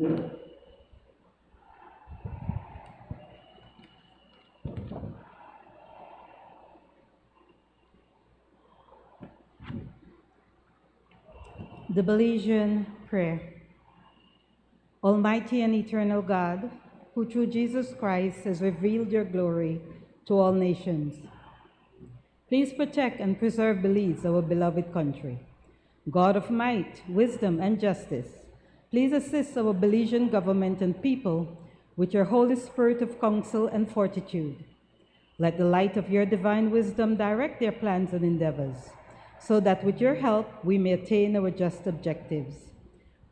The Belizean Prayer. Almighty and eternal God, who through Jesus Christ has revealed your glory to all nations, please protect and preserve Belize, our beloved country. God of might, wisdom, and justice, please assist our Belizean government and people with your Holy Spirit of counsel and fortitude. Let the light of your divine wisdom direct their plans and endeavors, so that with your help we may attain our just objectives.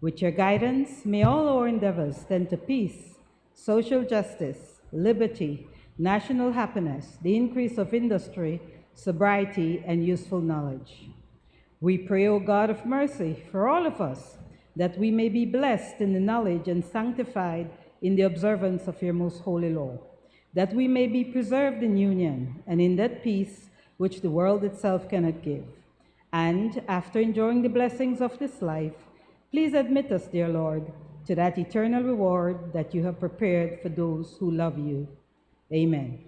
With your guidance, may all our endeavors tend to peace, social justice, liberty, national happiness, the increase of industry, sobriety, and useful knowledge. We pray, O God of mercy, for all of us, that we may be blessed in the knowledge and sanctified in the observance of your most holy law, that we may be preserved in union and in that peace which the world itself cannot give. And after enjoying the blessings of this life, please admit us, dear Lord, to that eternal reward that you have prepared for those who love you. Amen.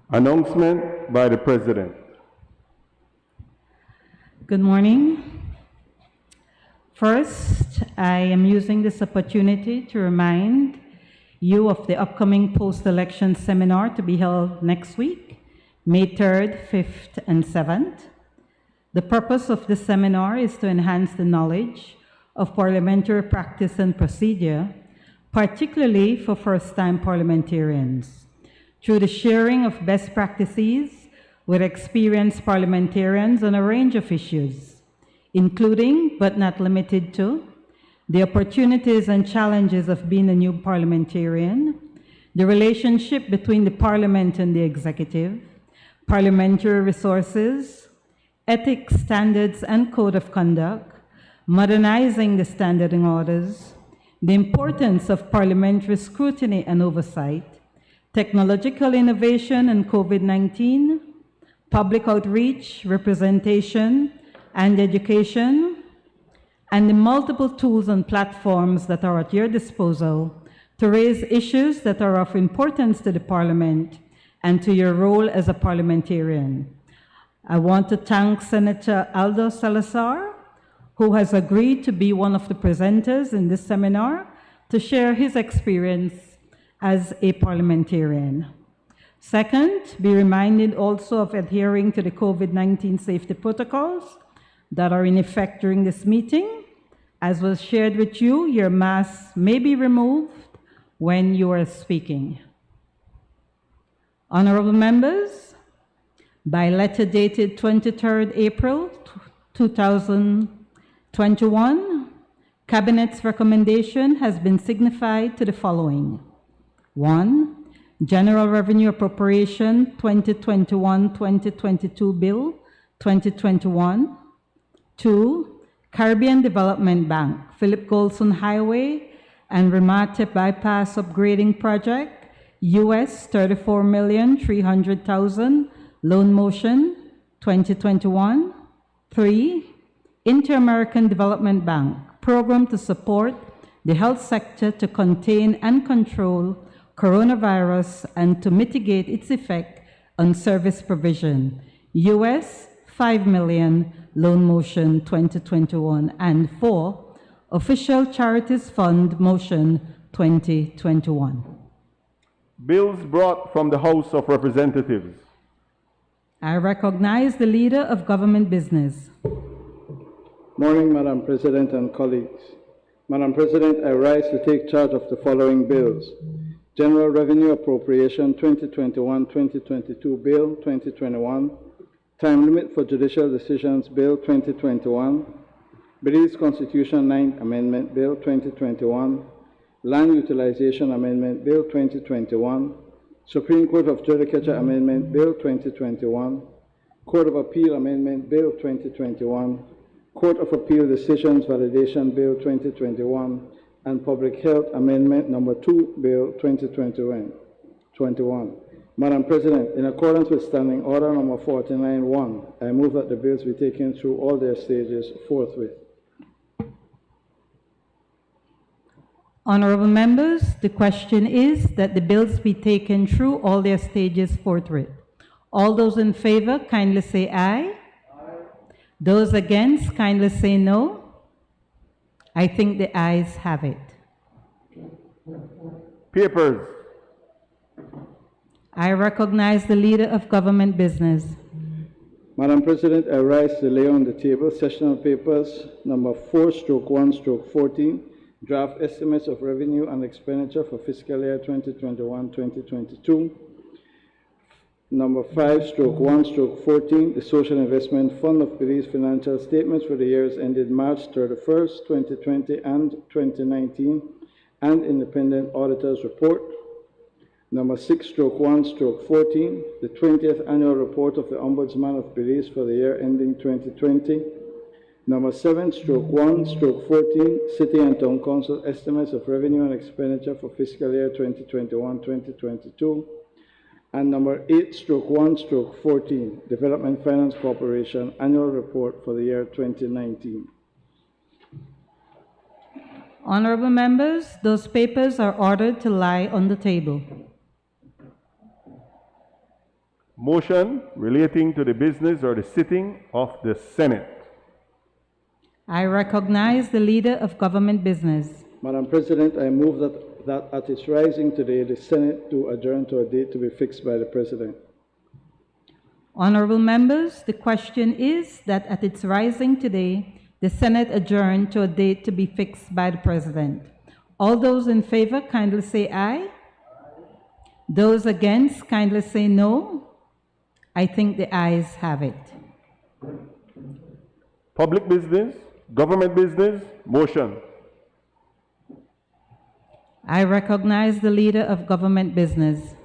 Announcement by the President. Good morning. First, I am using this opportunity to remind you of the upcoming post-election seminar to be held next week, May 3rd, 5th, and 7th. The purpose of this seminar is to enhance the knowledge of parliamentary practice and procedure, particularly for first-time parliamentarians, through the sharing of best practices with experienced parliamentarians on a range of issues, including, but not limited to, the opportunities and challenges of being a new parliamentarian, the relationship between the parliament and the executive, parliamentary resources, ethics, standards, and code of conduct, modernizing the standing orders, the importance of parliamentary scrutiny and oversight, technological innovation and COVID-19, public outreach, representation, and education, and the multiple tools and platforms that are at your disposal to raise issues that are of importance to the Parliament and to your role as a parliamentarian. I want to thank Senator Aldo Salazar, who has agreed to be one of the presenters in this seminar to share his experience as a parliamentarian. Second, be reminded also of adhering to the COVID-19 safety protocols that are in effect during this meeting. As was shared with you, your mask may be removed when you are speaking. Honorable members, by letter dated 23rd April 2021, Cabinet's recommendation has been signified to the following. 1. General Revenue Appropriation 2021-2022 Bill 2021. 2. Caribbean Development Bank, Philip Golson Highway and Remate Bypass Upgrading Project, US $34,300,000, loan motion 2021. 3. Inter-American Development Bank, program to support the health sector to contain and control coronavirus and to mitigate its effect on service provision, US $5 million, loan motion 2021. And 4, Official Charities Fund motion 2021. Bills brought from the House of Representatives. I recognize the Leader of Government Business. Morning, Madam President and colleagues. Madam President, I rise to take charge of the following bills. General Revenue Appropriation 2021-2022 Bill 2021, Time Limit for Judicial Decisions Bill 2021, Belize Constitution 9th Amendment Bill 2021, Land Utilization Amendment Bill 2021, Supreme Court of Judicature Amendment Bill 2021, Court of Appeal Amendment Bill 2021, Court of Appeal Decisions Validation Bill 2021, and Public Health Amendment Number 2 Bill 2021. Madam President, in accordance with Standing Order Number 49-1, I move that the bills be taken through all their stages forthwith. Honorable members, the question is that the bills be taken through all their stages forthwith. All those in favor, kindly say aye. Aye. Those against, kindly say no. I think the ayes have it. Papers. I recognize the Leader of Government Business. Madam President, I rise to lay on the table sessional papers number 4/1/14, draft estimates of revenue and expenditure for fiscal year 2021-2022. Number 5/1/14, the Social Investment Fund of Belize financial statements for the years ended March 31st, 2020 and 2019, and independent auditor's report. Number 6/1/14, the 20th annual report of the Ombudsman of Belize for the year ending 2020. Number 7/1/14, City and Town Council estimates of revenue and expenditure for fiscal year 2021-2022. And number 8/1/14, Development Finance Corporation annual report for the year 2019. Honorable members, those papers are ordered to lie on the table. Motion relating to the business or the sitting of the Senate. I recognize the Leader of Government Business. Madam President, I move that at its rising today, the Senate do adjourn to a date to be fixed by the President. Honorable members, the question is that at its rising today, the Senate adjourn to a date to be fixed by the President. All those in favor, kindly say aye. Those against, kindly say no. I think the ayes have it. Public business, government business, motion. I recognize the Leader of Government Business.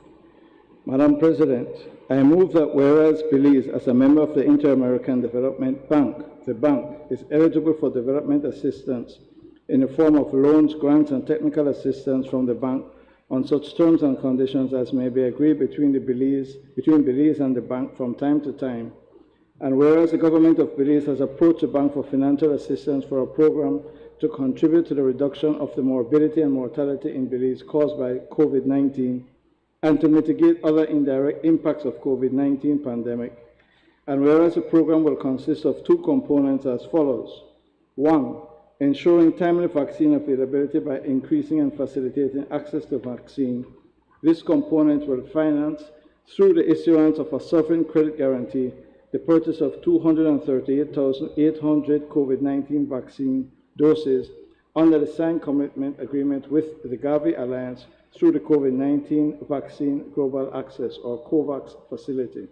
Madam President, I move that whereas Belize, as a member of the Inter-American Development Bank, the bank is eligible for development assistance in the form of loans, grants, and technical assistance from the bank on such terms and conditions as may be agreed between Belize and the bank from time to time. And whereas the government of Belize has approached the bank for financial assistance for a program to contribute to the reduction of the morbidity and mortality in Belize caused by COVID-19 and to mitigate other indirect impacts of COVID-19 pandemic. And whereas the program will consist of two components as follows. One, ensuring timely vaccine availability by increasing and facilitating access to vaccine. This component will finance, through the issuance of a sovereign credit guarantee, the purchase of 238,800 COVID-19 vaccine doses under the signed commitment agreement with the Gavi Alliance through the COVID-19 Vaccine Global Access, or COVAX facility.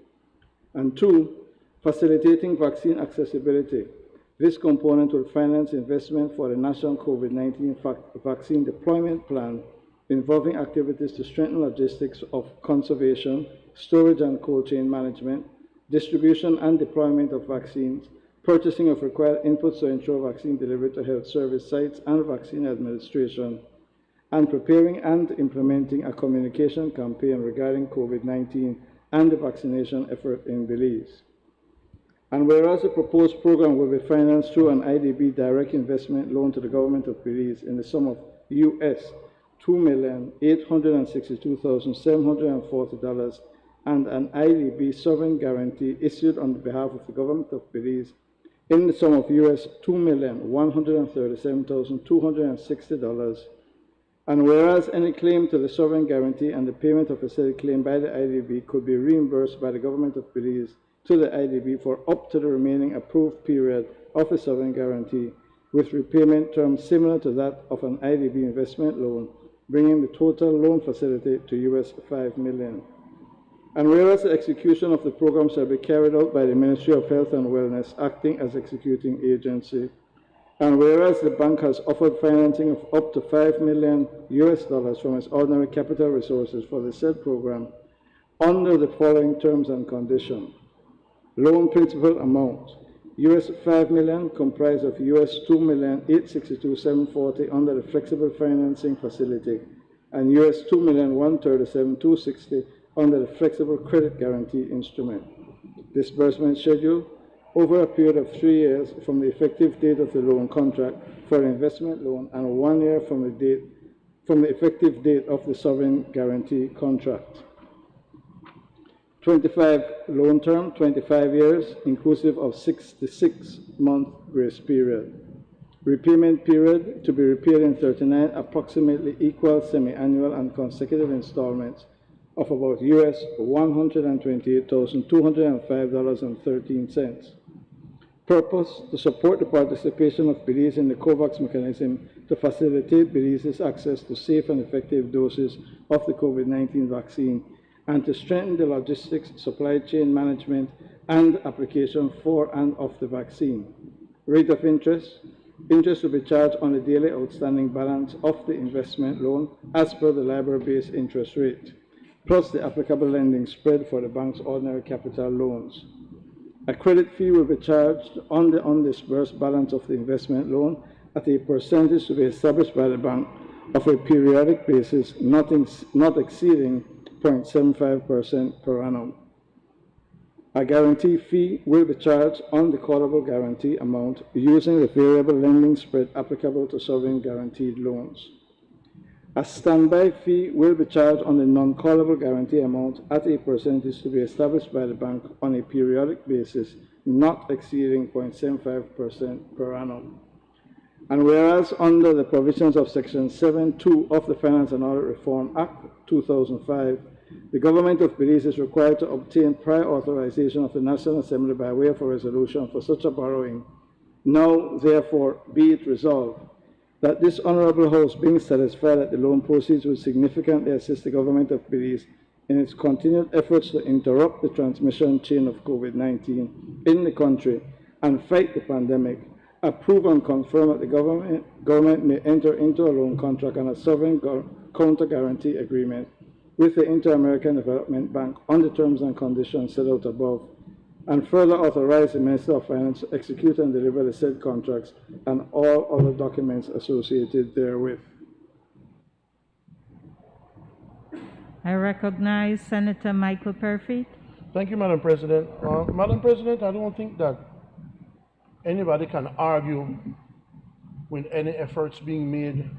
And two, facilitating vaccine accessibility. This component will finance investment for the national COVID-19 vaccine deployment plan involving activities to strengthen logistics of conservation, storage and cold chain management, distribution and deployment of vaccines, purchasing of required inputs to ensure vaccine delivery to health service sites and vaccine administration, and preparing and implementing a communication campaign regarding COVID-19 and the vaccination effort in Belize. And whereas the proposed program will be financed through an IDB direct investment loan to the government of Belize in the sum of US $2,862,740 and an IDB sovereign guarantee issued on behalf of the government of Belize in the sum of US $2,137,260. And whereas any claim to the sovereign guarantee and the payment of a said claim by the IDB could be reimbursed by the government of Belize to the IDB for up to the remaining approved period of a sovereign guarantee, with repayment terms similar to that of an IDB investment loan, bringing the total loan facility to US $5 million. And whereas the execution of the program shall be carried out by the Ministry of Health and Wellness, acting as executing agency, and whereas the bank has offered financing of up to $5 million from its ordinary capital resources for the said program under the following terms and conditions. Loan principal amount, US $5 million comprised of US $2,862,740 under the flexible financing facility and US $2,137,260 under the flexible credit guarantee instrument. Disbursement schedule over a period of 3 years from the effective date of the loan contract for an investment loan and 1 year from the effective date of the sovereign guarantee contract. 25 loan term, 25 years, inclusive of 66-month grace period. Repayment period to be repaid in 39 approximately equal semi-annual and consecutive installments of about US $128,205.13. Purpose: to support the participation of Belize in the COVAX mechanism to facilitate Belize's access to safe and effective doses of the COVID-19 vaccine and to strengthen the logistics, supply chain management, and application for and of the vaccine. Rate of interest: interest will be charged on the daily outstanding balance of the investment loan as per the LIBOR-based interest rate, plus the applicable lending spread for the bank's ordinary capital loans. A credit fee will be charged on the undisbursed balance of the investment loan at a percentage to be established by the bank of a periodic basis not exceeding 0.75% per annum. A guarantee fee will be charged on the callable guarantee amount using the variable lending spread applicable to sovereign guaranteed loans. A standby fee will be charged on the non-callable guarantee amount at a percentage to be established by the bank on a periodic basis not exceeding 0.75% per annum. And whereas under the provisions of Section 7.2 of the Finance and Audit Reform Act 2005, the Government of Belize is required to obtain prior authorization of the National Assembly by way of a resolution for such a borrowing. Now, therefore, be it resolved that this Honourable House, being satisfied that the loan proceeds will significantly assist the Government of Belize in its continued efforts to interrupt the transmission chain of COVID-19 in the country and fight the pandemic, approve and confirm that the government may enter into a loan contract and a sovereign counter-guarantee agreement with the Inter-American Development Bank on the terms and conditions set out above, and further authorize the Minister of Finance to execute and deliver the said contracts and all other documents associated therewith. I recognize Senator Michael Perfit. Thank you, Madam President. Madam President, I don't think that anybody can argue with any efforts being made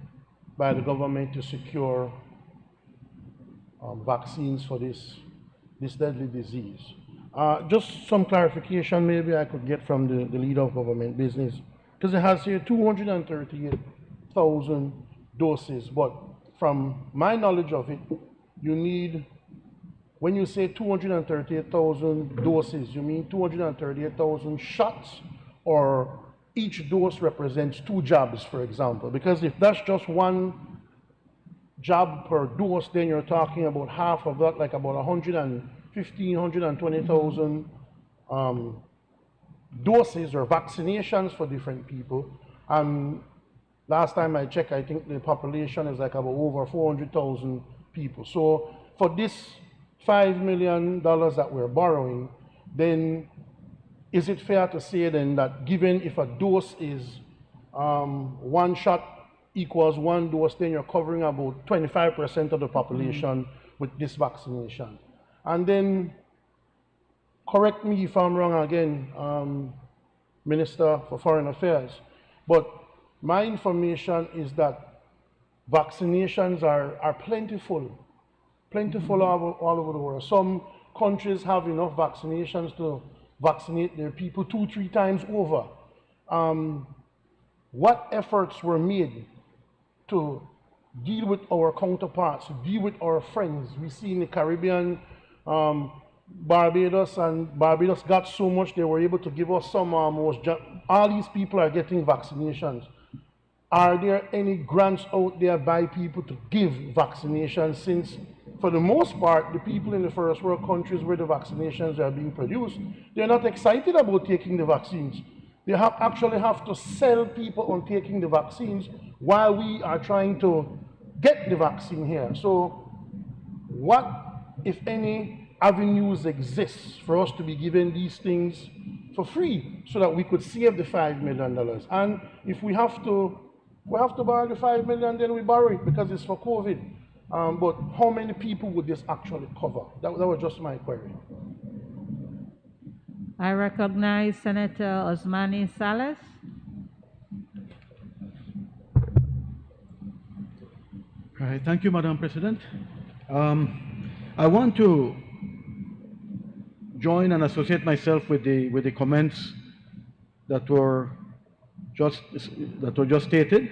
by the government to secure vaccines for this deadly disease. Just some clarification maybe I could get from the leader of government business, because it has here 238,000 doses, but from my knowledge of it, you need, when you say 238,000 doses, you mean 238,000 shots, or each dose represents 2 jabs, for example? Because if that's just 1 jab per dose, then you're talking about half of that, like about 120,000 doses or vaccinations for different people. And last time I checked, I think the population is like about over 400,000 people. So for this $5 million that we're borrowing, then is it fair to say then that given if a dose is 1 shot equals 1 dose, then you're covering about 25% of the population with this vaccination? And then, correct me if I'm wrong again, Minister for Foreign Affairs, but my information is that vaccinations are plentiful all over the world. Some countries have enough vaccinations to vaccinate their people 2-3 times over. What efforts were made to deal with our counterparts, to deal with our friends? We see in the Caribbean, Barbados got so much they were able to give us some all these people are getting vaccinations. Are there any grants out there by people to give vaccinations, since for the most part the people in the first world countries where the vaccinations are being produced, they're not excited about taking the vaccines. They actually have to sell people on taking the vaccines while we are trying to get the vaccine here. So what, if any, avenues exist for us to be given these things for free so that we could save the $5 million. And if we have to borrow the $5 million, then we borrow it because it's for COVID. But how many people would this actually cover? That was just my query. I recognize Senator Osmani Salas. Right, thank you, Madam President. I want to join and associate myself with the comments that were just stated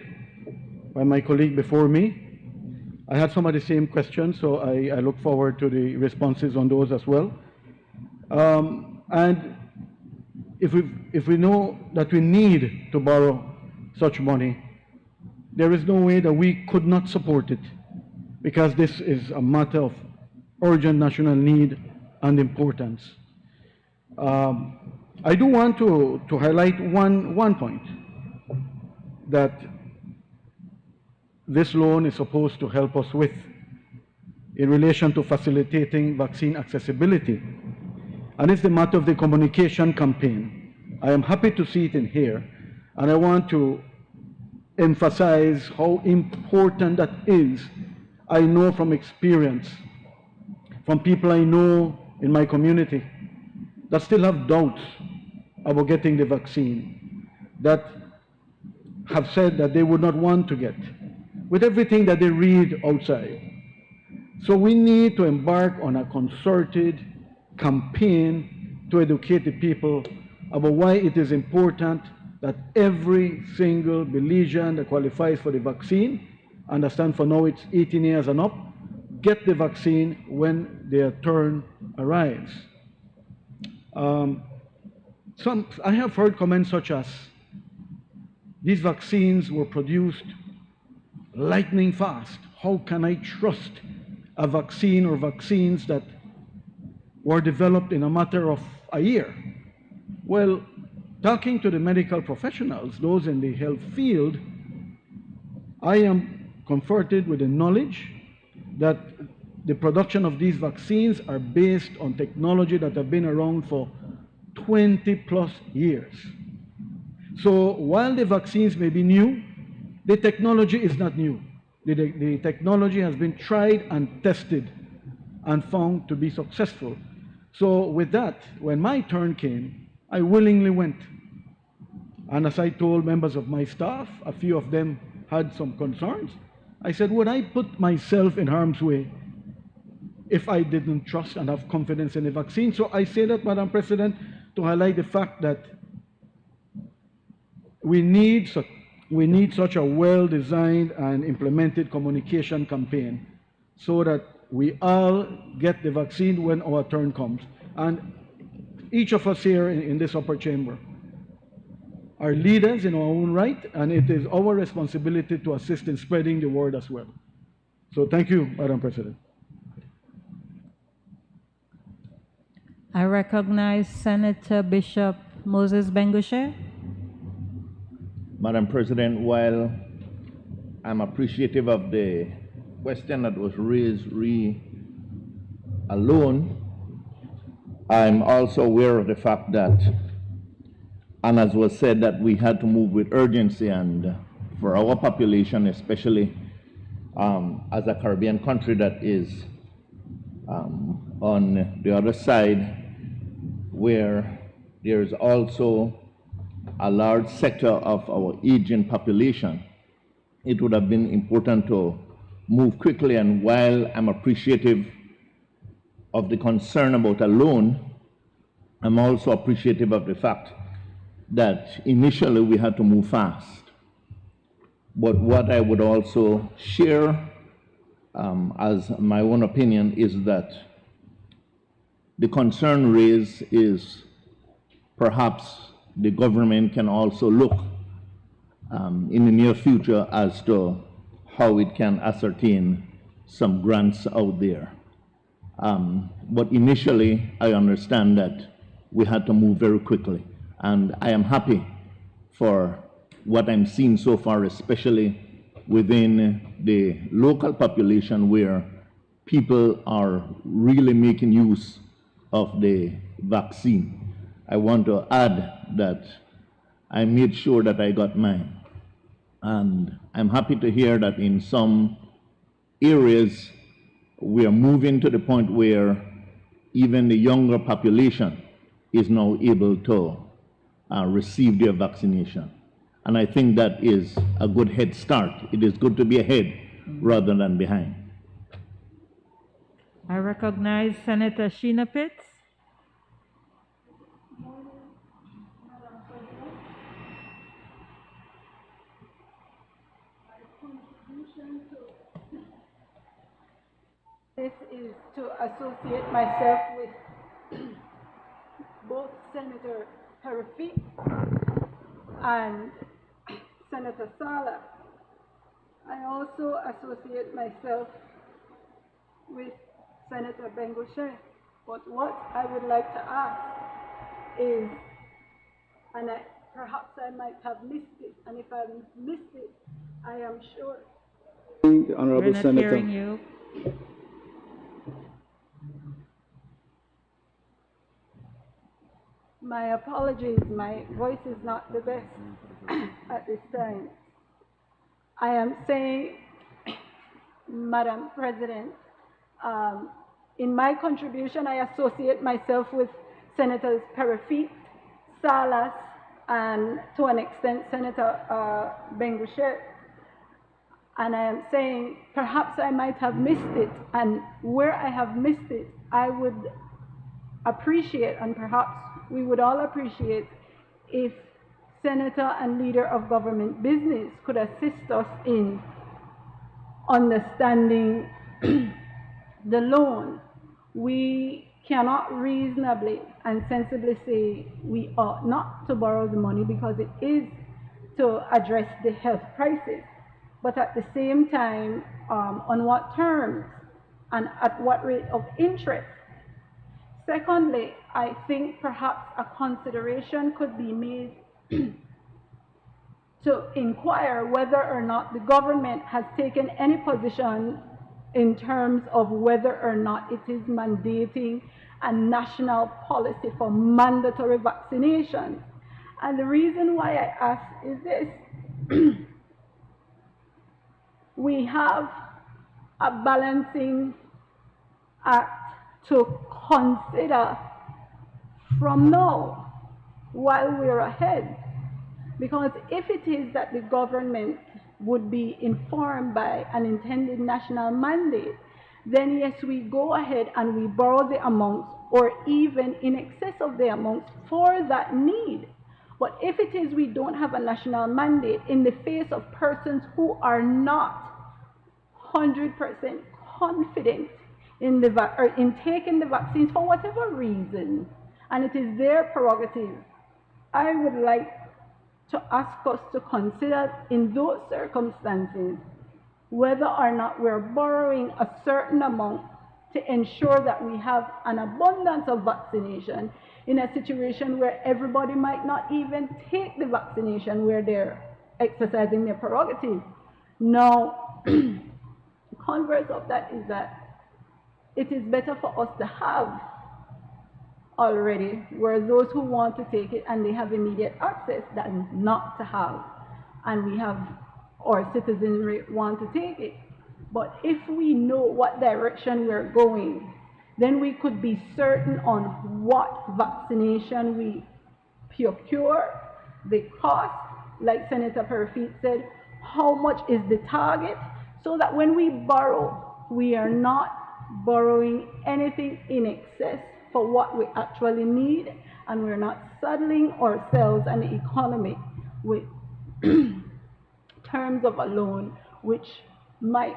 by my colleague before me. I had some of the same questions, so I look forward to the responses on those as well. And if we know that we need to borrow such money, there is no way that we could not support it, because this is a matter of urgent national need and importance. I do want to highlight one point, that this loan is supposed to help us with in relation to facilitating vaccine accessibility. And it's the matter of the communication campaign. I am happy to see it in here, and I want to emphasize how important that is. I know from experience, from people I know in my community that still have doubts about getting the vaccine, that have said that they would not want to get, with everything that they read outside. So we need to embark on a concerted campaign to educate the people about why it is important that every single Belizean that qualifies for the vaccine, understand for now it's 18 years and up, get the vaccine when their turn arrives. I have heard comments such as, these vaccines were produced lightning fast. How can I trust a vaccine or vaccines that were developed in a matter of a year? Well, talking to the medical professionals, those in the health field, I am comforted with the knowledge that the production of these vaccines are based on technology that have been around for 20 plus years. So while the vaccines may be new, the technology is not new. The technology has been tried and tested and found to be successful. So with that, when my turn came, I willingly went. And as I told members of my staff, a few of them had some concerns. I said, would I put myself in harm's way if I didn't trust and have confidence in the vaccine? So I say that, Madam President, to highlight the fact that we need such a well-designed and implemented communication campaign so that we all get the vaccine when our turn comes. And each of us here in this upper chamber are leaders in our own right, and it is our responsibility to assist in spreading the word as well. So thank you, Madam President. I recognize Senator Bishop Moses Bengushe. Madam President, while I'm appreciative of the question that was raised alone, I'm also aware of the fact that, and as was said, that we had to move with urgency, and for our population, especially as a Caribbean country that is on the other side, where there's also a large sector of our aging population, it would have been important to move quickly. And while I'm appreciative of the concern about a loan, I'm also appreciative of the fact that initially we had to move fast. But what I would also share as my own opinion is that the concern raised is perhaps the government can also look in the near future as to how it can ascertain some grants out there. But initially, I understand that we had to move very quickly. And I am happy for what I'm seeing so far, especially within the local population where people are really making use of the vaccine. I want to add that I made sure that I got mine. And I'm happy to hear that in some areas we are moving to the point where even the younger population is now able to receive their vaccination. And I think that is a good head start. It is good to be ahead rather than behind. I recognize Senator Sheena Pitts. This is to associate myself with both Senator Harafi and Senator Sala. I also associate myself with Senator Bengoshe. But what I would like to ask is, and perhaps I might have missed it, and if I missed it, I am sure. The Honorable We're not Senator. hearing you. My apologies, my voice is not the best at this time. I am saying, Madam President, in my contribution, I associate myself with Senators Perifit, Salas, and to an extent, Senator Bengushet. And I am saying, perhaps I might have missed it, and where I have missed it, I would appreciate, and perhaps we would all appreciate, if Senator and Leader of Government Business could assist us in understanding the loan. We cannot reasonably and sensibly say we ought not to borrow the money because it is to address the health crisis. But at the same time, on what terms and at what rate of interest? Secondly, I think perhaps a consideration could be made to inquire whether or not the government has taken any position in terms of whether or not it is mandating a national policy for mandatory vaccination. And the reason why I ask is this. We have a balancing act to consider from now while we're ahead. Because if it is that the government would be informed by an intended national mandate, then yes, we go ahead and we borrow the amounts or even in excess of the amounts for that need. But if it is we don't have a national mandate in the face of persons who are not 100% confident in taking the vaccines for whatever reason, and it is their prerogative, I would like to ask us to consider in those circumstances whether or not we're borrowing a certain amount to ensure that we have an abundance of vaccination in a situation where everybody might not even take the vaccination where they're exercising their prerogative. Now, the converse of that is that it is better for us to have already, where those who want to take it and they have immediate access than not to have. And we have our citizenry want to take it. But if we know what direction we're going, then we could be certain on what vaccination we procure, the cost, like Senator Perfit said, how much is the target, so that when we borrow, we are not borrowing anything in excess for what we actually need, and we're not saddling ourselves and the economy with terms of a loan which might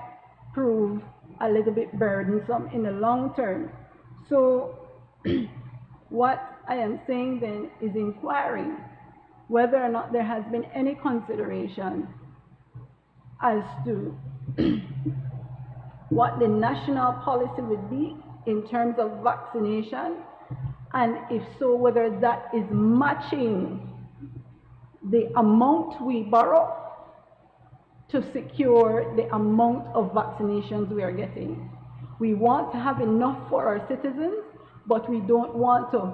prove a little bit burdensome in the long term. So what I am saying then is inquiring whether or not there has been any consideration as to what the national policy would be in terms of vaccination, and if so, whether that is matching the amount we borrow to secure the amount of vaccinations we are getting. We want to have enough for our citizens, but we don't want to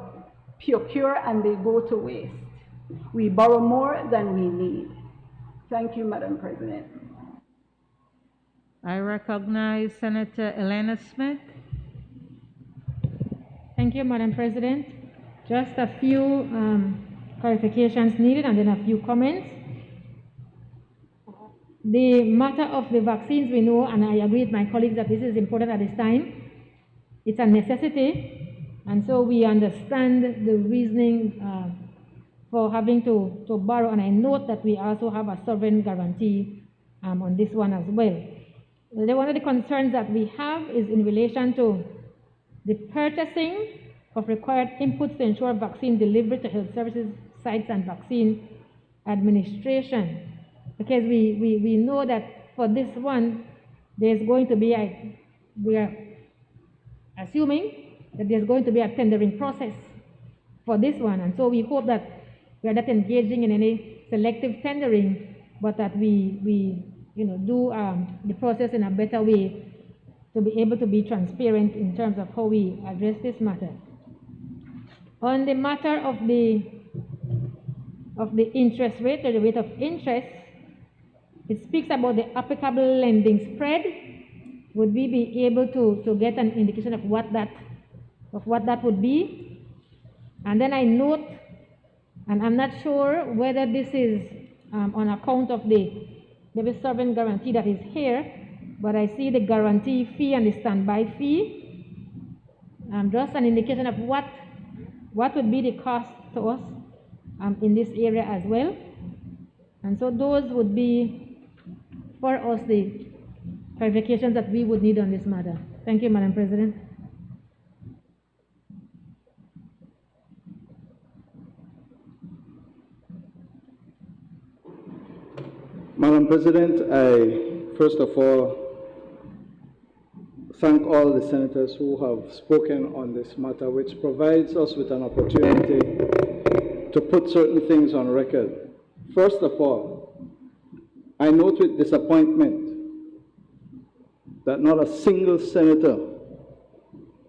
procure and they go to waste. We borrow more than we need. Thank you, Madam President. I recognize Senator Elena Smith. Thank you, Madam President. Just a few clarifications needed and then a few comments. The matter of the vaccines, we know, and I agree with my colleagues that this is important at this time. It's a necessity, and so we understand the reasoning for having to borrow, and I note that we also have a sovereign guarantee on this one as well. One of the concerns that we have is in relation to the purchasing of required inputs to ensure vaccine delivery to health services sites and vaccine administration. Because we know that for this one, there's going to be we are assuming that there's going to be a tendering process for this one. And so we hope that we are not engaging in any selective tendering, but that we do the process in a better way to be able to be transparent in terms of how we address this matter. On the matter of the interest rate or the rate of interest, it speaks about the applicable lending spread. Would we be able to get an indication of what that would be? And then I note, and I'm not sure whether this is on account of the sovereign guarantee that is here, but I see the guarantee fee and the standby fee. Just an indication of what would be the cost to us in this area as well. And so those would be for us the clarifications that we would need on this matter. Thank you, Madam President. Madam President, I first of all thank all the senators who have spoken on this matter, which provides us with an opportunity to put certain things on record. First of all, I note with disappointment that not a single senator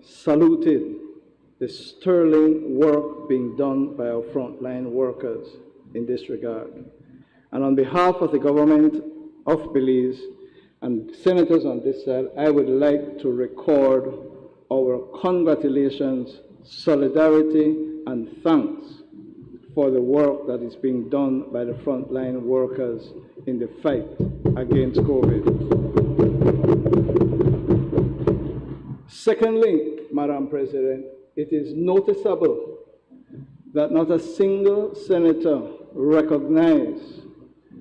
saluted the sterling work being done by our frontline workers in this regard. And on behalf of the government of Belize and senators on this side, I would like to record our congratulations, solidarity, and thanks for the work that is being done by the frontline workers in the fight against COVID. Secondly, Madam President, it is noticeable that not a single senator recognized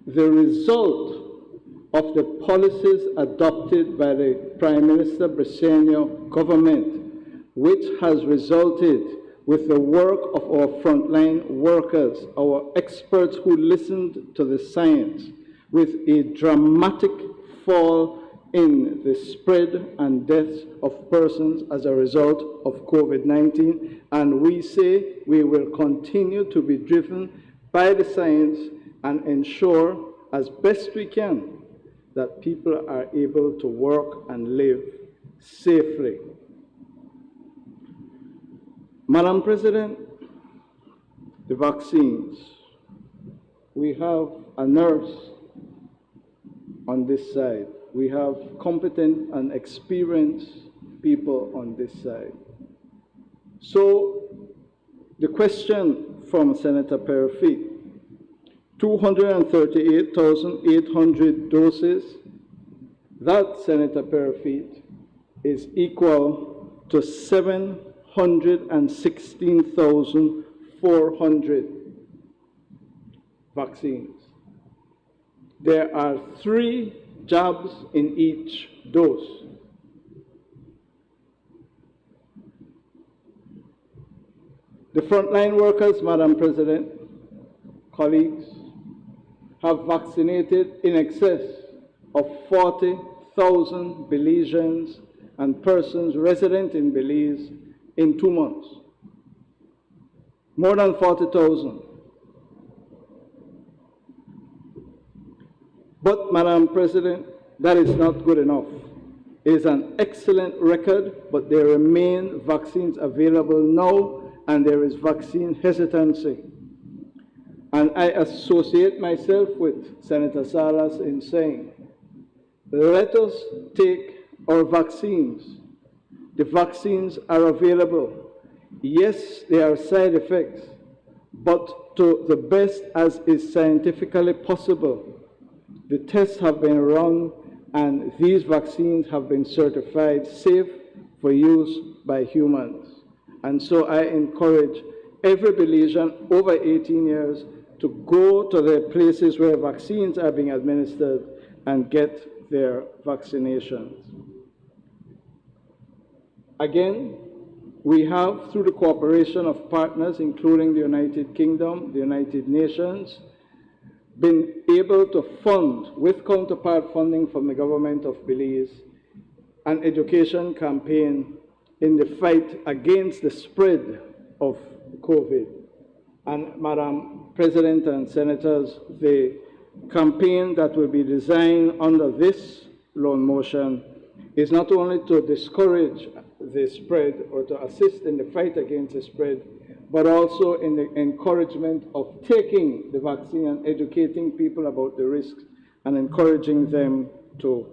the result of the policies adopted by the Prime Minister Briceño government, which has resulted with the work of our frontline workers, our experts who listened to the science, with a dramatic fall in the spread and deaths of persons as a result of COVID-19. And we say we will continue to be driven by the science and ensure as best we can that people are able to work and live safely. Madam President, the vaccines. We have a nurse on this side. We have competent and experienced people on this side. So the question from Senator Perry, 238,800 doses, that, Senator Perry, is equal to 716,400 vaccines. There are 3 jabs in each dose. The frontline workers, Madam President, colleagues, have vaccinated in excess of 40,000 Belizeans and persons resident in Belize in 2 months. More than 40,000. But, Madam President, that is not good enough. It is an excellent record, but there remain vaccines available now and there is vaccine hesitancy. And I associate myself with Senator Salas in saying, let us take our vaccines. The vaccines are available. Yes, there are side effects, but to the best as is scientifically possible, the tests have been run and these vaccines have been certified safe for use by humans. And so I encourage every Belizean over 18 years to go to the places where vaccines are being administered and get their vaccinations. Again, we have, through the cooperation of partners, including the United Kingdom, the United Nations, been able to fund, with counterpart funding from the government of Belize, an education campaign in the fight against the spread of COVID. And Madam President and Senators, the campaign that will be designed under this loan motion is not only to discourage the spread or to assist in the fight against the spread, but also in the encouragement of taking the vaccine and educating people about the risks and encouraging them to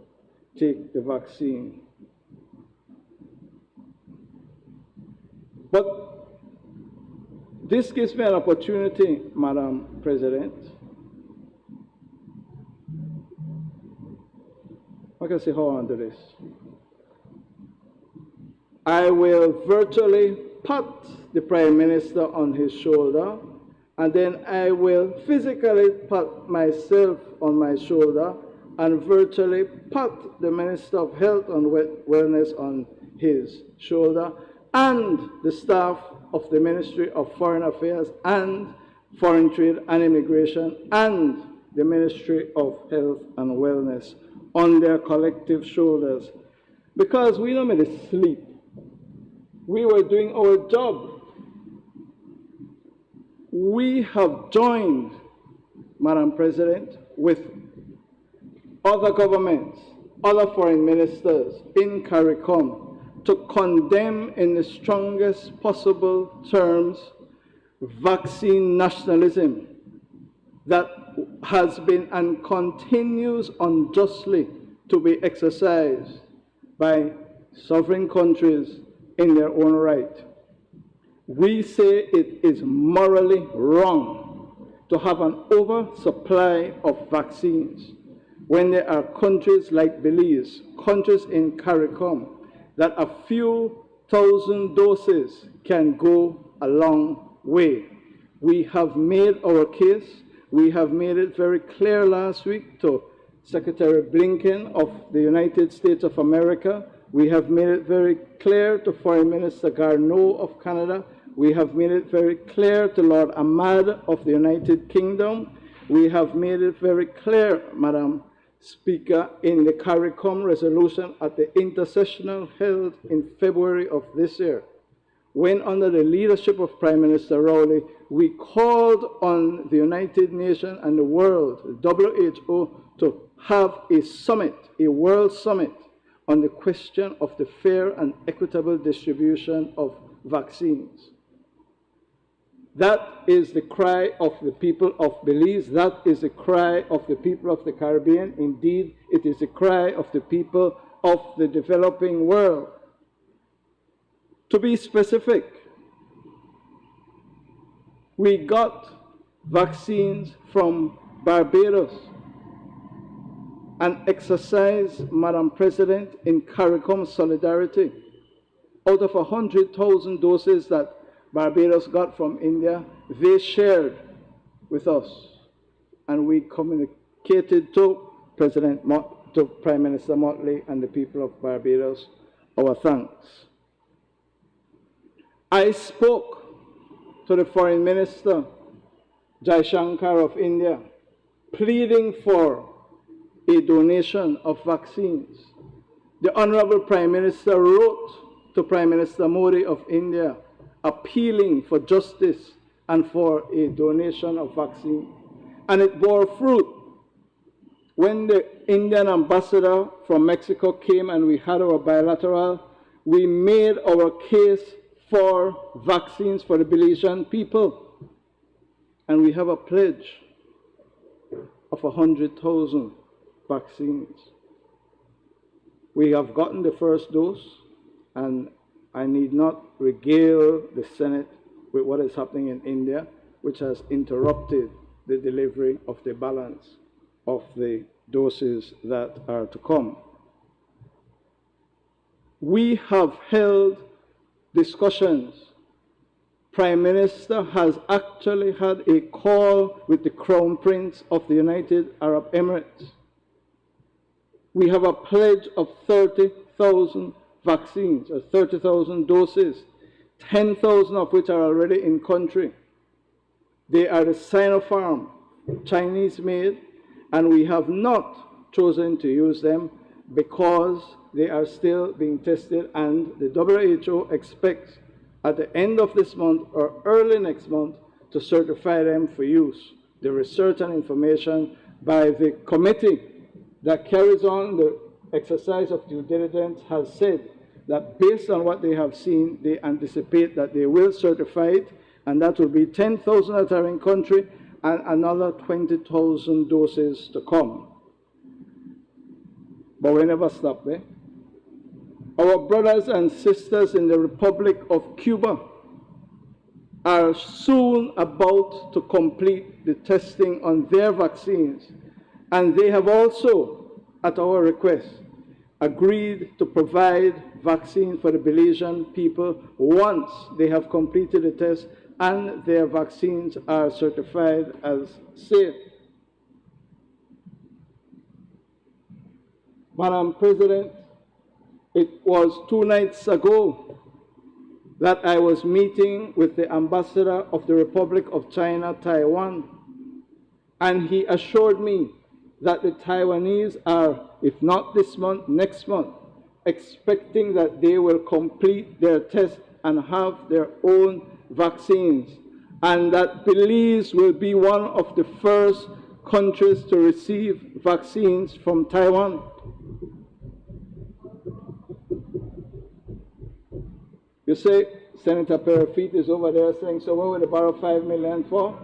take the vaccine. But this gives me an opportunity, Madam President. I can say how I do this. I will virtually pat the Prime Minister on his shoulder, and then I will physically pat myself on my shoulder and virtually pat the Minister of Health and Wellness on his shoulder, and the staff of the Ministry of Foreign Affairs and Foreign Trade and Immigration and the Ministry of Health and Wellness on their collective shoulders. Because we don't make it sleep. We were doing our job. We have joined, Madam President, with other governments, other foreign ministers in CARICOM to condemn in the strongest possible terms vaccine nationalism that has been and continues unjustly to be exercised by sovereign countries in their own right. We say it is morally wrong to have an oversupply of vaccines when there are countries like Belize, countries in CARICOM, that a few thousand doses can go a long way. We have made our case. We have made it very clear last week to Secretary Blinken of the United States of America. We have made it very clear to Foreign Minister Garneau of Canada. We have made it very clear to Lord Ahmad of the United Kingdom. We have made it very clear, Madam Speaker, in the CARICOM resolution at the intersessional held in February of this year, when under the leadership of Prime Minister Rowley, we called on the United Nations and the world, the WHO, to have a summit, a world summit, on the question of the fair and equitable distribution of vaccines. That is the cry of the people of Belize. That is the cry of the people of the Caribbean. Indeed, it is the cry of the people of the developing world. To be specific, we got vaccines from Barbados and exercised, Madam President, in CARICOM solidarity. Out of 100,000 doses that Barbados got from India, they shared with us, and we communicated to Prime Minister Motley and the people of Barbados our thanks. I spoke to the Foreign Minister, Jaishankar of India, pleading for a donation of vaccines. The Honorable Prime Minister wrote to Prime Minister Modi of India, appealing for justice and for a donation of vaccine. And it bore fruit. When the Indian ambassador from Mexico came and we had our bilateral, we made our case for vaccines for the Belizean people. And we have a pledge of 100,000 vaccines. We have gotten the first dose, and I need not regale the Senate with what is happening in India, which has interrupted the delivery of the balance of the doses that are to come. We have held discussions. Prime Minister has actually had a call with the Crown Prince of the United Arab Emirates. We have a pledge of 30,000 vaccines, or 30,000 doses, 10,000 of which are already in country. They are the Sinopharm, Chinese made, and we have not chosen to use them because they are still being tested, and the WHO expects at the end of this month or early next month to certify them for use. The research and information by the committee that carries on the exercise of due diligence has said that based on what they have seen, they anticipate that they will certify it, and that will be 10,000 that are in country and another 20,000 doses to come. But we never stop there. Our brothers and sisters in the Republic of Cuba are soon about to complete the testing on their vaccines, and they have also, at our request, agreed to provide vaccine for the Belizean people once they have completed the test and their vaccines are certified as safe. Madam President, it was 2 nights ago that I was meeting with the ambassador of the Republic of China, Taiwan, and he assured me that the Taiwanese are, if not this month, next month, expecting that they will complete their test and have their own vaccines, and that Belize will be one of the first countries to receive vaccines from Taiwan. You say Senator Perafit is over there saying, so what will they borrow $5 million for?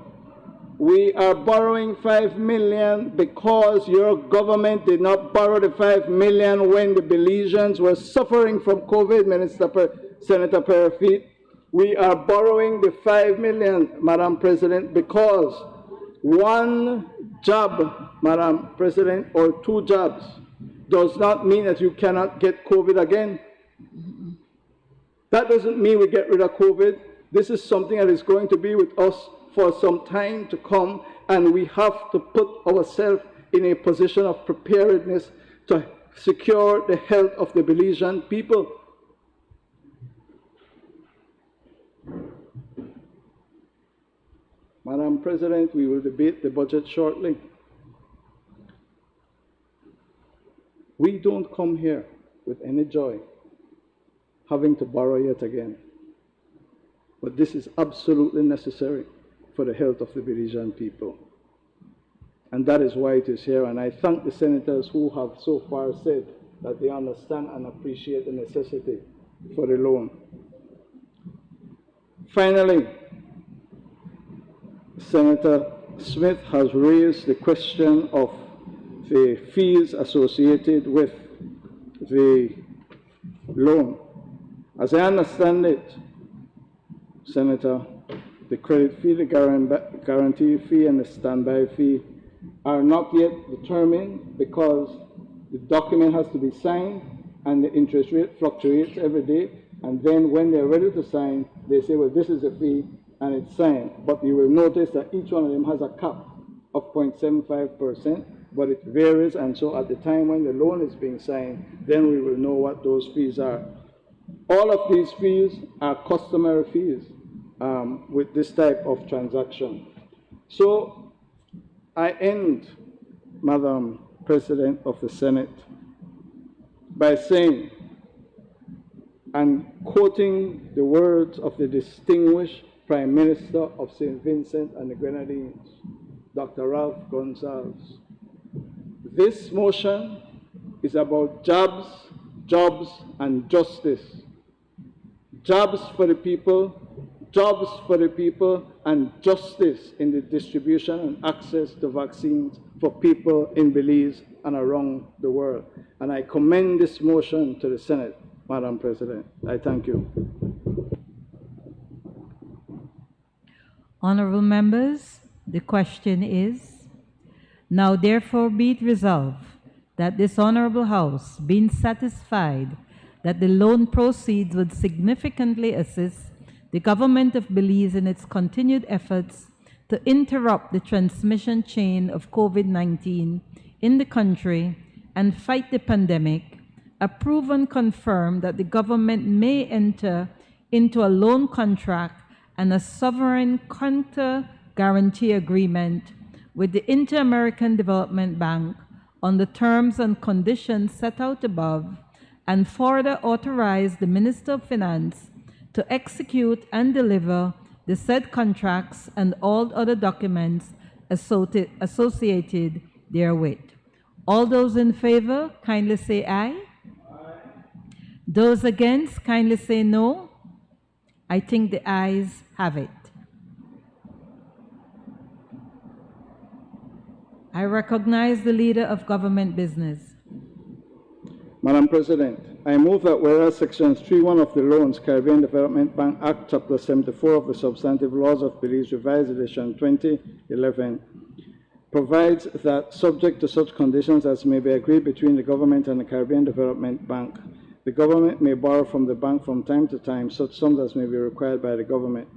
We are borrowing $5 million because your government did not borrow the $5 million when the Belizeans were suffering from COVID, Senator Perafit. We are borrowing the $5 million, Madam President, because one jab, Madam President, or 2 jabs does not mean that you cannot get COVID again. That doesn't mean we get rid of COVID. This is something that is going to be with us for some time to come, and we have to put ourselves in a position of preparedness to secure the health of the Belizean people. Madam President, we will debate the budget shortly. We don't come here with any joy having to borrow yet again. But this is absolutely necessary for the health of the Belizean people. And that is why it is here. And I thank the senators who have so far said that they understand and appreciate the necessity for the loan. Finally, Senator Smith has raised the question of the fees associated with the loan. As I understand it, Senator, the credit fee, the guarantee fee, and the standby fee are not yet determined because the document has to be signed and the interest rate fluctuates every day. And then when they're ready to sign, they say, well, this is the fee, and it's signed. But you will notice that each one of them has a cap of 0.75%, but it varies. And so at the time when the loan is being signed, then we will know what those fees are. All of these fees are customary fees with this type of transaction. So I end, Madam President of the Senate, by saying, and quoting the words of the distinguished Prime Minister of St. Vincent and the Grenadines, Dr. Ralph Gonsalves, this motion is about jobs, and justice. jobs for the people, and justice in the distribution and access to vaccines for people in Belize and around the world. And I commend this motion to the Senate, Madam President. I thank you. Honorable members, the question is, now therefore be it resolved that this Honorable House, being satisfied that the loan proceeds would significantly assist the government of Belize in its continued efforts to interrupt the transmission chain of COVID-19 in the country and fight the pandemic, approve and confirm that the government may enter into a loan contract and a sovereign counter guarantee agreement with the Inter-American Development Bank on the terms and conditions set out above, and further authorize the Minister of Finance to execute and deliver the said contracts and all other documents associated therewith. All those in favor, kindly say aye. Aye. Those against, kindly say no. I think the ayes have it. I recognize the Leader of Government Business. Madam President, I move that whereas Section 3.1 of the Loans Caribbean Development Bank Act, Chapter 74 of the Substantive Laws of Belize, Revised Edition 2011, provides that, subject to such conditions as may be agreed between the government and the Caribbean Development Bank, the government may borrow from the bank from time to time such sums as may be required by the government.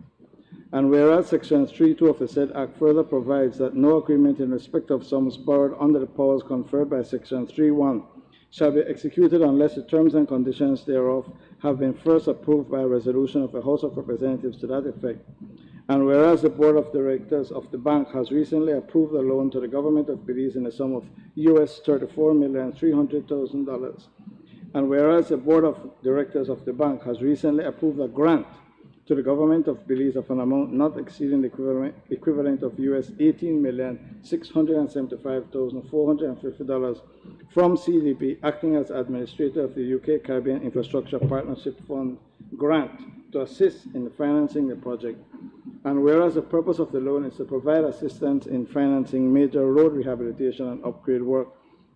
And whereas Section 3.2 of the said Act further provides that no agreement in respect of sums borrowed under the powers conferred by Section 3.1 shall be executed unless the terms and conditions thereof have been first approved by a resolution of the House of Representatives to that effect. And whereas the Board of Directors of the bank has recently approved a loan to the government of Belize in the sum of US $34,300,000, and whereas the Board of Directors of the bank has recently approved a grant to the government of Belize of an amount not exceeding the equivalent of US $18,675,450 from CDP, acting as administrator of the UK Caribbean Infrastructure Partnership Fund grant to assist in financing the project. And whereas the purpose of the loan is to provide assistance in financing major road rehabilitation and upgrade work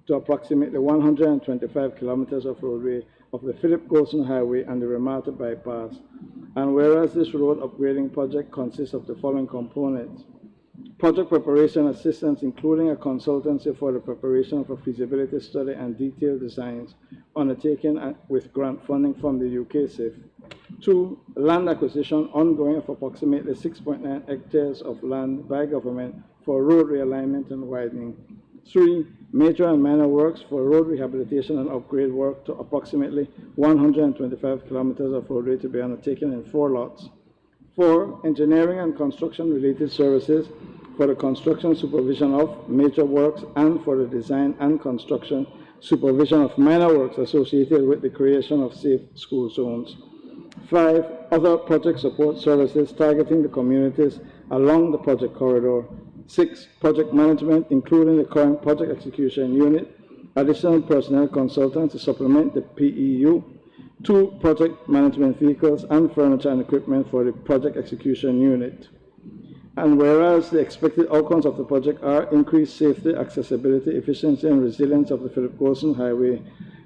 to approximately 125 kilometers of roadway of the Philip Golson Highway and the Ramata Bypass. And whereas this road upgrading project consists of the following components: project preparation assistance, including a consultancy for the preparation of a feasibility study and detailed designs undertaken with grant funding from the UK SIF. 2, land acquisition ongoing of approximately 6.9 hectares of land by government for road realignment and widening. 3, major and minor works for road rehabilitation and upgrade work to approximately 125 kilometers of roadway to be undertaken in 4 lots. 4, engineering and construction related services for the construction supervision of major works and for the design and construction supervision of minor works associated with the creation of safe school zones. 5, other project support services targeting the communities along the project corridor. 6, project management, including the current project execution unit, additional personnel consultants to supplement the PEU. 2, project management vehicles and furniture and equipment for the project execution unit. And whereas the expected outcomes of the project are increased safety, accessibility, efficiency, and resilience of the Philip Golson Highway,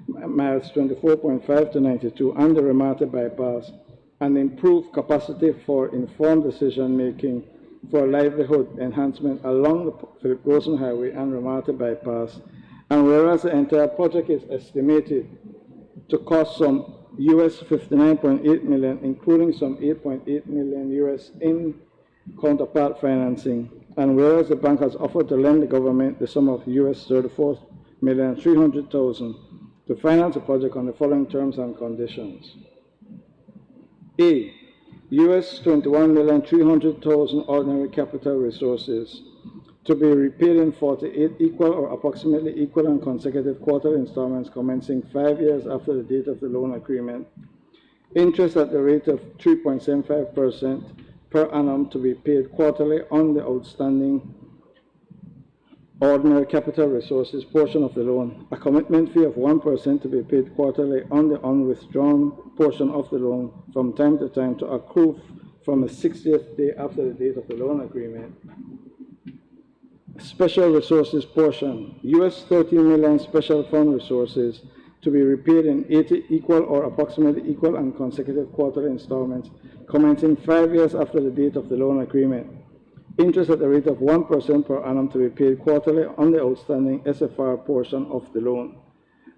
miles 24.5 to 92, and the Ramata Bypass, and improved capacity for informed decision-making for livelihood enhancement along the Philip Golson Highway and Ramata Bypass. And whereas the entire project is estimated to cost some US $59.8 million, including some $8.8 million US in counterpart financing. And whereas the bank has offered to lend the government the sum of US $34,300,000 to finance the project on the following terms and conditions. A, US $21,300,000 ordinary capital resources to be repaid in 48 equal or approximately equal and consecutive quarterly installments commencing 5 years after the date of the loan agreement. Interest at the rate of 3.75% per annum to be paid quarterly on the outstanding ordinary capital resources portion of the loan, a commitment fee of 1% to be paid quarterly on the unwithdrawn portion of the loan from time to time to accrue from the 60th day after the date of the loan agreement. Special resources portion, US 13 million special fund resources to be repaid in 80 equal or approximately equal and consecutive quarterly installments commencing 5 years after the date of the loan agreement. Interest at the rate of 1% per annum to be paid quarterly on the outstanding SFR portion of the loan.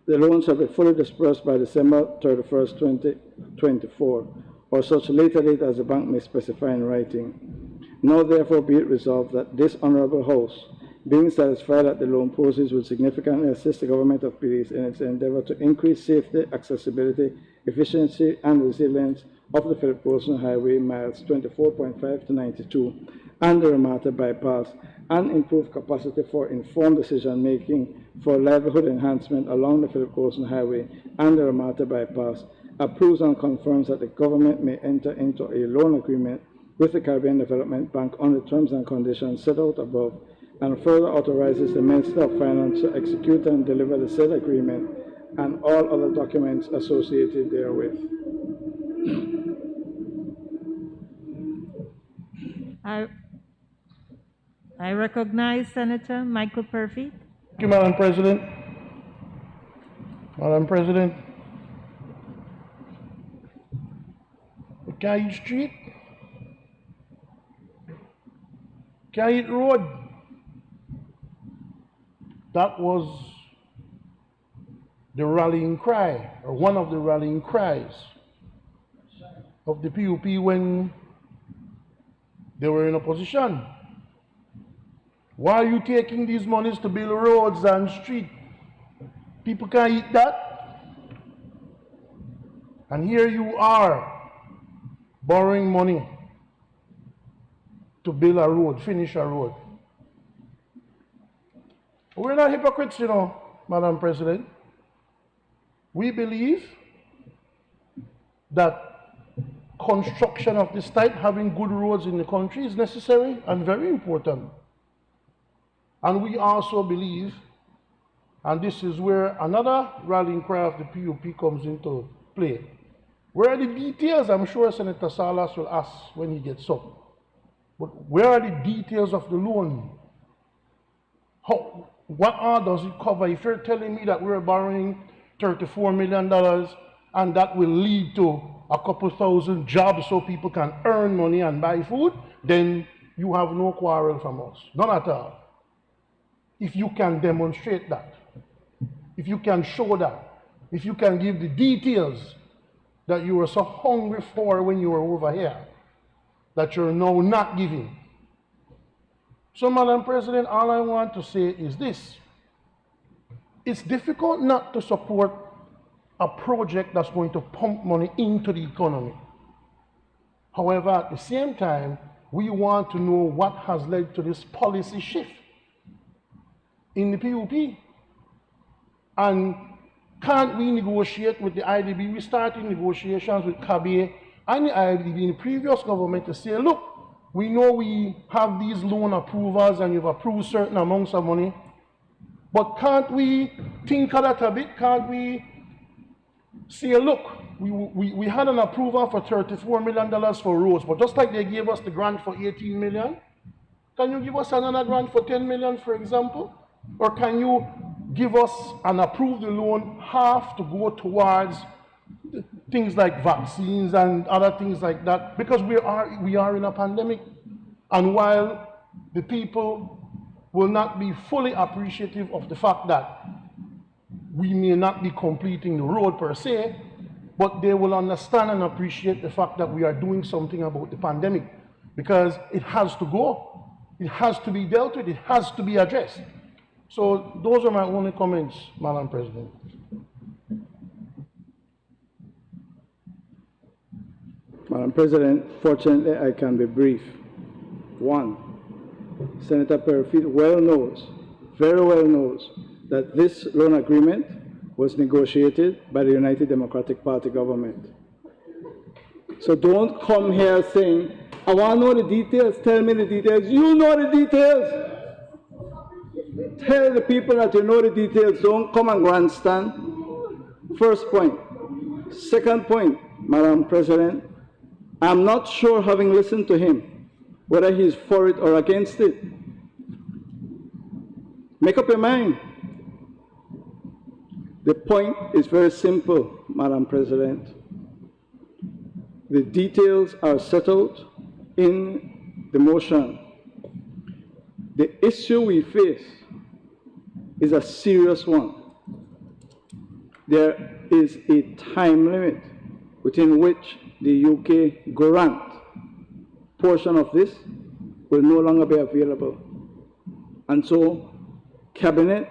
The loan shall be fully disbursed by December 31st, 2024, or such later date as the bank may specify in writing. Now therefore be it resolved that this Honorable House, being satisfied that the loan proceeds will significantly assist the government of Belize in its endeavor to increase safety, accessibility, efficiency, and resilience of the Philip Wilson Highway miles 24.5 to 92 and the Ramata bypass, and improve capacity for informed decision-making for livelihood enhancement along the Philip Wilson Highway and the Ramata bypass, approves and confirms that the government may enter into a loan agreement with the Caribbean Development Bank on the terms and conditions set out above, and further authorizes the Minister of Finance to execute and deliver the said agreement and all other documents associated therewith. I recognize Senator Michael Purfeet. Thank you, Madam President. Madam President, Kayit Street, Kayit Road, that was the rallying cry, or one of the rallying cries of the PUP when they were in opposition. Why are you taking these monies to build roads and streets? People can't eat that. And here you are borrowing money to build a road, finish a road. We're not hypocrites, you know, Madam President. We believe that construction of this type, having good roads in the country, is necessary and very important. And we also believe, and this is where another rallying cry of the PUP comes into play. Where are the details? I'm sure Senator Salas will ask when he gets up. But where are the details of the loan? What all does it cover? If you're telling me that we're borrowing $34 million and that will lead to a couple thousand jobs so people can earn money and buy food, then you have no quarrel from us. None at all. If you can demonstrate that, if you can show that, if you can give the details that you were so hungry for when you were over here, that you're now not giving. So, Madam President, all I want to say is this. It's difficult not to support a project that's going to pump money into the economy. However, at the same time, we want to know what has led to this policy shift in the PUP. And can't we negotiate with the IDB? We started negotiations with KABE and the IDB in the previous government to say, look, we know we have these loan approvals and you've approved certain amounts of money, but can't we think of that a bit? Can't we say, look, we had an approval for $34 million for roads, but just like they gave us the grant for $18 million, can you give us another grant for $10 million, for example? Or can you give us and approve the loan half to go towards things like vaccines and other things like that? Because we are in a pandemic, and while the people will not be fully appreciative of the fact that we may not be completing the road per se, but they will understand and appreciate the fact that we are doing something about the pandemic, because it has to go, it has to be dealt with, it has to be addressed. So those are my only comments, Madam President. Madam President, fortunately I can be brief. One, Senator Purfeet very well knows, that this loan agreement was negotiated by the United Democratic Party government. So don't come here saying, I want to know the details, tell me the details. You know the details. Tell the people that you know the details, don't come and grandstand. First point. Second point, Madam President, I'm not sure, having listened to him, whether he's for it or against it. Make up your mind. The point is very simple, Madam President. The details are settled in the motion. The issue we face is a serious one. There is a time limit within which the UK grant portion of this will no longer be available. And so, Cabinet,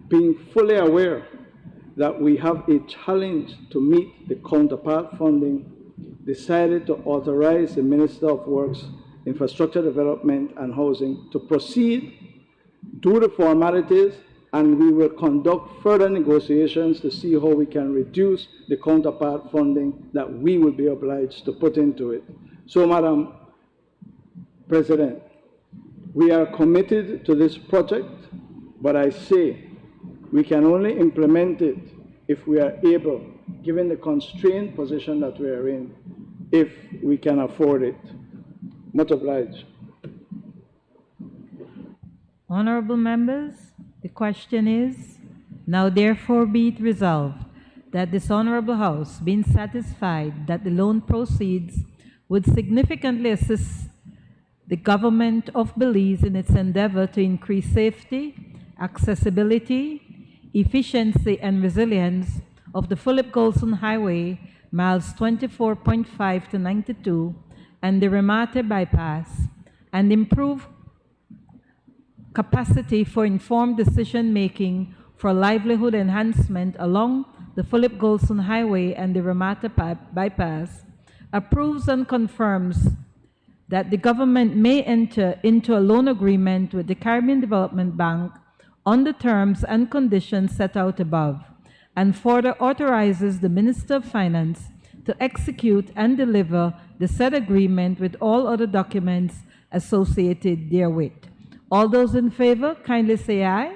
being fully aware that we have a challenge to meet the counterpart funding, decided to authorize the Minister of Works, Infrastructure Development and Housing to proceed, do the formalities, and we will conduct further negotiations to see how we can reduce the counterpart funding that we will be obliged to put into it. So, Madam President, we are committed to this project, but I say we can only implement it if we are able, given the constrained position that we are in, if we can afford it. Much obliged. Honorable members, the question is, now therefore be it resolved that this honorable House, being satisfied that the loan proceeds would significantly assist the government of Belize in its endeavor to increase safety, accessibility, efficiency, and resilience of the Philip Golson Highway, miles 24.5 to 92, and the Ramate bypass, and improve capacity for informed decision-making for livelihood enhancement along the Philip Golson Highway and the Ramate bypass, approves and confirms that the government may enter into a loan agreement with the Caribbean Development Bank on the terms and conditions set out above, and further authorizes the Minister of Finance to execute and deliver the said agreement with all other documents associated therewith. All those in favor, kindly say aye.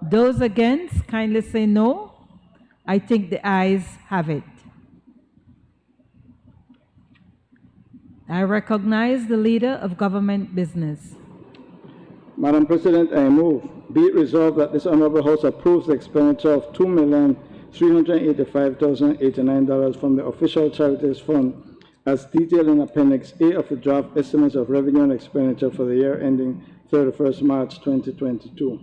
Those against, kindly say no. I think the ayes have it. I recognize the Leader of Government Business. Madam President, I move, be it resolved that this Honorable House approves the expenditure of $2,385,089 from the Official Charities Fund as detailed in Appendix A of the draft estimates of revenue and expenditure for the year ending 31st March 2022.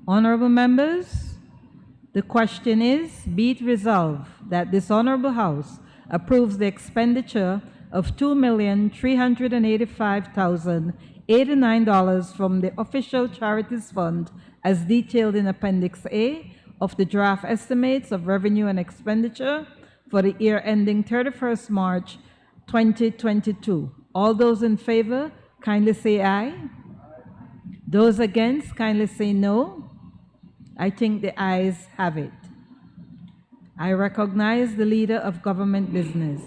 Honorable members, the question is, be it resolved that this Honorable House approves the expenditure of $2,385,089 from the Official Charities Fund as detailed in Appendix A of the draft estimates of revenue and expenditure for the year ending 31st March 2022. All those in favor, kindly say aye. Those against, kindly say no. I think the ayes have it. I recognize the Leader of Government Business.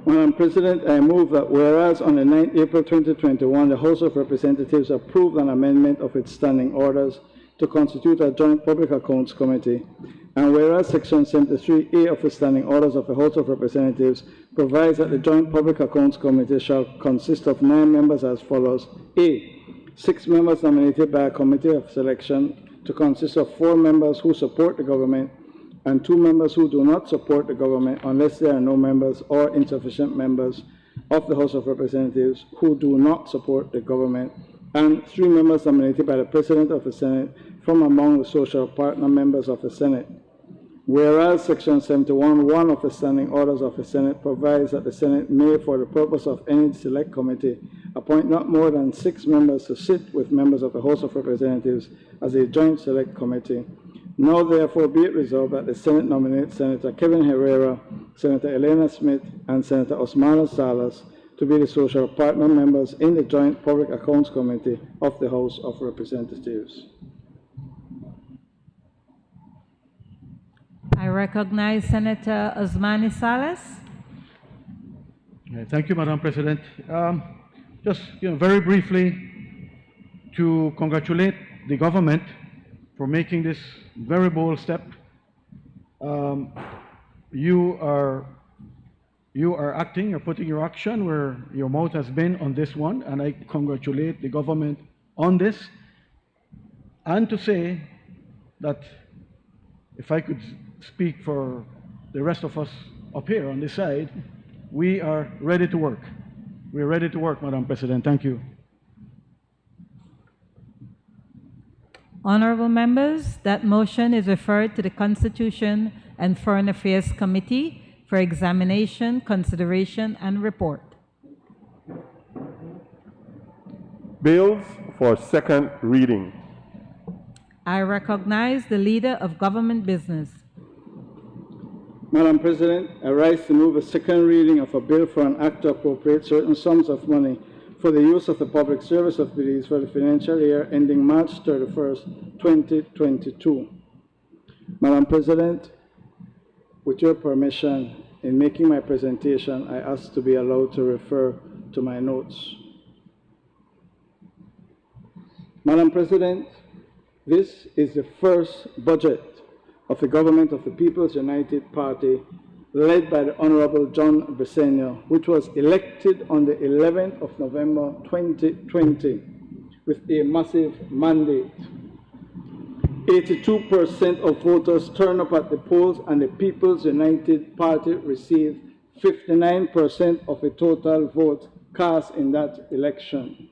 Madam President, I move that whereas on the 9th April 2021, the House of Representatives approved an amendment of its standing orders to constitute a Joint Public Accounts Committee, and whereas Section 73A of the Standing Orders of the House of Representatives provides that the Joint Public Accounts Committee shall consist of 9 members as follows. A, 6 members nominated by a committee of selection to consist of 4 members who support the government and 2 members who do not support the government unless there are no members or insufficient members of the House of Representatives who do not support the government, and 3 members nominated by the President of the Senate from among the social partner members of the Senate. Whereas Section 71(1) of the Standing Orders of the Senate provides that the Senate may, for the purpose of any select committee, appoint not more than 6 members to sit with members of the House of Representatives as a joint select committee. Now therefore be it resolved that the Senate nominates Senator Kevin Herrera, Senator Elena Smith, and Senator Osmana Salas to be the social partner members in the Joint Public Accounts Committee of the House of Representatives. I recognize Senator Osmani Salas. Thank you, Madam President. Just very briefly, to congratulate the government for making this very bold step. You are acting, you're putting your action where your mouth has been on this one, and I congratulate the government on this. And to say that if I could speak for the rest of us up here on this side, we are ready to work. We're ready to work, Madam President. Thank you. Honorable members, that motion is referred to the Constitution and Foreign Affairs Committee for examination, consideration, and report. Bills for second reading. I recognize the Leader of Government Business. Madam President, I rise to move a second reading of a bill for an act to appropriate certain sums of money for the use of the public service of Belize for the financial year ending March 31st, 2022. Madam President, with your permission, in making my presentation, I ask to be allowed to refer to my notes. Madam President, this is the first budget of the government of the People's United Party, led by the Honorable John Briceño, which was elected on the 11th of November 2020 with a massive mandate. 82% of voters turned up at the polls, and the People's United Party received 59% of the total vote cast in that election.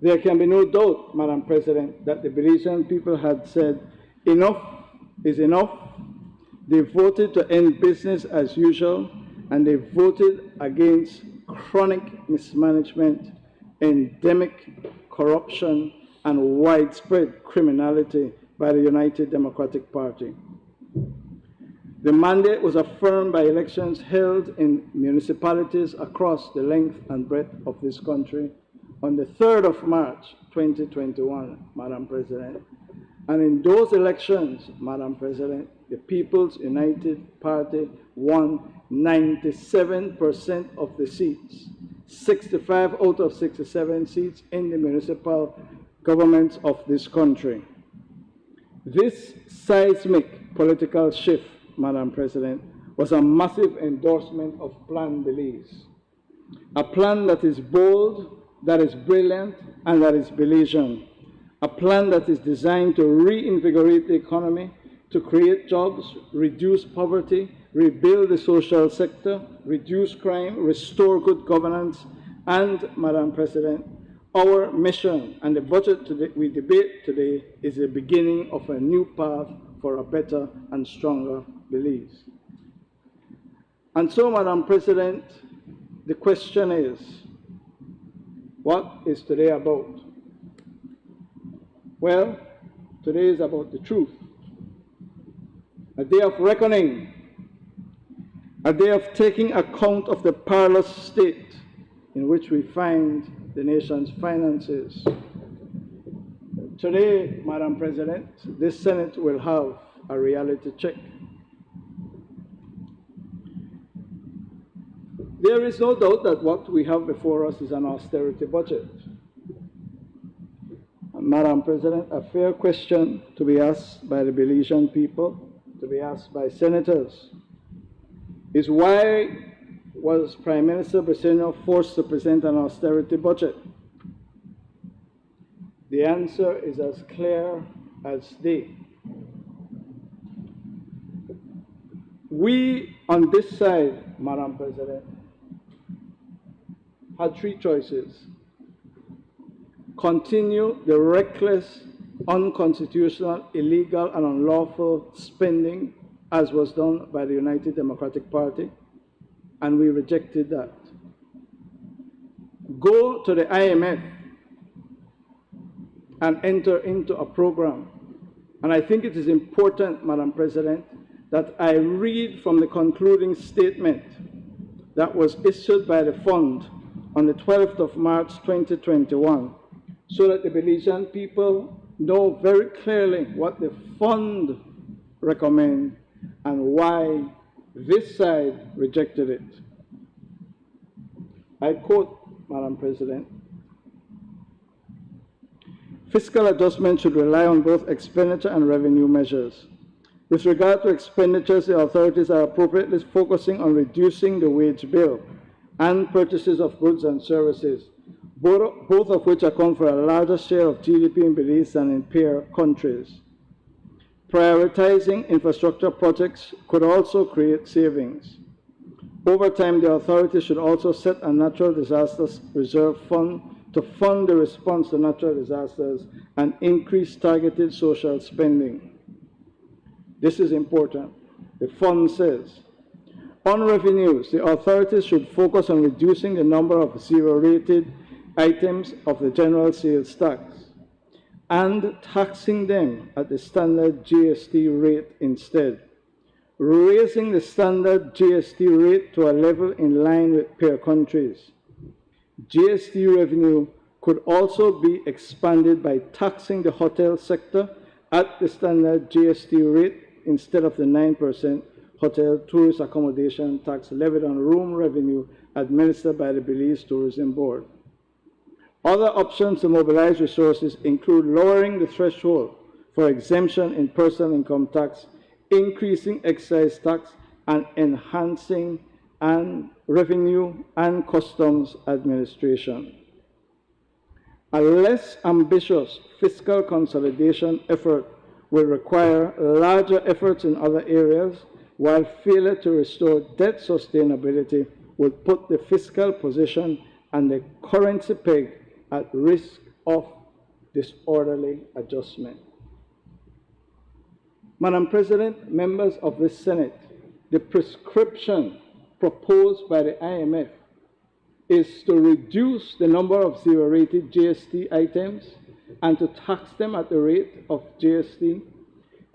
There can be no doubt, Madam President, that the Belizean people had said, enough is enough. They voted to end business as usual, and they voted against chronic mismanagement, endemic corruption, and widespread criminality by the United Democratic Party. The mandate was affirmed by elections held in municipalities across the length and breadth of this country on the 3rd of March 2021, Madam President. And in those elections, Madam President, the People's United Party won 97% of the seats, 65 out of 67 seats in the municipal governments of this country. This seismic political shift, Madam President, was a massive endorsement of Plan Belize, a plan that is bold, that is brilliant, and that is Belizean. A plan that is designed to reinvigorate the economy, to create jobs, reduce poverty, rebuild the social sector, reduce crime, restore good governance, and, Madam President, our mission and the budget we debate today is the beginning of a new path for a better and stronger Belize. And so, Madam President, the question is, what is today about? Well, today is about the truth. A day of reckoning, a day of taking account of the perilous state in which we find the nation's finances. Today, Madam President, this Senate will have a reality check. There is no doubt that what we have before us is an austerity budget. And Madam President, a fair question to be asked by the Belizean people, to be asked by senators, is why was Prime Minister Briceño forced to present an austerity budget? The answer is as clear as day. We on this side, Madam President, had three choices. Continue the reckless, unconstitutional, illegal, and unlawful spending as was done by the United Democratic Party, and we rejected that. Go to the IMF and enter into a program. And I think it is important, Madam President, that I read from the concluding statement that was issued by the fund on the 12th of March 2021, so that the Belizean people know very clearly what the fund recommends and why this side rejected it. I quote, Madam President, "Fiscal adjustment should rely on both expenditure and revenue measures. With regard to expenditures, the authorities are appropriately focusing on reducing the wage bill and purchases of goods and services, both of which account for a larger share of GDP in Belize than in peer countries. Prioritizing infrastructure projects could also create savings. Over time, the authorities should also set a natural disasters reserve fund to fund the response to natural disasters and increase targeted social spending." This is important. The fund says, "On revenues, the authorities should focus on reducing the number of zero-rated items of the general sales tax and taxing them at the standard GST rate instead, raising the standard GST rate to a level in line with peer countries. GST revenue could also be expanded by taxing the hotel sector at the standard GST rate instead of the 9% hotel tourist accommodation tax levied on room revenue administered by the Belize Tourism Board. Other options to mobilize resources include lowering the threshold for exemption in personal income tax, increasing excise tax, and enhancing revenue and customs administration. A less ambitious fiscal consolidation effort will require larger efforts in other areas, while failure to restore debt sustainability will put the fiscal position and the currency peg at risk of disorderly adjustment." Madam President, members of the Senate, the prescription proposed by the IMF is to reduce the number of zero-rated GST items and to tax them at the rate of GST,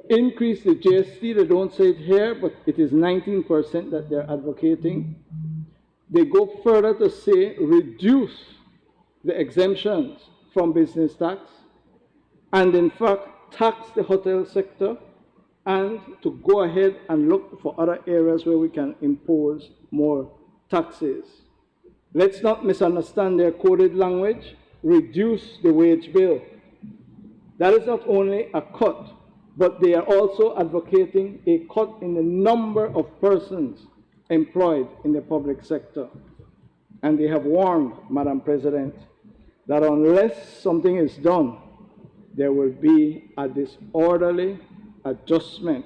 increase the GST. They don't say it here, but it is 19% that they're advocating. They go further to say reduce the exemptions from business tax and in fact tax the hotel sector, and to go ahead and look for other areas where we can impose more taxes. Let's not misunderstand their coded language. Reduce the wage bill. That is not only a cut, but they are also advocating a cut in the number of persons employed in the public sector. And they have warned, Madam President, that unless something is done, there will be a disorderly adjustment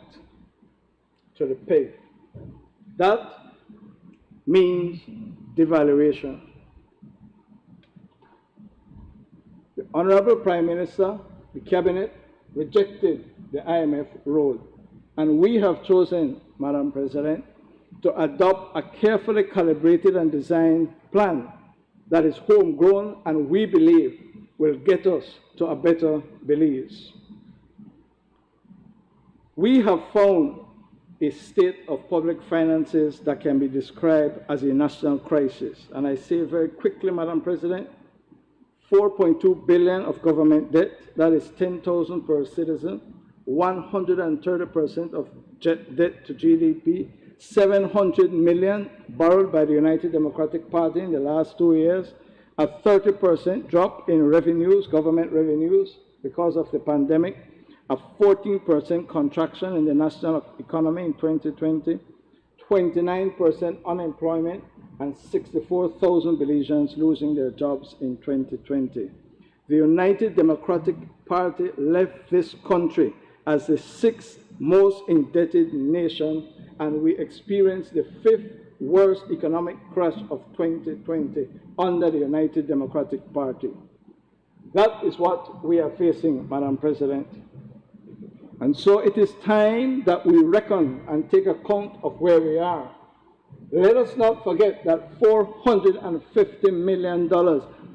to the pay. That means devaluation. The Honorable Prime Minister, the Cabinet, rejected the IMF road, and we have chosen, Madam President, to adopt a carefully calibrated and designed plan that is homegrown and we believe will get us to a better Belize. We have found a state of public finances that can be described as a national crisis. And I say very quickly, Madam President, 4.2 billion of government debt, that is 10,000 per citizen, 130% of debt to GDP, 700 million borrowed by the United Democratic Party in the last 2 years, a 30% drop in revenues, government revenues, because of the pandemic, a 14% contraction in the national economy in 2020, 29% unemployment, and 64,000 Belizeans losing their jobs in 2020. The United Democratic Party left this country as the 6th most indebted nation, and we experienced the 5th worst economic crash of 2020 under the United Democratic Party. That is what we are facing, Madam President. And so it is time that we reckon and take account of where we are. Let us not forget that $450 million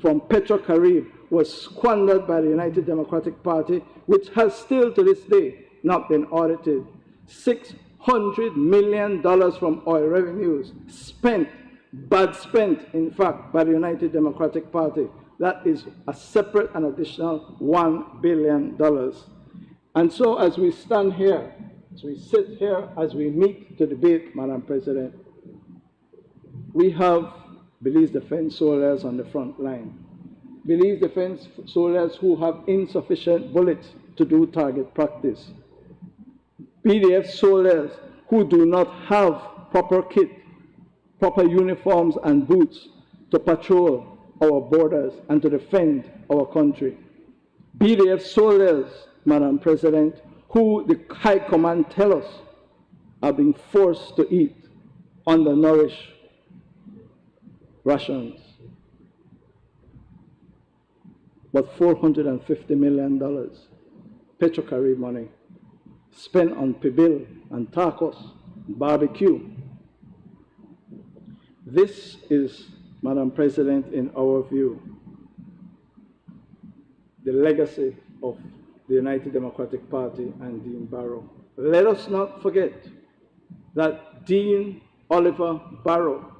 from Petrocarib was squandered by the United Democratic Party, which has still to this day not been audited. $600 million from oil revenues spent, bad spent, in fact, by the United Democratic Party. That is a separate and additional $1 billion. And so as we stand here, as we sit here, as we meet to debate, Madam President, we have Belize defense soldiers on the front line. Belize defense soldiers who have insufficient bullets to do target practice. BDF soldiers who do not have proper kit, proper uniforms and boots to patrol our borders and to defend our country. BDF soldiers, Madam President, who the High Command tell us are being forced to eat undernourished rations. But $450 million Petrocaribe money spent on pibil and tacos, barbecue. This is, Madam President, in our view, the legacy of the United Democratic Party and Dean Barrow. Let us not forget that Dean Oliver Barrow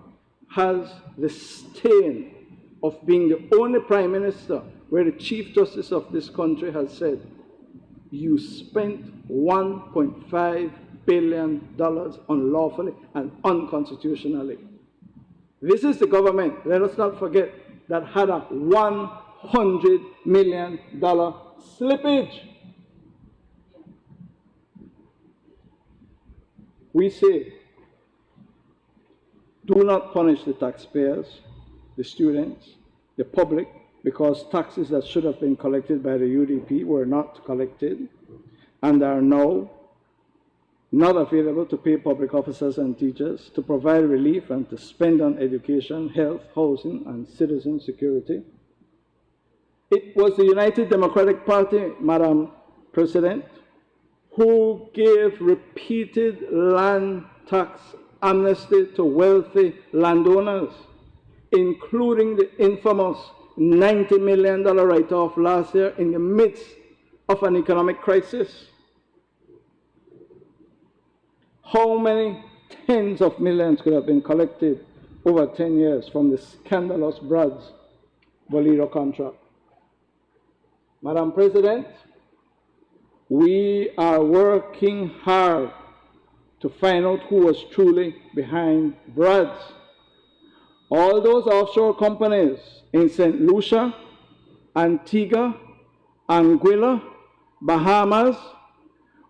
has the stain of being the only Prime Minister where the Chief Justice of this country has said, you spent $1.5 billion unlawfully and unconstitutionally. This is the government, let us not forget, that had a $100 million slippage. We say, do not punish the taxpayers, the students, the public, because taxes that should have been collected by the UDP were not collected and are now not available to pay public officers and teachers, to provide relief and to spend on education, health, housing, and citizen security. It was the United Democratic Party, Madam President, who gave repeated land tax amnesty to wealthy landowners, including the infamous $90 million write-off last year in the midst of an economic crisis. How many tens of millions could have been collected over 10 years from the scandalous Brad's Bolero contract? Madam President, we are working hard to find out who was truly behind Brad's. All those offshore companies in St. Lucia, Antigua, Anguilla, Bahamas,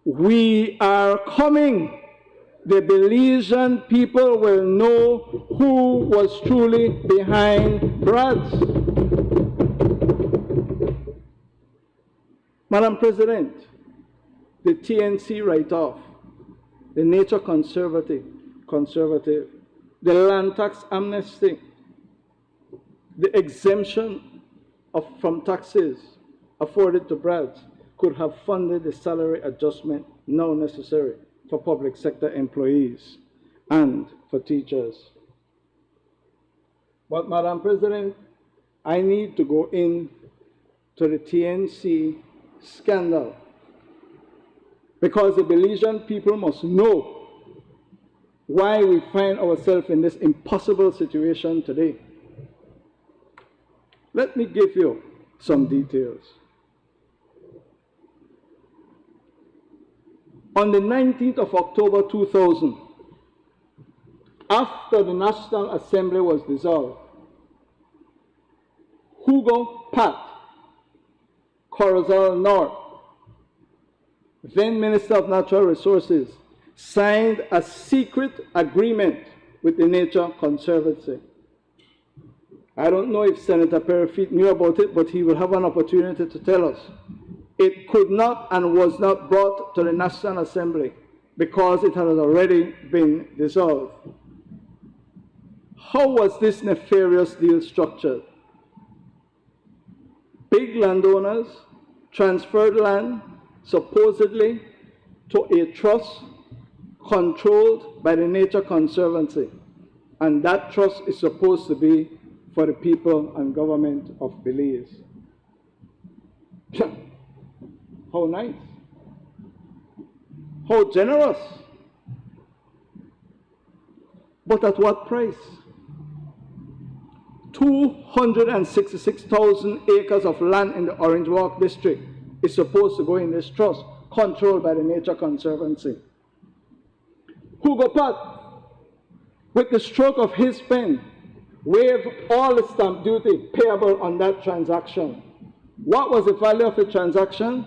we are coming. The Belizean people will know who was truly behind Brad's. Madam President, the TNC write-off, the nature conservative, the land tax amnesty, the exemption from taxes afforded to Brad's could have funded the salary adjustment now necessary for public sector employees and for teachers. But Madam President, I need to go in to the TNC scandal because the Belizean people must know why we find ourselves in this impossible situation today. Let me give you some details. On the 19th of October 2000, after the National Assembly was dissolved, Hugo Pat, Corozal North, then Minister of Natural Resources, signed a secret agreement with the Nature Conservancy. I don't know if Senator Perry-Feet knew about it, but he will have an opportunity to tell us. It could not and was not brought to the National Assembly because it had already been dissolved. How was this nefarious deal structured? Big landowners transferred land supposedly to a trust controlled by the Nature Conservancy, and that trust is supposed to be for the people and government of Belize. How nice. How generous. But at what price? 266,000 acres of land in the Orange Walk district is supposed to go in this trust controlled by the Nature Conservancy. Hugo Pat, with the stroke of his pen, waive all the stamp duty payable on that transaction. What was the value of the transaction?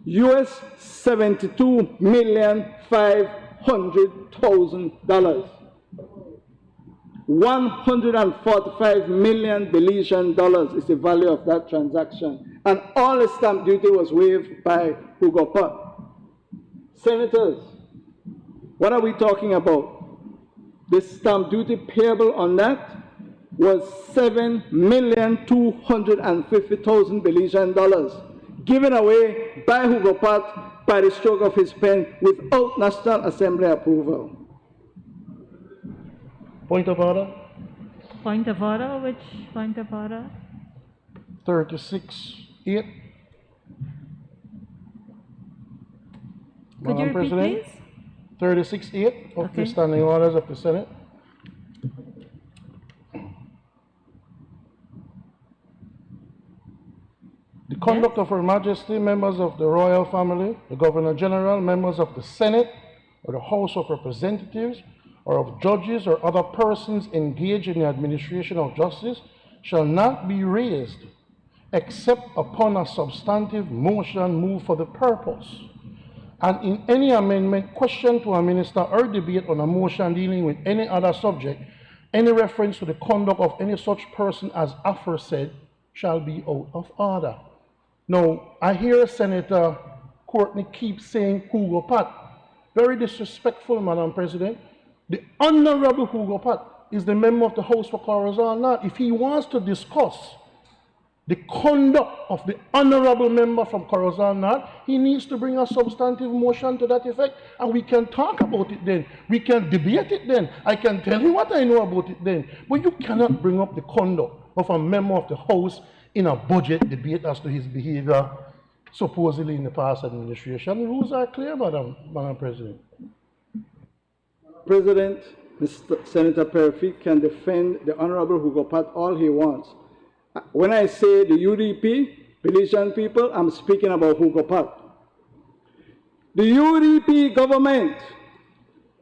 US $72,500,000. 145 million Belizean dollars is the value of that transaction. And all the stamp duty was waived by Hugo Pot. Senators, what are we talking about? The stamp duty payable on that was $7,250,000 Belizean dollars, given away by Hugo Pot by the stroke of his pen without National Assembly approval. Point of order. Point of order, which point of order? 36-8. Could you repeat, please? 36-8 of the Okay. standing orders of the Senate. The conduct of Her Majesty, members of the royal family, the Governor General, members of the Senate or the House of Representatives, or of judges or other persons engaged in the administration of justice shall not be raised except upon a substantive motion moved for the purpose. And in any amendment, question to a minister, or debate on a motion dealing with any other subject, any reference to the conduct of any such person as aforesaid shall be out of order. Now, I hear Senator Courtney keep saying Hugo Pat. Very disrespectful, Madam President. The Honorable Hugo Pat is the member of the House for Corazon North. If he wants to discuss the conduct of the Honorable member from Corazon North, he needs to bring a substantive motion to that effect, and we can talk about it then. We can debate it then. I can tell you what I know about it then. But you cannot bring up the conduct of a member of the House in a budget debate as to his behavior supposedly in the past administration. The rules are clear, Madam President. President, Mr. Senator Perfit can defend the Honorable Hugo Pat all he wants. When I say the UDP, Belizean people, I'm speaking about Hugo Pat. The UDP government,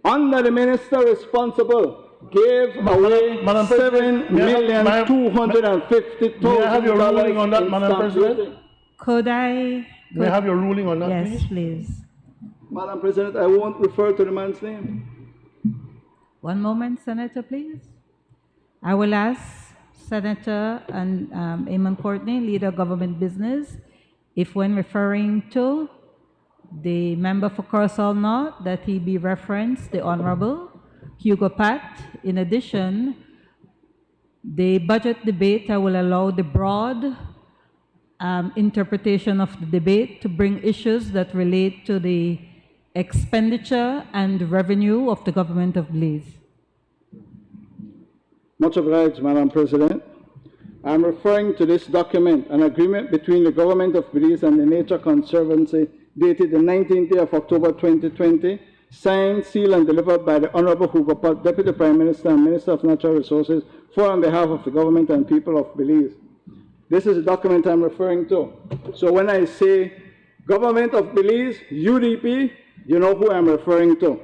under the minister responsible, gave away $7,250,000. May I have your ruling on that, Madam President? Could I? May I have your ruling on that, Yes, please? please. Madam President, I won't refer to the man's name. One moment, Senator, please. I will ask Senator and Eamon Courtney, Leader of Government Business, if when referring to the member for Corazon North, that he be referenced the Honorable Hugo Pat. In addition, the budget debate, I will allow the broad interpretation of the debate to bring issues that relate to the expenditure and revenue of the government of Belize. Much obliged, Madam President. I'm referring to this document, an agreement between the government of Belize and the Nature Conservancy dated the 19th day of October 2020, signed, sealed, and delivered by the Honorable Hugo Pat, Deputy Prime Minister and Minister of Natural Resources, for on behalf of the government and people of Belize. This is the document I'm referring to. So when I say government of Belize, UDP, you know who I'm referring to.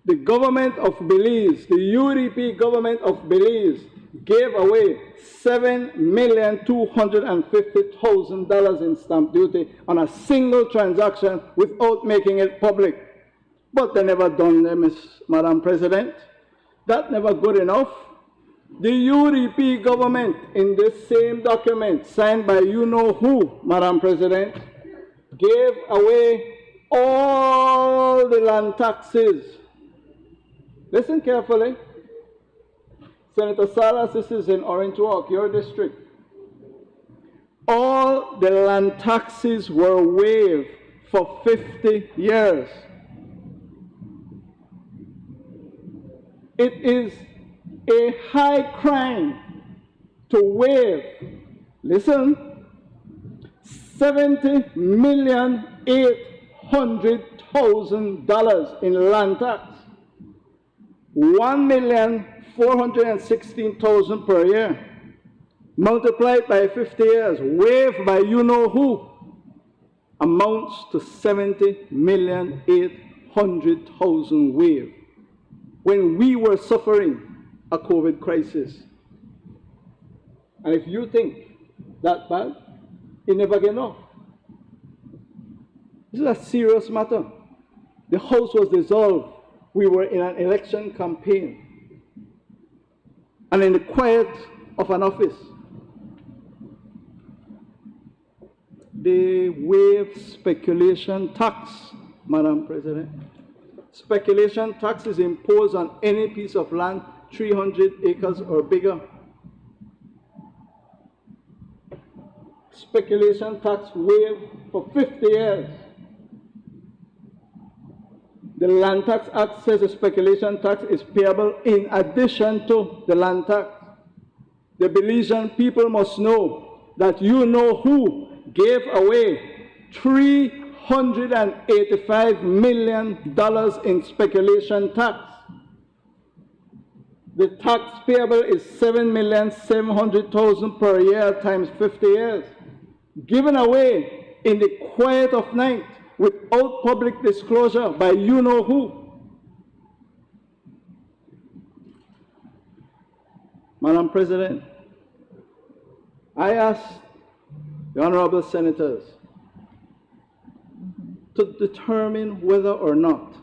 The government of Belize, the UDP government of Belize, gave away $7,250,000 in stamp duty on a single transaction without making it public. But they never done them, Madam President. That never good enough. The UDP government, in this same document, signed by you-know-who, Madam President, gave away all the land taxes. Listen carefully. Senator Salas, this is in Orange Walk, your district. All the land taxes were waived for 50 years. It is a high crime to waive, listen, $70,800,000 in land tax, $1,416,000 per year, multiplied by 50 years, waived by you-know-who, amounts to $70,800,000 waived when we were suffering a COVID crisis. And if you think that bad, you never get enough. This is a serious matter. The House was dissolved. We were in an election campaign. And in the quiet of an office, they waived speculation tax, Madam President. Speculation tax is imposed on any piece of land 300 acres or bigger. Speculation tax waived for 50 years. The Land Tax Act says the speculation tax is payable in addition to the land tax. The Belizean people must know that you know who gave away $385 million in speculation tax. The tax payable is $7,700,000 per year times 50 years. Given away in the quiet of night without public disclosure by you know who. Madam President, I asked the honorable senators to determine whether or not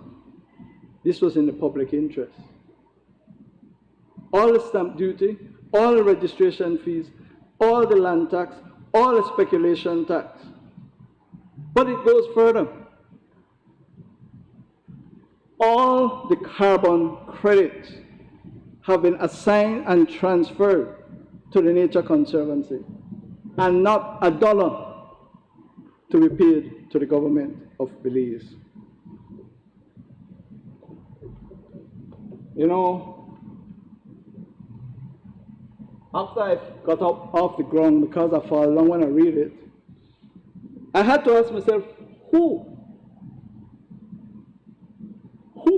this was in the public interest. All the stamp duty, all the registration fees, all the land tax, all the speculation tax. But it goes further. All the carbon credits have been assigned and transferred to the Nature Conservancy, and not a dollar to be paid to the government of Belize. You know, after I got up off the ground, because I fall down when I read it, I had to ask myself, who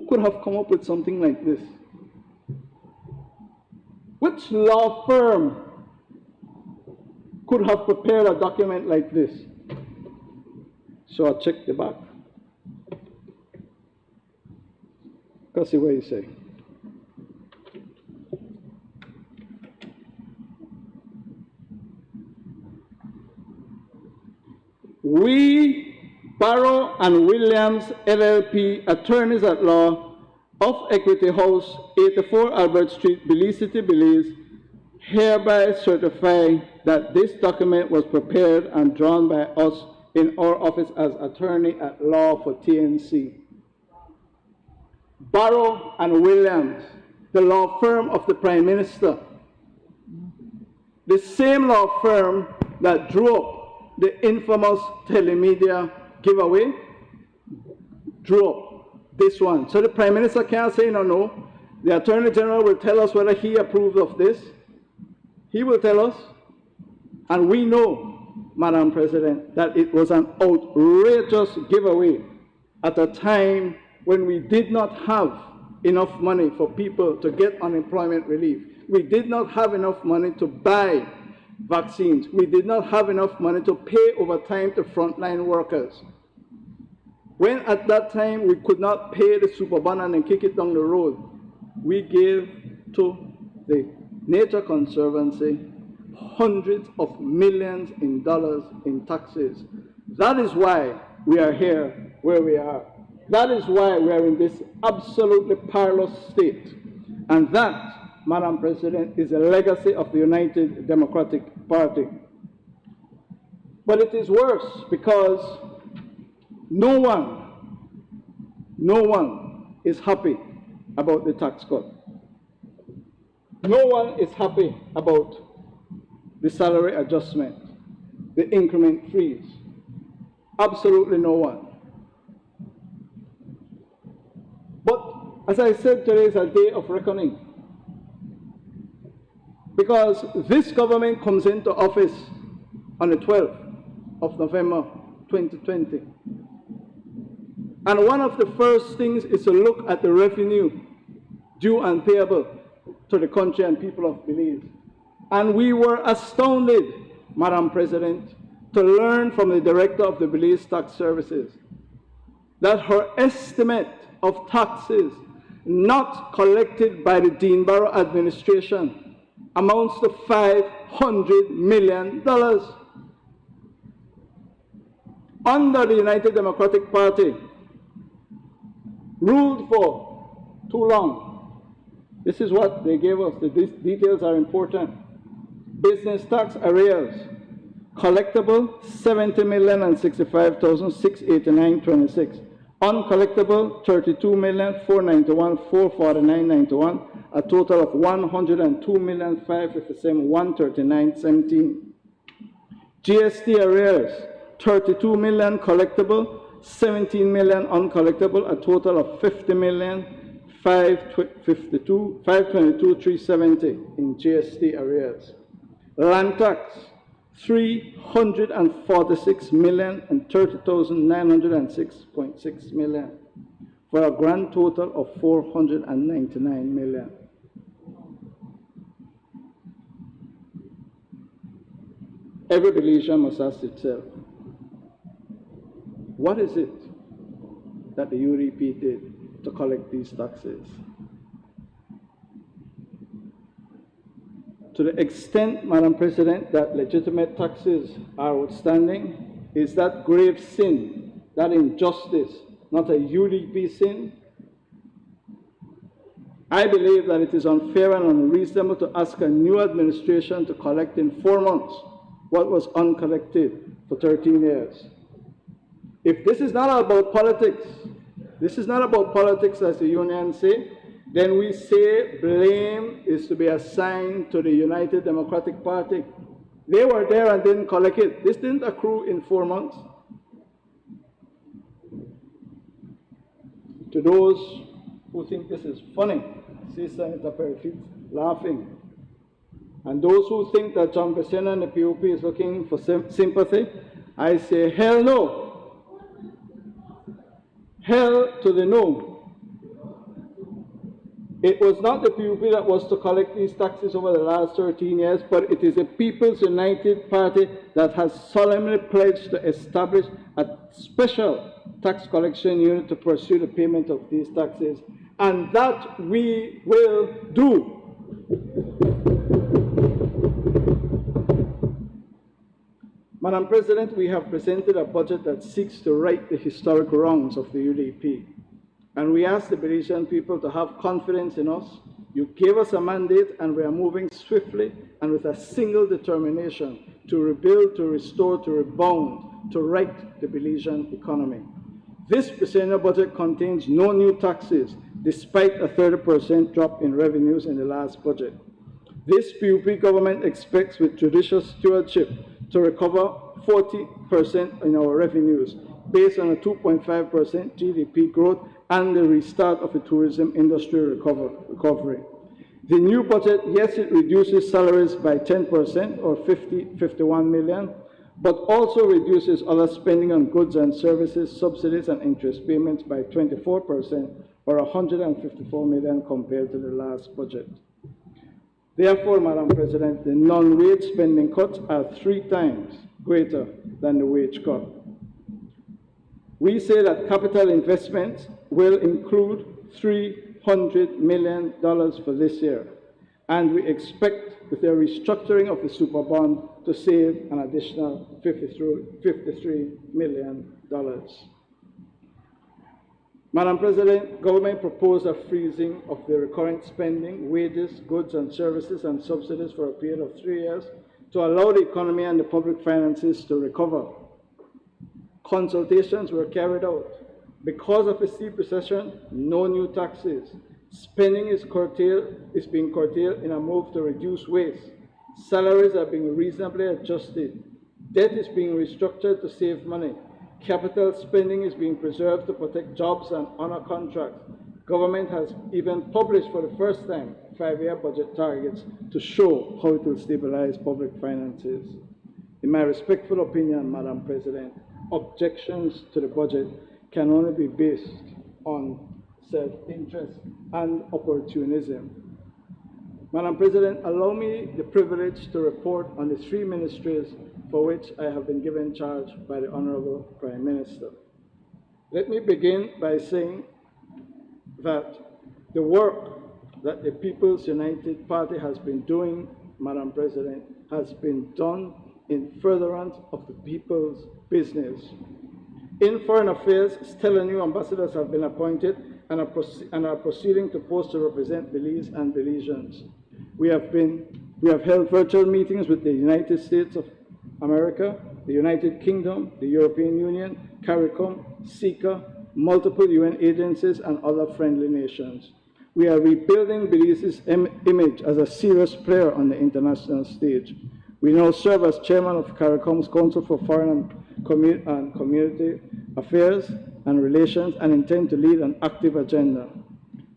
could have come up with something like this? Which law firm could have prepared a document like this? So I checked the back. Let's see what you say. We, Barrow and Williams, LLP, attorneys at law of Equity House, 84 Albert Street, Belize City, Belize, hereby certify that this document was prepared and drawn by us in our office as attorney at law for TNC. Barrow and Williams, the law firm of the Prime Minister, the same law firm that drew up the infamous telemedia giveaway, drew up this one. So the Prime Minister can't say no. The Attorney General will tell us whether he approves of this. He will tell us. And we know, Madam President, that it was an outrageous giveaway at a time when we did not have enough money for people to get unemployment relief. We did not have enough money to buy vaccines. We did not have enough money to pay overtime to frontline workers. When at that time we could not pay the Superbond and kick it down the road, we gave to the Nature Conservancy hundreds of millions in dollars in taxes. That is why we are here where we are. That is why we are in this absolutely perilous state. And that, Madam President, is a legacy of the United Democratic Party. But it is worse because no one is happy about the tax cut. No one is happy about the salary adjustment, the increment freeze. Absolutely no one. But as I said, today is a day of reckoning. Because this government comes into office on the 12th of November 2020. And one of the first things is to look at the revenue due and payable to the country and people of Belize. And we were astounded, Madam President, to learn from the director of the Belize Tax Services that her estimate of taxes not collected by the Dean Barrow administration amounts to $500 million. Under the United Democratic Party, ruled for too long. This is what they gave us. The details are important. Business tax arrears, collectible $70,065,689.26. Uncollectible $32,491,449.91. A total of $102,557,139.17. GST arrears, $32 million collectible, $17 million uncollectible, a total of $50,522,370 in GST arrears. Land tax, $346,030,906.6 million, for a grand total of $499 million. Every Belizean must ask itself, what is it that the UDP did to collect these taxes? To the extent, Madam President, that legitimate taxes are outstanding, is that grave sin, that injustice, not a UDP sin? I believe that it is unfair and unreasonable to ask a new administration to collect in 4 months what was uncollected for 13 years. If this is not about politics, this is not about politics as the unions say, then we say blame is to be assigned to the United Democratic Party. They were there and didn't collect it. This didn't accrue in 4 months. To those who think this is funny, I see Senator Perry laughing. And those who think that John Vicena and the POP is looking for sympathy, I say hell no. Hell to the no. It was not the PUP that was to collect these taxes over the last 13 years, but it is the People's United Party that has solemnly pledged to establish a special tax collection unit to pursue the payment of these taxes, and that we will do. Madam President, we have presented a budget that seeks to right the historic wrongs of the UDP. And we ask the Belizean people to have confidence in us. You gave us a mandate, and we are moving swiftly and with a single determination to rebuild, to restore, to rebound, to right the Belizean economy. This decennial budget contains no new taxes, despite a 30% drop in revenues in the last budget. This PUP government expects, with judicious stewardship, to recover 40% in our revenues, based on a 2.5% GDP growth and the restart of the tourism industry recovery. The new budget, yes, it reduces salaries by 10% or 51 million, but also reduces other spending on goods and services, subsidies and interest payments by 24% or 154 million compared to the last budget. Therefore, Madam President, the non-wage spending cuts are 3 times greater than the wage cut. We say that capital investments will include $300 million for this year, and we expect, with the restructuring of the super bond, to save an additional $53 million. Madam President, government proposed a freezing of the recurrent spending, wages, goods and services and subsidies for a period of 3 years to allow the economy and the public finances to recover. Consultations were carried out. Because of a steep recession, no new taxes. Spending is being curtailed in a move to reduce waste. Salaries are being reasonably adjusted. Debt is being restructured to save money. Capital spending is being preserved to protect jobs and honor contracts. Government has even published for the first time 5-year budget targets to show how it will stabilize public finances. In my respectful opinion, Madam President, objections to the budget can only be based on self-interest and opportunism. Madam President, allow me the privilege to report on the 3 ministries for which I have been given charge by the Honorable Prime Minister. Let me begin by saying that the work that the People's United Party has been doing Madam President, has been done in furtherance of the people's business. In foreign affairs, stellar new ambassadors have been appointed and are proceeding to post to represent Belize and Belizeans. We have held virtual meetings with the United States of America, the United Kingdom, the European Union, CARICOM, SICA, multiple UN agencies, and other friendly nations. We are rebuilding Belize's image as a serious player on the international stage. We now serve as chairman of CARICOM's Council for Foreign and Community Affairs and Relations and intend to lead an active agenda.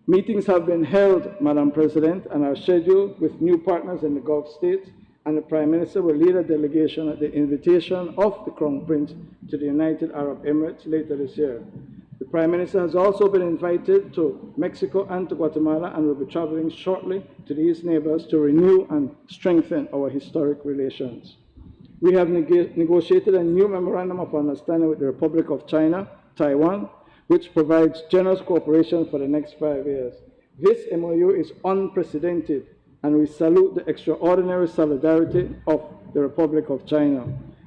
Meetings have been held, Madam President, and are scheduled with new partners in the Gulf states, and the Prime Minister will lead a delegation at the invitation of the Crown Prince to the United Arab Emirates later this year. The Prime Minister has also been invited to Mexico and to Guatemala and will be traveling shortly to these neighbors to renew and strengthen our historic relations. We have negotiated a new Memorandum of Understanding with the Republic of China, Taiwan, which provides generous cooperation for the next 5 years. This MOU is unprecedented, and we salute the extraordinary solidarity of the Republic of China.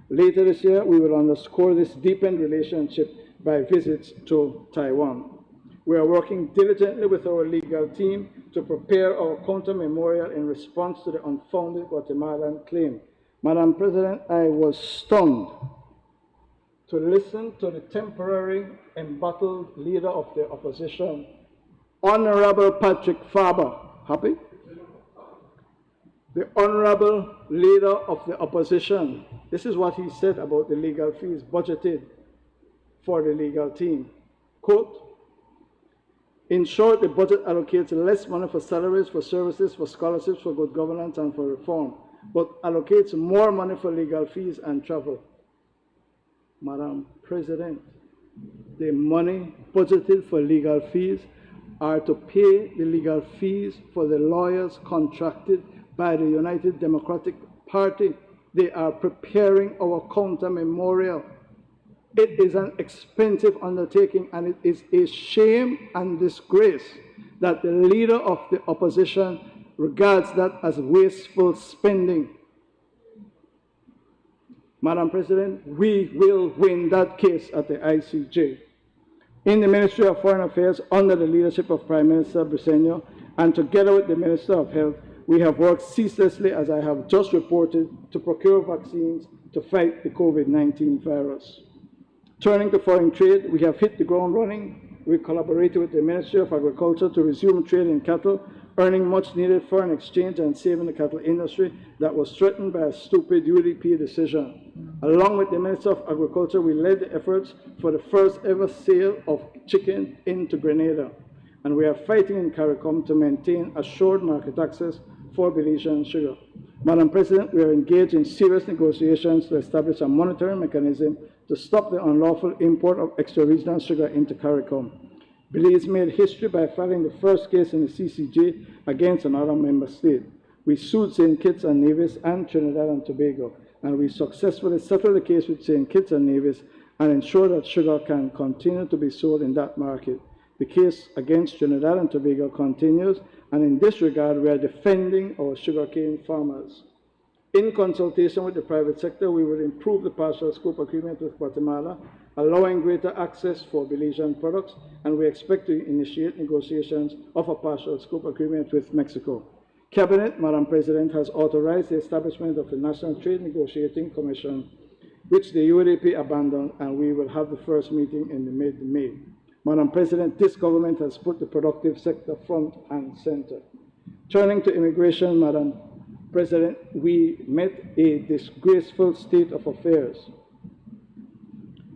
Later this year, we will underscore this deepened relationship by visits to Taiwan. We are working diligently with our legal team to prepare our counter memorial in response to the unfounded Guatemalan claim. Madam President, I was stunned to listen to the temporary embattled leader of the opposition, Honorable Patrick Faber. Happy? The honorable leader of the opposition. This is what he said about the legal fees budgeted for the legal team. Quote, in short, the budget allocates less money for salaries, for services, for scholarships, for good governance, and for reform, but allocates more money for legal fees and travel. Madam President, the money budgeted for legal fees are to pay the legal fees for the lawyers contracted by the United Democratic Party. They are preparing our counter memorial. It is an expensive undertaking, and it is a shame and disgrace that the leader of the opposition regards that as wasteful spending. Madam President, we will win that case at the ICJ. In the Ministry of Foreign Affairs, under the leadership of Prime Minister Briceño, and together with the Minister of Health, we have worked ceaselessly, as I have just reported, to procure vaccines to fight the COVID-19 virus. Turning to foreign trade, we have hit the ground running. We collaborated with the Ministry of Agriculture to resume trade in cattle, earning much-needed foreign exchange and saving the cattle industry that was threatened by a stupid UDP decision. Along with the Minister of Agriculture, we led the efforts for the first ever sale of chicken into Grenada, and we are fighting in CARICOM to maintain assured market access for Belizean sugar. Madam President, we are engaged in serious negotiations to establish a monitoring mechanism to stop the unlawful import of extra-regional sugar into CARICOM. Belize made history by filing the first case in the CCJ against another member state. We sued St. Kitts and Nevis and Trinidad and Tobago, and we successfully settled the case with St. Kitts and Nevis and ensured that sugar can continue to be sold in that market. The case against Trinidad and Tobago continues, and in this regard, we are defending our sugarcane farmers. In consultation with the private sector, we will improve the partial scope agreement with Guatemala, allowing greater access for Belizean products, and we expect to initiate negotiations of a partial scope agreement with Mexico. Cabinet, Madam President, has authorized the establishment of the National Trade Negotiating Commission, which the UDP abandoned, and we will have the first meeting in the mid-May. Madam President, this government has put the productive sector front and center. Turning to immigration, Madam President, we met a disgraceful state of affairs.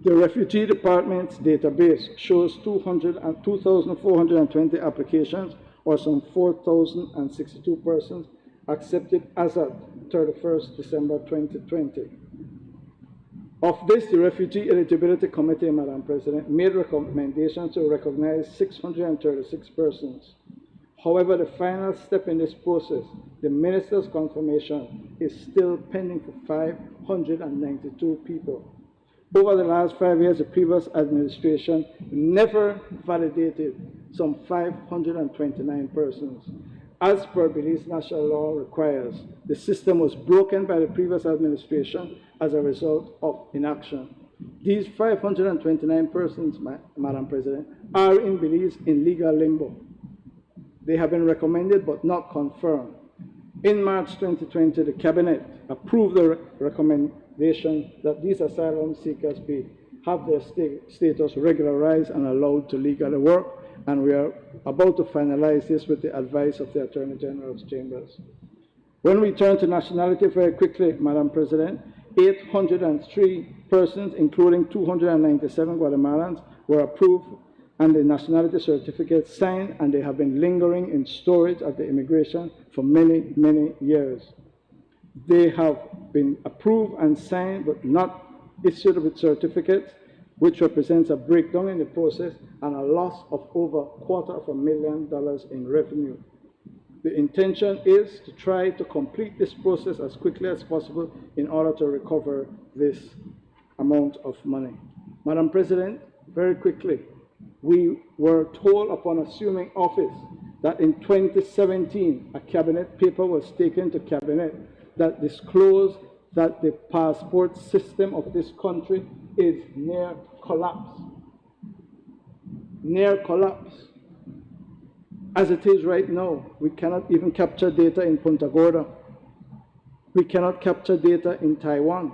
The Refugee Department's database shows 2,420 applications, or some 4,062 persons, accepted as at 31st December 2020. Of this, the Refugee Eligibility Committee, Madam President, made recommendations to recognize 636 persons. However, the final step in this process, the Minister's confirmation, is still pending for 592 people. Over the last 5 years, the previous administration never validated some 529 persons. as per Belize national law requires. The system was broken by the previous administration as a result of inaction. These 529 persons, Madam President, are in Belize in legal limbo. They have been recommended but not confirmed. In March 2020, the Cabinet approved the recommendation that these asylum seekers have their status regularized and allowed to legally work, and we are about to finalize this with the advice of the Attorney General's chambers. When we turn to nationality very quickly, Madam President, 803 persons, including 297 Guatemalans, were approved and the nationality certificates signed, and they have been lingering in storage at the immigration for many, many years. They have been approved and signed but not issued with certificates, which represents a breakdown in the process and a loss of over $250,000 in revenue. The intention is to try to complete this process as quickly as possible in order to recover this amount of money. Madam President, very quickly, we were told upon assuming office that in 2017, a cabinet paper was taken to cabinet that disclosed that the passport system of this country is near collapse. Near collapse. As it is right now, we cannot even capture data in Punta Gorda. We cannot capture data in Taiwan.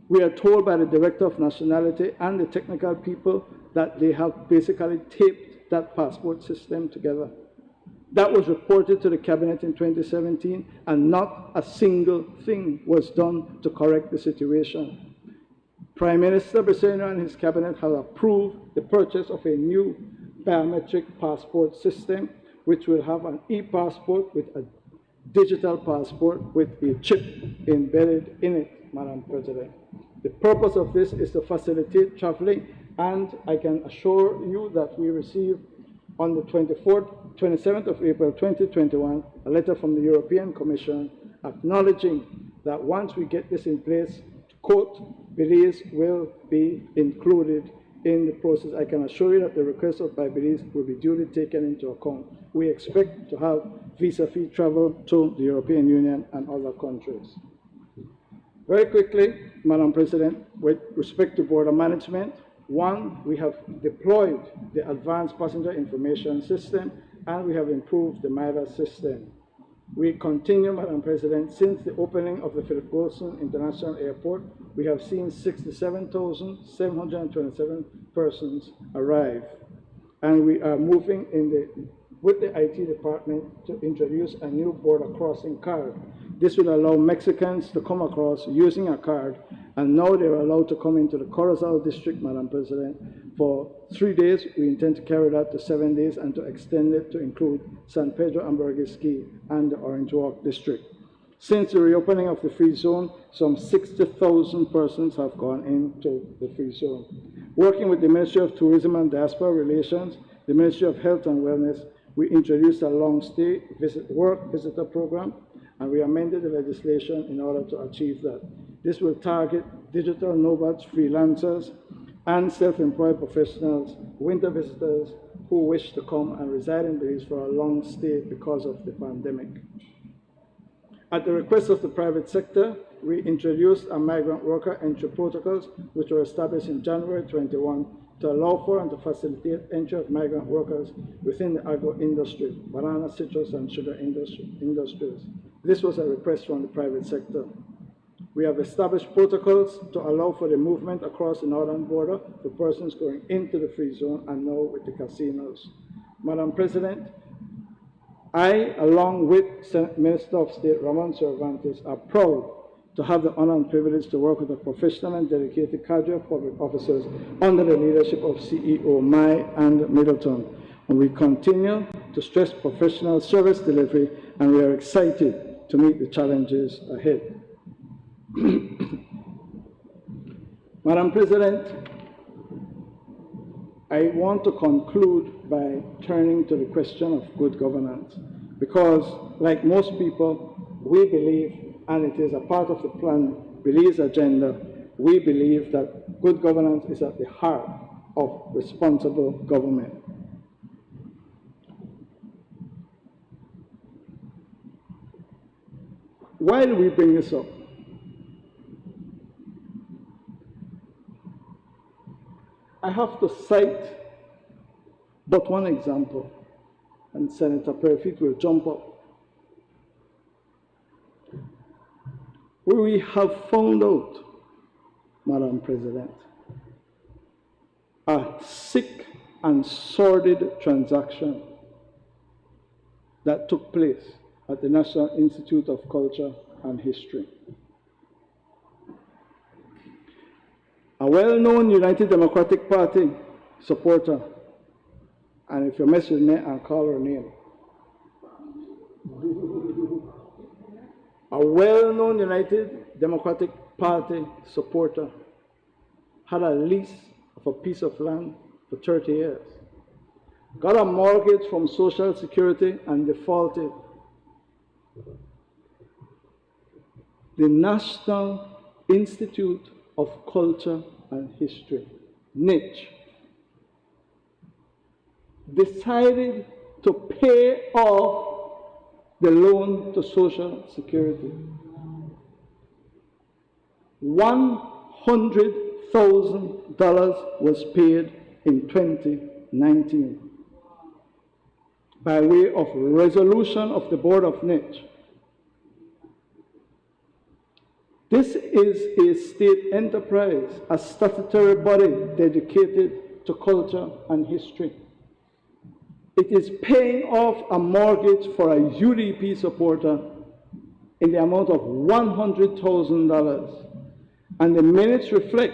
We are told by the Director of Nationality and the technical people that they have basically taped that passport system together. That was reported to the Cabinet in 2017, and not a single thing was done to correct the situation. Prime Minister Briceño and his Cabinet have approved the purchase of a new biometric passport system, which will have an e-passport with a digital passport with a chip embedded in it, Madam President. The purpose of this is to facilitate traveling, and I can assure you that we received on the 27th of April 2021 a letter from the European Commission acknowledging that once we get this in place, quote, Belize will be included in the process. I can assure you that the request by Belize will be duly taken into account. We expect to have visa-free travel to the European Union and other countries. Very quickly, Madam President, with respect to border management, one, we have deployed the Advanced Passenger Information System, and we have improved the MIDA system. We continue, Madam President, since the opening of the Philip Wilson International Airport, we have seen 67,727 persons arrive. And we are moving with the IT department to introduce a new border crossing card. This will allow Mexicans to come across using a card, and now they're allowed to come into the Corozal district, Madam President, for 3 days. We intend to carry that to 7 days and to extend it to include San Pedro Amberguesqui and the Orange Walk district. Since the reopening of the free zone, some 60,000 persons have gone into the free zone. Working with the Ministry of Tourism and Diaspora Relations, the Ministry of Health and Wellness, we introduced a long-stay visitor program, and we amended the legislation in order to achieve that. This will target digital nomads, freelancers, and self-employed professionals, winter visitors who wish to come and reside in Belize for a long stay because of the pandemic. At the request of the private sector, we introduced a migrant worker entry protocols, which were established in January 21 to allow for and to facilitate entry of migrant workers within the agro-industry, banana, citrus, and sugar industries. This was a request from the private sector. We have established protocols to allow for the movement across the northern border for persons going into the free zone and now with the casinos. Madam President, I, along with Minister of State Ramon Cervantes, are proud to have the honor and privilege to work with a professional and dedicated cadre of public officers under the leadership of CEO Mai and Middleton. And we continue to stress professional service delivery, and we are excited to meet the challenges ahead. Madam President, I want to conclude by turning to the question of good governance, because like most people, we believe, and it is a part of the Plan Belize agenda, we believe that good governance is at the heart of responsible government. why do we bring this up? I have to cite but one example, and Senator Perfit will jump up. Where we have found out, Madam President, a sick and sordid transaction that took place at the National Institute of Culture and History. A well-known United Democratic Party supporter, and if you mess with me, I'll call her name. A well-known United Democratic Party supporter had a lease of a piece of land for 30 years, got a mortgage from Social Security and defaulted. The National Institute of Culture and History, NICH, decided to pay off the loan to Social Security. $100,000 was paid in 2019 by way of resolution of the board of NICH. This is a state enterprise, a statutory body dedicated to culture and history. It is paying off a mortgage for a UDP supporter in the amount of $100,000. And the minutes reflect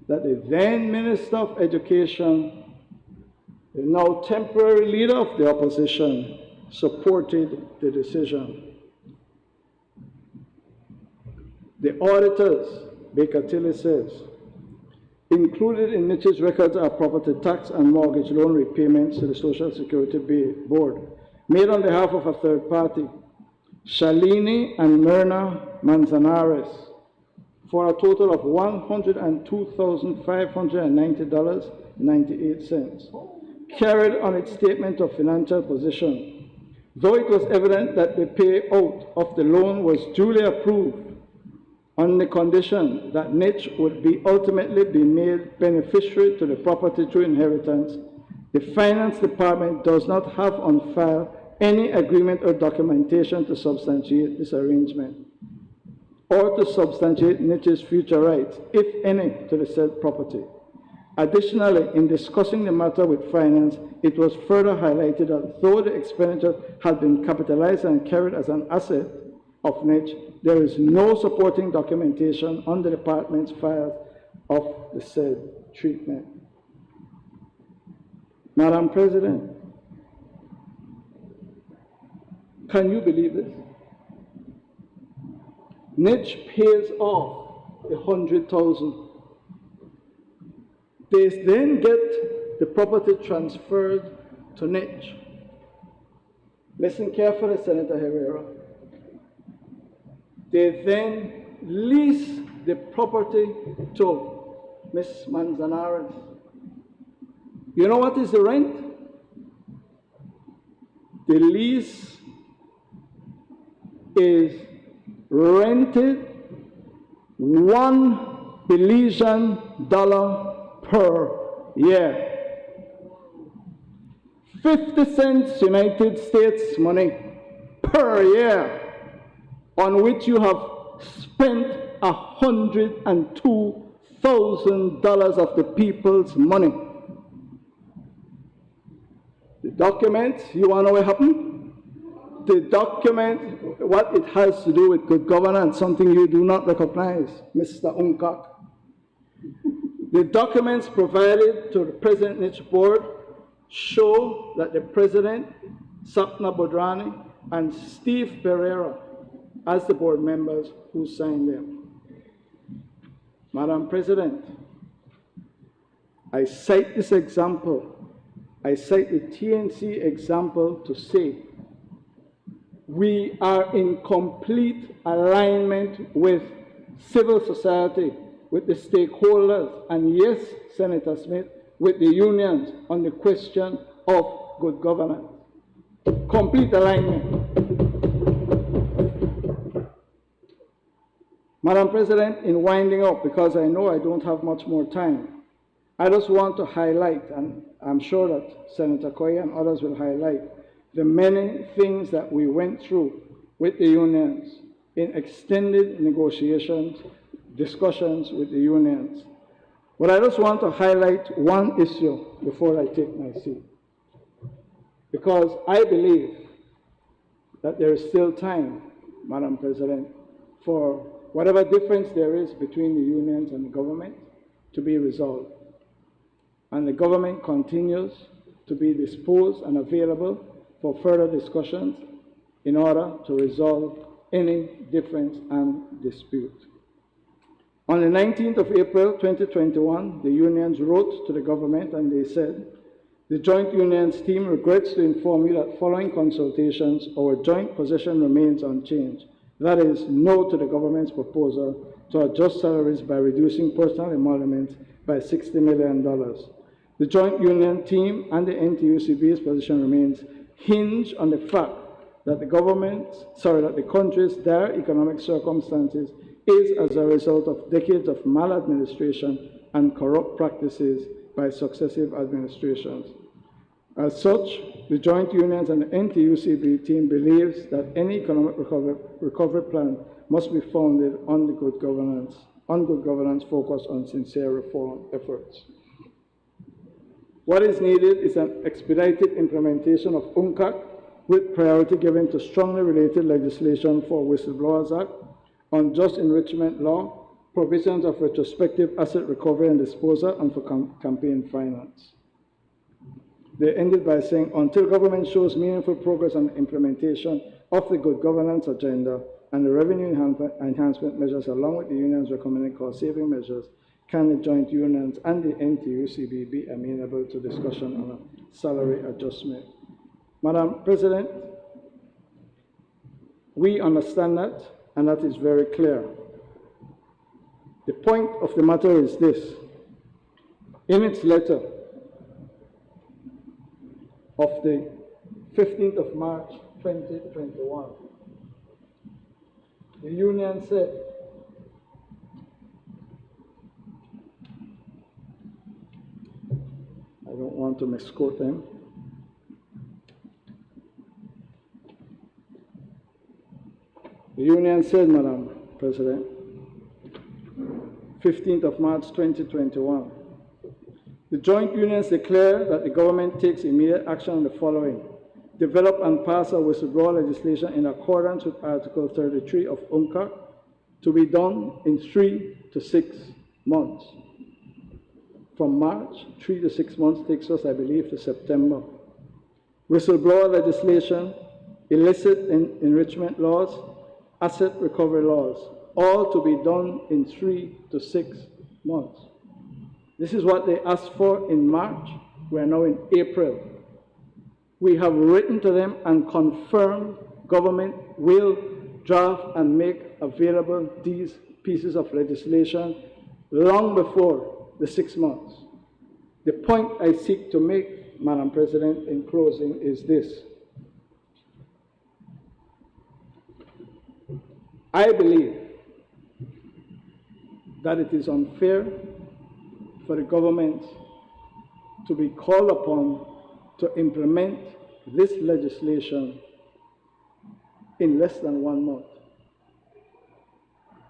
that the then Minister of Education, the now temporary leader of the opposition, supported the decision. The auditors, Baker Tilly says, included in NICH's records are property tax and mortgage loan repayments to the Social Security Board, made on behalf of a third party, Shalini and Myrna Manzanares, for a total of $102,590.98, carried on its statement of financial position, though it was evident that the payout of the loan was duly approved on the condition that NICH would ultimately be made beneficiary to the property through inheritance. The Finance Department does not have on file any agreement or documentation to substantiate this arrangement, or to substantiate NICH's future rights, if any, to the said property. Additionally, in discussing the matter with Finance, it was further highlighted that though the expenditure had been capitalized and carried as an asset of NICH, there is no supporting documentation on the department's files of the said treatment. Madam President, can you believe this? NICH pays off the $100,000. They then get the property transferred to NICH. Listen carefully, Senator Herrera. They then lease the property to Ms. Manzanares. You know what is the rent? The lease is rented $1 Belizean per year. 50 cents United States money per year, on which you have spent $102,000 of the people's money. The documents, you want to know what happened? The document, what it has to do with good governance, something you do not recognize, Mr. Unkak. The documents provided to the President NICH Board show that the President, Sapna Bodrani, and Steve Pereira, as the board members who signed them. Madam President, I cite this example, I cite the TNC example to say we are in complete alignment with civil society, with the stakeholders, and yes, Senator Smith, with the unions on the question of good governance. Complete alignment. Madam President, in winding up, because I know I don't have much more time, I just want to highlight, and I'm sure that Senator Koyi and others will highlight, the many things that we went through with the unions in extended negotiations, discussions with the unions. But I just want to highlight one issue before I take my seat, because I believe that there is still time, Madam President, for whatever difference there is between the unions and the government to be resolved. And the government continues to be disposed and available for further discussions in order to resolve any difference and dispute. On the 19th of April 2021, the unions wrote to the government and they said, "The joint unions team regrets to inform you that following consultations, our joint position remains unchanged. That is, no to the government's proposal to adjust salaries by reducing personal emoluments by $60 million. The joint union team and the NTUCB's position remains hinged on the fact that the country's dire economic circumstances is as a result of decades of maladministration and corrupt practices by successive administrations. As such, the joint unions and the NTUCB team believes that any economic recovery plan must be founded on good governance focused on sincere reform efforts. What is needed is an expedited implementation of UNCAC with priority given to strongly related legislation for Whistleblowers Act, unjust enrichment law, provisions of retrospective asset recovery and disposal, and for campaign finance." They ended by saying, "Until government shows meaningful progress on the implementation of the good governance agenda and the revenue enhancement measures along with the unions recommended cost-saving measures, can the joint unions and the NTUCB be amenable to discussion on a salary adjustment?" Madam President, we understand that, and that is very clear. The point of the matter is this. In its letter of the 15th of March 2021, the union said, I don't want to misquote them, the union said, Madam President, 15th of March 2021, the joint unions declare that the government takes immediate action on the following: develop and pass a whistleblower legislation in accordance with Article 33 of UNCAC to be done in 3 to 6 months. From March, 3 to 6 months takes us, I believe, to September. Whistleblower legislation, illicit enrichment laws, asset recovery laws, all to be done in 3 to 6 months. This is what they asked for in March. We are now in April. We have written to them and confirmed government will draft and make available these pieces of legislation long before the 6 months. The point I seek to make, Madam President, in closing is this. I believe that it is unfair for the government to be called upon to implement this legislation in less than 1 month.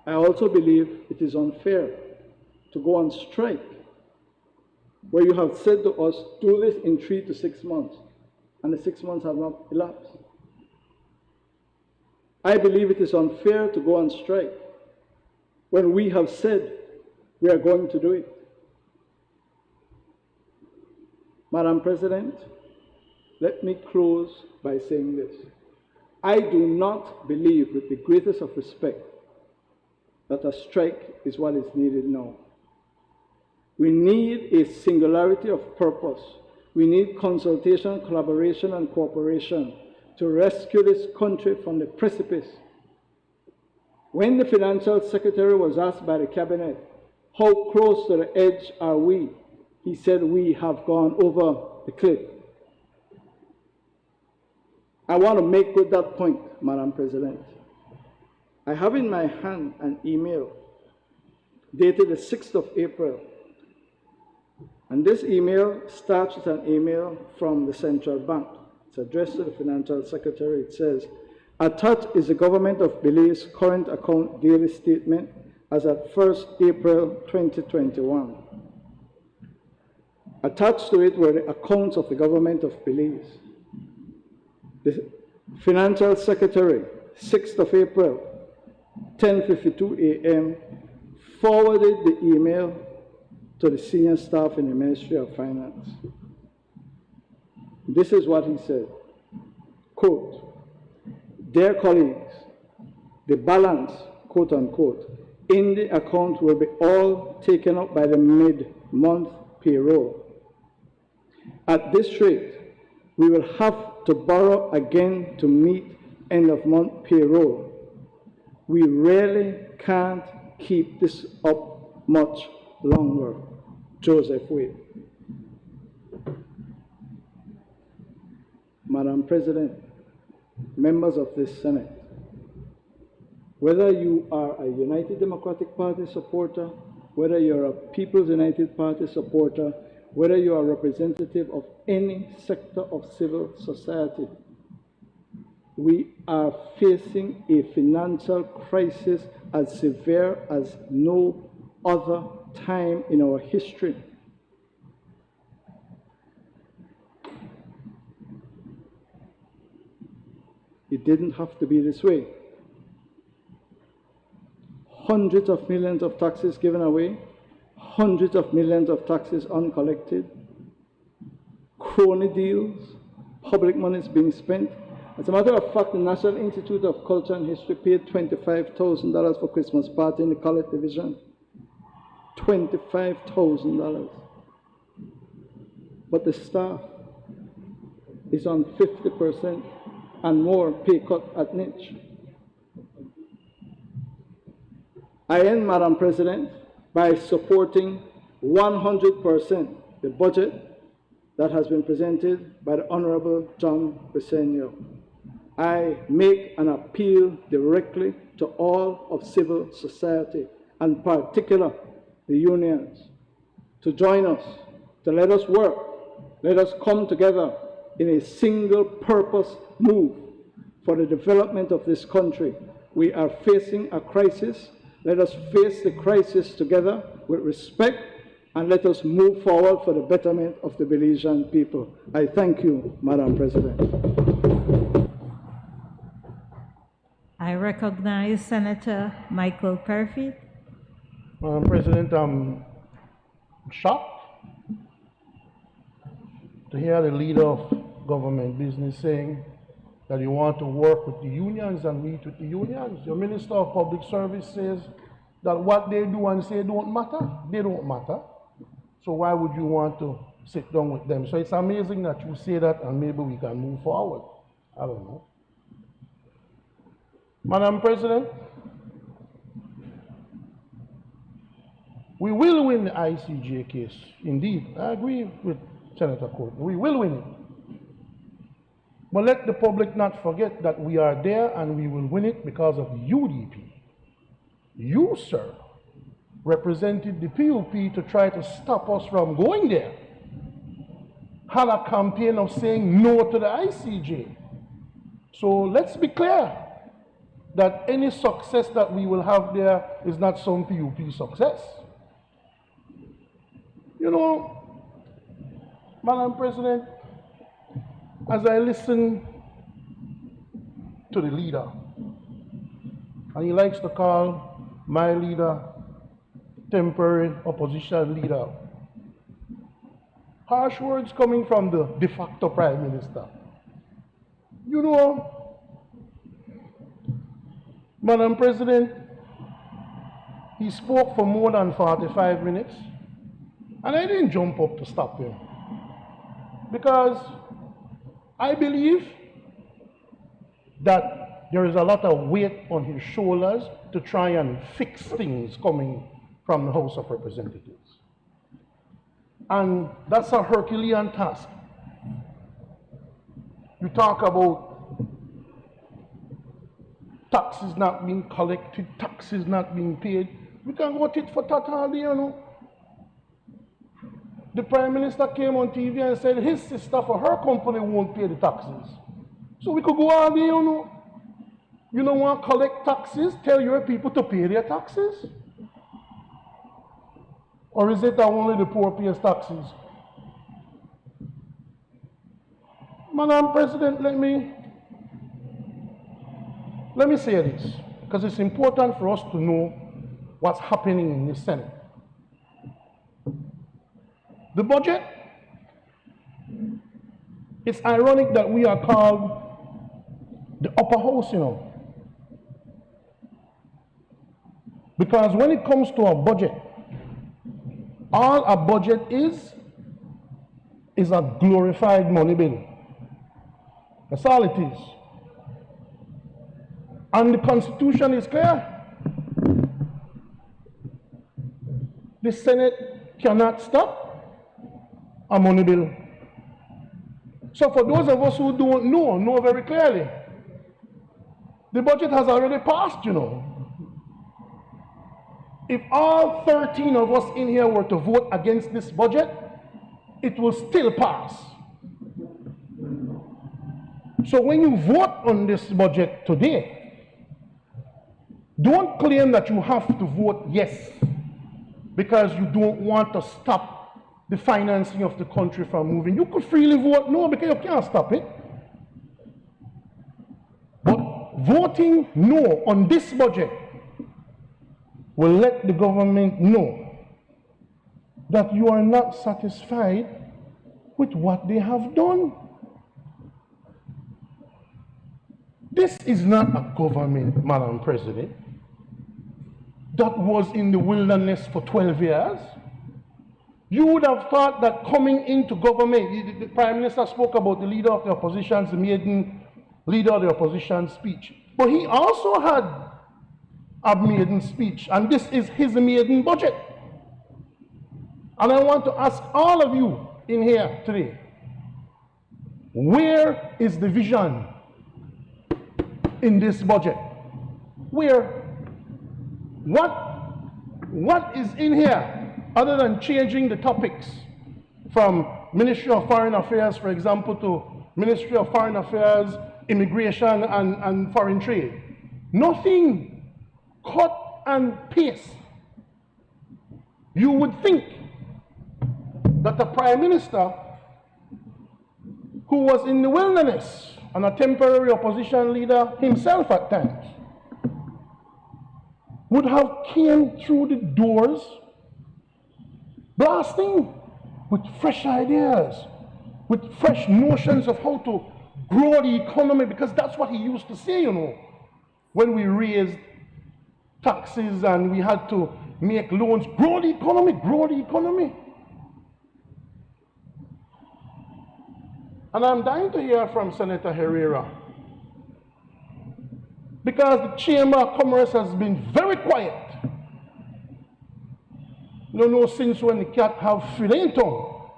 I also believe it is unfair to go on strike where you have said to us, do this in 3 to 6 months, and the 6 months have not elapsed. I believe it is unfair to go on strike when we have said we are going to do it. Madam President, let me close by saying this. I do not believe, with the greatest of respect, that a strike is what is needed now. We need a singularity of purpose. We need consultation, collaboration, and cooperation to rescue this country from the precipice. When the Financial Secretary was asked by the Cabinet, how close to the edge are we? He said, we have gone over the cliff. I want to make good that point, Madam President. I have in my hand an email dated the 6th of April. And this email starts with an email from the central bank. It's addressed to the financial secretary. It says, attached is the government of Belize current account daily statement as at 1st April 2021. Attached to it were the accounts of the government of Belize. The financial secretary, 6th of April, 10:52 a.m., forwarded the email to the senior staff in the Ministry of Finance. This is what he said, quote, dear colleagues, the balance, quote unquote, in the account will be all taken up by the mid-month payroll. At this rate, we will have to borrow again to meet end-of-month payroll. We really can't keep this up much longer. Joseph Wade. Madam President, members of this Senate, whether you are a United Democratic Party supporter, whether you're a People's United Party supporter, whether you are a representative of any sector of civil society, we are facing a financial crisis as severe as no other time in our history. It didn't have to be this way. Hundreds of millions of taxes given away, hundreds of millions of taxes uncollected, crony deals, public money is being spent. As a matter of fact, the National Institute of Culture and History paid $25,000 for Christmas party in the College Division. $25,000. But the staff is on 50% and more pay cut at niche. I end, Madam President, by supporting 100% the budget that has been presented by the Honorable John Briceño. I make an appeal directly to all of civil society, and in particular the unions, to join us, to let us work, let us come together in a single purpose move for the development of this country. We are facing a crisis. Let us face the crisis together with respect, and let us move forward for the betterment of the Belizean people. I thank you, Madam President. I recognize Senator Michael Perfit. Madam President, I'm shocked to hear the leader of government business saying that you want to work with the unions and meet with the unions. Your Minister of Public Service says that what they do and say don't matter. They don't matter. So why would you want to sit down with them? So it's amazing that you say that, and maybe we can move forward. I don't know. Madam President, we will win the ICJ case. Indeed, I agree with Senator Court. We will win it. But let the public not forget that we are there and we will win it because of the UDP. You, sir, represented the PUP to try to stop us from going there. Had a campaign of saying no to the ICJ. So let's be clear that any success that we will have there is not some PUP success. You know, Madam President, as I listen to the leader, and he likes to call my leader temporary opposition leader, harsh words coming from the de facto Prime Minister. You know, Madam President, he spoke for more than 45 minutes, and I didn't jump up to stop him, because I believe that there is a lot of weight on his shoulders to try and fix things coming from the House of Representatives. And that's a Herculean task. You talk about taxes not being collected, taxes not being paid. We can go tit for tat all day, you know. The Prime Minister came on TV and said his sister for her company won't pay the taxes. So we could go all day, you know. You don't want to collect taxes, tell your people to pay their taxes? Or is it that only the poor pays taxes? Madam President, let me say this, because it's important for us to know what's happening in the Senate. The budget, it's ironic that we are called the upper house, you know. Because when it comes to a budget, all a budget is a glorified money bill. That's all it is. And the Constitution is clear. The Senate cannot stop a money bill. So for those of us who don't know very clearly, the budget has already passed, you know. If all 13 of us in here were to vote against this budget, it will still pass. So when you vote on this budget today, don't claim that you have to vote yes because you don't want to stop the financing of the country from moving. You could freely vote no because you can't stop it. But voting no on this budget will let the government know that you are not satisfied with what they have done. This is not a government, Madam President, that was in the wilderness for 12 years. You would have thought that coming into government, the Prime Minister spoke about the leader of the opposition's maiden leader of the opposition speech. But he also had a maiden speech, and this is his maiden budget. And I want to ask all of you in here today, where is the vision in this budget? Where? What is in here other than changing the topics from Ministry of Foreign Affairs, for example, to Ministry of Foreign Affairs, Immigration and Foreign Trade? Nothing. Cut and paste. You would think that the Prime Minister, who was in the wilderness and a temporary opposition leader himself at times, would have came through the doors blasting with fresh ideas, with fresh notions of how to grow the economy, because that's what he used to say, you know, when we raised taxes and we had to make loans. Grow the economy, grow the economy. And I'm dying to hear from Senator Herrera, because the Chamber of Commerce has been very quiet. No, since when the cat have feet in tongue.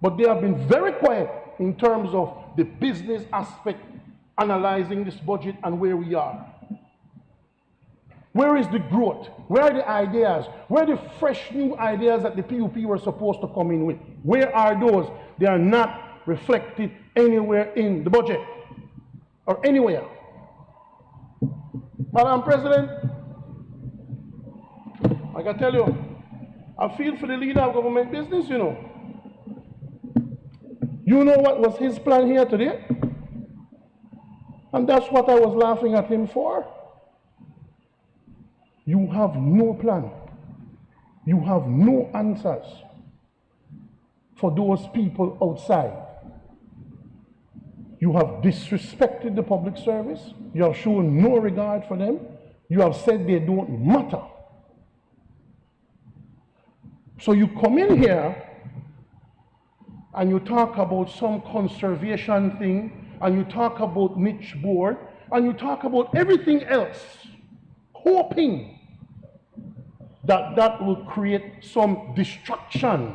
But they have been very quiet in terms of the business aspect, analyzing this budget and where we are. Where is the growth? Where are the ideas? Where are the fresh new ideas that the PUP were supposed to come in with? Where are those? They are not reflected anywhere in the budget or anywhere. Madam President, I can tell you, I feel for the leader of government business, you know. You know what was his plan here today? And that's what I was laughing at him for. You have no plan. You have no answers for those people outside. You have disrespected the public service. You have shown no regard for them. You have said they don't matter. So you come in here and you talk about some conservation thing, and you talk about niche board, and you talk about everything else, hoping that that will create some distraction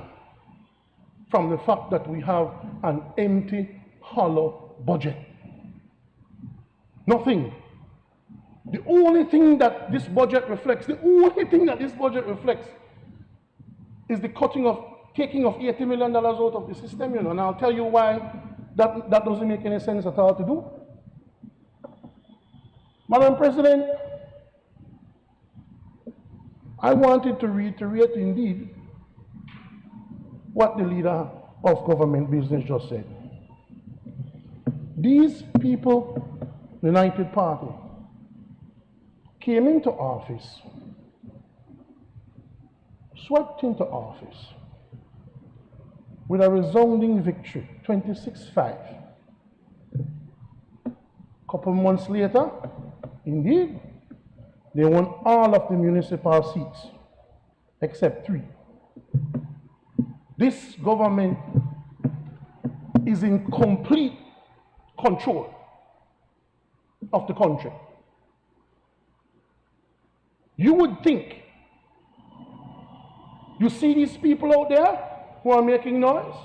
from the fact that we have an empty, hollow budget. Nothing. The only thing that this budget reflects, is the taking of $80 million out of the system, you know, and I'll tell you why that doesn't make any sense at all to do. Madam President, I wanted to reiterate indeed what the leader of government business just said. These people, the United Party, came into office, swept into office with a resounding victory, 26-5. A couple months later, indeed, they won all of the municipal seats, except 3. This government is in complete control of the country. You would think, you see these people out there who are making noise,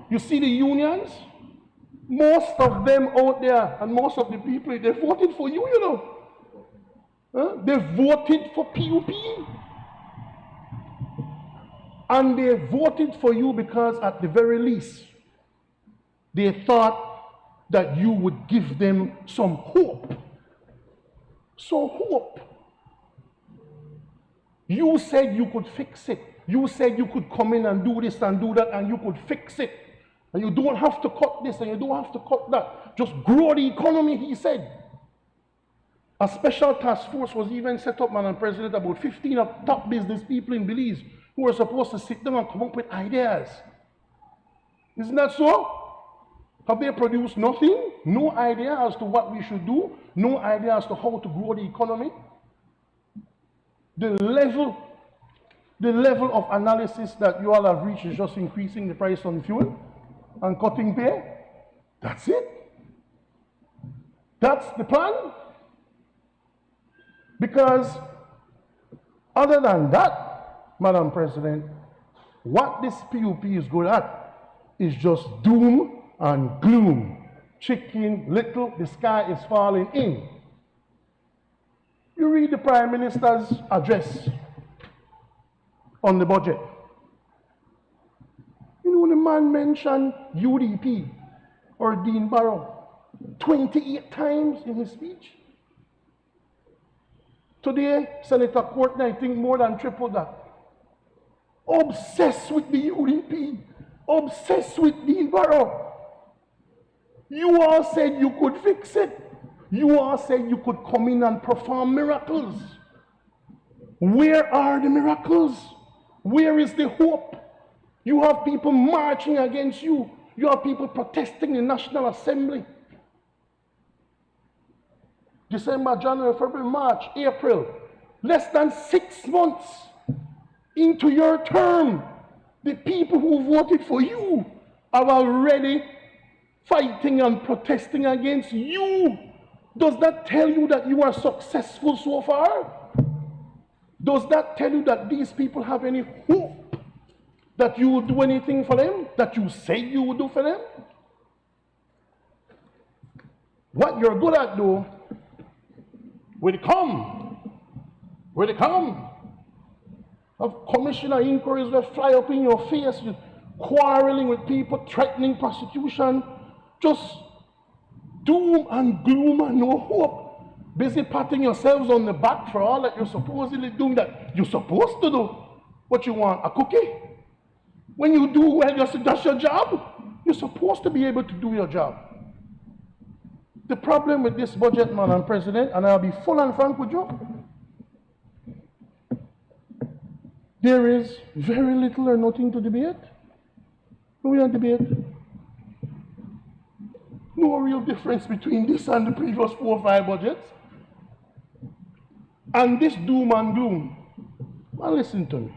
you see the unions, most of them out there and most of the people, they voted for you, you know. They voted for PUP. And they voted for you because at the very least, they thought that you would give them some hope. Some hope. You said you could fix it. You said you could come in and do this and do that and you could fix it. And you don't have to cut this and you don't have to cut that. Just grow the economy, he said. A special task force was even set up, Madam President, about 15 of top business people in Belize who were supposed to sit down and come up with ideas. Isn't that so? Have they produced nothing? No idea as to what we should do? No idea as to how to grow the economy? The level of analysis that you all have reached is just increasing the price on fuel and cutting pay. That's it. That's the plan. Because other than that, Madam President, what this PUP is good at is just doom and gloom. Chicken little, the sky is falling in. You read the Prime Minister's address on the budget. You know, the man mentioned UDP or Dean Barrow 28 times in his speech. Today, Senator Courtney, I think more than triple that. Obsessed with the UDP, obsessed with Dean Barrow. You all said you could fix it. You all said you could come in and perform miracles. Where are the miracles? Where is the hope? You have people marching against you. You have people protesting in the National Assembly. December, January, February, March, April. Less than 6 months into your term, the people who voted for you are already fighting and protesting against you. Does that tell you that you are successful so far? Does that tell you that these people have any hope that you will do anything for them, that you say you will do for them? What you're good at, though, when they come, of commissioner inquiries that fly up in your face, quarreling with people, threatening prosecution, just doom and gloom and no hope. Busy patting yourselves on the back for all that you're supposedly doing that you're supposed to do. What you want, a cookie? When you do well, that's your job. You're supposed to be able to do your job. The problem with this budget, Madam President, and I'll be full and frank with you, there is very little or nothing to debate. We don't debate. No real difference between this and the previous 4 or 5 budgets. And this doom and gloom. Now listen to me.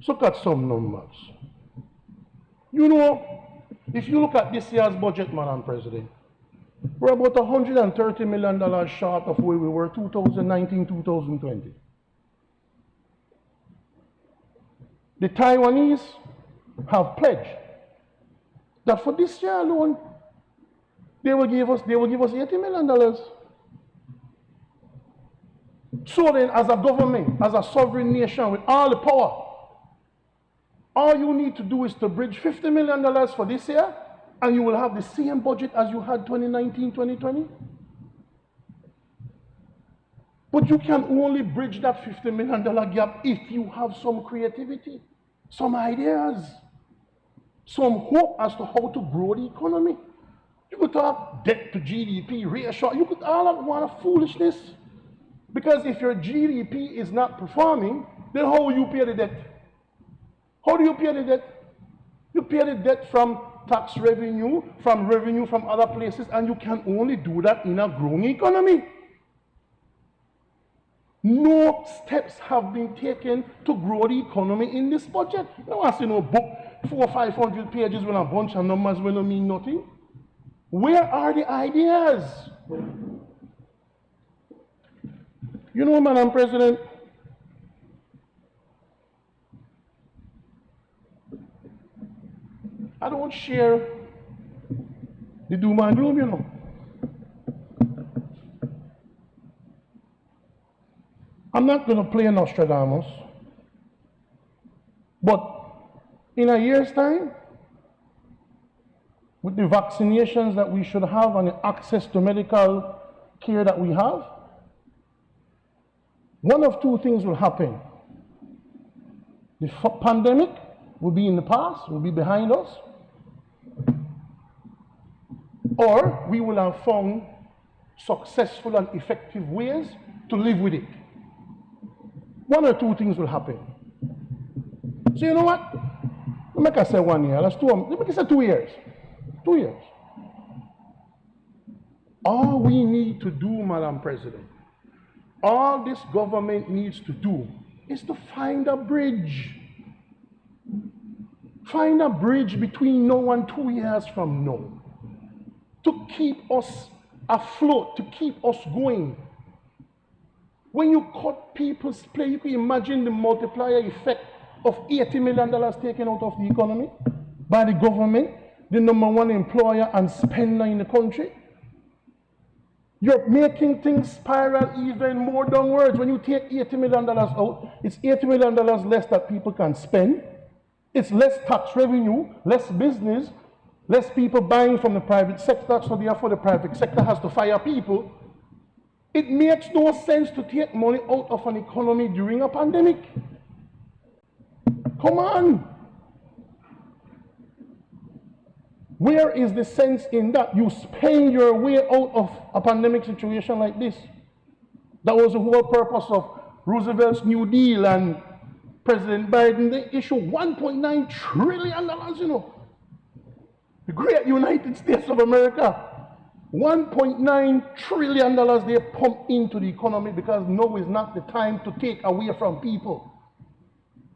Look at some numbers. You know, if you look at this year's budget, Madam President, we're about $130 million short of where we were 2019-2020. The Taiwanese have pledged that for this year alone, they will give us $80 million. So then, as a government, as a sovereign nation with all the power, all you need to do is to bridge $50 million for this year, and you will have the same budget as you had 2019, 2020. But you can only bridge that $50 million gap if you have some creativity, some ideas, some hope as to how to grow the economy. You could talk debt to GDP ratio, you could all that want of foolishness. Because if your GDP is not performing, then how will you pay the debt? How do you pay the debt? You pay the debt from tax revenue from other places, and you can only do that in a growing economy. No steps have been taken to grow the economy in this budget. You don't want to see no book, 400 or 500 pages with a bunch of numbers when don't mean nothing. Where are the ideas? You know, Madam President, I don't share the doom and gloom, you know. I'm not going to play Nostradamus, but in a year's time, with the vaccinations that we should have and the access to medical care that we have, one of two things will happen. The pandemic will be in the past, will be behind us, or we will have found successful and effective ways to live with it. One or two things will happen. So you know what? Let me say 1 year. Let me say 2 years. 2 years. All we need to do, Madam President, all this government needs to do is to find a bridge. Find a bridge between now and 2 years from now to keep us afloat, to keep us going. When you cut people's pay, you can imagine the multiplier effect of $80 million taken out of the economy by the government, the #1 employer and spender in the country. You're making things spiral even more downwards. When you take $80 million out, it's $80 million less that people can spend. It's less tax revenue, less business, less people buying from the private sector, so therefore the private sector has to fire people. It makes no sense to take money out of an economy during a pandemic. Come on. Where is the sense in that? You spend your way out of a pandemic situation like this. That was the whole purpose of Roosevelt's New Deal and President Biden. They issued $1.9 trillion, you know. The great United States of America. $1.9 trillion they pump into the economy because now is not the time to take away from people.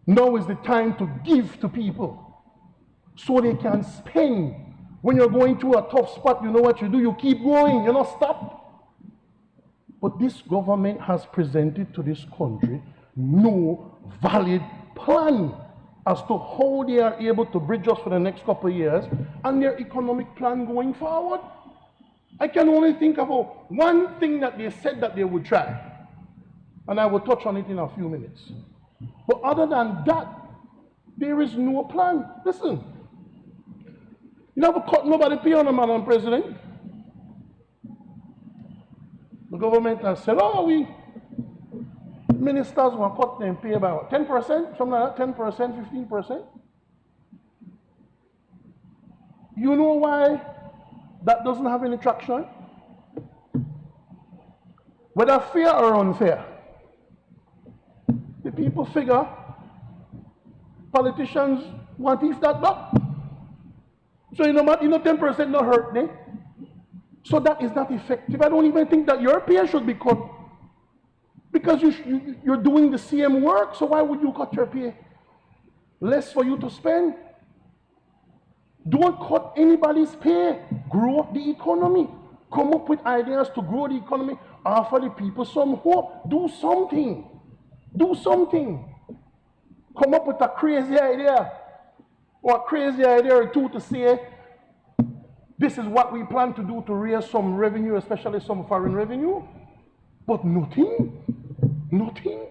Now is the time to give to people so they can spend. When you're going through a tough spot, you know what you do? You keep going, you don't stop. But this government has presented to this country no valid plan as to how they are able to bridge us for the next couple of years and their economic plan going forward. I can only think about one thing that they said that they would try, and I will touch on it in a few minutes. But other than that, there is no plan. Listen, you never cut nobody pay on a Madam President. The government has said, oh, we ministers will cut them pay by what, 10%, something like that, 10%, 15%. You know why that doesn't have any traction? Whether fair or unfair, the people figure politicians want if that back. So you know what, 10% not hurt them. So that is not effective. I don't even think that your pay should be cut because you're doing the same work. So why would you cut your pay? Less for you to spend. Don't cut anybody's pay. Grow the economy. Come up with ideas to grow the economy. Offer the people some hope. Do something. Do something. Come up with a crazy idea. Or a crazy idea or two to say, this is what we plan to do to raise some revenue, especially some foreign revenue. But nothing. Nothing.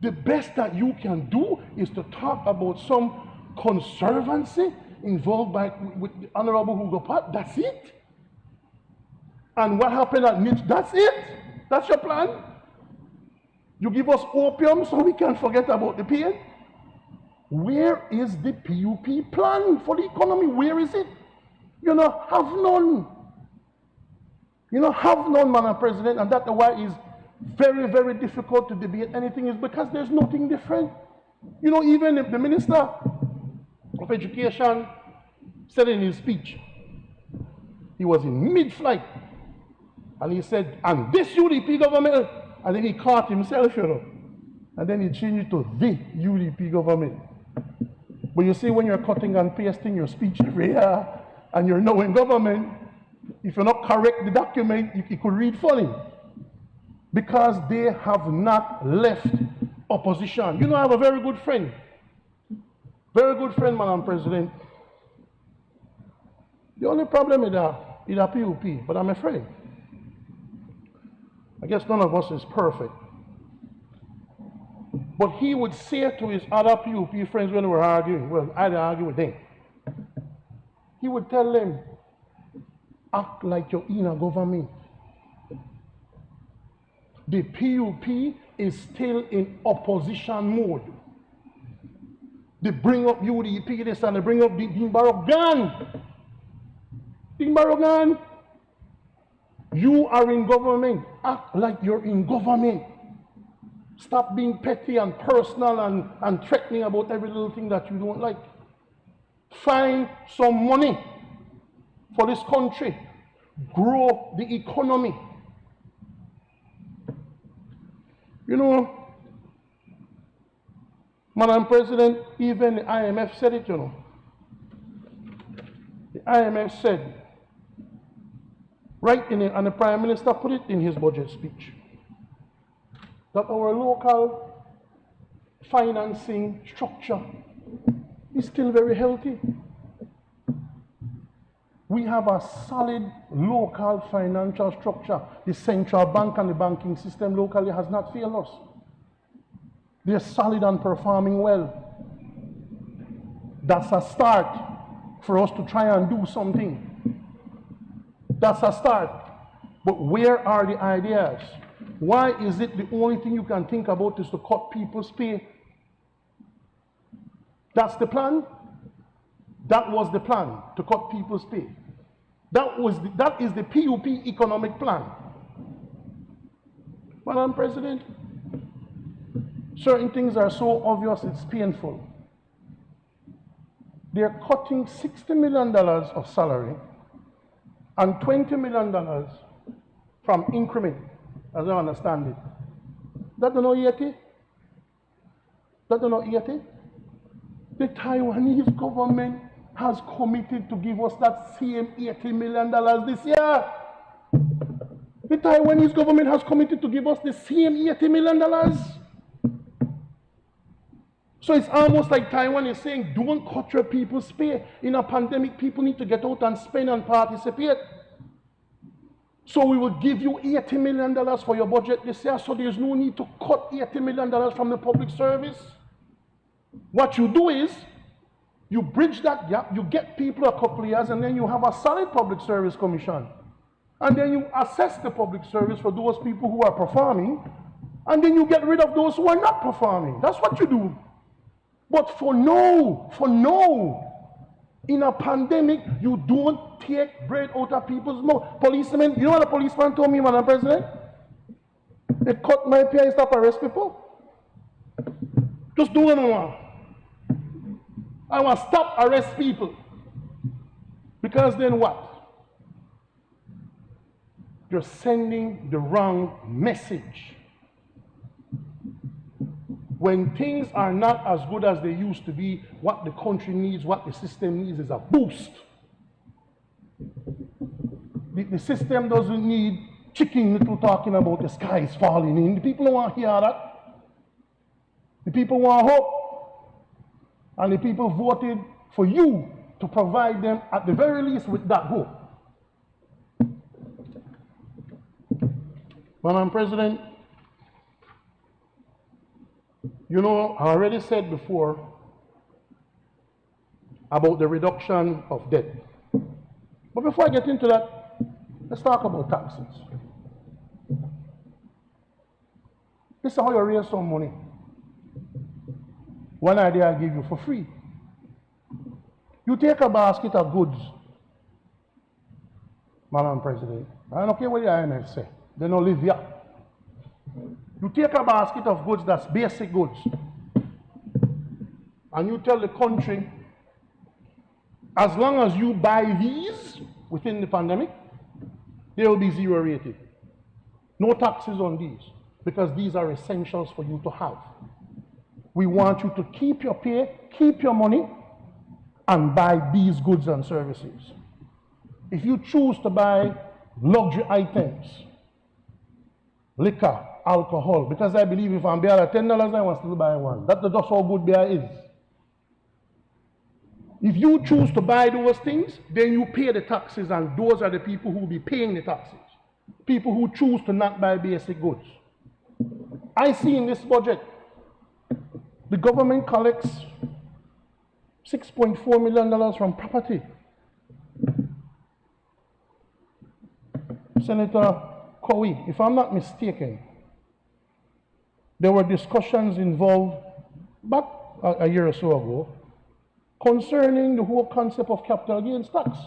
The best that you can do is to talk about some conservancy involved with the Honorable Hugo Pat. That's it. And what happened at Mitch, that's it. That's your plan. You give us opium so we can forget about the pain. Where is the PUP plan for the economy? Where is it? You know, have none. You know, have none, Madam President, and that's why it's very, very difficult to debate anything, is because there's nothing different. You know, even if the Minister of Education said in his speech, he was in mid-flight, and he said, and this UDP government, and then he caught himself, you know, and then he changed it to the UDP government. But you see, when you're cutting and pasting your speech every year, and you're now in government, if you're not correct the document, you could read funny. Because they have not left opposition. You know, I have a very good friend, Madam President. The only problem is a PUP, but I'm afraid. I guess none of us is perfect. But he would say to his other PUP friends when we were arguing, well, I'd argue with them. He would tell them, act like you're in a government. The PUP is still in opposition mode. They bring up UDP this and they bring up Dean Barrogan. Dean Barrogan, you are in government. Act like you're in government. Stop being petty and personal and threatening about every little thing that you don't like. Find some money for this country. Grow the economy. You know, Madam President, even the IMF said it, you know. The IMF said, right in it, and the Prime Minister put it in his budget speech, that our local financing structure is still very healthy. We have a solid local financial structure. The central bank and the banking system locally has not failed us. They're solid and performing well. That's a start for us to try and do something. That's a start. But where are the ideas? Why is it the only thing you can think about is to cut people's pay? That's the plan? That was the plan, to cut people's pay. That is the PUP economic plan. Madam President, certain things are so obvious it's painful. They're cutting $60 million of salary and $20 million from increment, as I understand it. That don't know yet? That don't know yet? The Taiwanese government has committed to give us that same $80 million this year. The Taiwanese government has committed to give us the same $80 million. So it's almost like Taiwan is saying, don't cut your people's pay. In a pandemic, people need to get out and spend and participate. So we will give you $80 million for your budget this year, so there's no need to cut $80 million from the public service. What you do is, you bridge that gap, you get people a couple of years, and then you have a solid public service commission. And then you assess the public service for those people who are performing, and then you get rid of those who are not performing. That's what you do. But for now, in a pandemic, you don't take bread out of people's mouth. Policemen, you know what a policeman told me, Madam President? They cut my pay and stop arrest people. Just do it no. I want to stop arrest people. Because then what? You're sending the wrong message. When things are not as good as they used to be, what the country needs, what the system needs is a boost. The system doesn't need chicken little talking about the sky is falling in. The people don't want to hear that. The people want hope. And the people voted for you to provide them, at the very least, with that hope. Madam President, You know, I already said before about the reduction of debt. But before I get into that, let's talk about taxes. This is how you raise some money. One idea I give you for free. You take a basket of goods, Madam President. I don't care what the IMF say. They don't live here. You take a basket of goods that's basic goods, and you tell the country, as long as you buy these within the pandemic, they will be zero rated. No taxes on these, because these are essentials for you to have. We want you to keep your pay, keep your money, and buy these goods and services. If you choose to buy luxury items, liquor, alcohol, because I believe if I'm beer at $10, I want still buy one. That's just how good beer is. If you choose to buy those things, then you pay the taxes, and those are the people who will be paying the taxes. People who choose to not buy basic goods. I see in this budget, the government collects $6.4 million from property. Senator Cowie, if I'm not mistaken, there were discussions involved back a year or so ago concerning the whole concept of capital gains tax.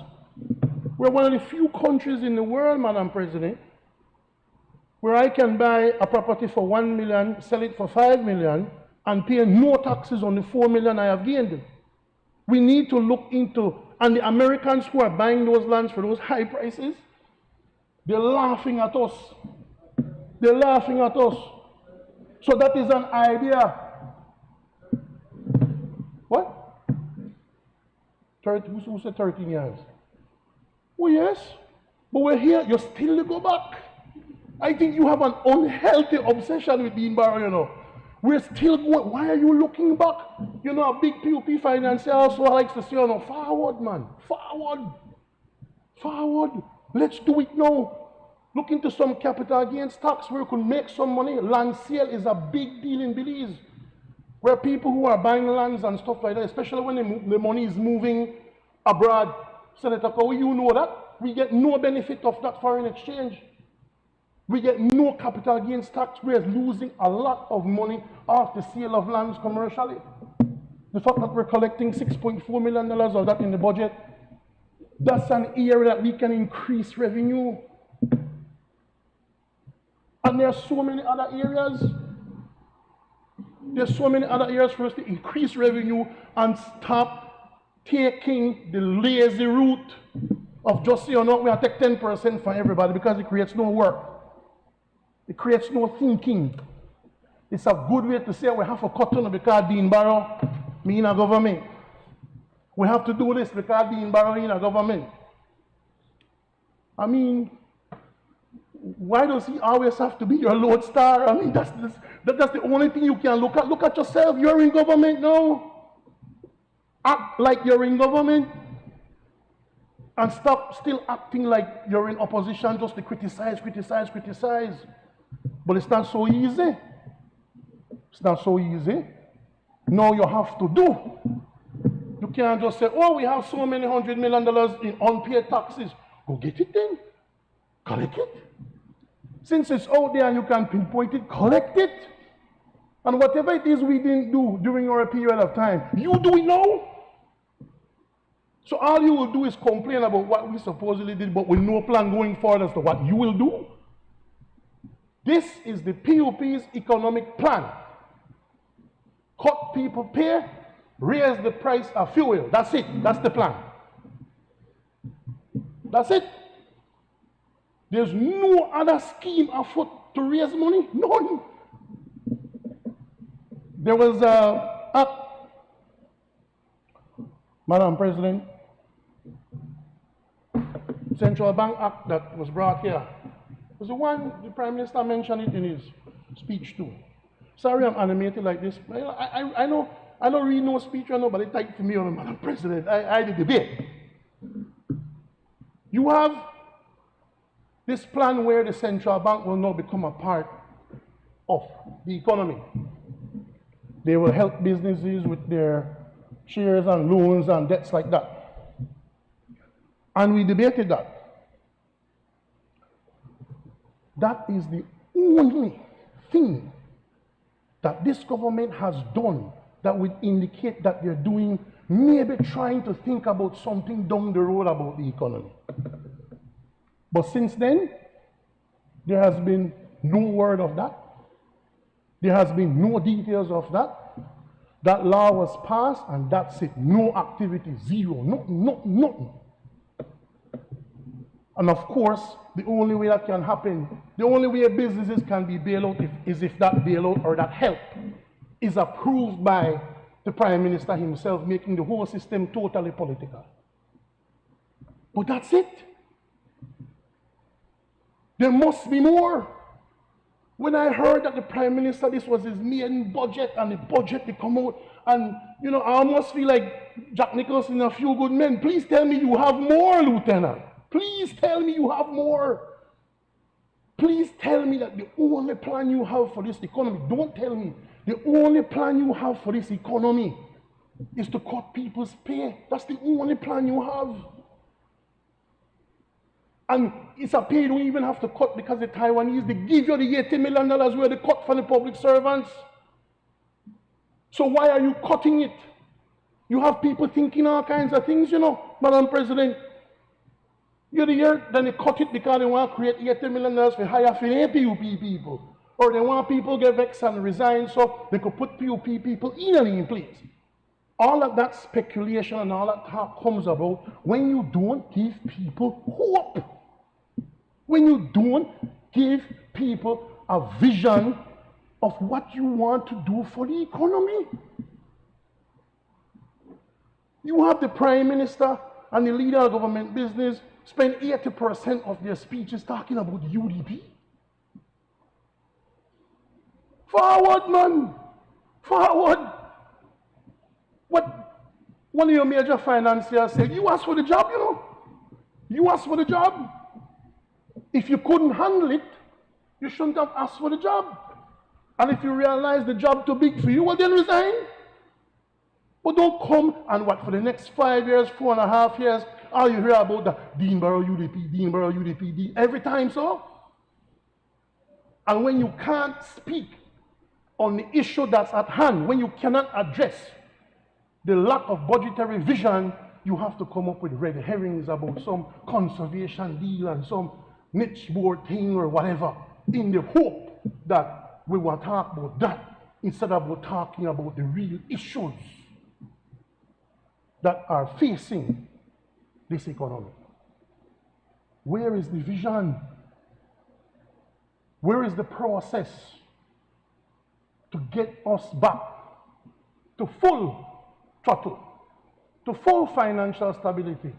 We're one of the few countries in the world, Madam President, where I can buy a property for $1 million, sell it for $5 million, and pay no taxes on the $4 million I have gained. We need to look into, and the Americans who are buying those lands for those high prices, they're laughing at us. They're laughing at us. So that is an idea. What? Who said 13 years? Oh yes, but we're here, you're still to go back. I think you have an unhealthy obsession with Dean Barrow, you know. We're still going, why are you looking back? You know, a big POP financier also likes to say, you know, forward, man, forward, forward. Let's do it now. Look into some capital gains tax where you can make some money. Land sale is a big deal in Belize, where people who are buying lands and stuff like that, especially when the money is moving abroad. Senator Cowie, you know that. We get no benefit of that foreign exchange. We get no capital gains tax. We're losing a lot of money off the sale of lands commercially. The fact that we're collecting $6.4 million of that in the budget, that's an area that we can increase revenue. And there are so many other areas. There's so many other areas for us to increase revenue and stop taking the lazy route of just, you know, we have to take 10% for everybody, because it creates no work. It creates no thinking. It's a good way to say we have to cut on because Dean Barrow, me in a government. We have to do this because Dean Barrow in a government. I mean, why does he always have to be your lodestar? I mean, that's the only thing you can look at. Look at yourself. You're in government now. Act like you're in government. And stop still acting like you're in opposition just to criticize, criticize, criticize. But it's not so easy. It's not so easy. No, you have to do. You can't just say, oh, we have so many $100 million in unpaid taxes. Go get it then. Collect it. Since it's out there and you can pinpoint it, collect it. And whatever it is we didn't do during our period of time, you do it now. So all you will do is complain about what we supposedly did, but with no plan going forward as to what you will do. This is the POP's economic plan. Cut people pay, raise the price of fuel. That's it. That's the plan. That's it. There's no other scheme afoot to raise money. None. There was a act, Madam President, Central Bank Act that was brought here. It was the one the Prime Minister mentioned it in his speech too. Sorry I'm animated like this. I know I don't read no speech or nobody type for me on Madam President. I did debate. You have this plan where the central bank will now become a part of the economy. They will help businesses with their shares and loans and debts like that. And we debated that. That is the only thing that this government has done that would indicate that they're doing, maybe trying to think about something down the road about the economy. But since then, there has been no word of that. There has been no details of that. That law was passed and that's it. No activity, zero, nothing. And of course, the only way that can happen, the only way businesses can be bailed out is if that bailout or that help is approved by the Prime Minister himself, making the whole system totally political. But that's it. There must be more. When I heard that the Prime Minister, this was his main budget, and the budget they come out, and you know, I almost feel like Jack Nicholson and A Few Good Men. Please tell me you have more, Lieutenant. Please tell me you have more. Please tell me that the only plan you have for this economy, don't tell me, the only plan you have for this economy is to cut people's pay. That's the only plan you have. And it's a pay you don't even have to cut because the Taiwanese, they give you the $80 million where they cut for the public servants. So why are you cutting it? You have people thinking all kinds of things, you know, Madam President. You're the year, then they cut it because they want to create $80 million for hire for PUP people. Or they want people to get vexed and resign so they could put PUP people in place. All of that speculation and all that talk comes about when you don't give people hope. When you don't give people a vision of what you want to do for the economy. You have the Prime Minister and the leader of government business spend 80% of their speeches talking about the UDP. Forward, man! Forward! What one of your major financiers said, you asked for the job, you know. You asked for the job. If you couldn't handle it, you shouldn't have asked for the job. And if you realize the job too big for you, well then resign. But don't come and what, for the next 5 years, 4.5 years, all you hear about the Deanborough UDP, Deanborough UDP, every time so. And when you can't speak on the issue that's at hand, when you cannot address the lack of budgetary vision, you have to come up with red herrings about some conservation deal and some niche board thing or whatever, in the hope that we will talk about that instead of talking about the real issues that are facing this economy. Where is the vision? Where is the process to get us back to full throttle, to full financial stability?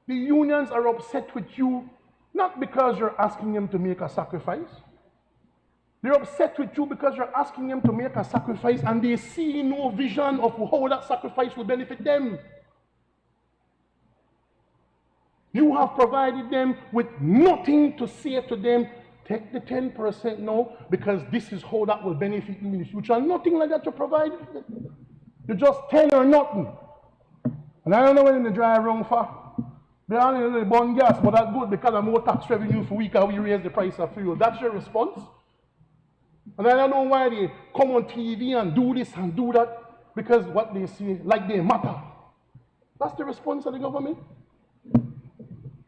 The unions are upset with you not because you're asking them to make a sacrifice. They're upset with you because you're asking them to make a sacrifice and they see no vision of how that sacrifice will benefit them. You have provided them with nothing to say to them, take the 10% now because this is how that will benefit you in the future. And nothing like that you provide. You just 10 or nothing. And I don't know when they drive wrong for. They only burn gas, but that's good because of more tax revenue for week we raise the price of fuel. That's your response. And I don't know why they come on TV and do this and do that, because what they say, like they matter. That's the response of the government.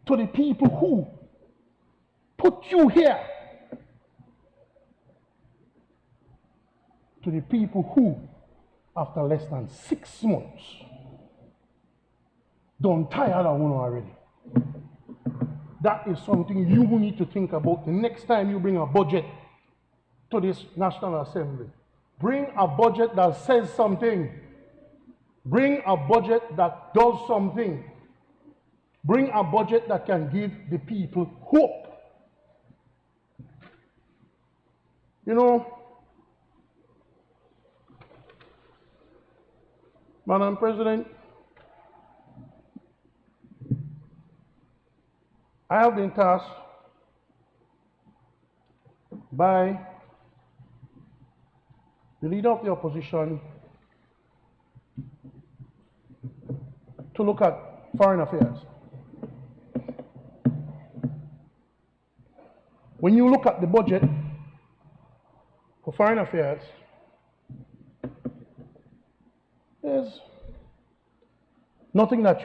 To the people who put you here. To the people who, after less than 6 months, don't tired of one already. That is something you need to think about the next time you bring a budget to this National Assembly. Bring a budget that says something. Bring a budget that does something. Bring a budget that can give the people hope. You know, Madam President, I have been tasked by the leader of the opposition to look at foreign affairs. When you look at the budget for foreign affairs, there's nothing that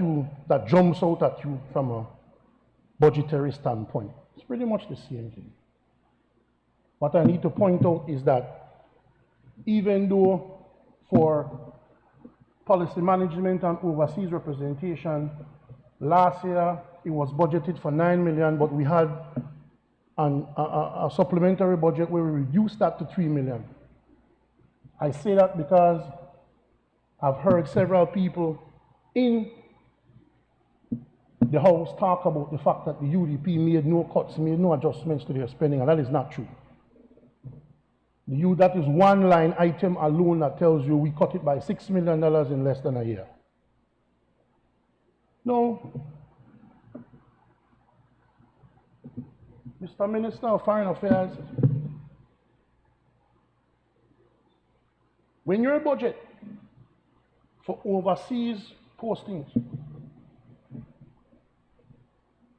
jumps out at you from a budgetary standpoint. It's pretty much the same thing. What I need to point out is that even though for policy management and overseas representation, last year it was budgeted for 9 million, but we had a supplementary budget where we reduced that to 3 million. I say that because I've heard several people in the House talk about the fact that the UDP made no cuts, made no adjustments to their spending, and that is not true. That is one line item alone that tells you we cut it by $6 million in less than a year. No. Mr. Minister of Foreign Affairs, when your budget for overseas postings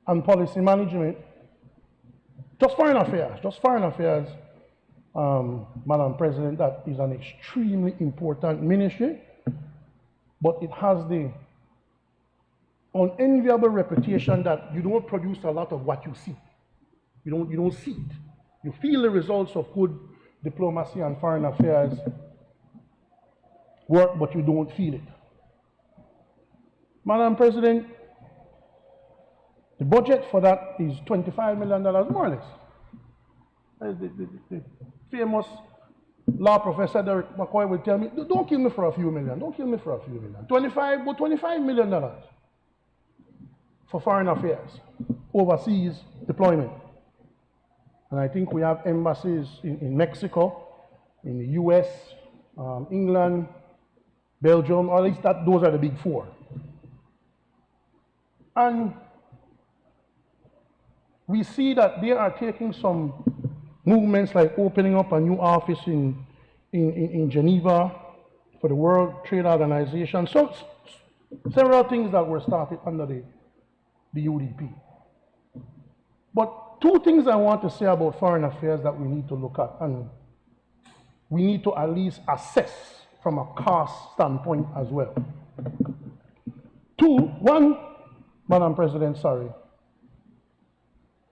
and policy management, just foreign affairs, Madam President, that is an extremely important ministry, but it has the unenviable reputation that you don't produce a lot of what you see. You don't see it. You feel the results of good diplomacy and foreign affairs work, but you don't feel it. Madam President, the budget for that is $25 million, more or less. The famous law professor Derek McCoy would tell me, don't kill me for a few million, don't kill me for a few million. $25 million for foreign affairs, overseas deployment. And I think we have embassies in Mexico, in the US, England, Belgium, or at least those are the big four. And we see that they are taking some movements like opening up a new office in Geneva for the World Trade Organization. So several things that were started under the UDP. But two things I want to say about foreign affairs that we need to look at, and we need to at least assess from a cost standpoint as well. One, Madam President, sorry.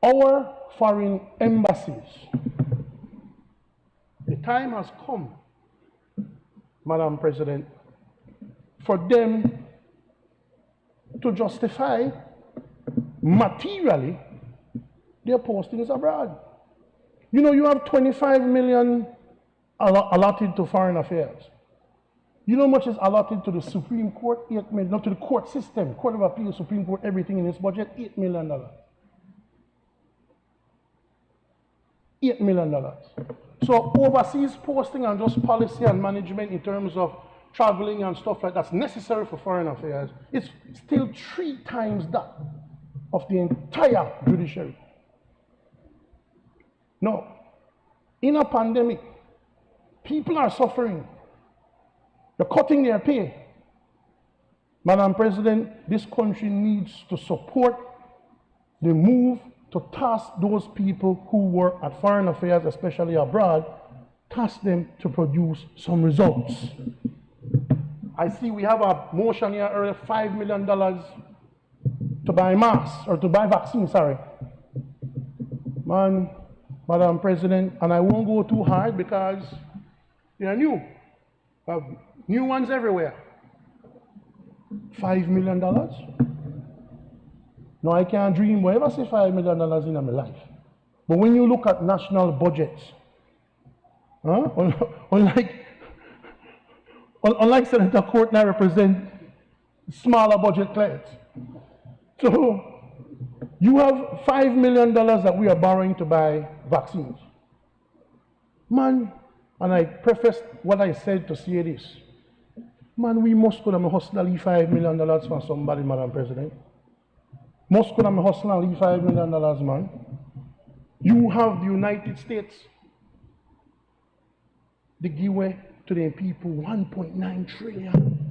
Our foreign embassies, the time has come, Madam President, for them to justify materially their postings abroad. You know, you have 25 million allotted to foreign affairs. You know how much is allotted to the Supreme Court? 8 million, not to the court system, Court of Appeal, Supreme Court, everything in this budget, $8 million. $8 million. So overseas posting and just policy and management in terms of traveling and stuff like that's necessary for foreign affairs, it's still 3 times that of the entire judiciary. No. In a pandemic, people are suffering. They're cutting their pay. Madam President, this country needs to support the move to task those people who work at foreign affairs, especially abroad, task them to produce some results. I see we have a motion here earlier, $5 million to buy masks, or to buy vaccines, sorry. Madam President, and I won't go too hard because they are new. We have new ones everywhere. $5 million? No, I can't dream, but ever see $5 million in my life. But when you look at national budgets, unlike Senator Courtney represent smaller budget clients. So you have $5 million that we are borrowing to buy vaccines. Man, and I prefaced what I said to say this. Man, we must go to hustle and leave $5 million for somebody, Madam President. Must go to hustle and leave $5 million, man. You have the United States, the give away to them people 1.9 trillion.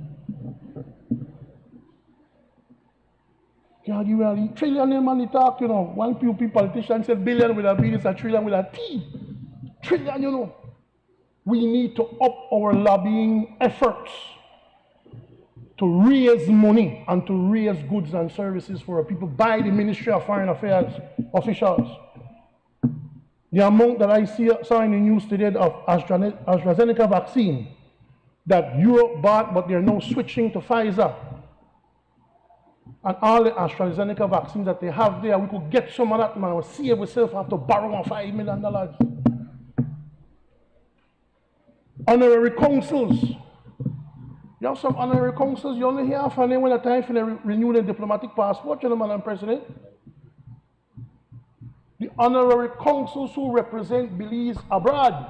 Can't give a trillion in money talk, you know. One few politicians said billion with a B, it's a trillion with a T. Trillion, you know. We need to up our lobbying efforts to raise money and to raise goods and services for our people by the Ministry of Foreign Affairs officials. The amount that I saw in the news today of AstraZeneca vaccine that Europe bought, but they're now switching to Pfizer. And all the AstraZeneca vaccines that they have there, we could get some of that, man. We'll see ourselves have to borrow $5 million. Honorary councils. You have some honorary councils, you only hear from them when the time for them renew their diplomatic passport, you know, Madam President. The honorary councils who represent Belize abroad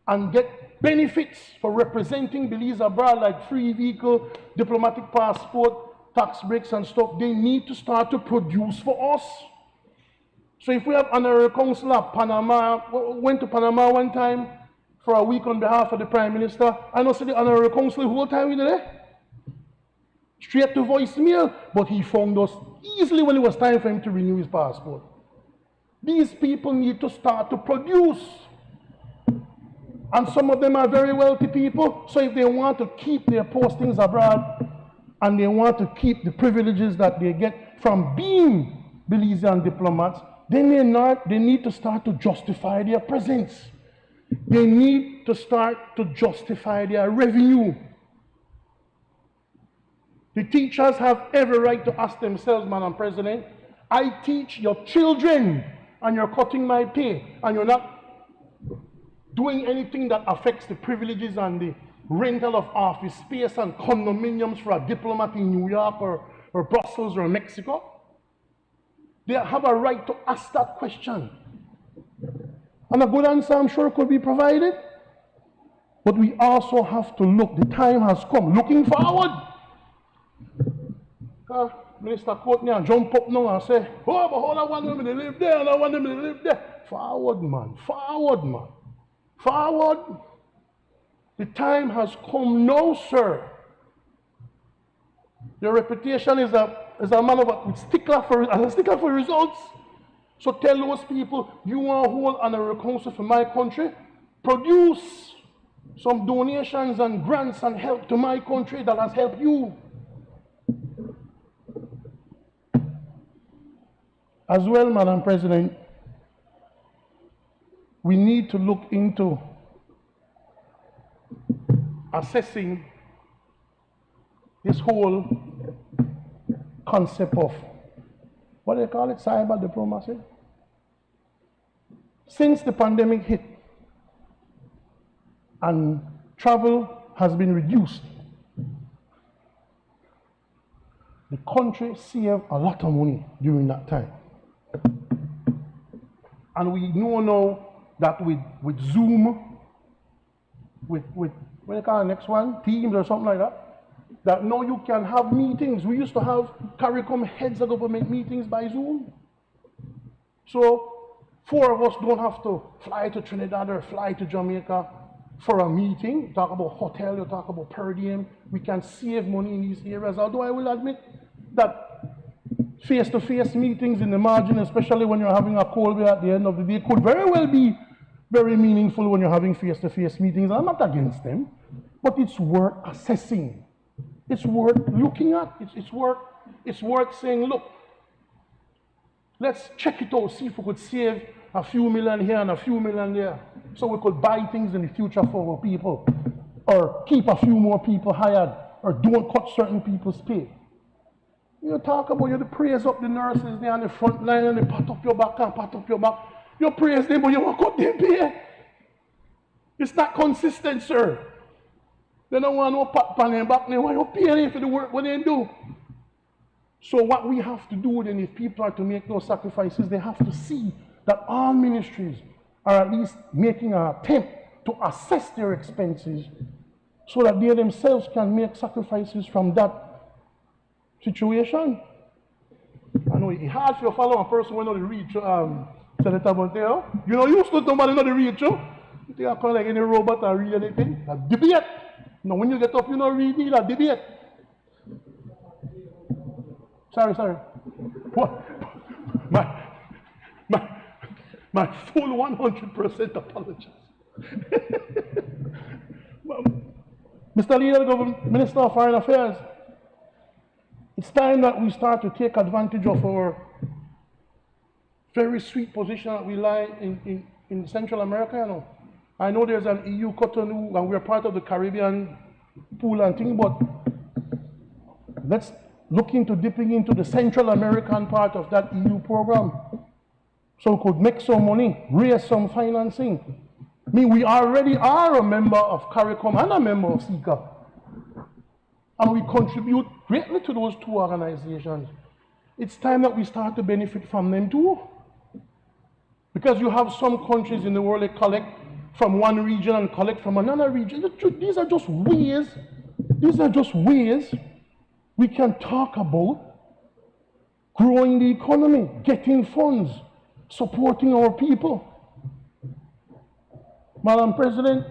and get benefits for representing Belize abroad, like free vehicle, diplomatic passport, tax breaks and stuff, they need to start to produce for us. So if we have honorary council at Panama, went to Panama one time for a week on behalf of the Prime Minister, I know see the honorary council the whole time we did there. Straight to voicemail, but he found us easily when it was time for him to renew his passport. These people need to start to produce. And some of them are very wealthy people, so if they want to keep their postings abroad and they want to keep the privileges that they get from being Belizean diplomats, then they need to start to justify their presence. They need to start to justify their revenue. The teachers have every right to ask themselves, Madam President, I teach your children and you're cutting my pay and you're not doing anything that affects the privileges and the rental of office space and condominiums for a diplomat in New York or Brussels or Mexico. They have a right to ask that question. And a good answer, I'm sure, could be provided. But we also have to look, the time has come, looking forward. Minister Courtney and jump up now and say, oh, but hold on, I want them to live there and I want them to live there. Forward, man. Forward, man. Forward. The time has come now, sir. Your reputation is a man of a stickler for results. So tell those people, you want to hold honorary council for my country, produce some donations and grants and help to my country that has helped you. As well, Madam President, we need to look into assessing this whole concept of, what do they call it, cyber diplomacy? Since the pandemic hit and travel has been reduced, the country saved a lot of money during that time. And we know now that with Zoom, with what do you call the next one? Teams or something like that, that now you can have meetings. We used to have CARICOM heads of government meetings by Zoom. So 4 of us don't have to fly to Trinidad or fly to Jamaica for a meeting. You talk about hotel, you talk about per diem. We can save money in these areas. Although I will admit that face-to-face meetings in the margin, especially when you're having a cold beer at the end of the day, could very well be very meaningful when you're having face-to-face meetings. I'm not against them, but it's worth assessing. It's worth looking at. It's worth saying, look, let's check it out, see if we could save a few million here and a few million there, so we could buy things in the future for our people, or keep a few more people hired, or don't cut certain people's pay. You talk about, you praise up the nurses there on the front line and they pat up your back and pat up your back. You praise them, but you won't cut their pay. It's not consistent, sir. They don't want no pat on their back, they want you pay them for the work what they do. So what we have to do then, if people are to make those sacrifices, they have to see that all ministries are at least making an attempt to assess their expenses so that they themselves can make sacrifices from that situation. I know it's hard for you to follow a person when you reach Senator Montero. You know, you used to somebody know the reach you. You think I call like any robot or read anything? A debate. No, when you get up, you don't read it, a debate. Sorry. What? My full 100% apologies. Mr. Leader of the Government, Minister of Foreign Affairs, it's time that we start to take advantage of our very sweet position that we lie in Central America. You know. I know there's an EU Cotonou and we're part of the Caribbean pool and thing, but let's look into dipping into the Central American part of that EU program so we could make some money, raise some financing. I mean, we already are a member of CARICOM and a member of SICA. And we contribute greatly to those two organizations. It's time that we start to benefit from them too. Because you have some countries in the world that collect from one region and collect from another region. These are just ways we can talk about growing the economy, getting funds, supporting our people. Madam President,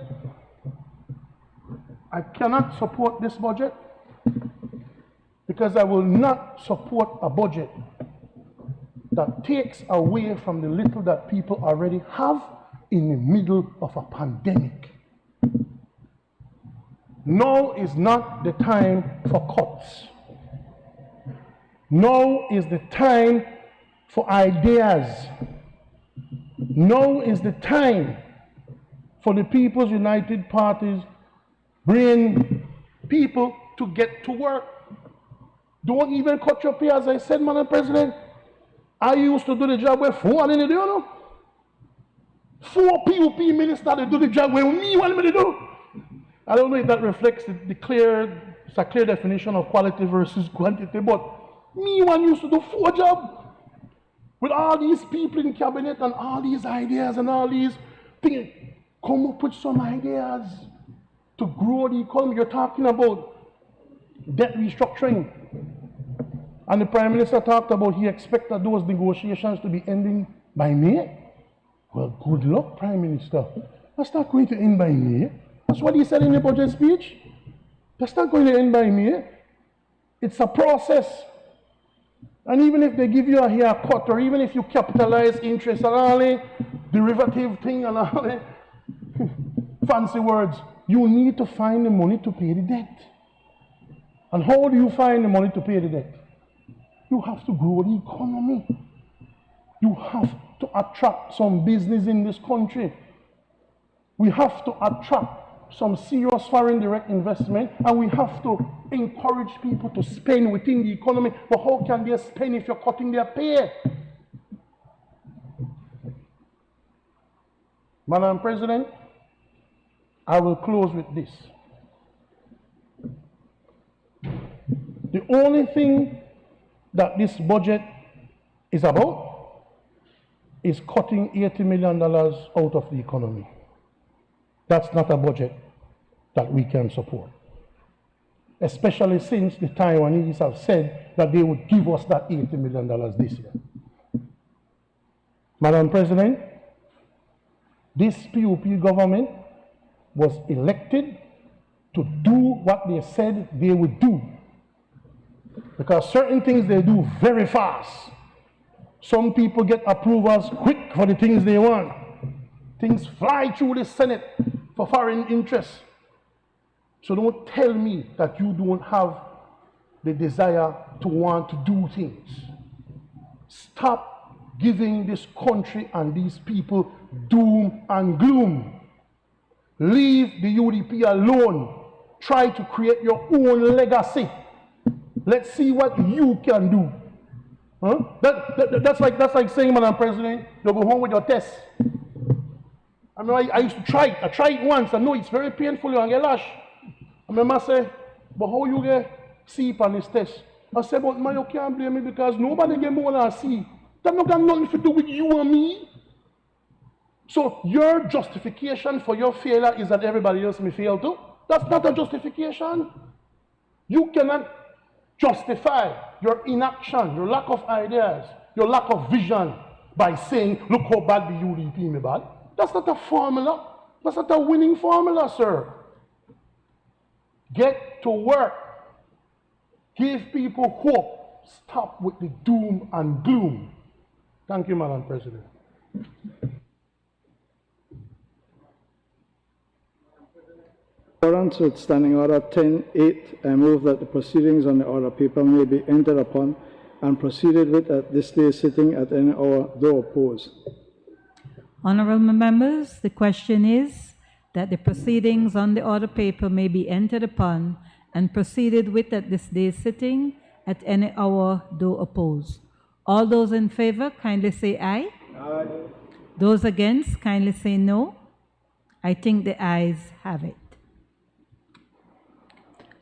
I cannot support this budget because I will not support a budget that takes away from the little that people already have in the middle of a pandemic. Now is not the time for cuts. Now is the time for ideas. Now is the time for the People's United Party's brain people to get to work. Don't even cut your pay, as I said, Madam President. I used to do the job where 4 didn't do, you know? 4 PUP ministers to do the job where me want me to do. I don't know if that reflects the clear definition of quality versus quantity, but me one used to do 4 jobs with all these people in cabinet and all these ideas and all these things. Come up with some ideas to grow the economy. You're talking about debt restructuring. And the Prime Minister talked about he expected those negotiations to be ending by May. Well, good luck, Prime Minister. That's not going to end by May. That's what he said in the budget speech. That's not going to end by May. It's a process. And even if they give you a haircut, or even if you capitalize interest and all the derivative thing and all the fancy words, you need to find the money to pay the debt. And how do you find the money to pay the debt? You have to grow the economy. You have to attract some business in this country. We have to attract some serious foreign direct investment, and we have to encourage people to spend within the economy. But how can they spend if you're cutting their pay? Madam President, I will close with this. The only thing that this budget is about is cutting $80 million out of the economy. That's not a budget that we can support, especially since the Taiwanese have said that they would give us that $80 million this year. Madam President, this PUP government was elected to do what they said they would do, because certain things they do very fast. Some people get approvals quick for the things they want. Things fly through the Senate for foreign interests. So don't tell me that you don't have the desire to want to do things. Stop giving this country and these people doom and gloom. Leave the UDP alone. Try to create your own legacy. Let's see what you can do. Huh? That's like saying, Madam President, you go home with your test. I mean, I used to try it. I tried it once. I know it's very painful. You get lash. I remember say, but how you get C on this test? I said, but man, you can't blame me because nobody get more than C. That not got nothing to do with you and me. So your justification for your failure is that everybody else may fail too. That's not a justification. You cannot justify your inaction, your lack of ideas, your lack of vision by saying, look how bad the UDP may bad. That's not a formula. That's not a winning formula, sir. Get to work. Give people hope. Stop with the doom and gloom. Thank you, Madam President. In accordance with Standing Order 10.8, I move that the proceedings on the order paper may be entered upon and proceeded with at this day's sitting at any hour, though opposed. Honorable members, the question is that the proceedings on the order paper may be entered upon and proceeded with at this day's sitting at any hour, though opposed. All those in favor, kindly say aye. Aye. Those against, kindly say no. I think the ayes have it.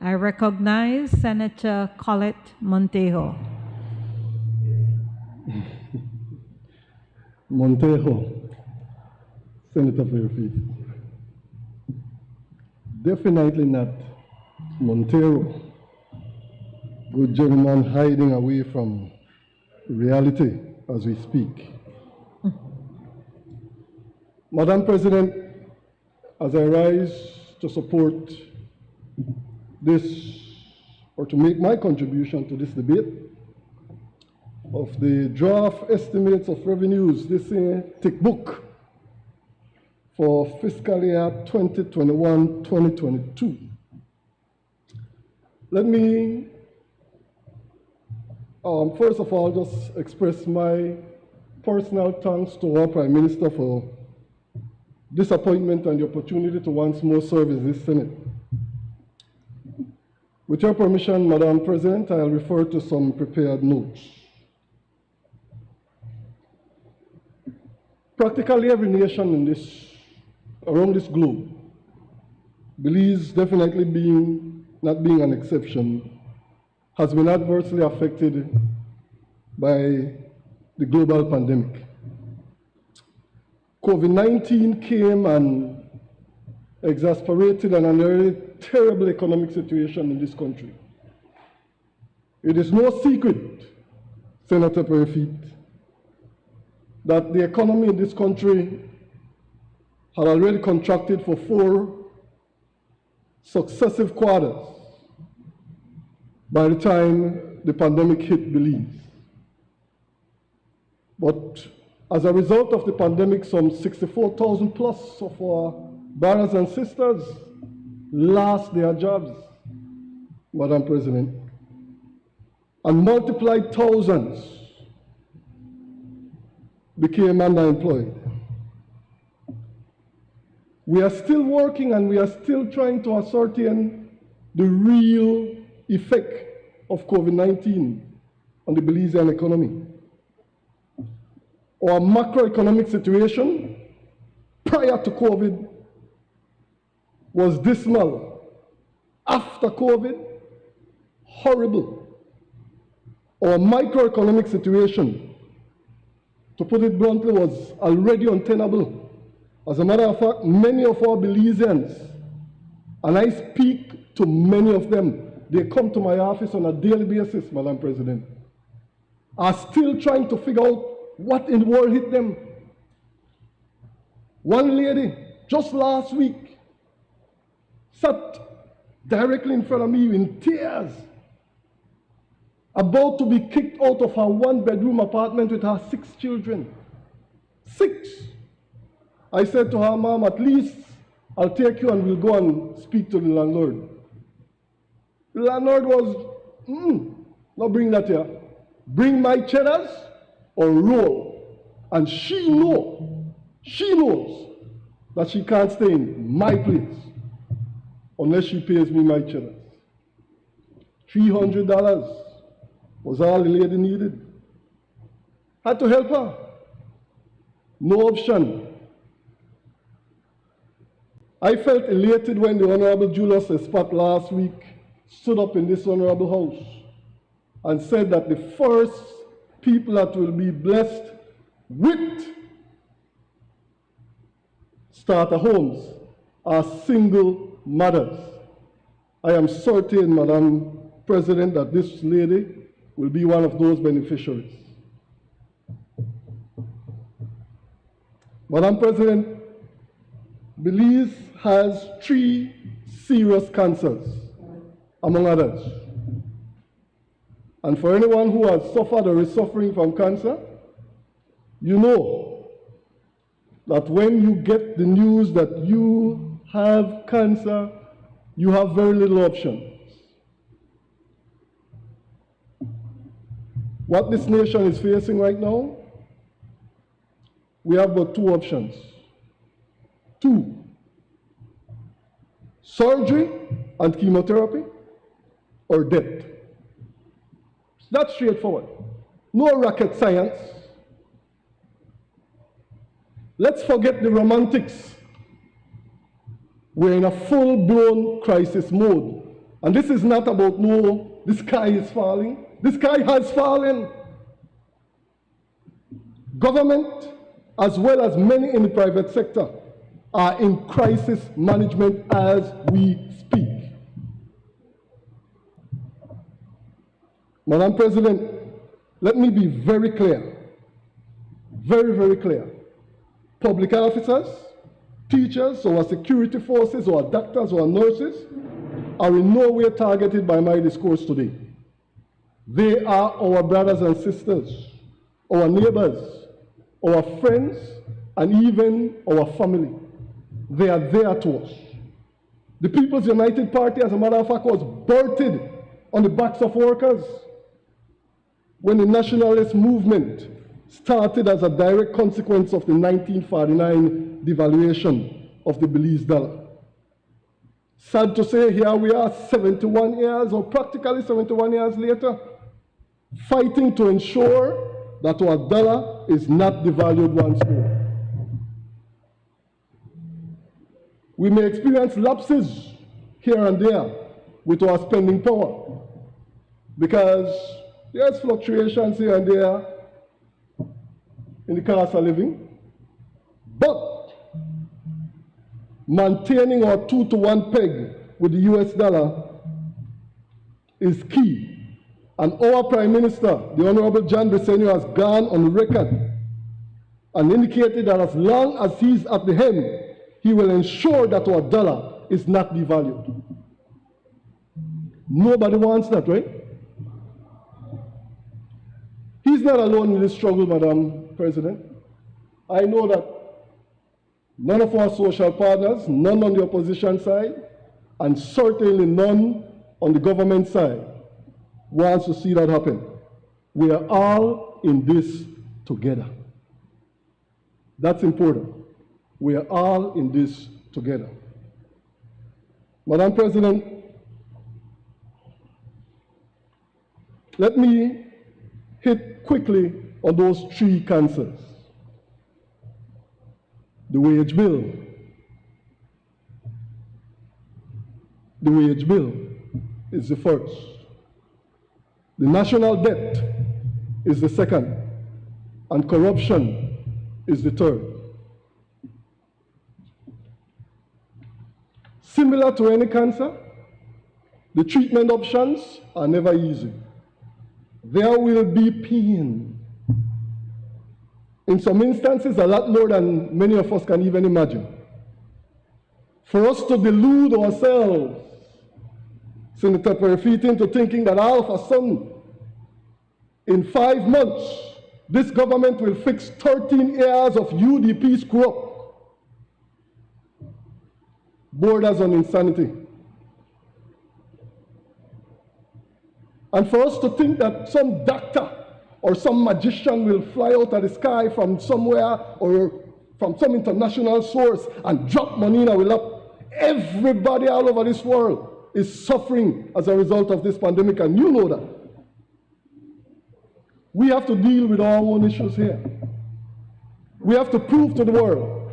I recognize Senator Colette Montejo. Montejo, Senator for your feet. Definitely not Montero, good gentleman hiding away from reality as we speak. Madam President, as I rise to support this, or to make my contribution to this debate of the draft estimates of revenues, this tick book for fiscal year 2021-2022. Let me, first of all, just express my personal thanks to our Prime Minister for this appointment and the opportunity to once more serve in this Senate. With your permission, Madam President, I'll refer to some prepared notes. Practically every nation in around this globe, Belize definitely not being an exception, has been adversely affected by the global pandemic. COVID-19 came and exacerbated an already terrible economic situation in this country. It is no secret, Senator Perifit, that the economy in this country had already contracted for 4 successive quarters by the time the pandemic hit Belize. But as a result of the pandemic, some 64,000 plus of our brothers and sisters lost their jobs, Madam President, and multiplied thousands became underemployed. We are still working and we are still trying to ascertain the real effect of COVID-19 on the Belizean economy. Our macroeconomic situation prior to COVID was dismal. After COVID, horrible. Our microeconomic situation, to put it bluntly, was already untenable. As a matter of fact, many of our Belizeans, and I speak to many of them, they come to my office on a daily basis, Madam President, are still trying to figure out what in the world hit them. One lady, just last week, sat directly in front of me in tears, about to be kicked out of her 1-bedroom apartment with her 6 children. 6. I said to her, Mom, at least I'll take you and we'll go and speak to the landlord. The landlord was, no, bring that here. Bring my cheddars or roll. And she knows that she can't stay in my place unless she pays me my cheddars. $300 was all the lady needed. Had to help her. No option. I felt elated when the Honorable Julius Espat last week stood up in this honorable house and said that the first people that will be blessed with starter homes are single mothers. I am certain, Madam President, that this lady will be one of those beneficiaries. Madam President, Belize has 3 serious cancers, among others. And for anyone who has suffered or is suffering from cancer, you know that when you get the news that you have cancer, you have very little options. What this nation is facing right now, we have but 2 options. 2, surgery and chemotherapy, or death. That's straightforward. No rocket science. Let's forget the romantics. We're in a full-blown crisis mode. And this is not about, no, the sky is falling. The sky has fallen. Government, as well as many in the private sector, are in crisis management as we speak. Madam President, let me be very clear, very, very clear. Public officers, teachers, or security forces, or doctors, or nurses are in no way targeted by my discourse today. They are our brothers and sisters, our neighbors, our friends, and even our family. They are there to us. The People's United Party, as a matter of fact, was birthed on the backs of workers when the nationalist movement started as a direct consequence of the 1949 devaluation of the Belize dollar. Sad to say, here we are 71 years, or practically 71 years later, fighting to ensure that our dollar is not devalued once more. We may experience lapses here and there with our spending power, because there's fluctuations here and there in the cost of living, but maintaining our 2-to-1 peg with the US dollar is key. And our Prime Minister, the Honorable John Briceño, has gone on record and indicated that as long as he's at the helm, he will ensure that our dollar is not devalued. Nobody wants that, right? He's not alone in this struggle, Madam President. I know that none of our social partners, none on the opposition side, and certainly none on the government side, wants to see that happen. We are all in this together. That's important. We are all in this together. Madam President, let me hit quickly on those 3 cancers. The wage bill. The wage bill is the first. The national debt is the second. And corruption is the third. Similar to any cancer, the treatment options are never easy. There will be pain. In some instances, a lot more than many of us can even imagine. For us to delude ourselves, Senator Perifete, into thinking that all of a sudden, in 5 months, this government will fix 13 years of UDP screw-up, borders on insanity. And for us to think that some doctor or some magician will fly out of the sky from somewhere or from some international source and drop money in our lap. Everybody all over this world is suffering as a result of this pandemic, and you know that. We have to deal with our own issues here. We have to prove to the world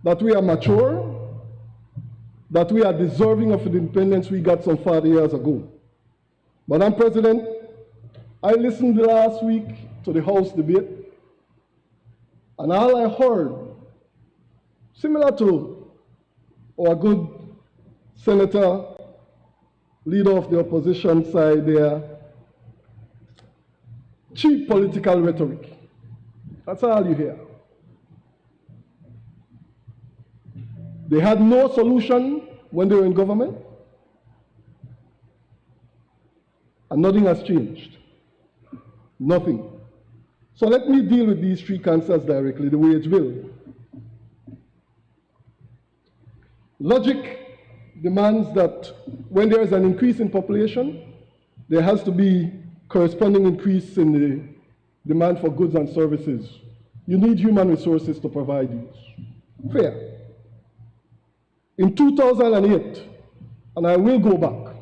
that we are mature, that we are deserving of the independence we got some 40 years ago. Madam President, I listened last week to the House debate, and all I heard, similar to our good senator, leader of the opposition side there, cheap political rhetoric. That's all you hear. They had no solution when they were in government, and nothing has changed. Nothing. So let me deal with these three cancers directly. The wage bill. Logic demands that when there is an increase in population, there has to be corresponding increase in the demand for goods and services. You need human resources to provide these. Fair. In 2008, and I will go back,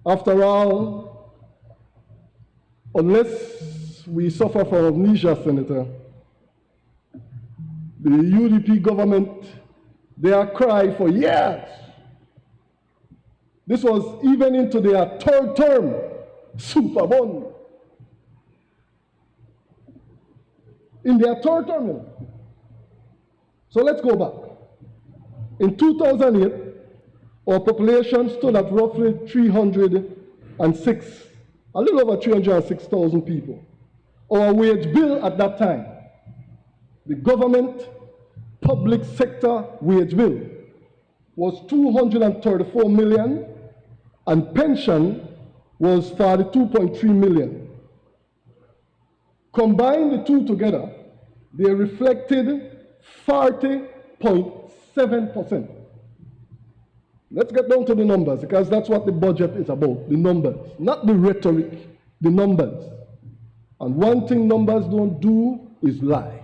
after all, unless we suffer from amnesia, Senator, the UDP government, their cry for years, this was even into their third term, super bond. In their third term. So let's go back. In 2008, our population stood at roughly 306, a little over 306,000 people. Our wage bill at that time, the government public sector wage bill, was 234 million, and pension was 42.3 million. Combine the two together, they reflected 40.7%. Let's get down to the numbers, because that's what the budget is about, the numbers, not the rhetoric, the numbers. And one thing numbers don't do is lie.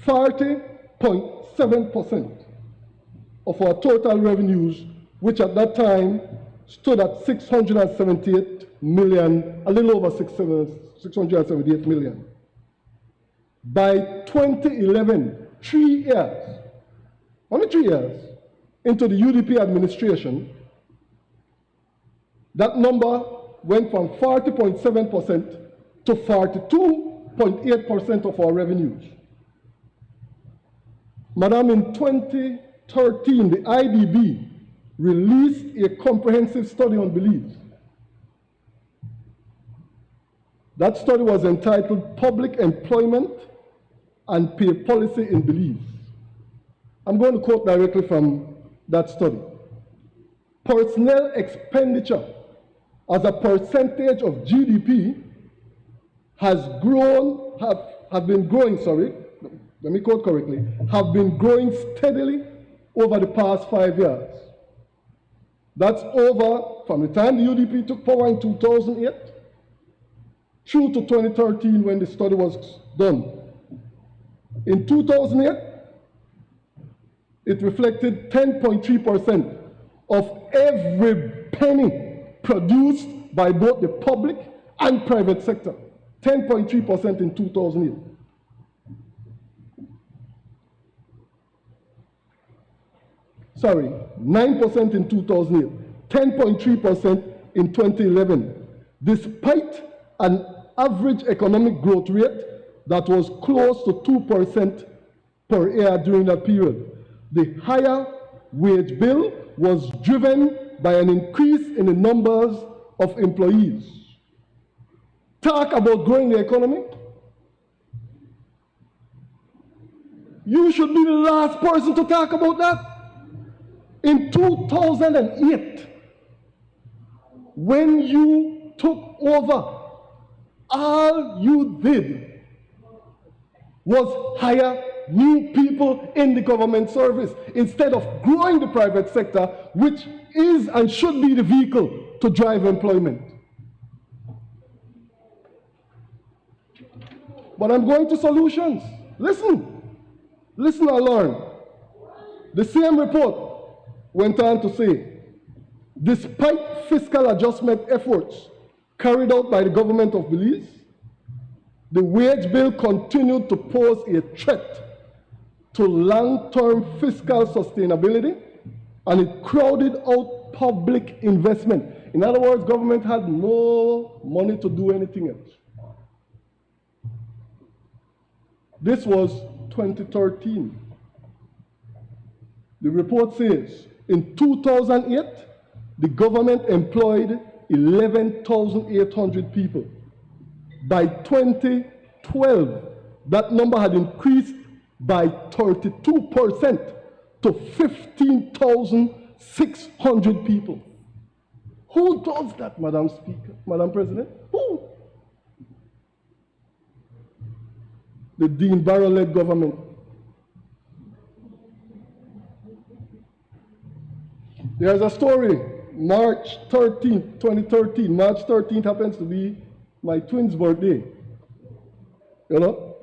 40.7% of our total revenues, which at that time stood at 678 million, a little over 678 million. By 2011, 3 years, only 3 years into the UDP administration, that number went from 40.7% to 42.8% of our revenues. Madam, in 2013, the IDB released a comprehensive study on Belize. That study was entitled Public Employment and Pay Policy in Belize. I'm going to quote directly from that study. Personnel expenditure as a percentage of GDP have been growing steadily over the past 5 years. That's over from the time the UDP took power in 2008 through to 2013 when the study was done. In 2008, it reflected 10.3% of every penny produced by both the public and private sector. 10.3% in 2008. Sorry, 9% in 2008, 10.3% in 2011, despite an average economic growth rate that was close to 2% per year during that period. The higher wage bill was driven by an increase in the numbers of employees. Talk about growing the economy. You should be the last person to talk about that. In 2008, when you took over, all you did was hire new people in the government service instead of growing the private sector, which is and should be the vehicle to drive employment. But I'm going to solutions. Listen and learn. The same report went on to say, despite fiscal adjustment efforts carried out by the government of Belize, the wage bill continued to pose a threat to long-term fiscal sustainability, and it crowded out public investment. In other words, government had no money to do anything else. This was 2013. The report says, in 2008, the government employed 11,800 people. By 2012, that number had increased by 32% to 15,600 people. Who does that, Madam Speaker, Madam President? Who? The Dean Barrow-led government. There's a story, March 13th, 2013. March 13th happens to be my twin's birthday. You know?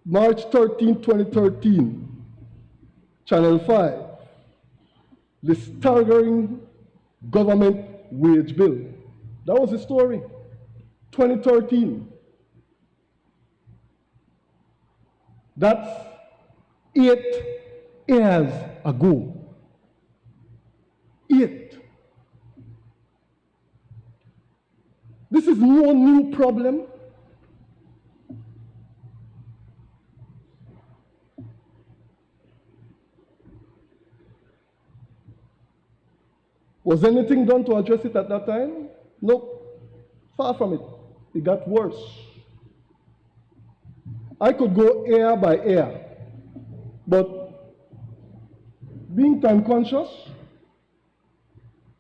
March 13th, 2013, Channel 5, the staggering government wage bill. That was the story. 2013. That's 8 years ago. 8. This is no new problem. Was anything done to address it at that time? No. Far from it. It got worse. I could go air by air, but being time conscious,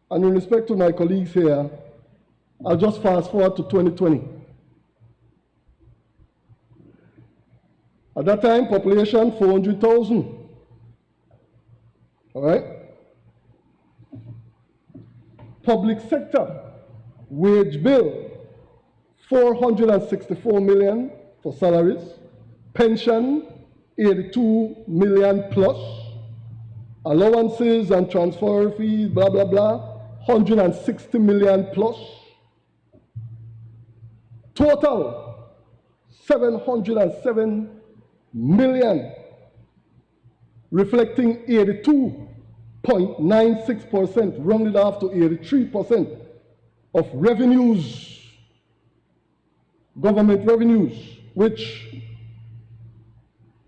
and in respect to my colleagues here, I'll just fast forward to 2020. At that time, population 400,000. All right? Public sector wage bill 464 million for salaries, pension 82 million plus, allowances and transfer fees, blah, blah, blah, 160 million plus. Total 707 million, reflecting 82.96%, rounded off to 83% of revenues, government revenues, which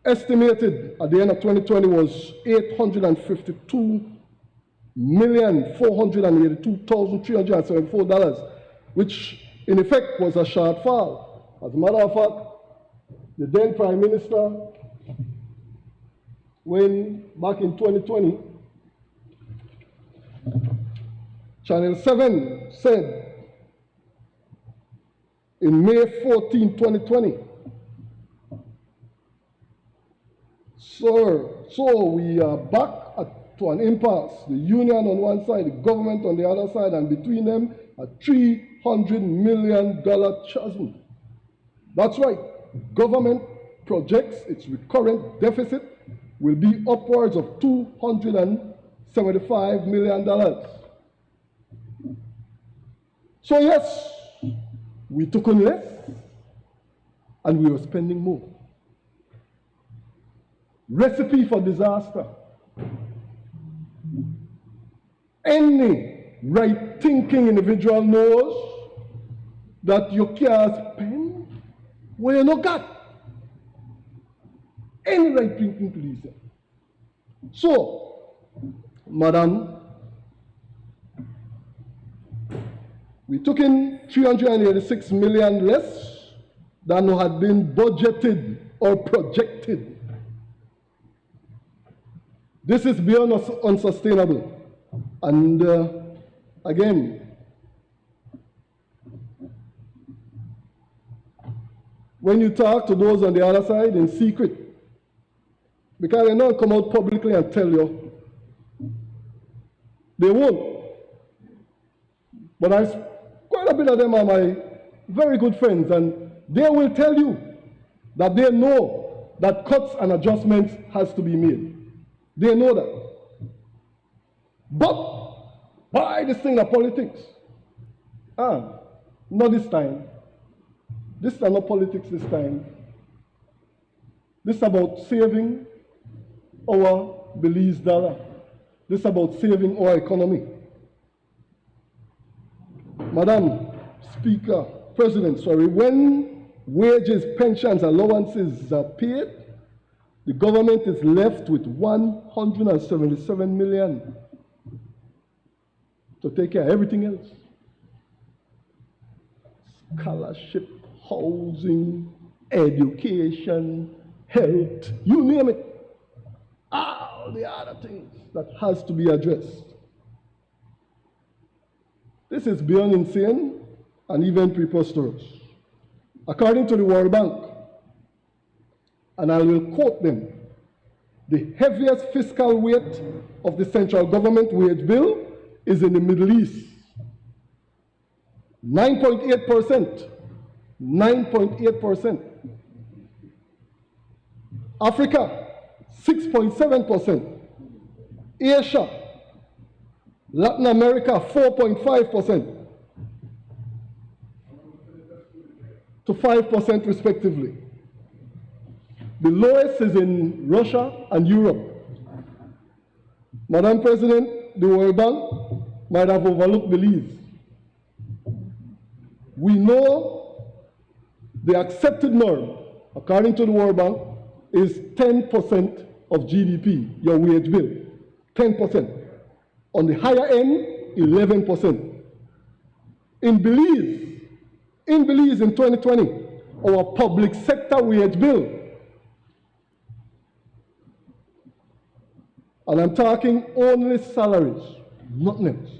estimated at the end of 2020 was $852,482,374, which in effect was a shortfall. As a matter of fact, the then Prime Minister, when back in 2020, Channel 7 said in May 14, 2020, Sir, so we are back to an impasse. The union on one side, the government on the other side, and between them, a $300 million chasm. That's right. Government projects its recurrent deficit will be upwards of $275 million. So yes, we took on less and we were spending more. Recipe for disaster. Any right-thinking individual knows that you can't spend where you not got. Any right-thinking police. So, Madam, we took in 386 million less than had been budgeted or projected. This is beyond unsustainable. And again, when you talk to those on the other side in secret, because they don't come out publicly and tell you, they won't. But quite a bit of them are my very good friends, and they will tell you that they know that cuts and adjustments has to be made. They know that. But why this thing of politics? Not this time. This is not politics this time. This is about saving our Belize dollar. This is about saving our economy. Madam Speaker, President, sorry, when wages, pensions, allowances are paid, the government is left with 177 million to take care of everything else. scholarship, housing, education, health, you name it. All the other things that has to be addressed. This is beyond insane and even preposterous. According to the World Bank, and I will quote them, the heaviest fiscal weight of the central government wage bill is in the Middle East. 9.8%. 9.8%. Africa, 6.7%. Asia, Latin America, 4.5% to 5% respectively. The lowest is in Russia and Europe. Madam President, the World Bank might have overlooked Belize. We know the accepted norm, according to the World Bank, is 10% of GDP, your wage bill, 10%. On the higher end, 11%. In Belize in 2020, our public sector wage bill, and I'm talking only salaries, nothing else,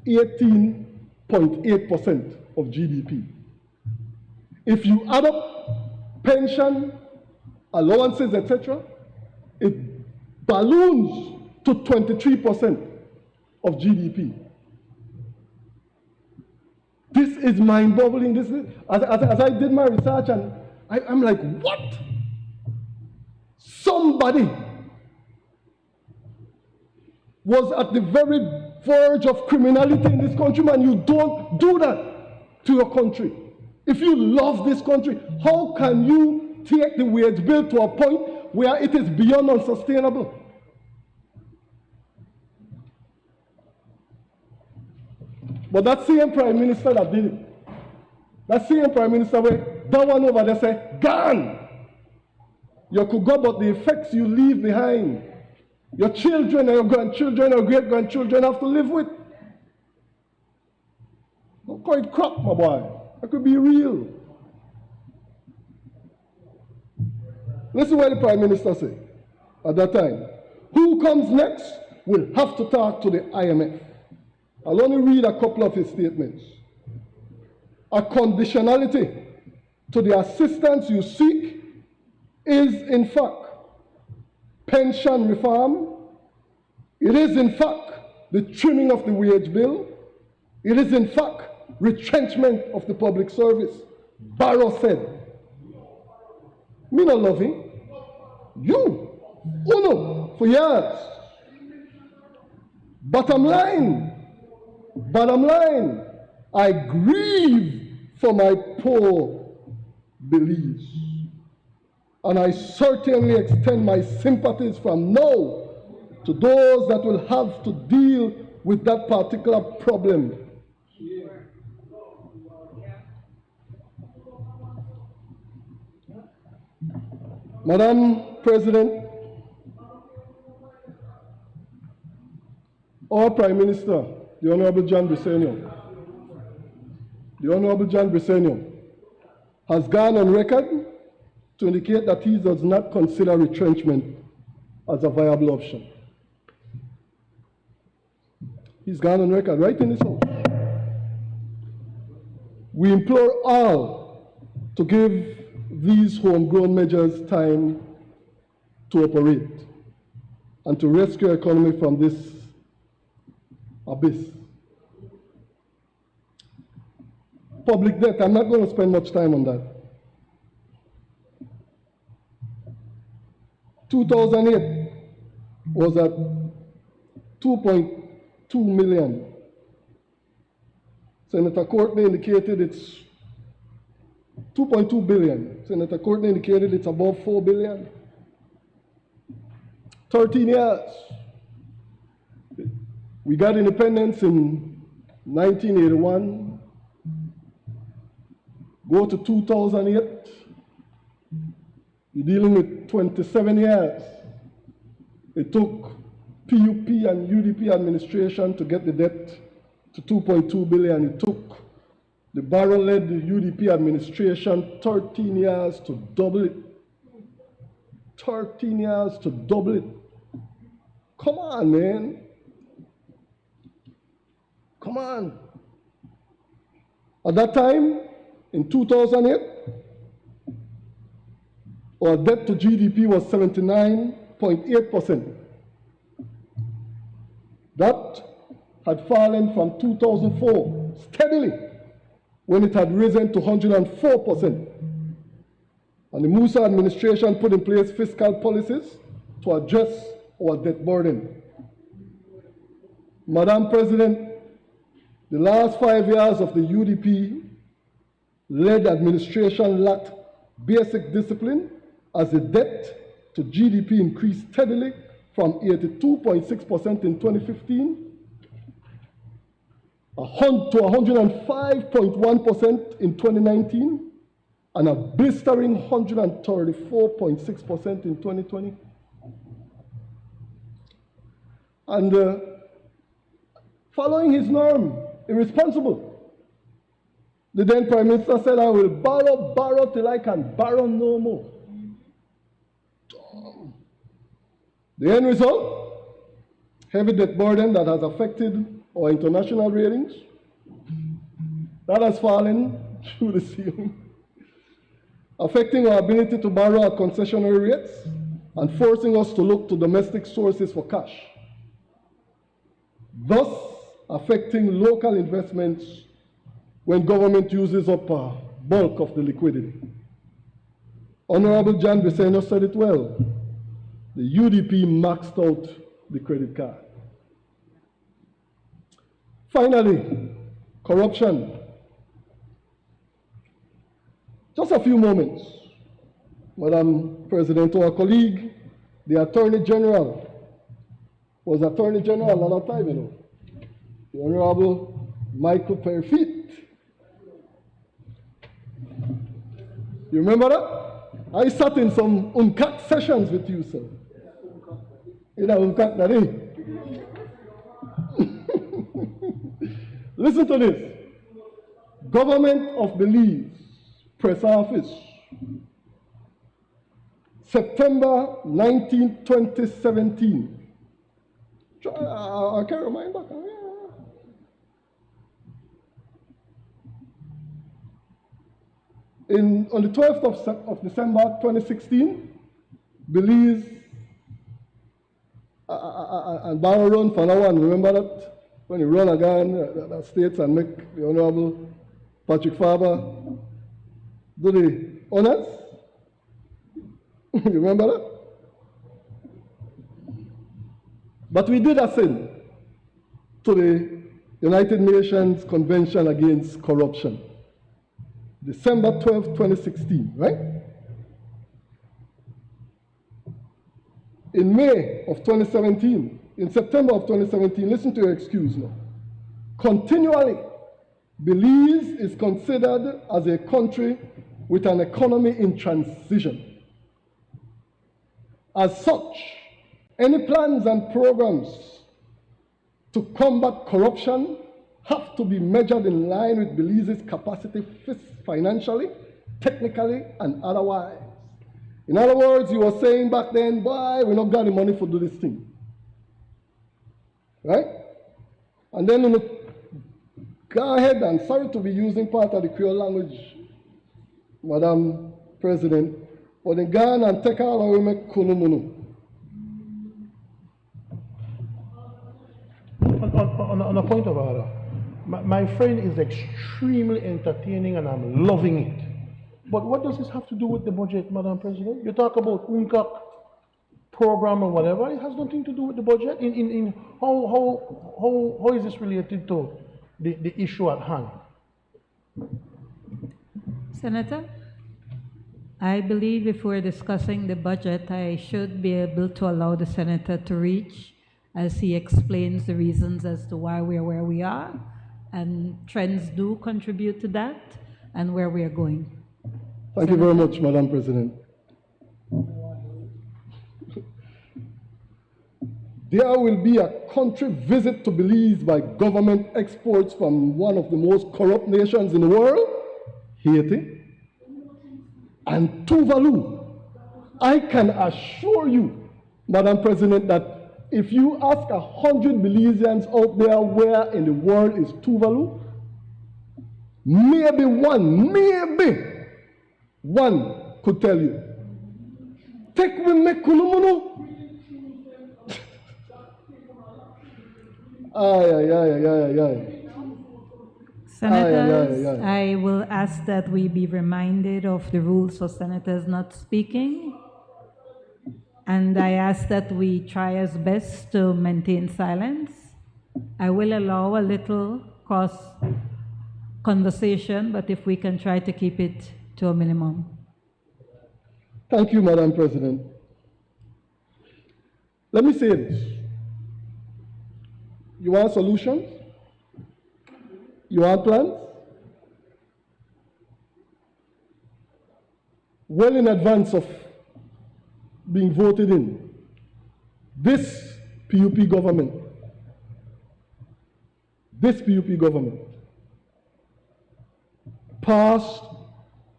18.8% of GDP. If you add up pension, allowances, etc., it balloons to 23% of GDP. This is mind-boggling. This is, as I did my research, and I'm like, what? Somebody was at the very verge of criminality in this country, man. You don't do that to your country. If you love this country, how can you take the wage bill to a point where it is beyond unsustainable? But that same prime minister that did it, that same prime minister, that one over there said, gone. You could go, but the effects you leave behind, your children and your grandchildren or great-grandchildren have to live with. Don't call it crap, my boy. That could be real. Listen what the prime minister said at that time. Who comes next will have to talk to the IMF. I'll only read a couple of his statements. A conditionality to the assistance you seek is, in fact, pension reform. It is, in fact, the trimming of the wage bill. It is, in fact, retrenchment of the public service. Barrow said, me not love him. You, Uno, for years. Bottom line, I grieve for my poor Belize. And I certainly extend my sympathies from now to those that will have to deal with that particular problem. Madam President, our Prime Minister, the Honorable John Briceño, has gone on record to indicate that he does not consider retrenchment as a viable option. He's gone on record right in this house. We implore all to give these homegrown measures time to operate and to rescue our economy from this abyss. Public debt, I'm not going to spend much time on that. 2008 was at 2.2 million. Senator Courtney indicated it's 2.2 billion. Senator Courtney indicated it's above 4 billion. 13 years. We got independence in 1981. Go to 2008. You're dealing with 27 years. It took PUP and UDP administration to get the debt to 2.2 billion. It took the Barrow-led UDP administration 13 years to double it. 13 years to double it. Come on, man. Come on. At that time, in 2008, our debt to GDP was 79.8%. That had fallen from 2004 steadily, when it had risen to 104%. And the Musa administration put in place fiscal policies to address our debt burden. Madam President, the last 5 years of the UDP-led administration lacked basic discipline, as the debt to GDP increased steadily from 82.6% in 2015 to 105.1% in 2019, and a blistering 134.6% in 2020. And following his norm, irresponsible, the then Prime Minister said, I will borrow till I can borrow no more. The end result, heavy debt burden that has affected our international ratings, that has fallen through the ceiling, affecting our ability to borrow at concessionary rates and forcing us to look to domestic sources for cash, thus affecting local investments when government uses up a bulk of the liquidity. Honorable John Bisseno said it well. The UDP maxed out the credit card. Finally, corruption. Just a few moments. Madam President, our colleague, the Attorney General, was Attorney General another time, you know. The Honorable Michael Perfit. You remember that? I sat in some UNCAC sessions with you, sir. You know UNCAC, that is. Listen to this. Government of Belize, Press Office, September 19, 2017. I can't remind back. On the 12th of December 2016, Belize and Barrow run for now, and remember that when he run again, the states and make the Honorable Patrick Faber do the honors. You remember that? But we did ascend to the United Nations Convention Against Corruption. December 12, 2016, right? In May of 2017, in September of 2017, listen to your excuse now. Continually, Belize is considered as a country with an economy in transition. As such, any plans and programs to combat corruption have to be measured in line with Belize's capacity financially, technically, and otherwise. In other words, you were saying back then, boy, we not got the money for do this thing. Right? And then you know, go ahead, and sorry to be using part of the Creole language, Madam President, but in Ghana and take all our make kunumunu. On a point of order, my friend is extremely entertaining and I'm loving it. But what does this have to do with the budget, Madam President? You talk about UNCAC program or whatever, it has nothing to do with the budget. How is this related to the issue at hand? Senator, I believe if we're discussing the budget, I should be able to allow the Senator to reach as he explains the reasons as to why we are where we are, and trends do contribute to that, and where we are going. Thank you very much, Madam President. there will be a country visit to Belize by government experts from one of the most corrupt nations in the world, Haiti, and Tuvalu. I can assure you, Madam President, that if you ask 100 Belizeans out there where in the world is Tuvalu, maybe one could tell you. Take we make kunumuno. Senators, I will ask that we be reminded of the rules for senators not speaking. And I ask that we try as best to maintain silence. I will allow a little cross conversation, but if we can try to keep it to a minimum. Thank you, Madam President. Let me say this. You want solutions? You want plans? Well in advance of being voted in, this PUP government passed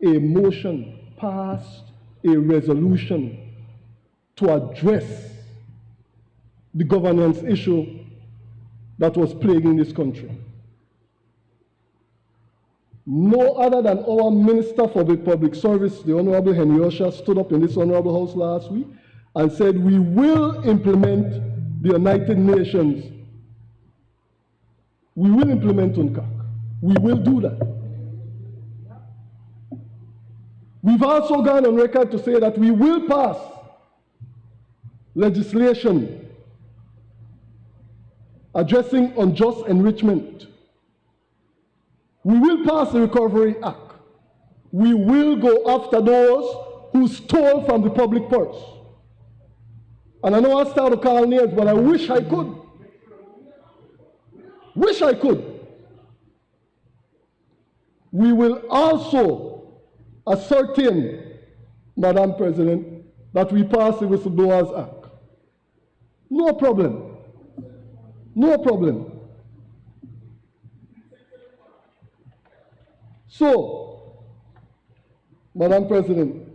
a motion, passed a resolution to address the governance issue that was plaguing this country. No other than our Minister for the Public Service, the Honorable Henry Osha, stood up in this Honorable House last week and said, we will implement the United Nations. We will implement UNCAC. We will do that. We've also gone on record to say that we will pass legislation addressing unjust enrichment. We will pass the Recovery Act. We will go after those who stole from the public purse. And I know I start to call names, but I wish I could. Wish I could. We will also ascertain, Madam President, that we pass the Whistleblowers Act. No problem. No problem. So, Madam President,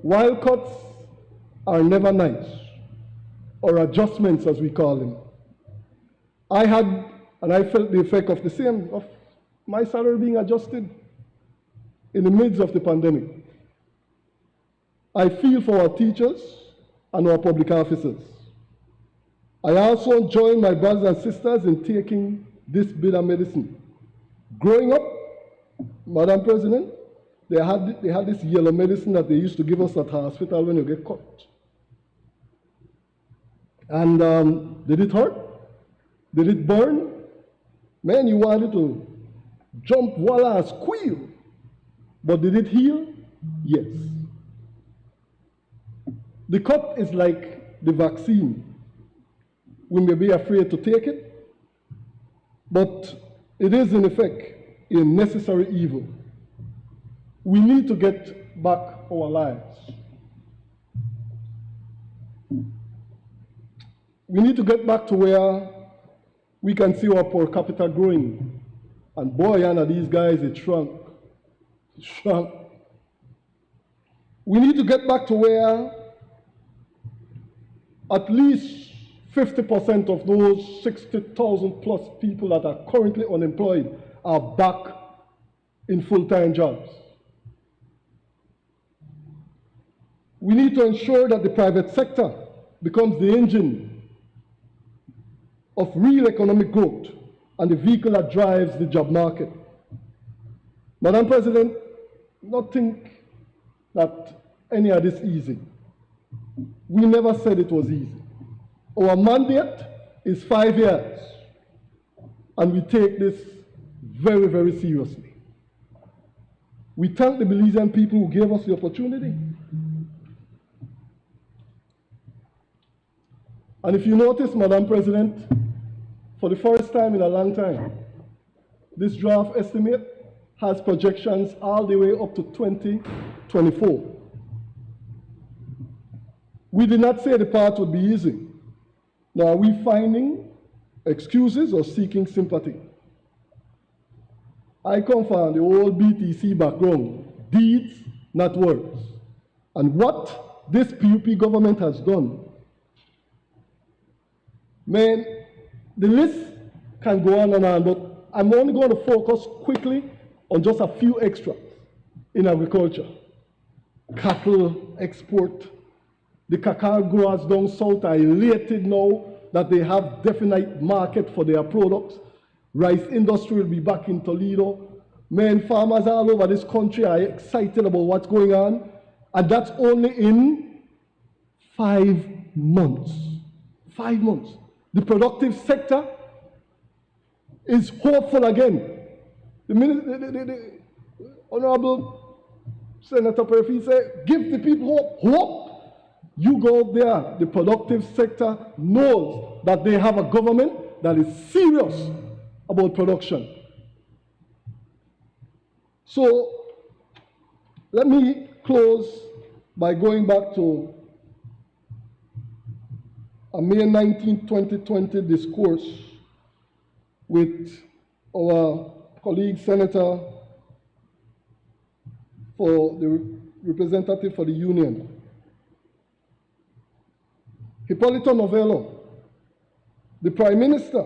wild cuts are never nice, or adjustments as we call them. I had, and I felt the effect of the same, of my salary being adjusted in the midst of the pandemic. I feel for our teachers and our public officers. I also join my brothers and sisters in taking this bitter medicine. Growing up, Madam President, they had this yellow medicine that they used to give us at the hospital when you get cut. And did it hurt? Did it burn? Man, you wanted to jump, voila, squeal. But did it heal? Yes. The cut is like the vaccine. We may be afraid to take it, but it is in effect a necessary evil. We need to get back our lives. We need to get back to where we can see our per capita growing. And boy, Anna, these guys, it shrunk. It shrunk. We need to get back to where at least 50% of those 60,000 plus people that are currently unemployed are back in full-time jobs. We need to ensure that the private sector becomes the engine of real economic growth and the vehicle that drives the job market. Madam President, not think that any of this easy. We never said it was easy. Our mandate is 5 years, and we take this very, very seriously. We thank the Belizean people who gave us the opportunity. And if you notice, Madam President, for the first time in a long time, this draft estimate has projections all the way up to 2024. We did not say the path would be easy. Now, are we finding excuses or seeking sympathy? I come from the old BTC background, deeds, not words. And what this PUP government has done, man, the list can go on and on, but I'm only going to focus quickly on just a few extras in agriculture. Cattle export. The cacao growers down south are elated now that they have definite market for their products. Rice industry will be back in Toledo. Men, farmers all over this country are excited about what's going on. And that's only in 5 months. 5 months. The productive sector is hopeful again. The Honorable Senator Perry said, give the people hope. Hope. You go out there, the productive sector knows that they have a government that is serious about production. So let me close by going back to a May 19, 2020 discourse with our colleague Senator for the representative for the Union, Hipólito Novello, the Prime Minister.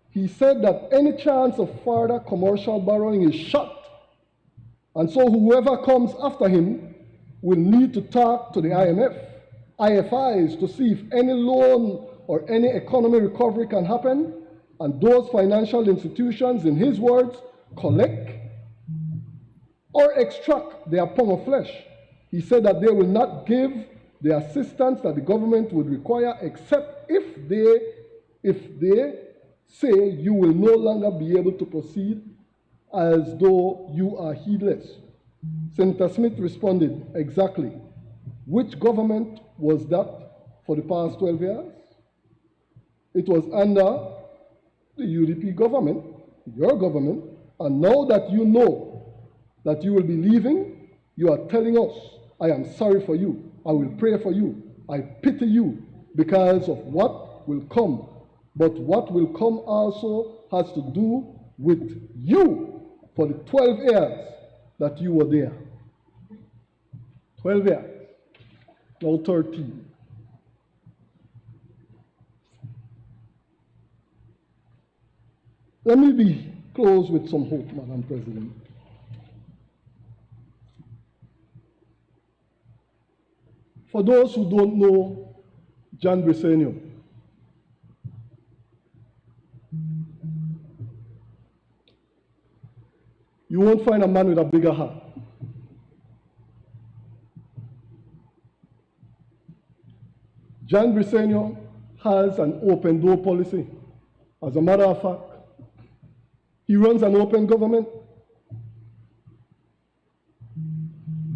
He said that any chance of further commercial borrowing is shut. And so whoever comes after him will need to talk to the IMF, IFIs to see if any loan or any economic recovery can happen. And those financial institutions, in his words, collect or extract their pound of flesh. He said that they will not give the assistance that the government would require except if they say you will no longer be able to proceed as though you are heedless. Senator Smith responded, exactly. Which government was that for the past 12 years? It was under the UDP government, your government, and now that you know that you will be leaving, you are telling us, I am sorry for you. I will pray for you. I pity you because of what will come. But what will come also has to do with you for the 12 years that you were there. 12 years, now 13. Let me close with some hope, Madam President. For those who don't know John Briceño, you won't find a man with a bigger heart. John Briceño has an open door policy. As a matter of fact, he runs an open government.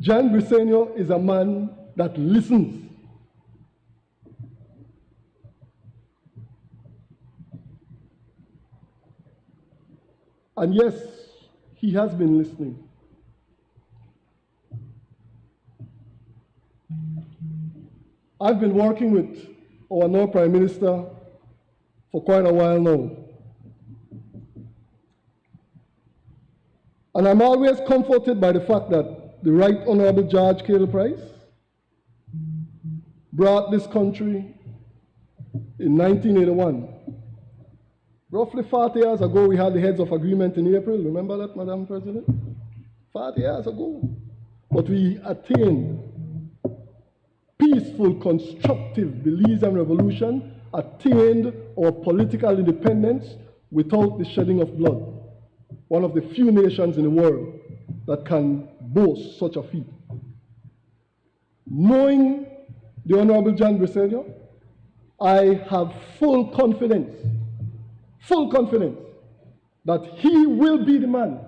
John Briceño is a man that listens. And yes, he has been listening. I've been working with our now Prime Minister for quite a while now. And I'm always comforted by the fact that the Right Honorable George Cale Price brought this country in 1981. Roughly 40 years ago, we had the Heads of Agreement in April. Remember that, Madam President? 40 years ago. But we attained peaceful, constructive Belizean revolution, attained our political independence without the shedding of blood. One of the few nations in the world that can boast such a feat. Knowing the Honorable John Briceño, I have full confidence that he will be the man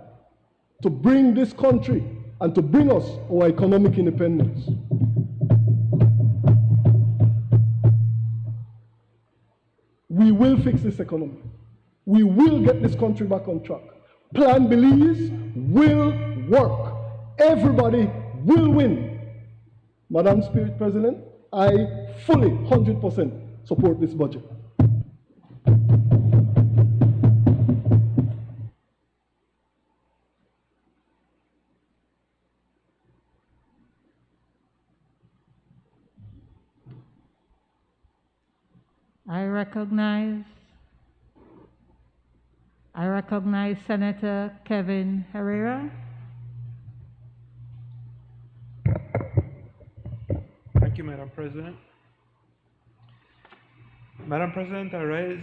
to bring this country and to bring us our economic independence. We will fix this economy. We will get this country back on track. Plan Belize will work. Everybody will win. Madam Spirit President, I fully 100% support this budget. I recognize Senator Kevin Herrera. Thank you, Madam President. Madam President, I rise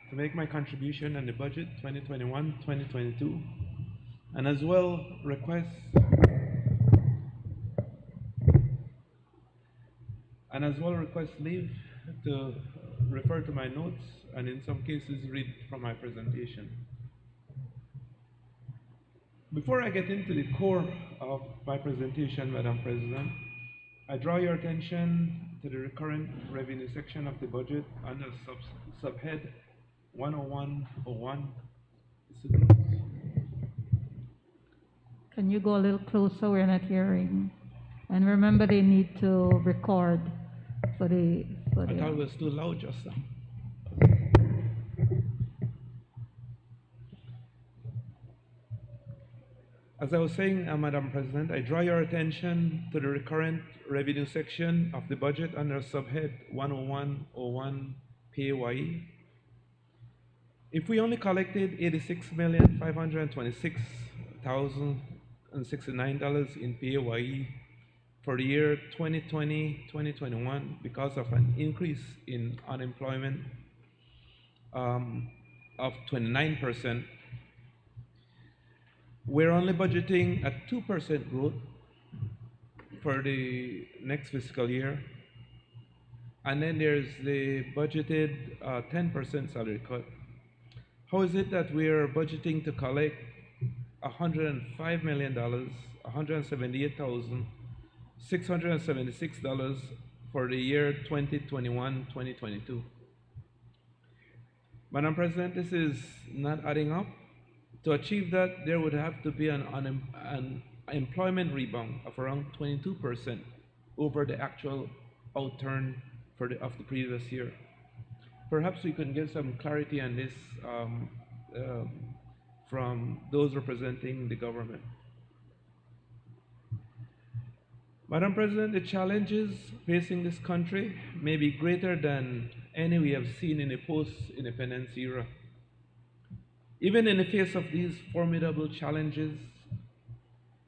to make my contribution on the budget 2021-2022 and as well request leave to refer to my notes and in some cases read from my presentation. Before I get into the core of my presentation, Madam President, I draw your attention to the recurrent revenue section of the budget under subhead 10101. Can you go a little closer? We're not hearing. And remember, they need to record for the. I thought it was too loud just now. As I was saying, Madam President, I draw your attention to the recurrent revenue section of the budget under subhead 10101 PAYE. If we only collected $86,526,069 in PAYE for the year 2020-2021 because of an increase in unemployment of 29%, we're only budgeting a 2% growth for the next fiscal year. And then there's the budgeted 10% salary cut. How is it that we're budgeting to collect $105 million, $178,676 for the year 2021-2022? Madam President, this is not adding up. To achieve that, there would have to be an employment rebound of around 22% over the actual outturn of the previous year. Perhaps we can get some clarity on this from those representing the government. Madam President, the challenges facing this country may be greater than any we have seen in a post-independence era. Even in the face of these formidable challenges,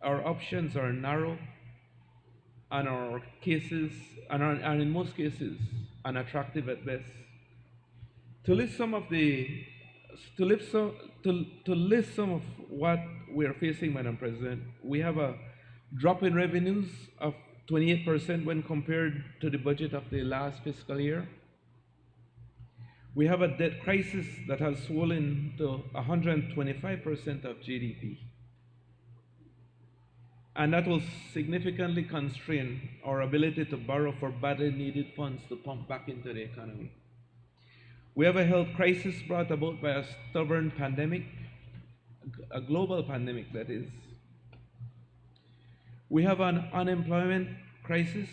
our options are narrow and in most cases unattractive at best. To list some of what we are facing, Madam President, we have a drop in revenues of 28% when compared to the budget of the last fiscal year. We have a debt crisis that has swollen to 125% of GDP. And that will significantly constrain our ability to borrow for badly needed funds to pump back into the economy. We have a health crisis brought about by a stubborn pandemic, a global pandemic that is. We have an unemployment crisis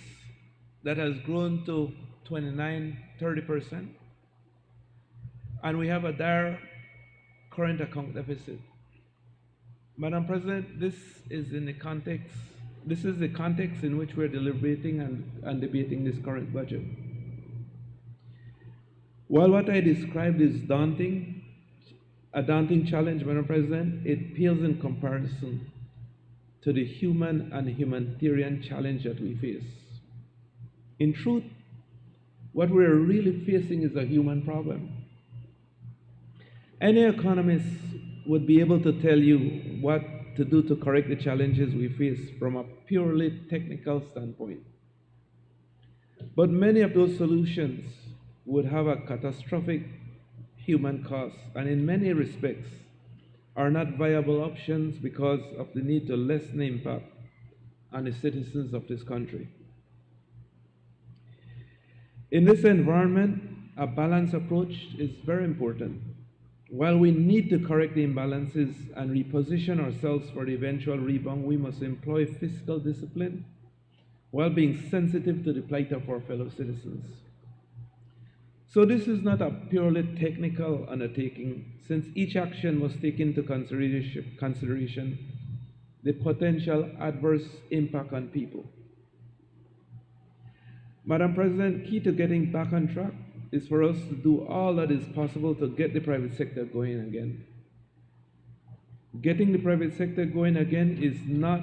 that has grown to 29–30%. And we have a dire current account deficit. Madam President, this is the context in which we're deliberating and debating this current budget. While what I described is a daunting challenge, Madam President, it pales in comparison to the human and humanitarian challenge that we face. In truth, what we're really facing is a human problem. Any economist would be able to tell you what to do to correct the challenges we face from a purely technical standpoint. But many of those solutions would have a catastrophic human cost, and in many respects are not viable options because of the need to lessen the impact on the citizens of this country. In this environment, a balanced approach is very important. While we need to correct the imbalances and reposition ourselves for the eventual rebound, we must employ fiscal discipline while being sensitive to the plight of our fellow citizens. So this is not a purely technical undertaking, since each action must take into consideration the potential adverse impact on people. Madam President, key to getting back on track is for us to do all that is possible to get the private sector going again. Getting the private sector going again is not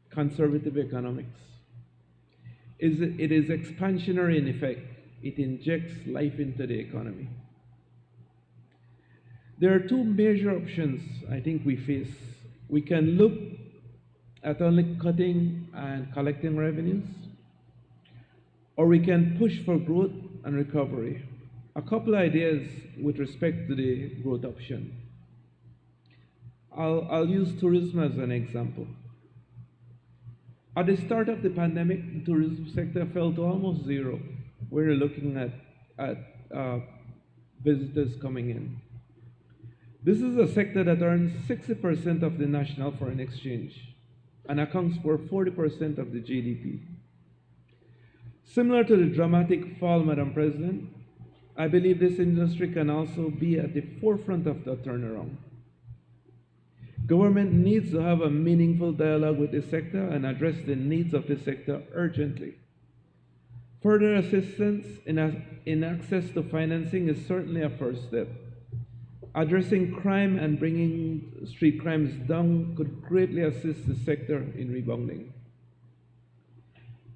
conservative economics. It is expansionary in effect. It injects life into the economy. There are two major options I think we face. We can look at only cutting and collecting revenues, or we can push for growth and recovery. A couple of ideas with respect to the growth option. I'll use tourism as an example. At the start of the pandemic, the tourism sector fell to almost zero. We're looking at visitors coming in. This is a sector that earns 60% of the national foreign exchange and accounts for 40% of the GDP. Similar to the dramatic fall, Madam President, I believe this industry can also be at the forefront of the turnaround. Government needs to have a meaningful dialogue with the sector and address the needs of the sector urgently. Further assistance in access to financing is certainly a first step. Addressing crime and bringing street crimes down could greatly assist the sector in rebounding.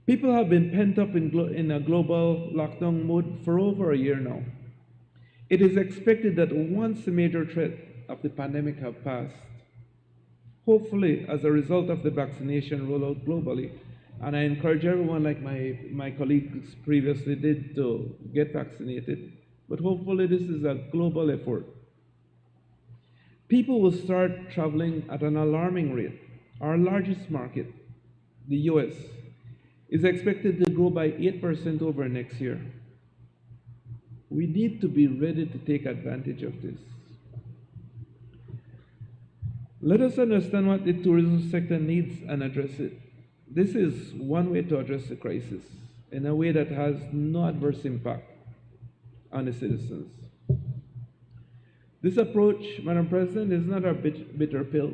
People have been pent up in a global lockdown mode for over a year now. It is expected that once the major threat of the pandemic have passed, hopefully as a result of the vaccination rollout globally, and I encourage everyone like my colleagues previously did to get vaccinated, but hopefully this is a global effort. People will start traveling at an alarming rate. Our largest market, the US, is expected to grow by 8% over next year. We need to be ready to take advantage of this. Let us understand what the tourism sector needs and address it. This is one way to address the crisis in a way that has no adverse impact on the citizens. This approach, Madam President, is not a bitter pill.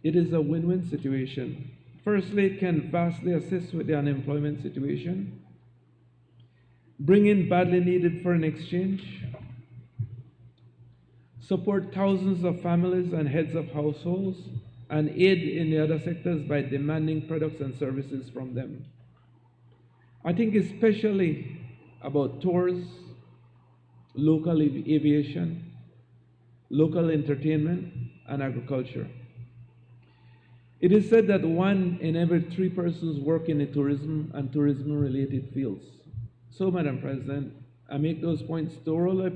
It is a win-win situation. Firstly, it can vastly assist with the unemployment situation, bring in badly needed foreign exchange, support thousands of families and heads of households, and aid in the other sectors by demanding products and services from them. I think especially about tours, local aviation, local entertainment, and agriculture. It is said that 1 in every 3 persons work in the tourism and tourism-related fields. So, Madam President, I make those points to really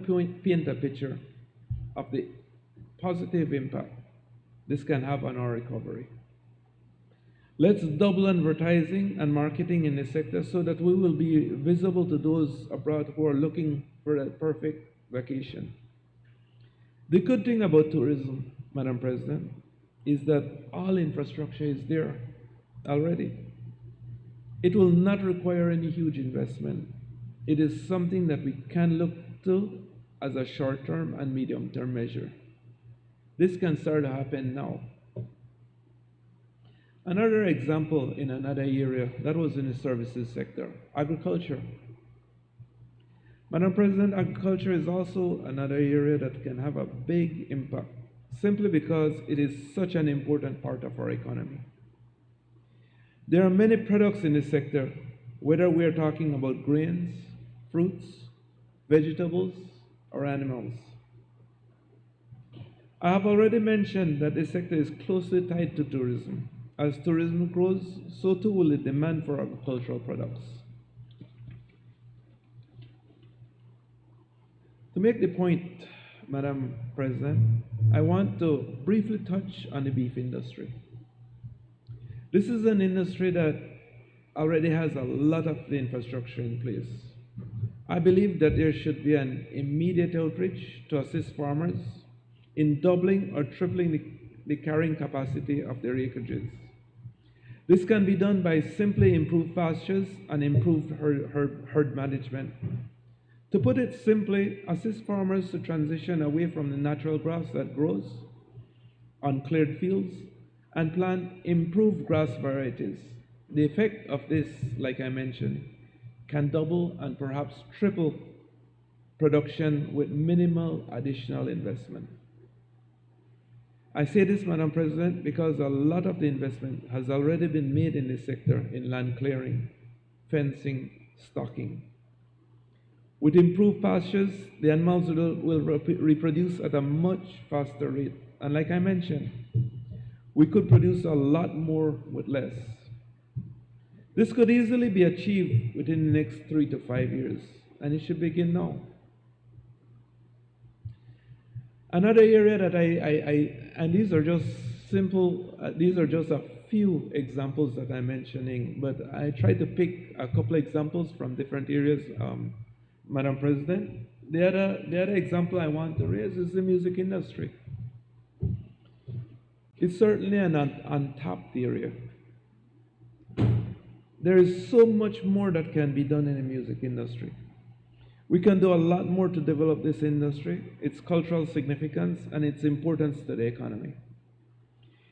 paint a picture of the positive impact this can have on our recovery. Let's double advertising and marketing in the sector so that we will be visible to those abroad who are looking for a perfect vacation. The good thing about tourism, Madam President, is that all infrastructure is there already. It will not require any huge investment. It is something that we can look to as a short-term and medium-term measure. This can start to happen now. Another example in another area, that was in the services sector, agriculture. Madam President, agriculture is also another area that can have a big impact, simply because it is such an important part of our economy. There are many products in this sector, whether we are talking about grains, fruits, vegetables, or animals. I have already mentioned that this sector is closely tied to tourism. As tourism grows, so too will the demand for agricultural products. To make the point, Madam President, I want to briefly touch on the beef industry. This is an industry that already has a lot of the infrastructure in place. I believe that there should be an immediate outreach to assist farmers in doubling or tripling the carrying capacity of their acreages. This can be done by simply improved pastures and improved herd management. To put it simply, assist farmers to transition away from the natural grass that grows on cleared fields and plant improved grass varieties. The effect of this, like I mentioned, can double and perhaps triple production with minimal additional investment. I say this, Madam President, because a lot of the investment has already been made in this sector in land clearing, fencing, stocking. With improved pastures, the animals will reproduce at a much faster rate. And like I mentioned, we could produce a lot more with less. This could easily be achieved within the next 3 to 5 years, and it should begin now. Another area that and these are just simple, these are just a few examples that I'm mentioning, but I try to pick a couple examples from different areas, Madam President. The other example I want to raise is the music industry. It's certainly an untapped area. There is so much more that can be done in the music industry. We can do a lot more to develop this industry, its cultural significance, and its importance to the economy.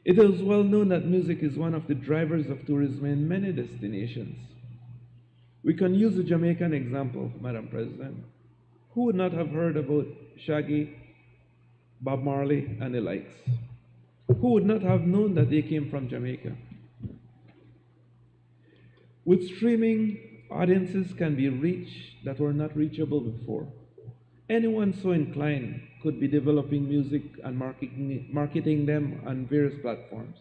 It is well known that music is one of the drivers of tourism in many destinations. We can use the Jamaican example, Madam President. Who would not have heard about Shaggy, Bob Marley, and the likes? Who would not have known that they came from Jamaica? With streaming, audiences can be reached that were not reachable before. Anyone so inclined could be developing music and marketing them on various platforms.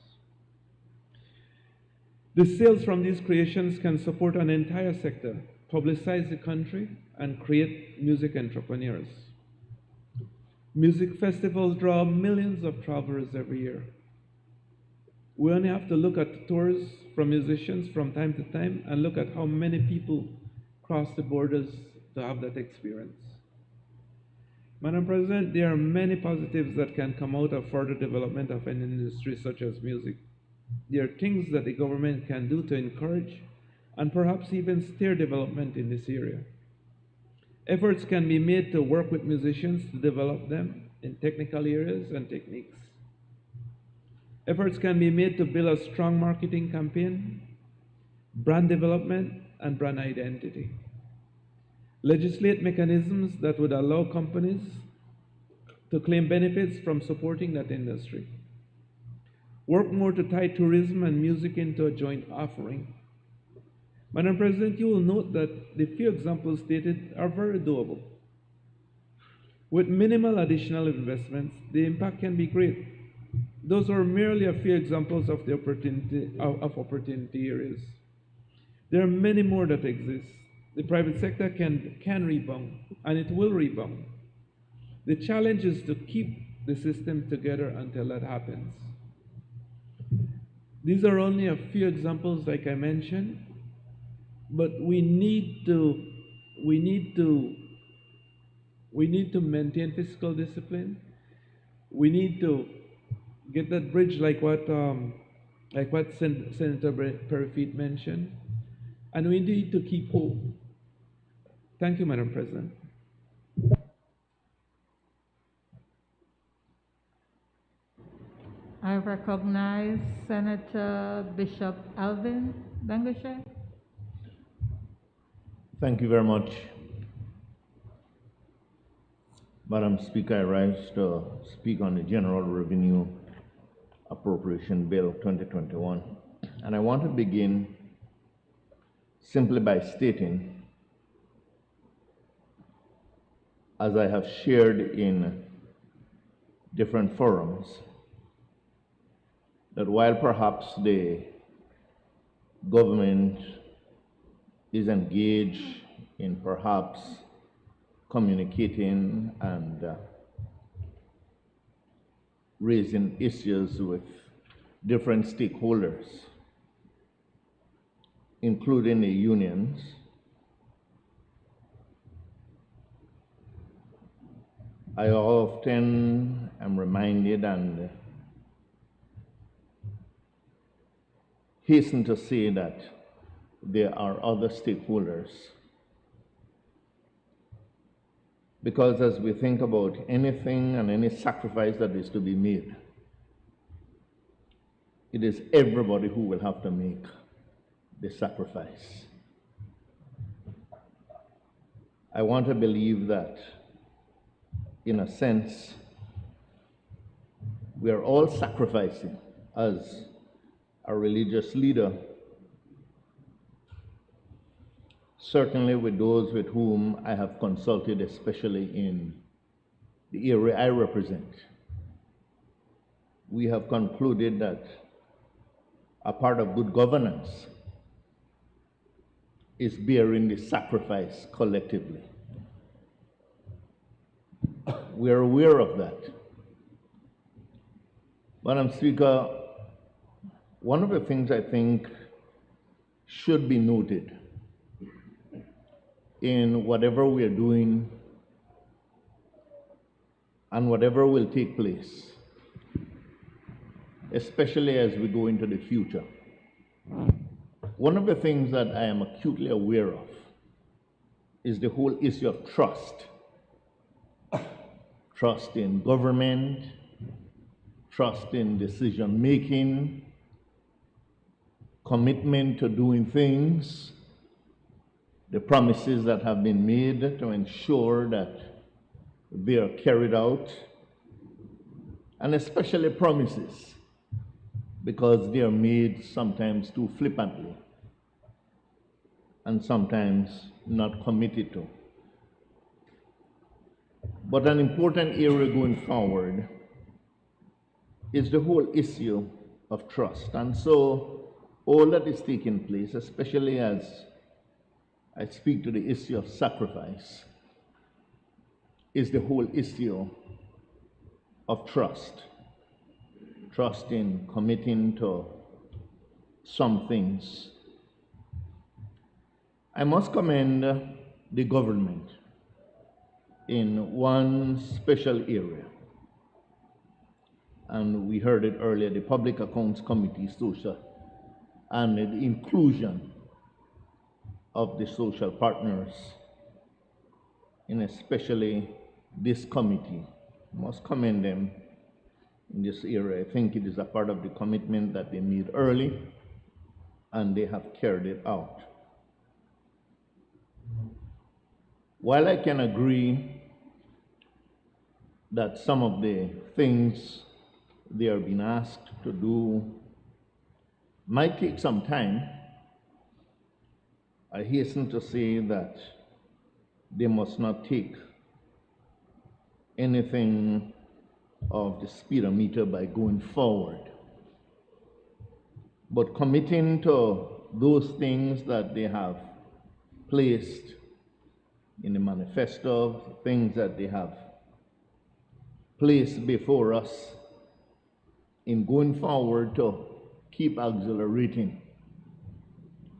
The sales from these creations can support an entire sector, publicize the country, and create music entrepreneurs. Music festivals draw millions of travelers every year. We only have to look at tours from musicians from time to time and look at how many people cross the borders to have that experience. Madam President, there are many positives that can come out of further development of an industry such as music. There are things that the government can do to encourage and perhaps even steer development in this area. Efforts can be made to work with musicians to develop them in technical areas and techniques. Efforts can be made to build a strong marketing campaign, brand development, and brand identity. Legislate mechanisms that would allow companies to claim benefits from supporting that industry. Work more to tie tourism and music into a joint offering. Madam President, you will note that the few examples stated are very doable. With minimal additional investments, the impact can be great. Those are merely a few examples of the opportunity areas. There are many more that exist. The private sector can rebound, and it will rebound. The challenge is to keep the system together until that happens. These are only a few examples, like I mentioned, but we need to maintain fiscal discipline. We need to get that bridge, like what Senator Perifeet mentioned, and we need to keep hope. Thank you, Madam President. I recognize Senator Bishop Alvin Dangoche. Thank you very much. Madam Speaker, I rise to speak on the General Revenue Appropriation Bill 2021. And I want to begin simply by stating, as I have shared in different forums, that while perhaps the government is engaged in perhaps communicating and raising issues with different stakeholders, including the unions, I often am reminded and hasten to say that there are other stakeholders. Because as we think about anything and any sacrifice that is to be made, it is everybody who will have to make the sacrifice. I want to believe that, in a sense, we are all sacrificing as a religious leader, certainly with those with whom I have consulted, especially in the area I represent. We have concluded that a part of good governance is bearing the sacrifice collectively. We are aware of that. Madam Speaker, one of the things I think should be noted in whatever we are doing and whatever will take place, especially as we go into the future, one of the things that I am acutely aware of is the whole issue of trust. Trust in government, trust in decision making, commitment to doing things, the promises that have been made to ensure that they are carried out, and especially promises because they are made sometimes too flippantly and sometimes not committed to. But an important area going forward is the whole issue of trust. And so all that is taking place, especially as I speak to the issue of sacrifice, is the whole issue of trust. Trust in committing to some things. I must commend the government in one special area. And we heard it earlier, the Public Accounts Committee, social, and the inclusion of the social partners, and especially this committee. I must commend them in this area. I think it is a part of the commitment that they made early, and they have carried it out. While I can agree that some of the things they are being asked to do might take some time, I hasten to say that they must not take anything of the speedometer by going forward, but committing to those things that they have placed in the manifesto, things that they have placed before us, in going forward to keep accelerating,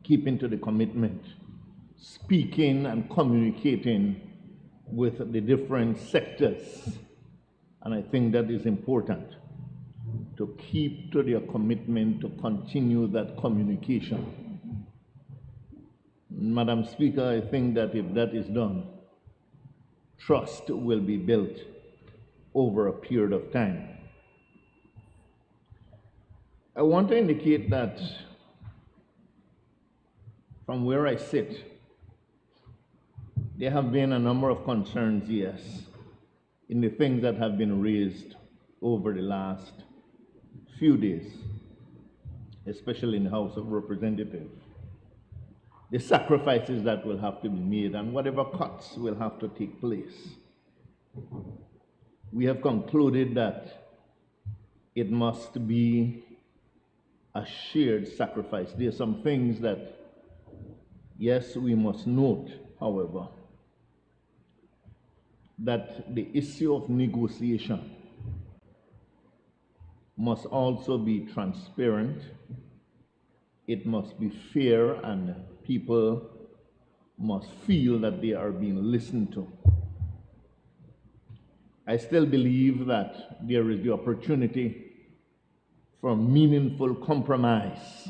keeping to the commitment, speaking and communicating with the different sectors. And I think that is important, to keep to their commitment to continue that communication. Madam Speaker, I think that if that is done, trust will be built over a period of time. I want to indicate that from where I sit, there have been a number of concerns, yes, in the things that have been raised over the last few days, especially in the House of Representatives. The sacrifices that will have to be made and whatever cuts will have to take place. We have concluded that it must be a shared sacrifice. There are some things that, yes, we must note, however, that the issue of negotiation must also be transparent. It must be fair, and people must feel that they are being listened to. I still believe that there is the opportunity for meaningful compromise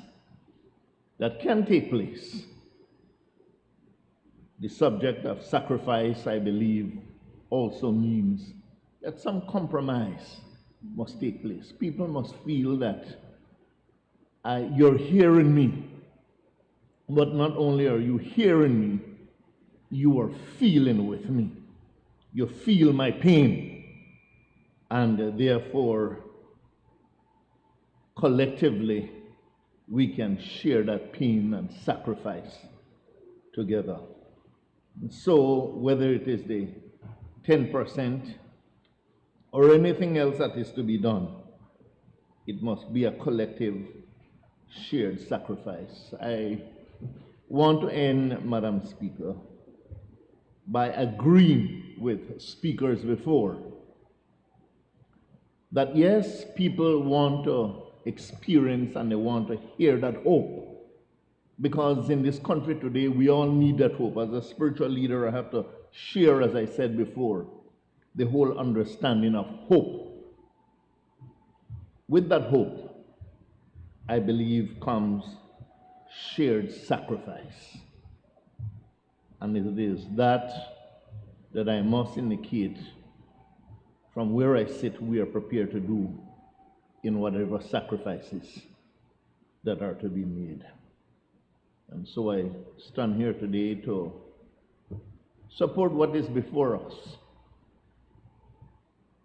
that can take place. The subject of sacrifice, I believe, also means that some compromise must take place. People must feel that you're hearing me, but not only are you hearing me, you are feeling with me. You feel my pain, and therefore, collectively, we can share that pain and sacrifice together. And so, whether it is the 10% or anything else that is to be done, it must be a collective shared sacrifice. I want to end, Madam Speaker, by agreeing with speakers before that yes, people want to experience and they want to hear that hope, because in this country today we all need that hope. As a spiritual leader, I have to share, as I said before, the whole understanding of hope. With that hope, I believe comes shared sacrifice. And it is that I must indicate from where I sit we are prepared to do in whatever sacrifices that are to be made. And so I stand here today to support what is before us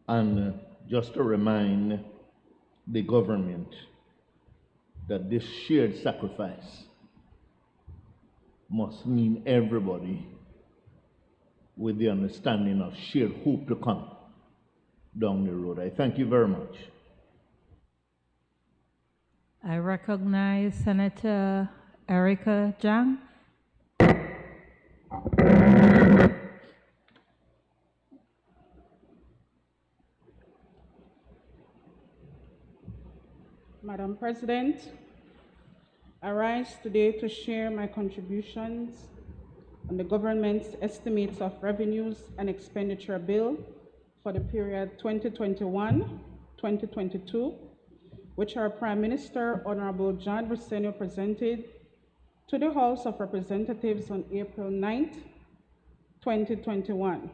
and just to remind the government that this shared sacrifice must mean everybody with the understanding of shared hope to come down the road. I thank you very much. I recognize Senator Erica Jang. Madam President, I rise today to share my contributions on the government's estimates of revenues and expenditure bill for the period 2021-2022, which our Prime Minister, Honorable John Briceño, presented to the House of Representatives on April 9th, 2021.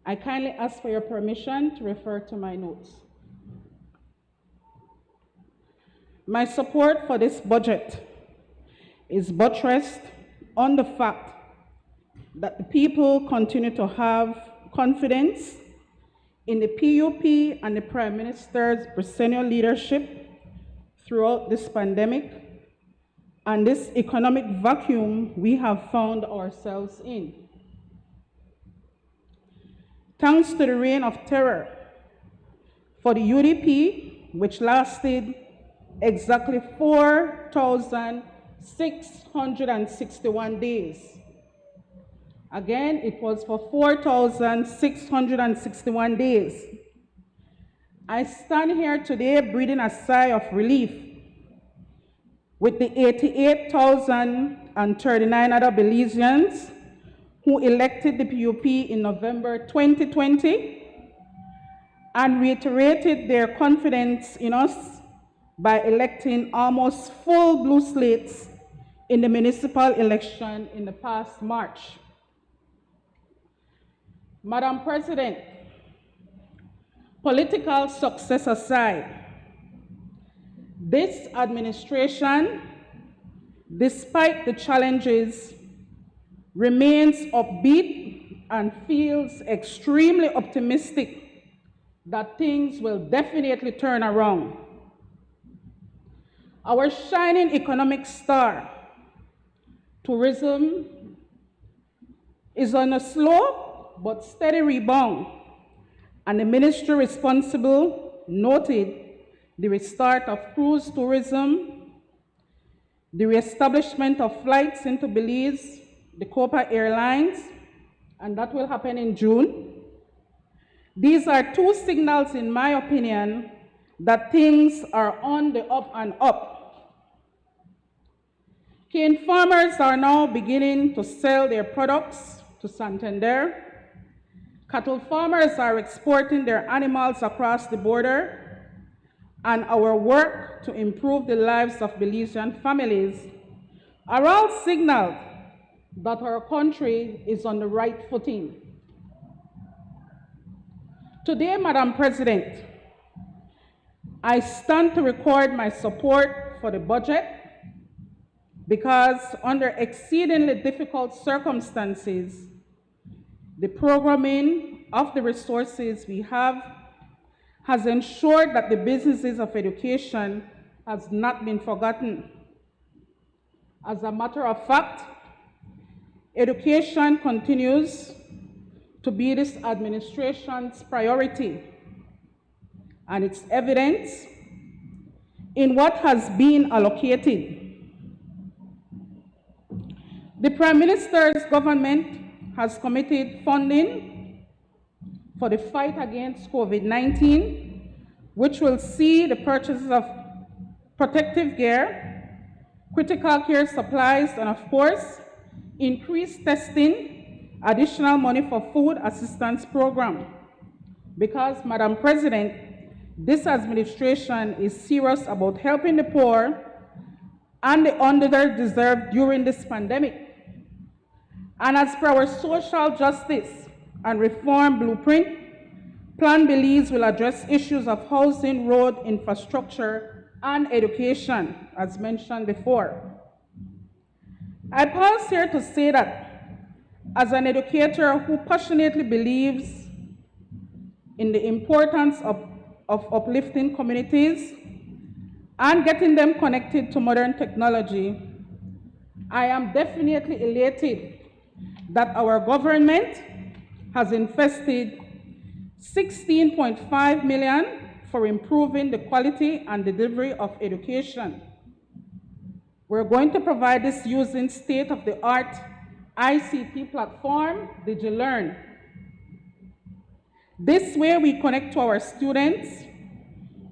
I kindly ask for your permission to refer to my notes. My support for this budget is buttressed on the fact that the people continue to have confidence in the PUP and the Prime Minister's Briceño leadership throughout this pandemic and this economic vacuum we have found ourselves in. Thanks to the reign of terror for the UDP, which lasted exactly 4,661 days. Again, it was for 4,661 days. I stand here today breathing a sigh of relief with the 88,039 other Belizeans who elected the PUP in November 2020 and reiterated their confidence in us by electing almost full blue slates in the municipal election in the past March. Madam President, political success aside, this administration, despite the challenges, remains upbeat and feels extremely optimistic that things will definitely turn around. Our shining economic star, tourism, is on a slow but steady rebound, and the ministry responsible noted the restart of cruise tourism, the reestablishment of flights into Belize, the Copa Airlines, and that will happen in June. These are two signals, in my opinion, that things are on the up and up. Cane farmers are now beginning to sell their products to Santander. Cattle farmers are exporting their animals across the border, and our work to improve the lives of Belizean families are all signals that our country is on the right footing. Today, Madam President, I stand to record my support for the budget because under exceedingly difficult circumstances, the programming of the resources we have has ensured that the businesses of education has not been forgotten. As a matter of fact, education continues to be this administration's priority, and it's evident in what has been allocated. The Prime Minister's government has committed funding for the fight against COVID-19, which will see the purchases of protective gear, critical care supplies, and of course, increased testing, additional money for food assistance program. Because, Madam President, this administration is serious about helping the poor and the underdeserved during this pandemic. And as per our social justice and reform blueprint, Plan Belize will address issues of housing, road, infrastructure, and education, as mentioned before. I pause here to say that as an educator who passionately believes in the importance of uplifting communities and getting them connected to modern technology, I am definitely elated that our government has invested $16.5 million for improving the quality and delivery of education. We're going to provide this using state-of-the-art ICT platform, DigiLearn. This way we connect to our students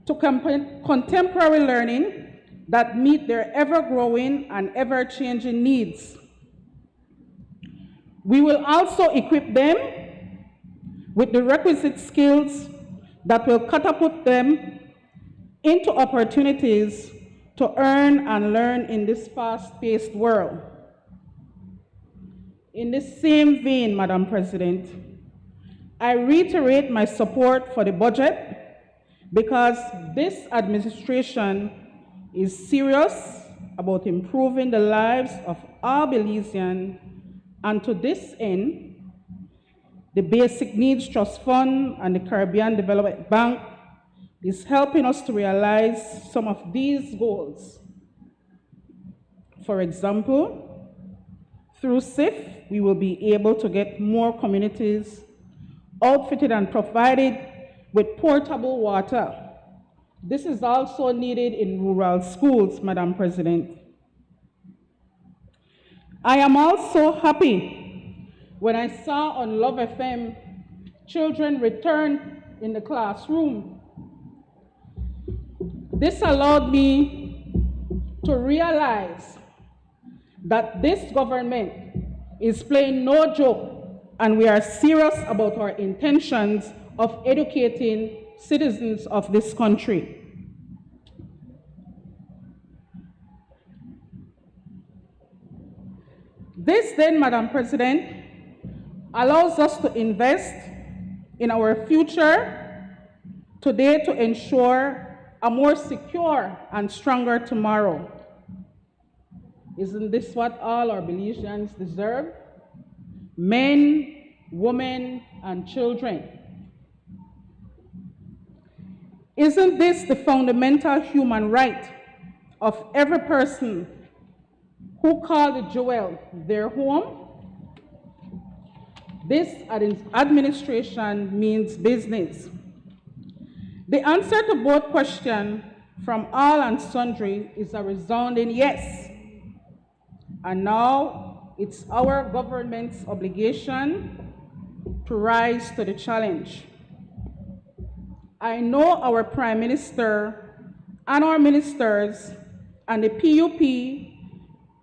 to contemporary learning that meet their ever-growing and ever-changing needs. We will also equip them with the requisite skills that will catapult them into opportunities to earn and learn in this fast-paced world. In the same vein, Madam President, I reiterate my support for the budget because this administration is serious about improving the lives of all Belizeans, and to this end, the Basic Needs Trust Fund and the Caribbean Development Bank is helping us to realize some of these goals. For example, through SIF, we will be able to get more communities outfitted and provided with portable water. This is also needed in rural schools, Madam President. I am also happy when I saw on Love FM children return in the classroom. This allowed me to realize that this government is playing no joke, and we are serious about our intentions of educating citizens of this country. This then, Madam President, allows us to invest in our future today to ensure a more secure and stronger tomorrow. Isn't this what all our Belizeans deserve? Men, women, and children. Isn't this the fundamental human right of every person who call the jewel their home? This administration means business. The answer to both questions from all and sundry is a resounding yes. And now it's our government's obligation to rise to the challenge. I know our Prime Minister and our ministers and the PUP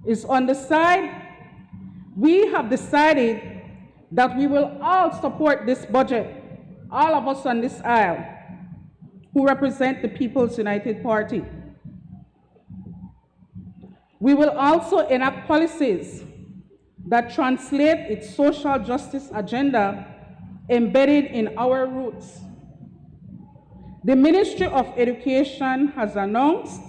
is on the side. We have decided that we will all support this budget, all of us on this aisle who represent the People's United Party. We will also enact policies that translate its social justice agenda embedded in our roots. The Ministry of Education has announced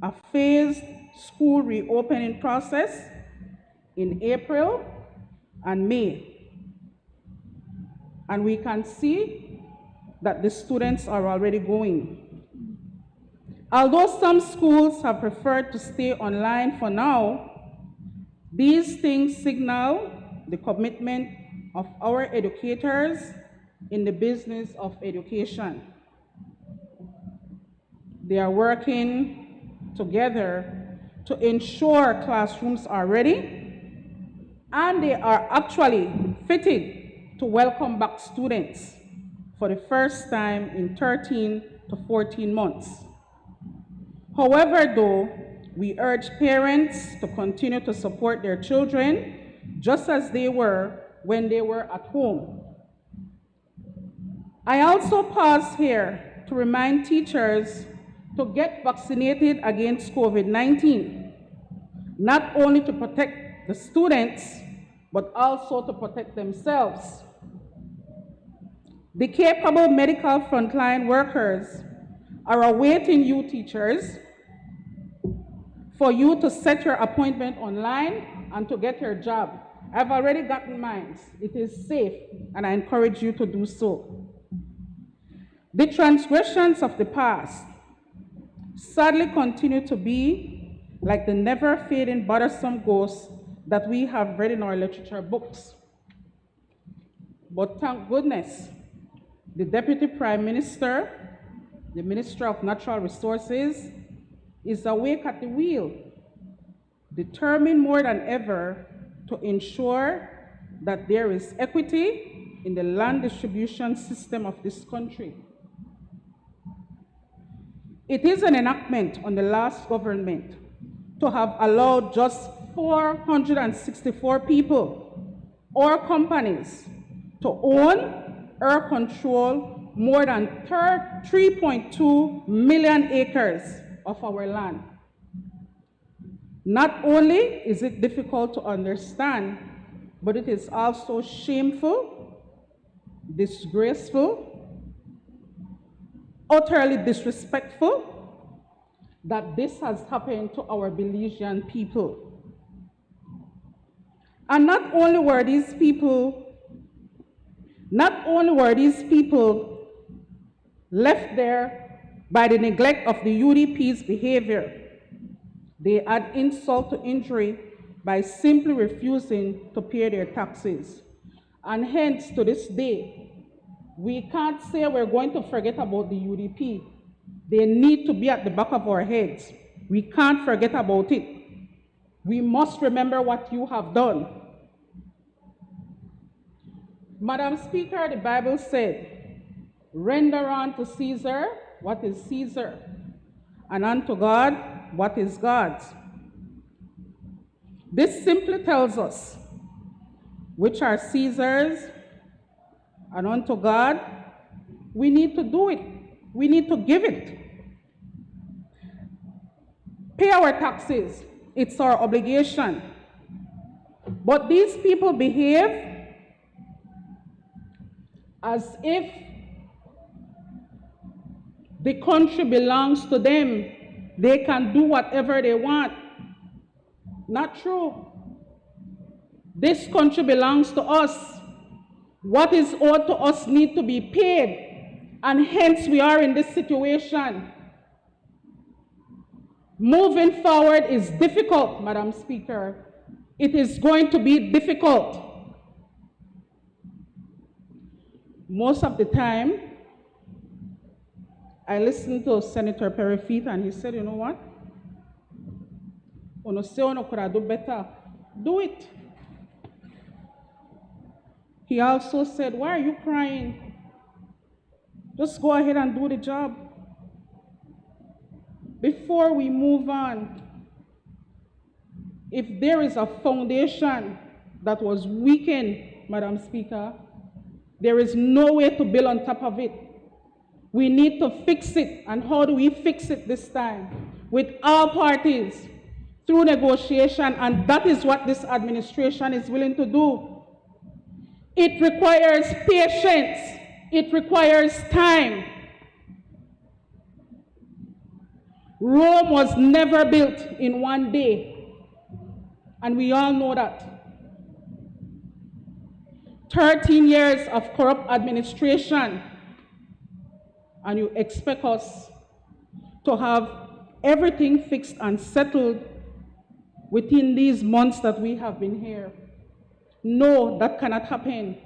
a phased school reopening process in April and May. And we can see that the students are already going. Although some schools have preferred to stay online for now, these things signal the commitment of our educators in the business of education. They are working together to ensure classrooms are ready, and they are actually fitted to welcome back students for the first time in 13 to 14 months. However, though, we urge parents to continue to support their children just as they were when they were at home. I also pause here to remind teachers to get vaccinated against COVID-19, not only to protect the students, but also to protect themselves. The capable medical frontline workers are awaiting you, teachers, for you to set your appointment online and to get your job. I've already gotten mine. It is safe, and I encourage you to do so. The transgressions of the past sadly continue to be like the never-fading bothersome ghosts that we have read in our literature books. But thank goodness, the Deputy Prime Minister, the Minister of Natural Resources, is awake at the wheel, determined more than ever to ensure that there is equity in the land distribution system of this country. It is an enactment on the last government to have allowed just 464 people or companies to own or control more than 3.2 million acres of our land. Not only is it difficult to understand, but it is also shameful, disgraceful, utterly disrespectful that this has happened to our Belizean people. And not only were these people left there by the neglect of the UDP's behavior, they add insult to injury by simply refusing to pay their taxes. And hence, to this day, we can't say we're going to forget about the UDP. They need to be at the back of our heads. We can't forget about it. We must remember what you have done. Madam Speaker, the Bible said, "Render unto Caesar what is Caesar, and unto God what is God's." This simply tells us which are Caesar's, and unto God, we need to do it. We need to give it. Pay our taxes. It's our obligation. But these people behave as if the country belongs to them. They can do whatever they want. Not true. This country belongs to us. What is owed to us needs to be paid, and hence we are in this situation. Moving forward is difficult, Madam Speaker. It is going to be difficult. Most of the time, I listened to Senator Perry-Feet, and he said, you know what? Ono say ono could do better. Do it. He also said, why are you crying? Just go ahead and do the job. Before we move on, if there is a foundation that was weakened Madam Speaker. There is no way to build on top of it. We need to fix it. And how do we fix it this time? With all parties, through negotiation, and that is what this administration is willing to do. It requires patience. It requires time. Rome was never built in one day, and we all know that. 13 years of corrupt administration, and you expect us to have everything fixed and settled within these months that we have been here. No, that cannot happen.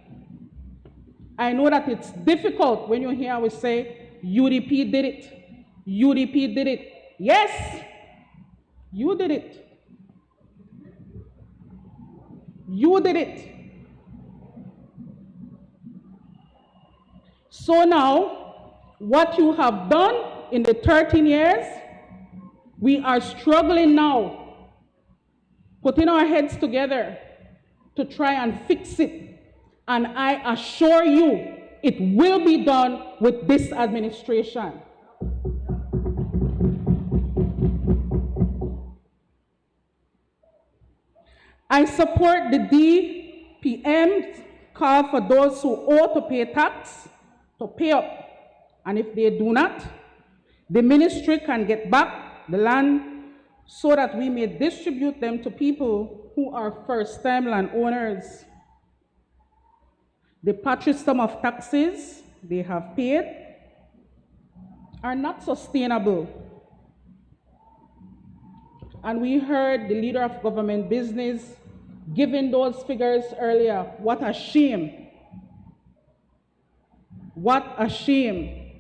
I know that it's difficult when you hear we say, UDP did it. UDP did it. Yes, you did it. You did it. So now, what you have done in the 13 years, we are struggling now, putting our heads together to try and fix it. And I assure you, it will be done with this administration. I support the DPM's call for those who owe to pay tax to pay up. And if they do not, the ministry can get back the land so that we may distribute them to people who are first-time landowners. The patchy sum of taxes they have paid are not sustainable. And we heard the leader of government business giving those figures earlier. What a shame. What a shame.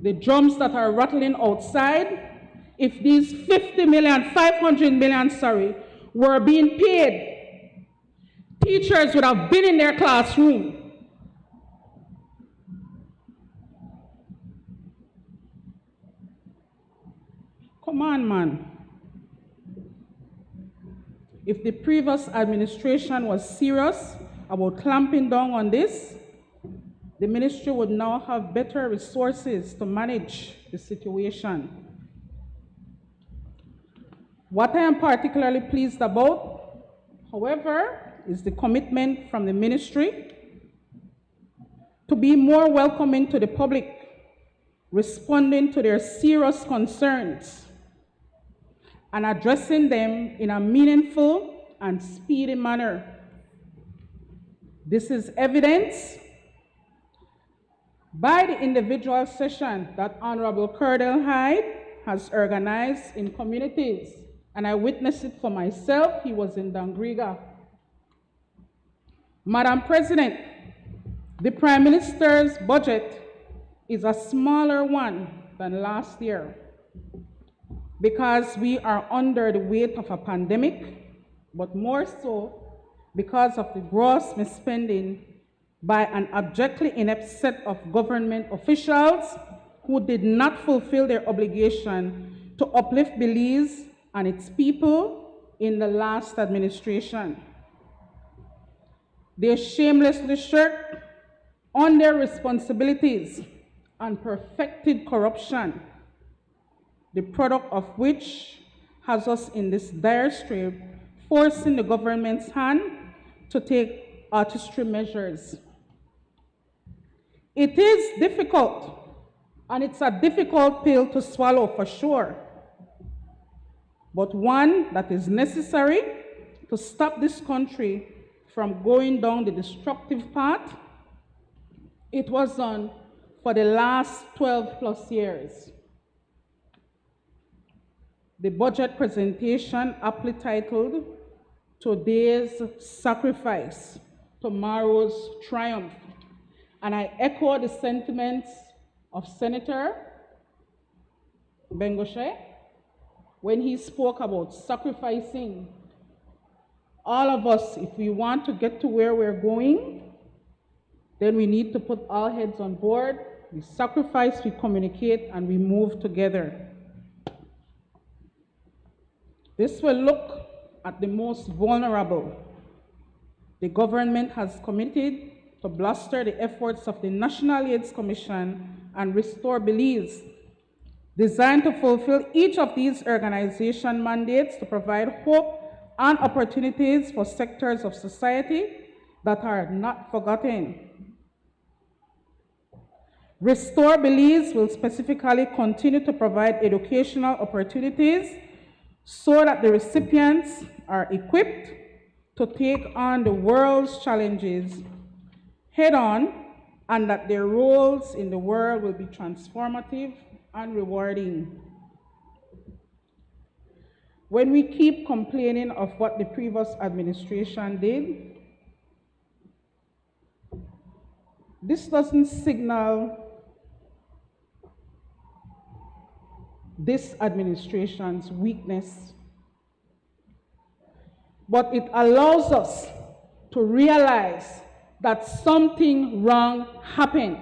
The drums that are rattling outside, if these 500 million, were being paid, teachers would have been in their classroom. Come on, man. If the previous administration was serious about clamping down on this, the ministry would now have better resources to manage the situation. What I am particularly pleased about, however, is the commitment from the ministry to be more welcoming to the public, responding to their serious concerns, and addressing them in a meaningful and speedy manner. This is evidenced by the individual session that Honorable Cordell Hyde has organized in communities, and I witnessed it for myself. He was in Dangriga. Madam President, the Prime Minister's budget is a smaller one than last year because we are under the weight of a pandemic, but more so because of the gross misspending by an abjectly inept set of government officials who did not fulfill their obligation to uplift Belize and its people in the last administration. They shamelessly shirked on their responsibilities and perfected corruption, the product of which has us in this dire strait, forcing the government's hand to take artistry measures. It is difficult, and it's a difficult pill to swallow for sure, but one that is necessary to stop this country from going down the destructive path it was on for the last 12 plus years. The budget presentation, aptly titled Today's Sacrifice, Tomorrow's Triumph. And I echo the sentiments of Senator Bengoshe when he spoke about sacrificing. All of us, if we want to get to where we're going, then we need to put all heads on board. We sacrifice, we communicate, and we move together. This will look at the most vulnerable, the government has committed to bolster the efforts of the National AIDS Commission and Restore Belize, designed to fulfill each of these organization mandates to provide hope and opportunities for sectors of society that are not forgotten. Restore Belize will specifically continue to provide educational opportunities so that the recipients are equipped to take on the world's challenges head on, and that their roles in the world will be transformative and rewarding. When we keep complaining of what the previous administration did, this doesn't signal this administration's weakness, but it allows us to realize that something wrong happened.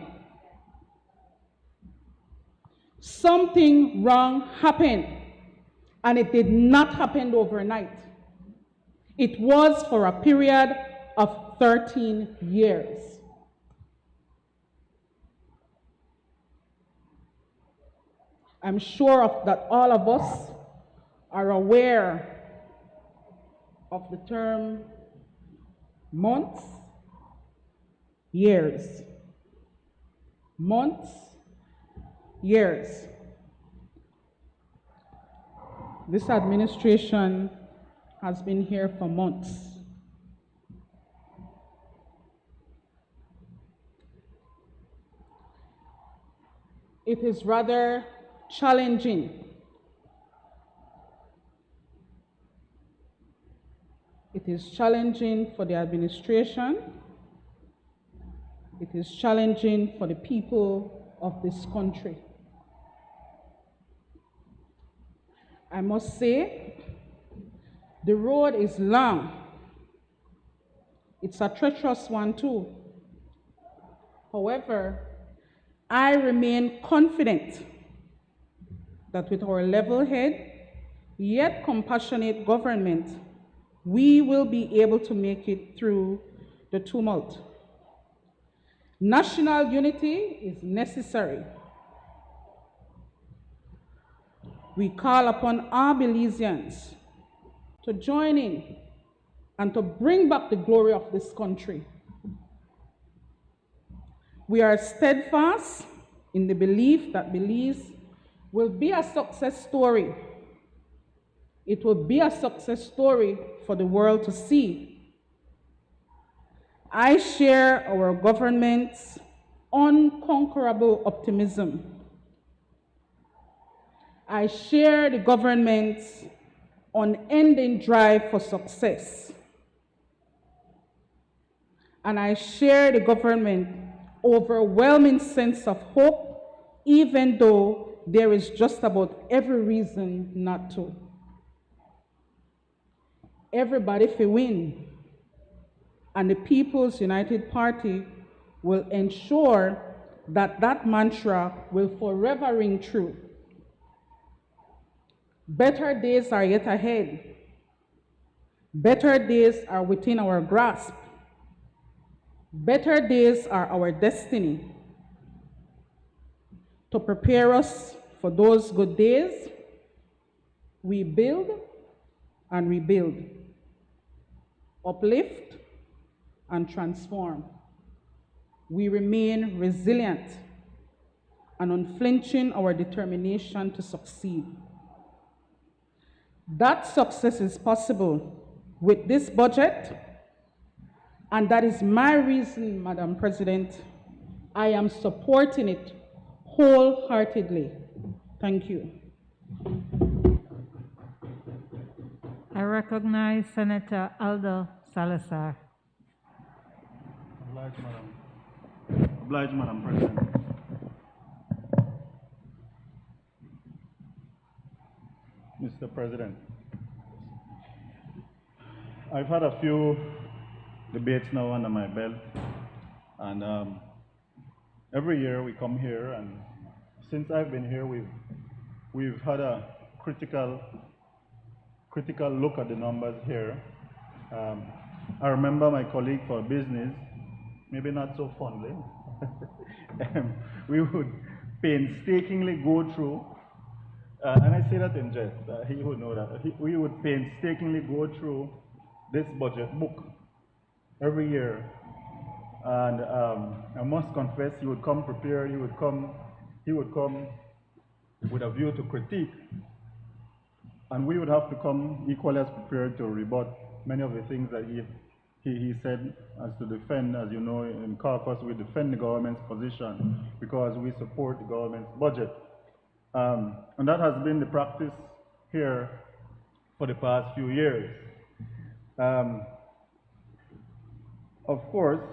Something wrong happened, and it did not happen overnight. It was for a period of 13 years. I'm sure that all of us are aware of the term months, years. Months, years. This administration has been here for months. It is rather challenging. It is challenging for the administration. It is challenging for the people of this country. I must say, the road is long. It's a treacherous one too. However, I remain confident that with our level-headed, yet compassionate government, we will be able to make it through the tumult. National unity is necessary. We call upon our Belizeans to join in and to bring back the glory of this country. We are steadfast in the belief that Belize will be a success story. It will be a success story for the world to see. I share our government's unconquerable optimism. I share the government's unending drive for success. And I share the government's overwhelming sense of hope, even though there is just about every reason not to. Everybody will win, and the People's United Party will ensure that that mantra will forever ring true. Better days are yet ahead. Better days are within our grasp. Better days are our destiny. To prepare us for those good days, we build and rebuild, uplift and transform. We remain resilient and unflinching our determination to succeed. That success is possible with this budget, and that is my reason, Madam President, I am supporting it wholeheartedly. Thank you. I recognize Senator Aldo Salazar. Obliged, Madam President. Mr. President, I've had a few debates now under my belt, and every year we come here, and since I've been here, we've had a critical look at the numbers here. I remember my colleague for business, maybe not so fondly, we would painstakingly go through, and I say that in jest, he would know that, we would painstakingly go through this budget book every year. And I must confess, he would come prepared, he would come with a view to critique, and we would have to come equally as prepared to rebut many of the things that he said as to defend. As you know, in caucus, we defend the government's position because we support the government's budget. And that has been the practice here for the past few years. Of course,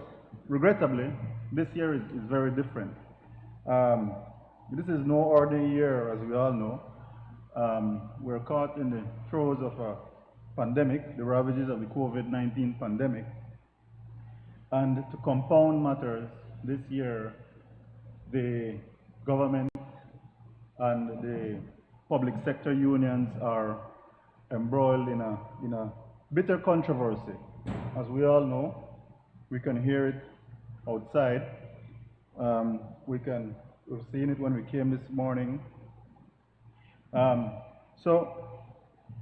regrettably, this year is very different. This is no ordinary year, as we all know. We're caught in the throes of a pandemic, the ravages of the COVID-19 pandemic. And to compound matters, this year, the government and the public sector unions are embroiled in a bitter controversy. As we all know, we can hear it outside. We've seen it when we came this morning. So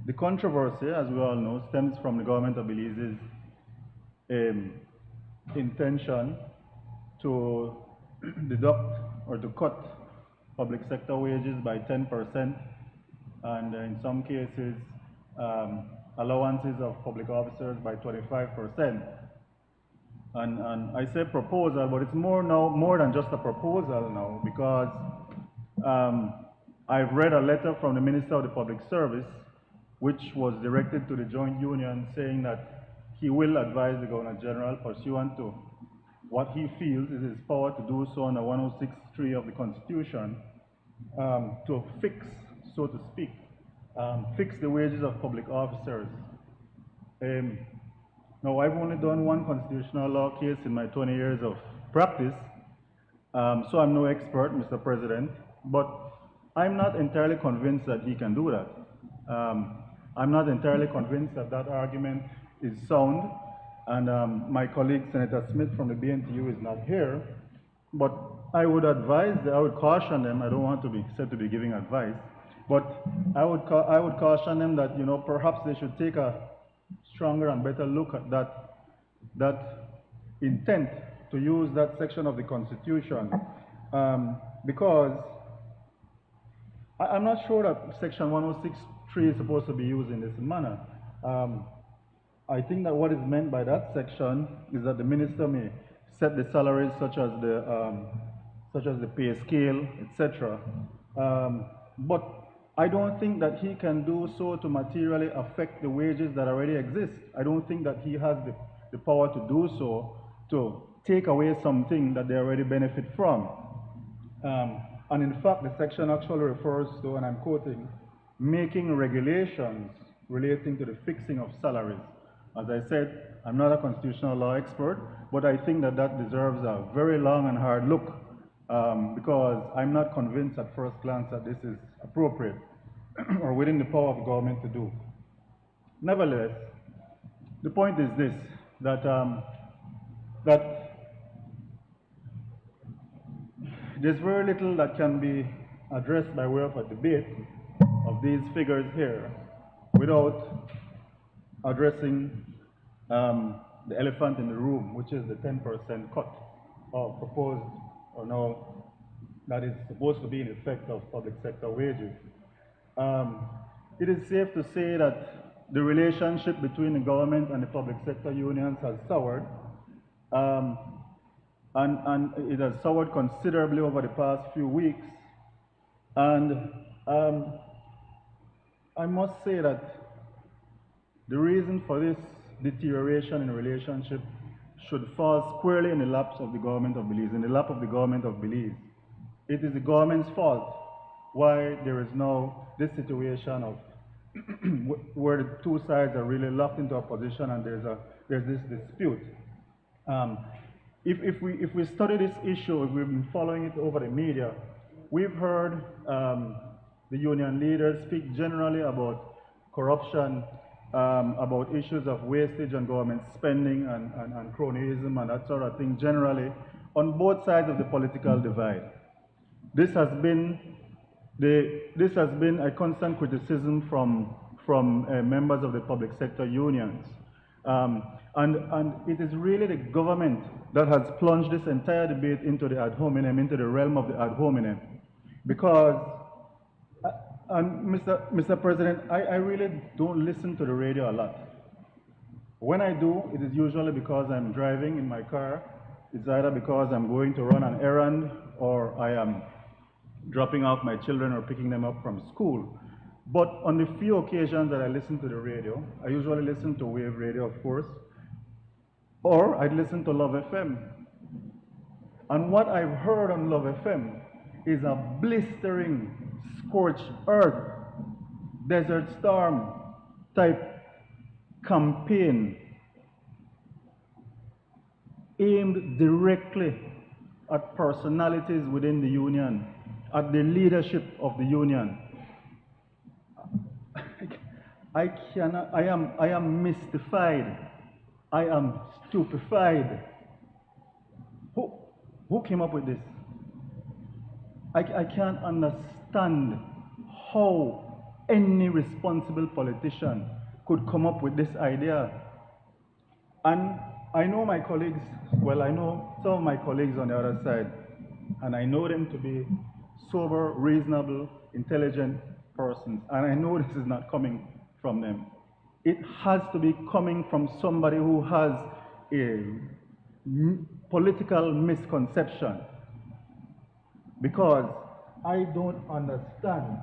the controversy, as we all know, stems from the government of Belize's intention to deduct or to cut public sector wages by 10%, and in some cases, allowances of public officers by 25%. And I say proposal, but it's more than just a proposal now, because I've read a letter from the Minister of the Public Service, which was directed to the joint union, saying that he will advise the Governor General, pursuant to what he feels is his power to do so under 106.3 of the Constitution, to fix, so to speak, fix the wages of public officers. Now, I've only done one constitutional law case in my 20 years of practice, so I'm no expert, Mr. President, but I'm not entirely convinced that he can do that. I'm not entirely convinced that that argument is sound, and my colleague, Senator Smith from the BNTU, is not here, but I would caution them. I don't want to be said to be giving advice, but I would caution them that, you know, perhaps they should take a stronger and better look at that intent to use that section of the Constitution, because I'm not sure that Section 106.3 is supposed to be used in this manner. I think that what is meant by that section is that the minister may set the salaries such as the pay scale, etc. But I don't think that he can do so to materially affect the wages that already exist. I don't think that he has the power to do so, to take away something that they already benefit from. And in fact, the section actually refers to, and I'm quoting, making regulations relating to the fixing of salaries. As I said, I'm not a constitutional law expert, but I think that that deserves a very long and hard look, because I'm not convinced at first glance that this is appropriate or within the power of the government to do. Nevertheless, the point is this, that there's very little that can be addressed by way of a debate of these figures here without addressing the elephant in the room, which is the 10% cut or proposed, or now that is supposed to be in effect of public sector wages. It is safe to say that the relationship between the government and the public sector unions has soured, and it has soured considerably over the past few weeks. And I must say that the reason for this deterioration in relationship should fall squarely in the laps of the government of Belize, in the lap of the government of Belize. It is the government's fault why there is now this situation of where the two sides are really locked into a position and there's this dispute. If we study this issue, if we've been following it over the media, we've heard the union leaders speak generally about corruption about issues of wastage and government spending and cronyism and that sort of thing generally on both sides of the political divide. This has been a constant criticism from members of the public sector unions. And it is really the government that has plunged this entire debate into the ad hominem, into the realm of the ad hominem. Because, Mr. President, I really don't listen to the radio a lot. When I do, it is usually because I'm driving in my car. It's either because I'm going to run an errand or I am dropping off my children or picking them up from school. But on the few occasions that I listen to the radio, I usually listen to wave radio, of course, or I'd listen to Love FM. And what I've heard on Love FM is a blistering, scorched earth, desert storm type campaign aimed directly at personalities within the union, at the leadership of the union. I am mystified. I am stupefied. Who came up with this? I can't understand how any responsible politician could come up with this idea. And I know my colleagues, well, I know some of my colleagues on the other side, and I know them to be sober, reasonable, intelligent persons, and I know this is not coming from them. It has to be coming from somebody who has a political misconception, because I don't understand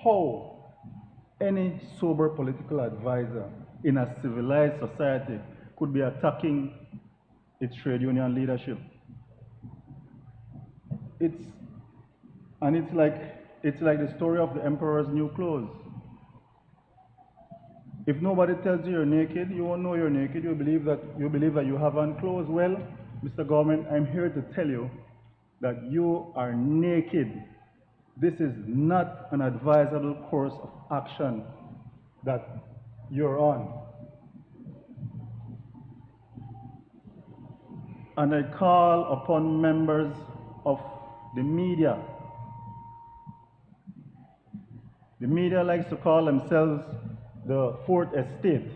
how any sober political advisor in a civilized society could be attacking its trade union leadership. It's like the story of the emperor's new clothes. If nobody tells you you're naked, you won't know you're naked. You believe that you have on clothes. Well, Mr. Government, I'm here to tell you that you are naked. This is not an advisable course of action that you're on. And I call upon members of the media. The media likes to call themselves the Fourth Estate.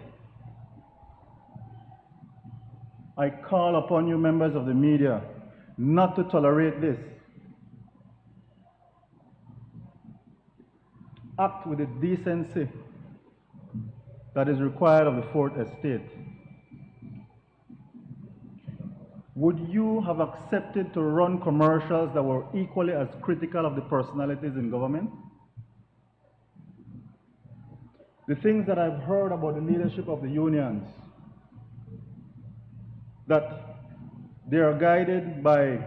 I call upon you, members of the media, not to tolerate this. Act with the decency that is required of the Fourth Estate. Would you have accepted to run commercials that were equally as critical of the personalities in government? The things that I've heard about the leadership of the unions, that they are guided by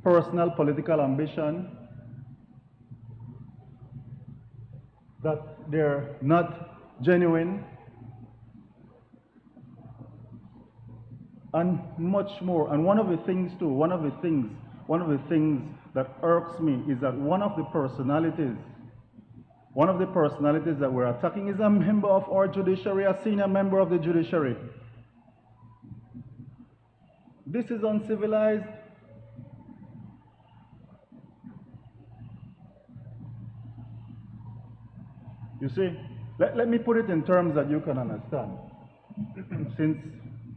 personal political ambition, that they're not genuine, and much more. And one of the things that irks me is that one of the personalities that we're attacking is a member of our judiciary, a senior member of the judiciary. This is uncivilized. You see, let me put it in terms that you can understand. Since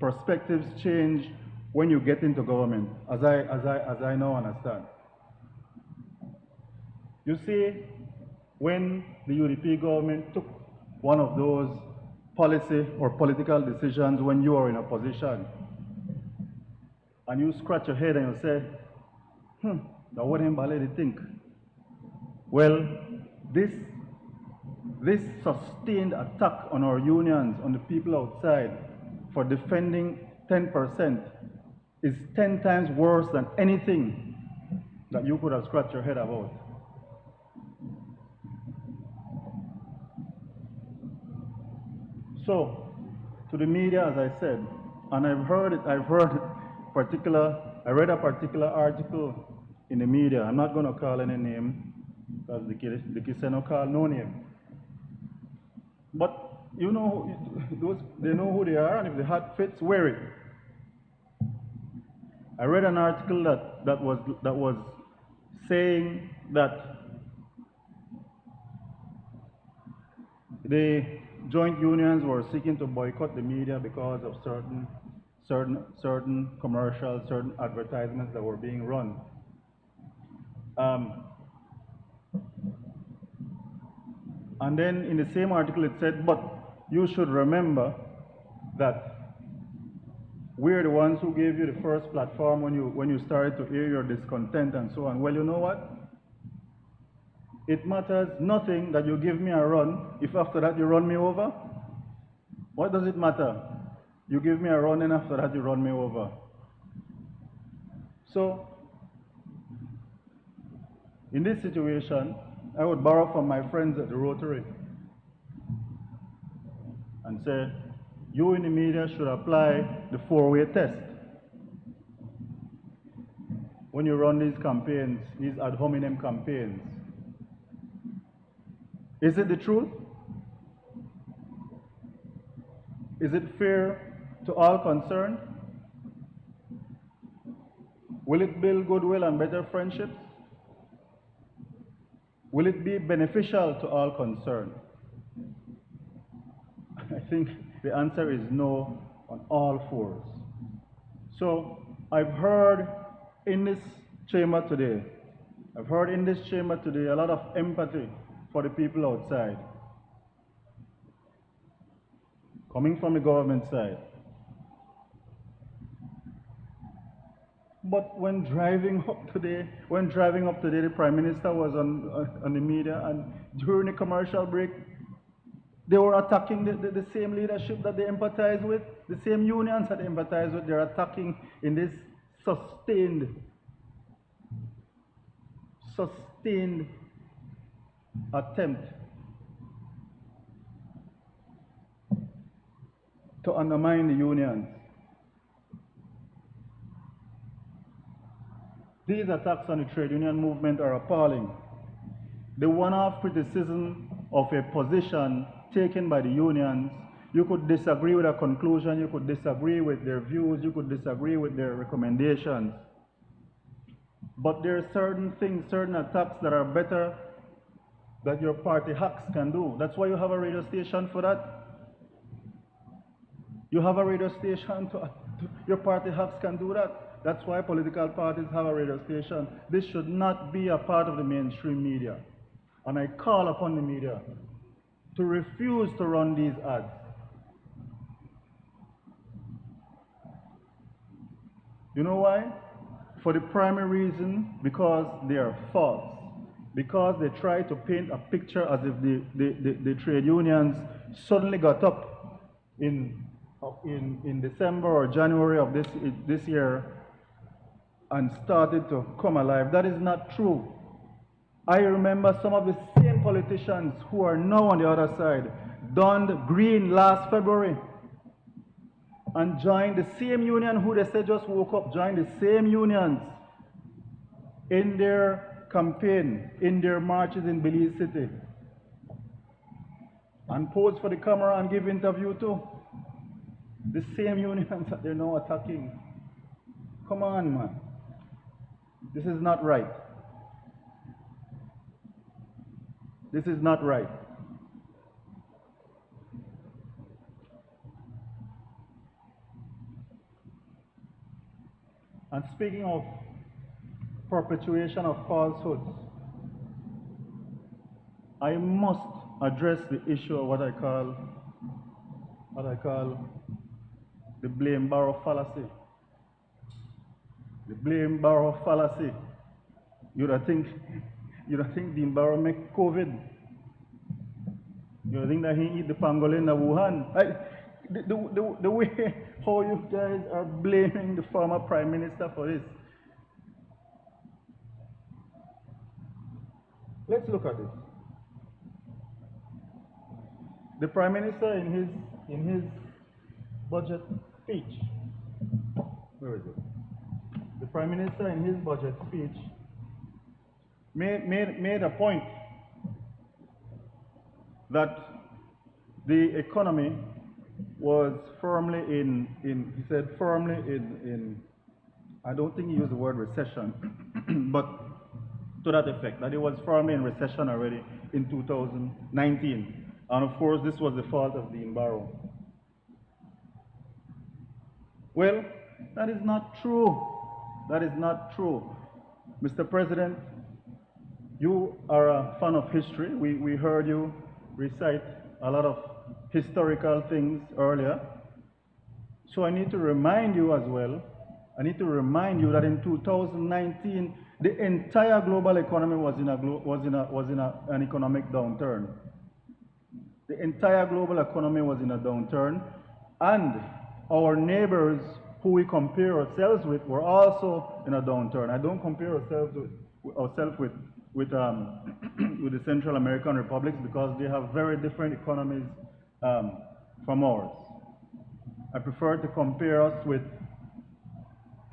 perspectives change when you get into government, as I now understand. You see, when the UDP government took one of those policy or political decisions when you are in opposition, and you scratch your head and you say, that what anybody think? Well, this sustained attack on our unions, on the people outside, for defending 10% is 10 times worse than anything that you could have scratched your head about. So, to the media, as I said, and I read a particular article in the media. I'm not going to call any name, because the kids say no call no name. But you know, they know who they are, and if the hat fits, wear it. I read an article that was saying that the joint unions were seeking to boycott the media because of certain commercials, certain advertisements that were being run. And then in the same article it said, but you should remember that we're the ones who gave you the first platform when you started to air your discontent and so on. Well, you know what? It matters nothing that you give me a run if after that you run me over. What does it matter? You give me a run and after that you run me over. So, in this situation, I would borrow from my friends at the Rotary and say, you in the media should apply the four-way test when you run these campaigns, these ad hominem campaigns. Is it the truth? Is it fair to all concerned? Will it build goodwill and better friendships? Will it be beneficial to all concerned? I think the answer is no on all fours. So I've heard in this chamber today a lot of empathy for the people outside, coming from the government side. But when driving up today, the Prime Minister was on the media, and during the commercial break, they were attacking the same leadership that they empathize with, the same unions that they empathize with. They're attacking in this sustained attempt to undermine the unions. These attacks on the trade union movement are appalling. The one-off criticism of a position taken by the unions, you could disagree with a conclusion, you could disagree with their views, you could disagree with their recommendations. But there are certain things, certain attacks that are better that your party hacks can do. That's why you have a radio station for that. You have a radio station your party hacks can do that. That's why political parties have a radio station. This should not be a part of the mainstream media. And I call upon the media to refuse to run these ads. You know why? For the primary reason, because they are false. Because they try to paint a picture as if the trade unions suddenly got up in December or January of this year and started to come alive. That is not true. I remember some of the same politicians who are now on the other side donned green last February and joined the same union who they said just woke up, joined the same unions in their campaign, in their marches in Belize City, and pose for the camera and give interview too. The same unions that they're now attacking. Come on, man. This is not right. This is not right. And speaking of perpetuation of falsehoods, I must address the issue of what I call the blame borrow fallacy. The blame borrow fallacy. You don't think Dean Barrow make COVID? You don't think that he eat the pangolin in Wuhan? The way how you guys are blaming the former Prime Minister for this. Let's look at it. The Prime Minister in his budget speech, where is it? The Prime Minister in his budget speech made a point that the economy was firmly he said firmly I don't think he used the word recession, but to that effect, that it was firmly in recession already in 2019. And of course, this was the fault of Dean Barrow. Well, that is not true. That is not true. Mr. President, you are a fan of history. We heard you recite a lot of historical things earlier. So I need to remind you as well, I need to remind you that in 2019, the entire global economy was in an economic downturn. The entire global economy was in a downturn, and our neighbors who we compare ourselves with were also in a downturn. I don't compare ourselves with with the Central American republics because they have very different economies from ours. I prefer to compare us with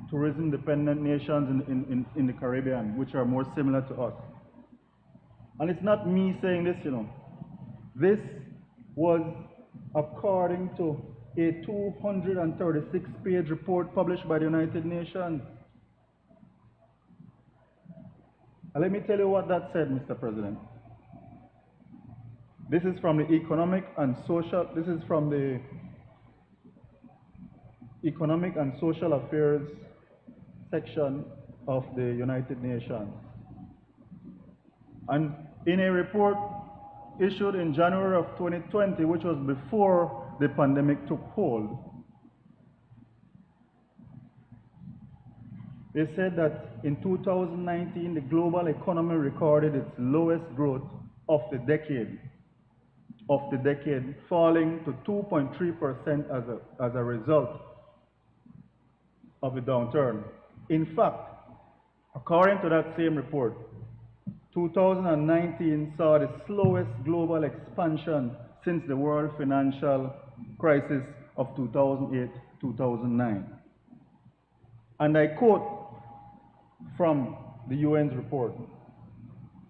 tourism-dependent nations in the Caribbean, which are more similar to us. And it's not me saying this, you know. This was according to a 236-page report published by the United Nations. And let me tell you what that said, Mr. President. This is from the Economic and Social Affairs section of the United Nations. And in a report issued in January of 2020, which was before the pandemic took hold, they said that in 2019, the global economy recorded its lowest growth of the decade, falling to 2.3% as a result of the downturn. In fact, according to that same report, 2019 saw the slowest global expansion since the world financial crisis of 2008-2009. And I quote from the UN's report,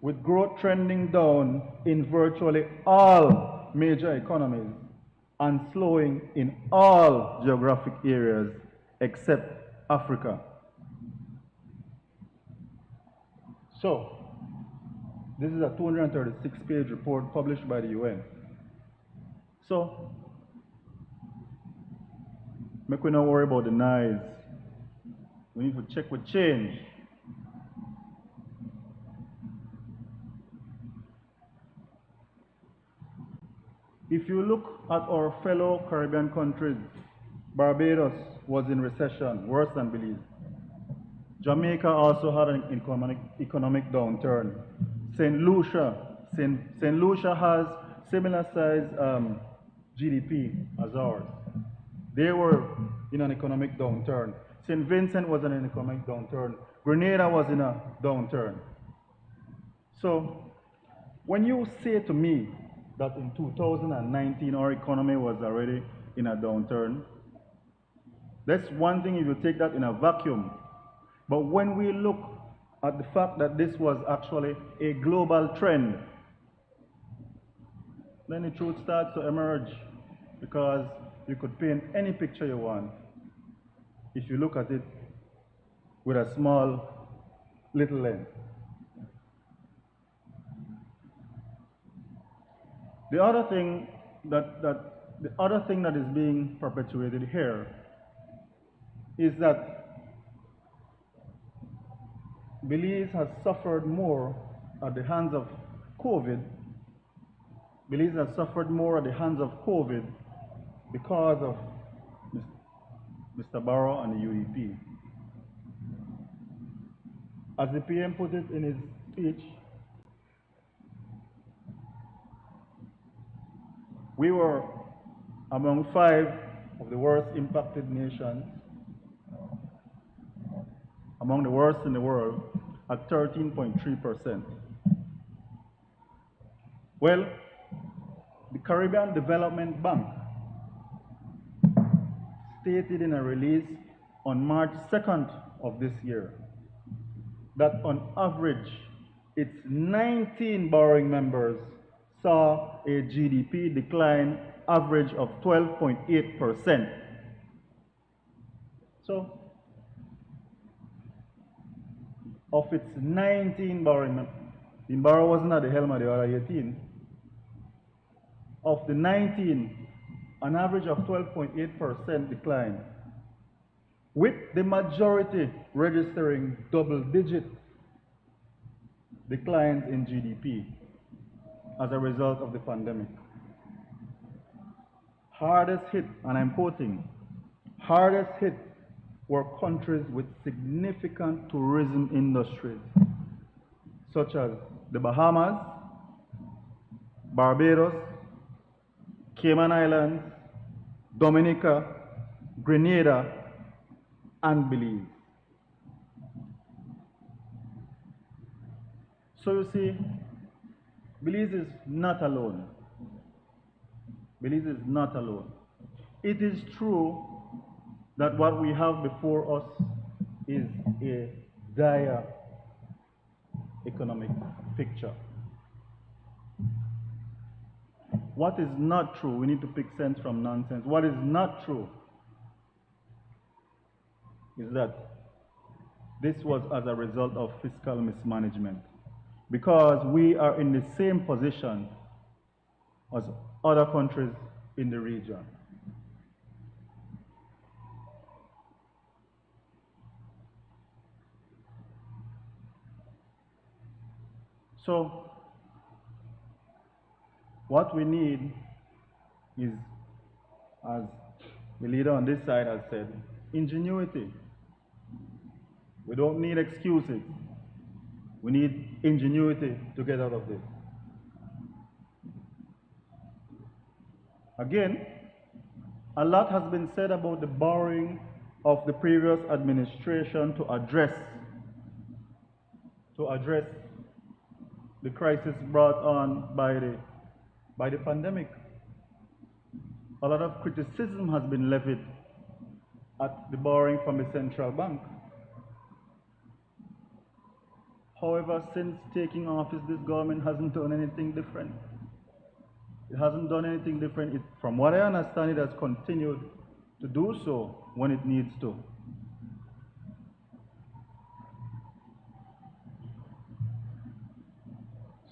with growth trending down in virtually all major economies and slowing in all geographic areas except Africa. So, this is a 236-page report published by the UN. So, make we not worry about the noise. We need to check with change. If you look at our fellow Caribbean countries, Barbados was in recession, worse than Belize. Jamaica also had an economic downturn. St. Lucia has similar size GDP as ours. They were in an economic downturn. St. Vincent was in an economic downturn. Grenada was in a downturn. So when you say to me that in 2019 our economy was already in a downturn, that's one thing if you take that in a vacuum. But when we look at the fact that this was actually a global trend, then the truth starts to emerge, because you could paint any picture you want if you look at it with a small little lens. The other thing that is being perpetuated here is that Belize has suffered more at the hands of COVID. Belize has suffered more at the hands of COVID because of Mr. Barrow and the UEP. As the PM put it in his speech, we were among 5 of the worst impacted nations, among the worst in the world, at 13.3%. Well, the Caribbean Development Bank stated in a release on March 2nd of this year that on average, its 19 borrowing members saw a GDP decline average of 12.8%. So, of its 19 borrowing, the borrower wasn't at the helm of the other 18. Of the 19, an average of 12.8% decline, with the majority registering double-digit declines in GDP as a result of the pandemic. Hardest hit, and I'm quoting, hardest hit were countries with significant tourism industries, such as the Bahamas, Barbados, Cayman Islands, Dominica, Grenada, and Belize. So you see, Belize is not alone. Belize is not alone. It is true that what we have before us is a dire economic picture. What is not true, we need to pick sense from nonsense. What is not true is that this was as a result of fiscal mismanagement, because we are in the same position as other countries in the region. So, what we need is, as the leader on this side has said, ingenuity. We don't need excuses. We need ingenuity to get out of this. Again, a lot has been said about the borrowing of the previous administration to address the crisis brought on by the pandemic. A lot of criticism has been levied at the borrowing from the central bank. However, since taking office, this government hasn't done anything different. It hasn't done anything different. From what I understand, it has continued to do so when it needs to.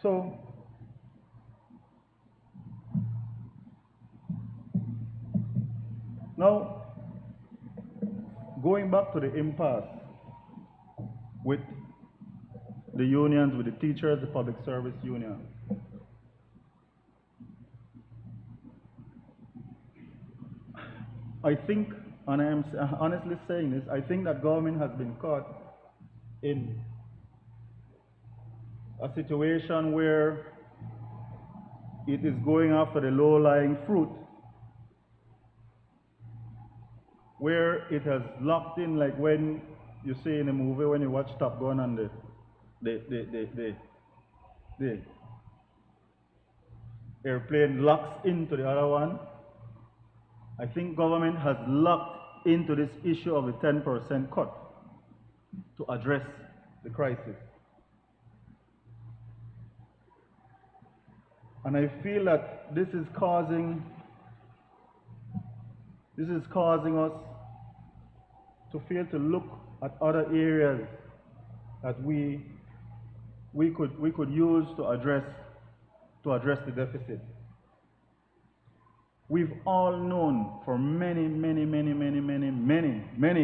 So, now, going back to the impasse with the unions, with the teachers, the public service union. I think, and I am honestly saying this, I think that government has been caught in a situation where it is going after the low-lying fruit, where it has locked in, like when you see in a movie when you watch Top Gun and the airplane locks into the other one. I think government has locked into this issue of a 10% cut to address the crisis. And I feel that this is causing us to fail to look at other areas that we could use to address the deficit. We've all known for many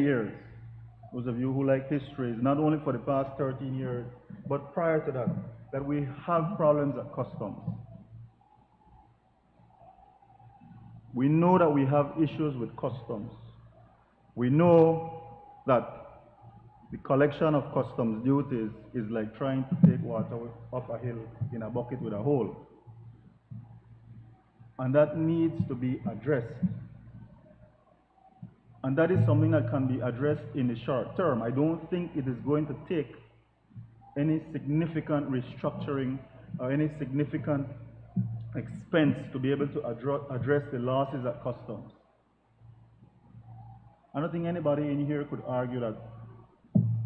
years, those of you who like histories, not only for the past 13 years, but prior to that, that we have problems at customs. We know that we have issues with customs. We know that the collection of customs duties is like trying to take water up a hill in a bucket with a hole. And that needs to be addressed. And that is something that can be addressed in the short term. I don't think it is going to take any significant restructuring or any significant expense to be able to address the losses at customs. I don't think anybody in here could argue that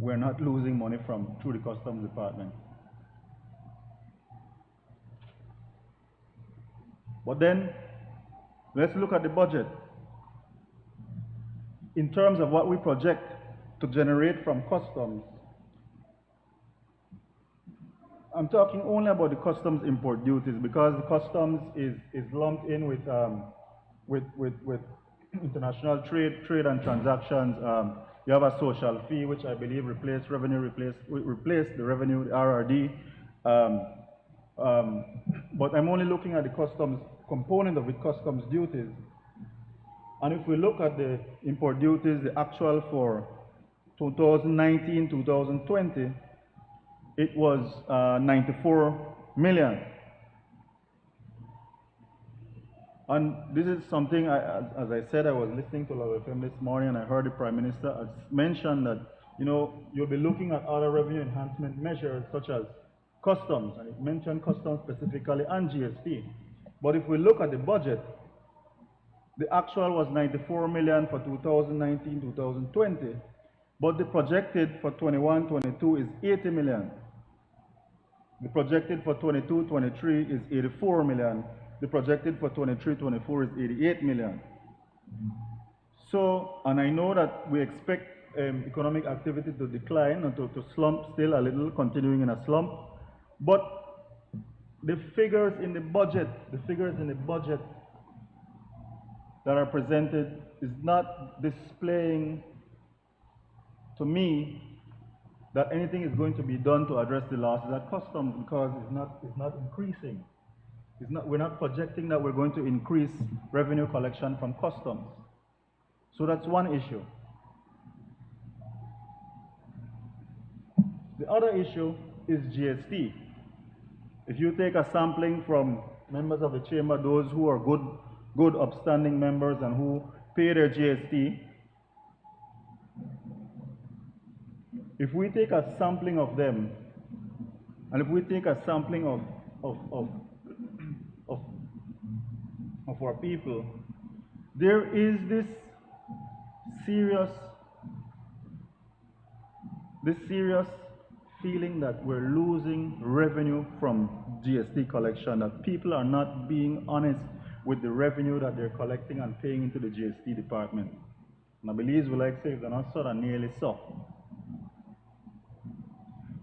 we're not losing money through the customs department. But then, let's look at the budget. In terms of what we project to generate from customs, I'm talking only about the customs import duties because the customs is lumped in with international trade and transactions. You have a social fee, which I believe replaced the revenue, the RRD. But I'm only looking at the customs component of the customs duties. And if we look at the import duties, the actual for 2019-2020, it was 94 million. And this is something, as I said, I was listening to Love FM this morning and I heard the Prime Minister has mentioned that, you know, you'll be looking at other revenue enhancement measures such as customs, and it mentioned customs specifically and GST. But if we look at the budget, the actual was 94 million for 2019-2020, but the projected for 21-22 is 80 million. The projected for 22-23 is 84 million. The projected for 23-24 is 88 million. So, and I know that we expect economic activity to decline and to slump still a little, continuing in a slump. But the figures in the budget, that are presented is not displaying to me that anything is going to be done to address the losses at customs because it's not increasing. We're not projecting that we're going to increase revenue collection from customs. So that's one issue. The other issue is GST. If you take a sampling from members of the chamber, those who are good upstanding members and who pay their GST, if we take a sampling of them, and if we take a sampling of our people, there is this serious feeling that we're losing revenue from GST collection, that people are not being honest with the revenue that they're collecting and paying into the GST department. And I believe we like say, if they're not so, they're nearly so.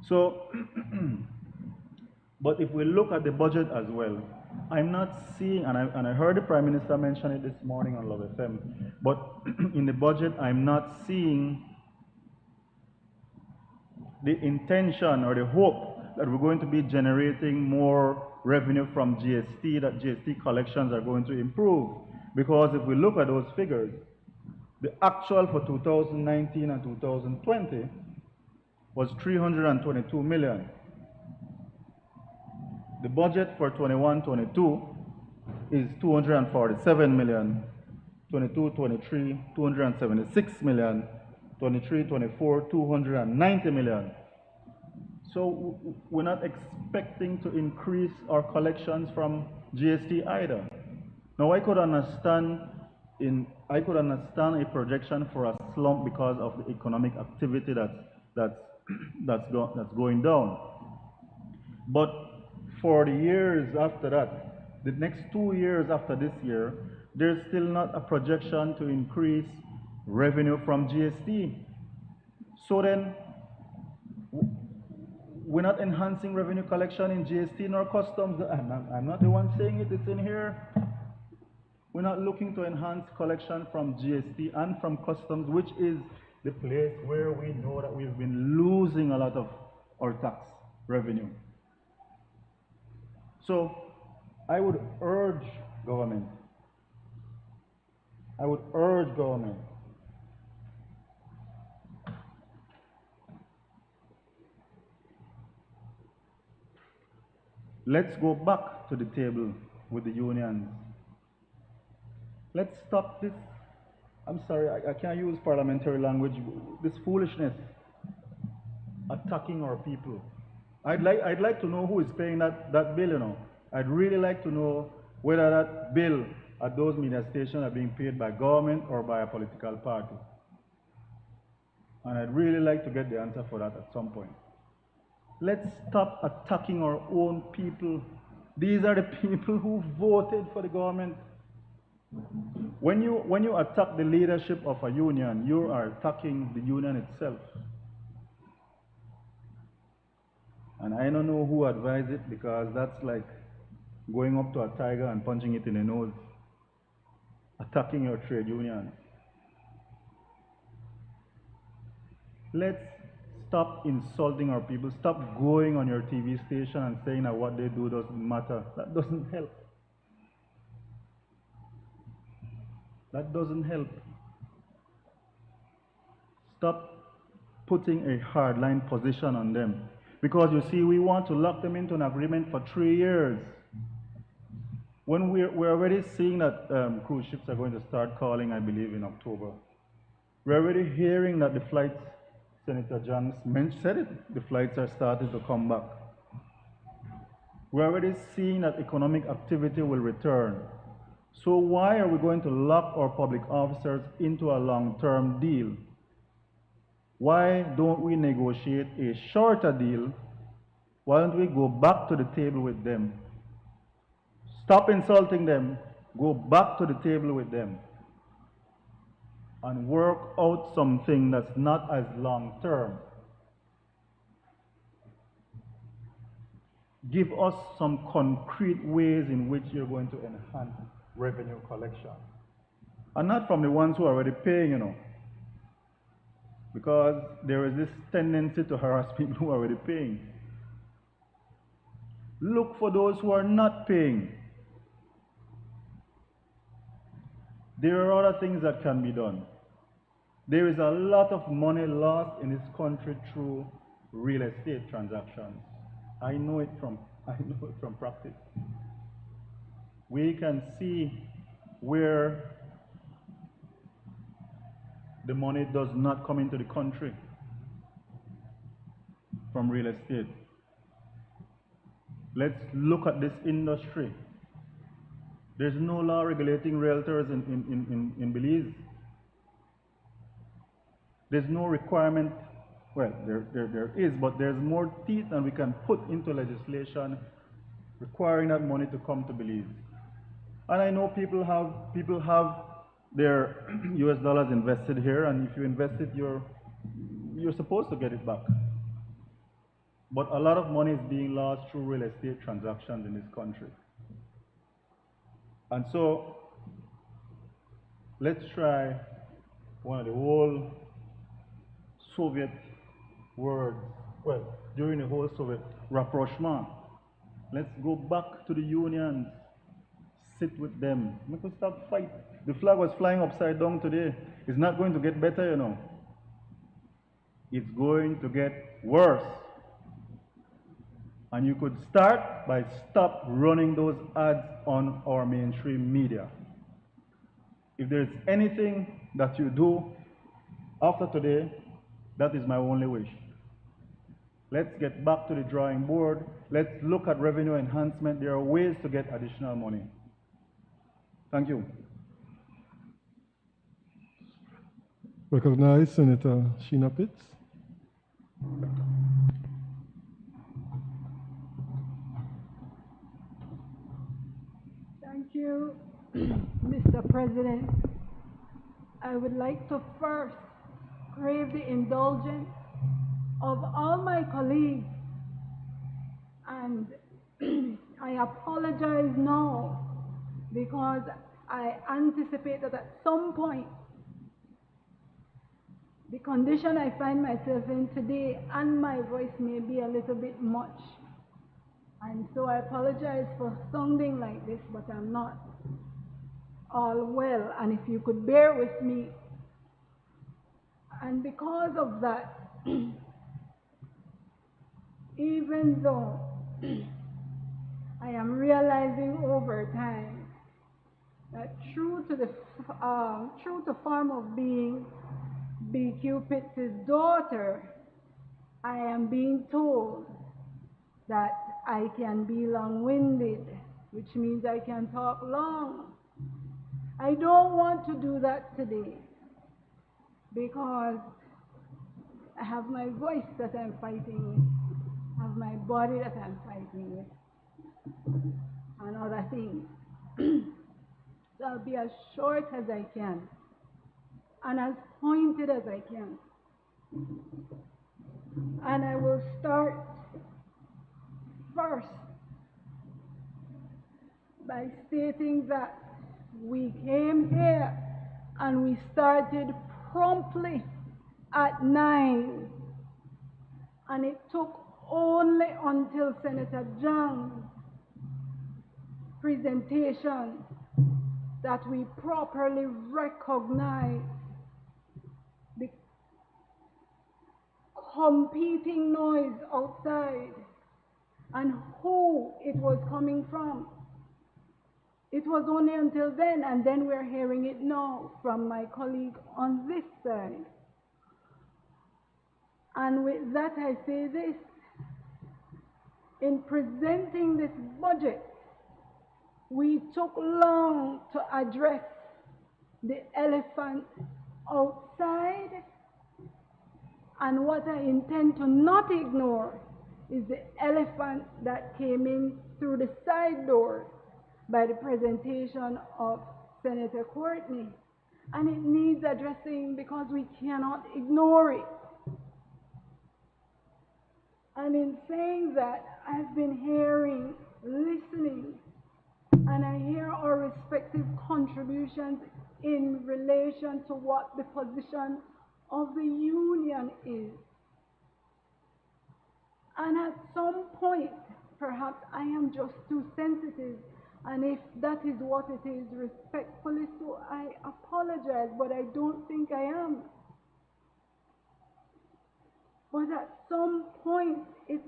So, but if we look at the budget as well, I'm not seeing, and I heard the Prime Minister mention it this morning on Love FM, but in the budget, I'm not seeing the intention or the hope that we're going to be generating more revenue from GST, that GST collections are going to improve. Because if we look at those figures, the actual for 2019 and 2020 was 322 million. The budget for 21-22 is 247 million, 22-23, 276 million, 23-24, 290 million. So we're not expecting to increase our collections from GST either. Now I could understand a projection for a slump because of the economic activity that's going down. But for the years after that, the next 2 years after this year, there's still not a projection to increase revenue from GST. So then, we're not enhancing revenue collection in GST nor customs. I'm not the one saying it, it's in here. We're not looking to enhance collection from GST and from customs, which is the place where we know that we've been losing a lot of our tax revenue. So I would urge government, let's go back to the table with the unions. Let's stop this, I'm sorry, I can't use parliamentary language, this foolishness, attacking our people. I'd like to know who is paying that bill, you know. I'd really like to know whether that bill at those media stations are being paid by government or by a political party. And I'd really like to get the answer for that at some point. Let's stop attacking our own people These are the people who voted for the government. When you attack the leadership of a union, you are attacking the union itself. And I don't know who advised it, because that's like going up to a tiger and punching it in the nose, attacking your trade union. Let's stop insulting our people. Stop going on your TV station and saying that what they do doesn't matter. That doesn't help. That doesn't help. Stop putting a hardline position on them. Because you see, we want to lock them into an agreement for 3 years. When we're already seeing that cruise ships are going to start calling, I believe, in October. We're already hearing that the flights, Senator John said it, the flights are starting to come back. We're already seeing that economic activity will return. So why are we going to lock our public officers into a long-term deal? Why don't we negotiate a shorter deal? Why don't we go back to the table with them? Stop insulting them, go back to the table with them, and work out something that's not as long-term. Give us some concrete ways in which you're going to enhance revenue collection. And not from the ones who are already paying, you know. Because there is this tendency to harass people who are already paying. Look for those who are not paying. There are other things that can be done. There is a lot of money lost in this country through real estate transactions. I know it from practice. We can see where the money does not come into the country from real estate. Let's look at this industry. There's no law regulating realtors in Belize. There's no requirement, well, there is, but there's more teeth than we can put into legislation requiring that money to come to Belize. And I know people have their US dollars invested here, and if you invest it, you're supposed to get it back. But a lot of money is being lost through real estate transactions in this country. And so, let's try one of the whole Soviet words, well, during the whole Soviet rapprochement. Let's go back to the unions, sit with them, make us stop fight. The flag was flying upside down today. It's not going to get better, you know. It's going to get worse. And you could start by stop running those ads on our mainstream media. If there's anything that you do after today, that is my only wish. Let's get back to the drawing board. Let's look at revenue enhancement. There are ways to get additional money. Thank you. Recognize Senator Sheena Pitts. Thank you, Mr. President. I would like to first crave the indulgence of all my colleagues, and I apologize now because I anticipate that at some point the condition I find myself in today and my voice may be a little bit much. And so I apologize for sounding like this, but I'm not all well. And if you could bear with me. And because of that, even though I am realizing over time that true to form of being BQ Pitts' daughter, I am being told that I can be long-winded, which means I can talk long. I don't want to do that today because I have my voice that I'm fighting with, I have my body that I'm fighting with. and other things. So I'll be as short as I can and as pointed as I can. And I will start first by stating that we came here and we started promptly at 9, and it took only until Senator Young's presentation that we properly recognized the competing noise outside and who it was coming from. It was only until then, and then we're hearing it now from my colleague on this side. And with that, I say this: in presenting this budget, we took long to address the elephant outside, and what I intend to not ignore is the elephant that came in through the side doors by the presentation of Senator Courtney. And it needs addressing because we cannot ignore it. And in saying that, I've been hearing, listening, and I hear our respective contributions in relation to what the position of the union is. And at some point, perhaps I am just too sensitive, and if that is what it is, respectfully so, I apologize, but I don't think I am. But at some point, it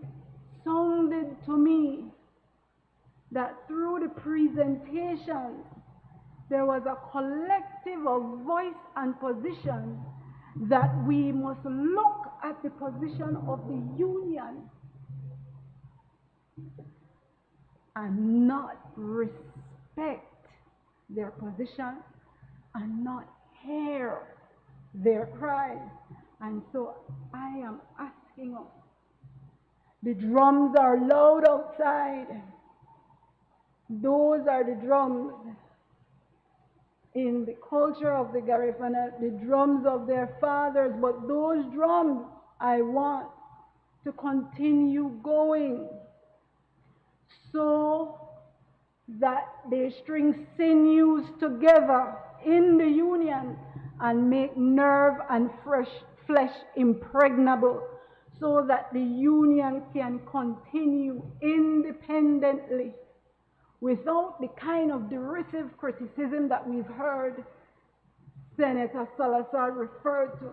sounded to me that through the presentation, there was a collective of voice and position that we must look at the position of the union and not respect their position and not hear their cries. And so I am asking us, the drums are loud outside. Those are the drums in the culture of the Garifuna, the drums of their fathers, but those drums I want to continue going so that they string sinews together in the union and make nerve and flesh impregnable, so that the union can continue independently without the kind of derisive criticism that we've heard Senator Salazar refer to,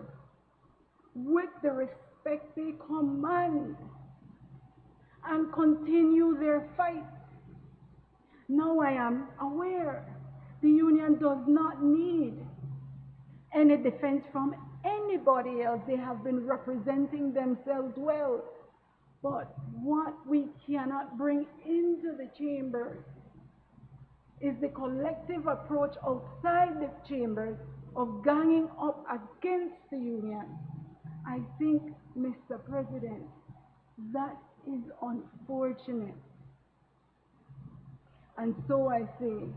with the respect they command, and continue their fight. Now I am aware the union does not need any defense from anybody else. They have been representing themselves well. But what we cannot bring into the chambers is the collective approach outside the chambers of ganging up against the union. I think, Mr. President, that is unfortunate. And so I say,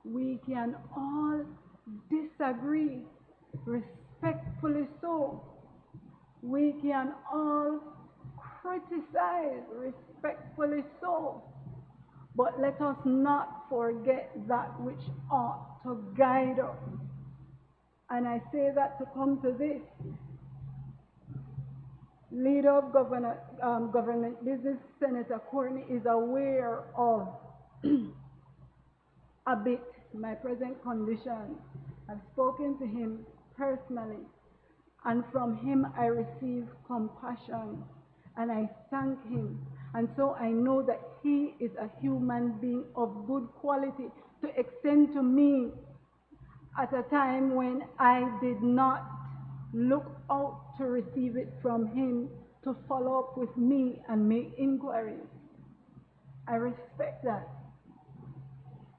we can all disagree, respectfully so. We can all criticize, respectfully so. But let us not forget that which ought to guide us. And I say that to come to this. Leader of government business, Senator Courtney, is aware of a bit my present condition. I've spoken to him personally, and from him I receive compassion, and I thank him. And so I know that he is a human being of good quality to extend to me at a time when I did not look out to receive it from him, to follow up with me and make inquiries. I respect that.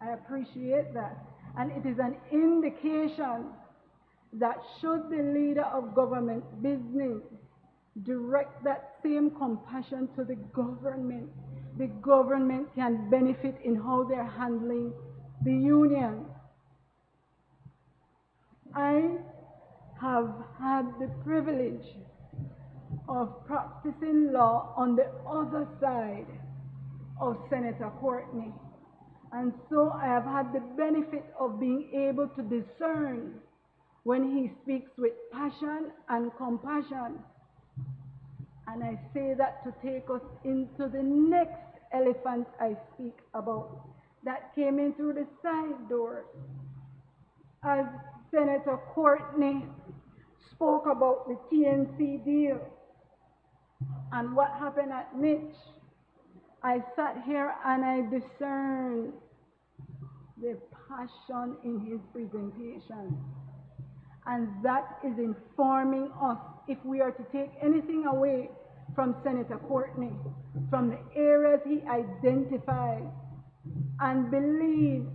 I appreciate that. And it is an indication that should the leader of government business direct that same compassion to the government, the government can benefit in how they're handling the union. I have had the privilege of practicing law on the other side of Senator Courtney. And so I have had the benefit of being able to discern when he speaks with passion and compassion. And I say that to take us into the next elephant I speak about that came in through the side door. As Senator Courtney spoke about the TNC deal and what happened at Mitch, I sat here and I discerned the passion in his presentation. And that is informing us, if we are to take anything away from Senator Courtney, from the areas he identified, and believe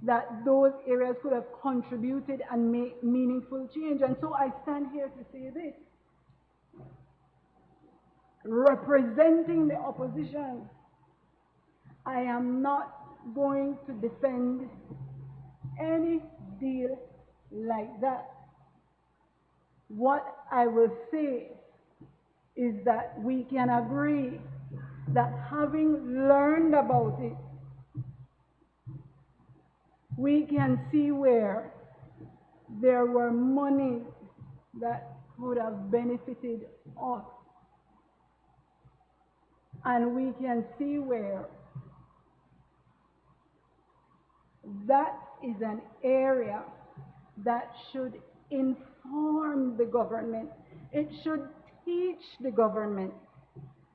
that those areas could have contributed and made meaningful change. And so I stand here to say this. Representing the opposition, I am not going to defend any deal like that. What I will say is that we can agree that having learned about it, we can see where there were monies that would have benefited us. And we can see where that is an area that should inform the government. It should teach the government.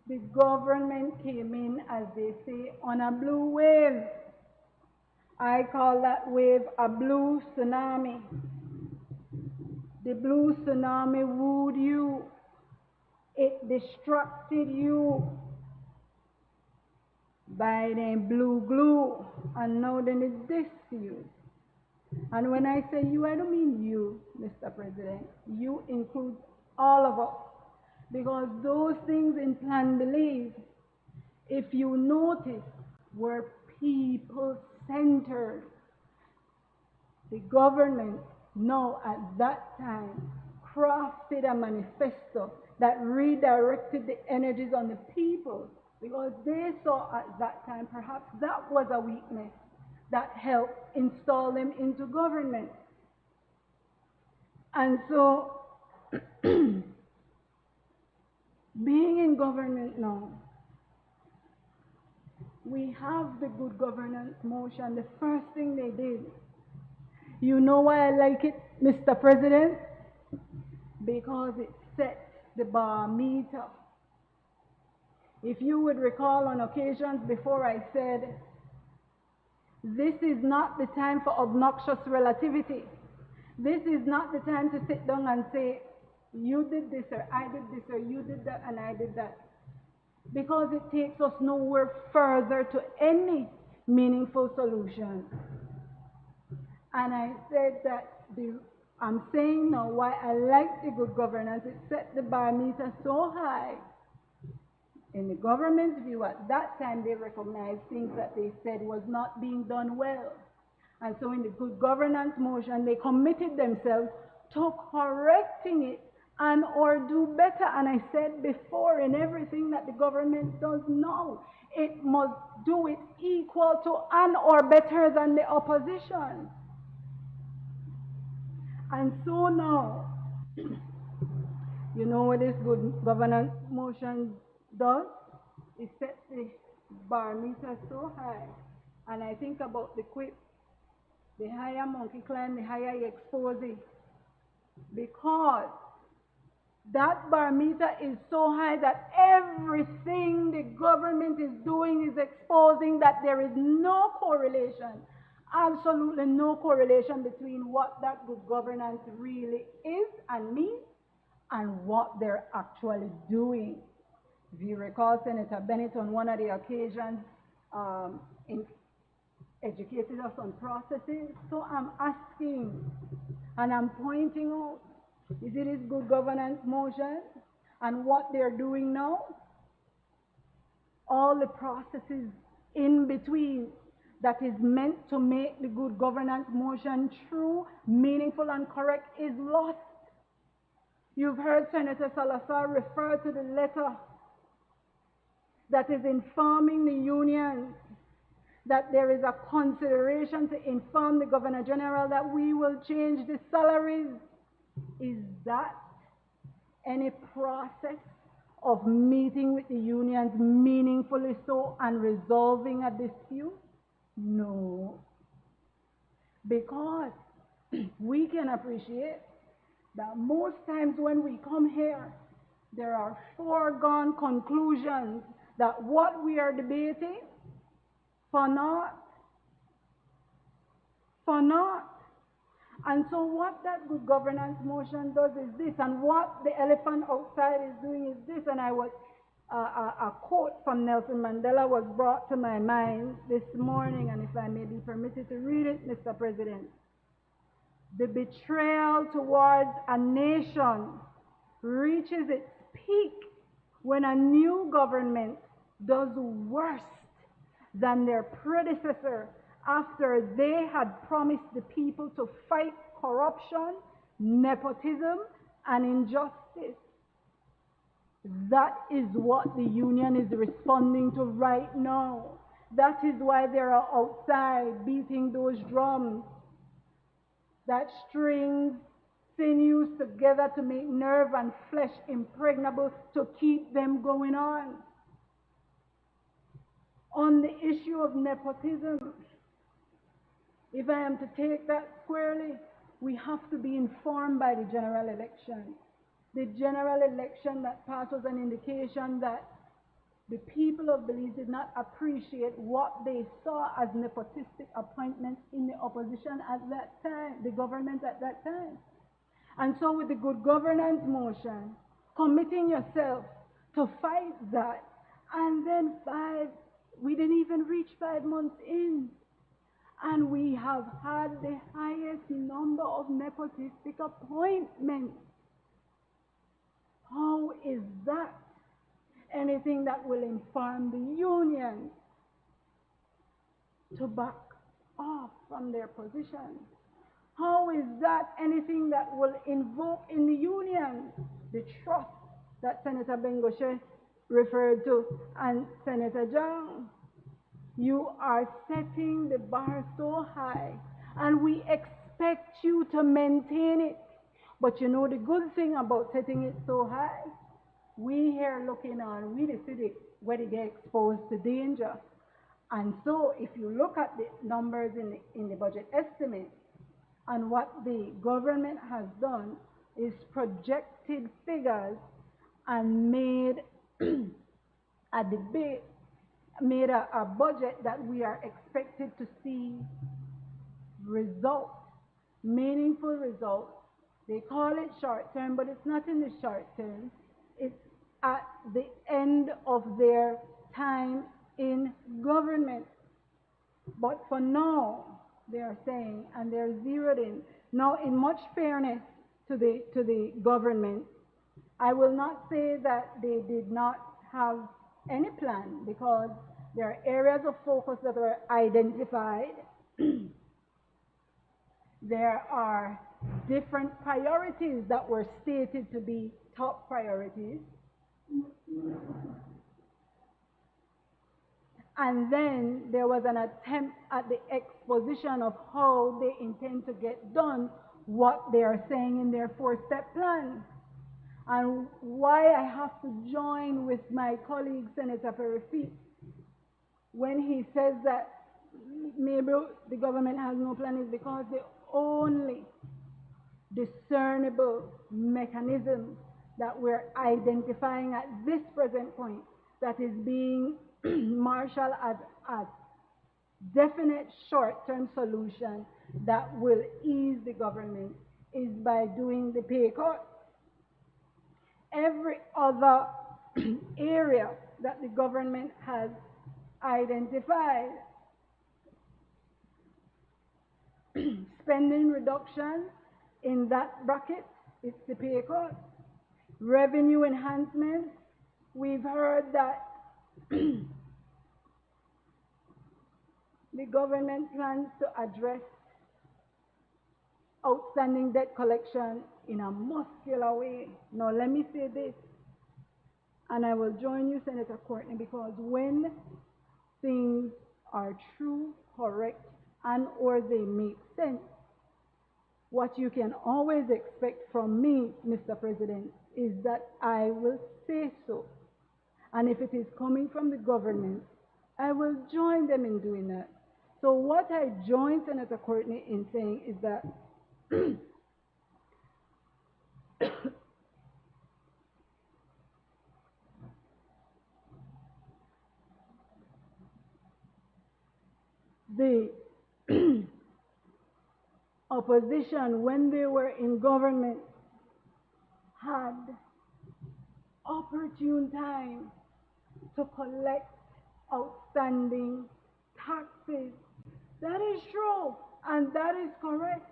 The government came in, as they say, on a blue wave. I call that wave a blue tsunami. The blue tsunami wooed you. It distracted you by the blue glue, and now then it diss you. And when I say you, I don't mean you, Mr. President. You include all of us. Because those things in Plan Belize, if you notice, were people-centered. The government now at that time crafted a manifesto that redirected the energies on the people, because they saw at that time perhaps that was a weakness that helped install them into government. And so, being in government now, we have the good governance motion. The first thing they did, you know why I like it, Mr. President? Because it sets the bar meter. If you would recall on occasions before, I said, this is not the time for obnoxious relativity. This is not the time to sit down and say, you did this, or I did this, or you did that, and I did that. Because it takes us nowhere further to any meaningful solution. And I said that I'm saying now why I like the good governance. It set the bar meter so high. In the government's view, at that time, they recognized things that they said was not being done well. And so in the good governance motion, they committed themselves to correcting it and or do better. And I said before, in everything that the government does now, it must do it equal to and or better than the opposition. And so now, you know what this good governance motion does? It sets the bar meter so high. And I think about the quip, the higher monkey climb, the higher you expose it. Because that bar meter is so high that everything the government is doing is exposing that there is no correlation, absolutely no correlation between what that good governance really is and means and what they're actually doing. If you recall, Senator Bennett on one of the occasions educated us on processes. So I'm asking and I'm pointing out, is it this good governance motion and what they're doing now? all the processes in between that is meant to make the good governance motion true, meaningful, and correct is lost. You've heard Senator Salazar refer to the letter that is informing the unions that there is a consideration to inform the Governor General that we will change the salaries. Is that any process of meeting with the unions meaningfully so and resolving a dispute? No. Because we can appreciate that most times when we come here, there are foregone conclusions that what we are debating, for naught. And so what that good governance motion does is this, and what the elephant outside is doing is this, and a quote from Nelson Mandela was brought to my mind this morning, and if I may be permitted to read it, Mr. President. The betrayal towards a nation reaches its peak when a new government does worse than their predecessor after they had promised the people to fight corruption, nepotism, and injustice. That is what the union is responding to right now. That is why they are outside beating those drums that strings sinews together to make nerve and flesh impregnable to keep them going on. On the issue of nepotism, if I am to take that squarely, we have to be informed by the general election. The general election that passed was an indication that the people of Belize did not appreciate what they saw as nepotistic appointments in the opposition at that time, the government at that time. And so with the good governance motion, committing yourself to fight that, and then we didn't even reach 5 months in, and we have had the highest number of nepotistic appointments. How is that anything that will inform the union to back off from their position? How is that anything that will invoke in the union the trust that Senator Bengoshe referred to and Senator Jang? You are setting the bar so high, and we expect you to maintain it. But you know the good thing about setting it so high? We here looking on, we the city where they get exposed to danger. And so if you look at the numbers in the budget estimate, and what the government has done is projected figures and made a debate, made a budget that we are expected to see results, meaningful results. They call it short term, but it's not in the short term. It's at the end of their time in government. But for now, they are saying, and they're zeroed in. Now, in much fairness to the government, I will not say that they did not have any plan, because there are areas of focus that were identified. There are different priorities that were stated to be top priorities. And then there was an attempt at the exposition of how they intend to get done what they are saying in their 4-step plan. And why I have to join with my colleague, Senator Perifi, when he says that maybe the government has no plan, is because the only discernible mechanism that we're identifying at this present point that is being marshaled as a definite short-term solution that will ease the government is by doing the pay cut. Every other area that the government has identified, spending reduction in that bracket, it's the pay cut. Revenue enhancement, we've heard that the government plans to address outstanding debt collection in a muscular way. Now, let me say this, and I will join you, Senator Courtney, because when things are true, correct, and or they make sense, what you can always expect from me, Mr. President, is that I will say so. And if it is coming from the government, I will join them in doing that. So what I join Senator Courtney in saying is that the opposition, when they were in government, had opportune time to collect outstanding taxes. That is true, and that is correct.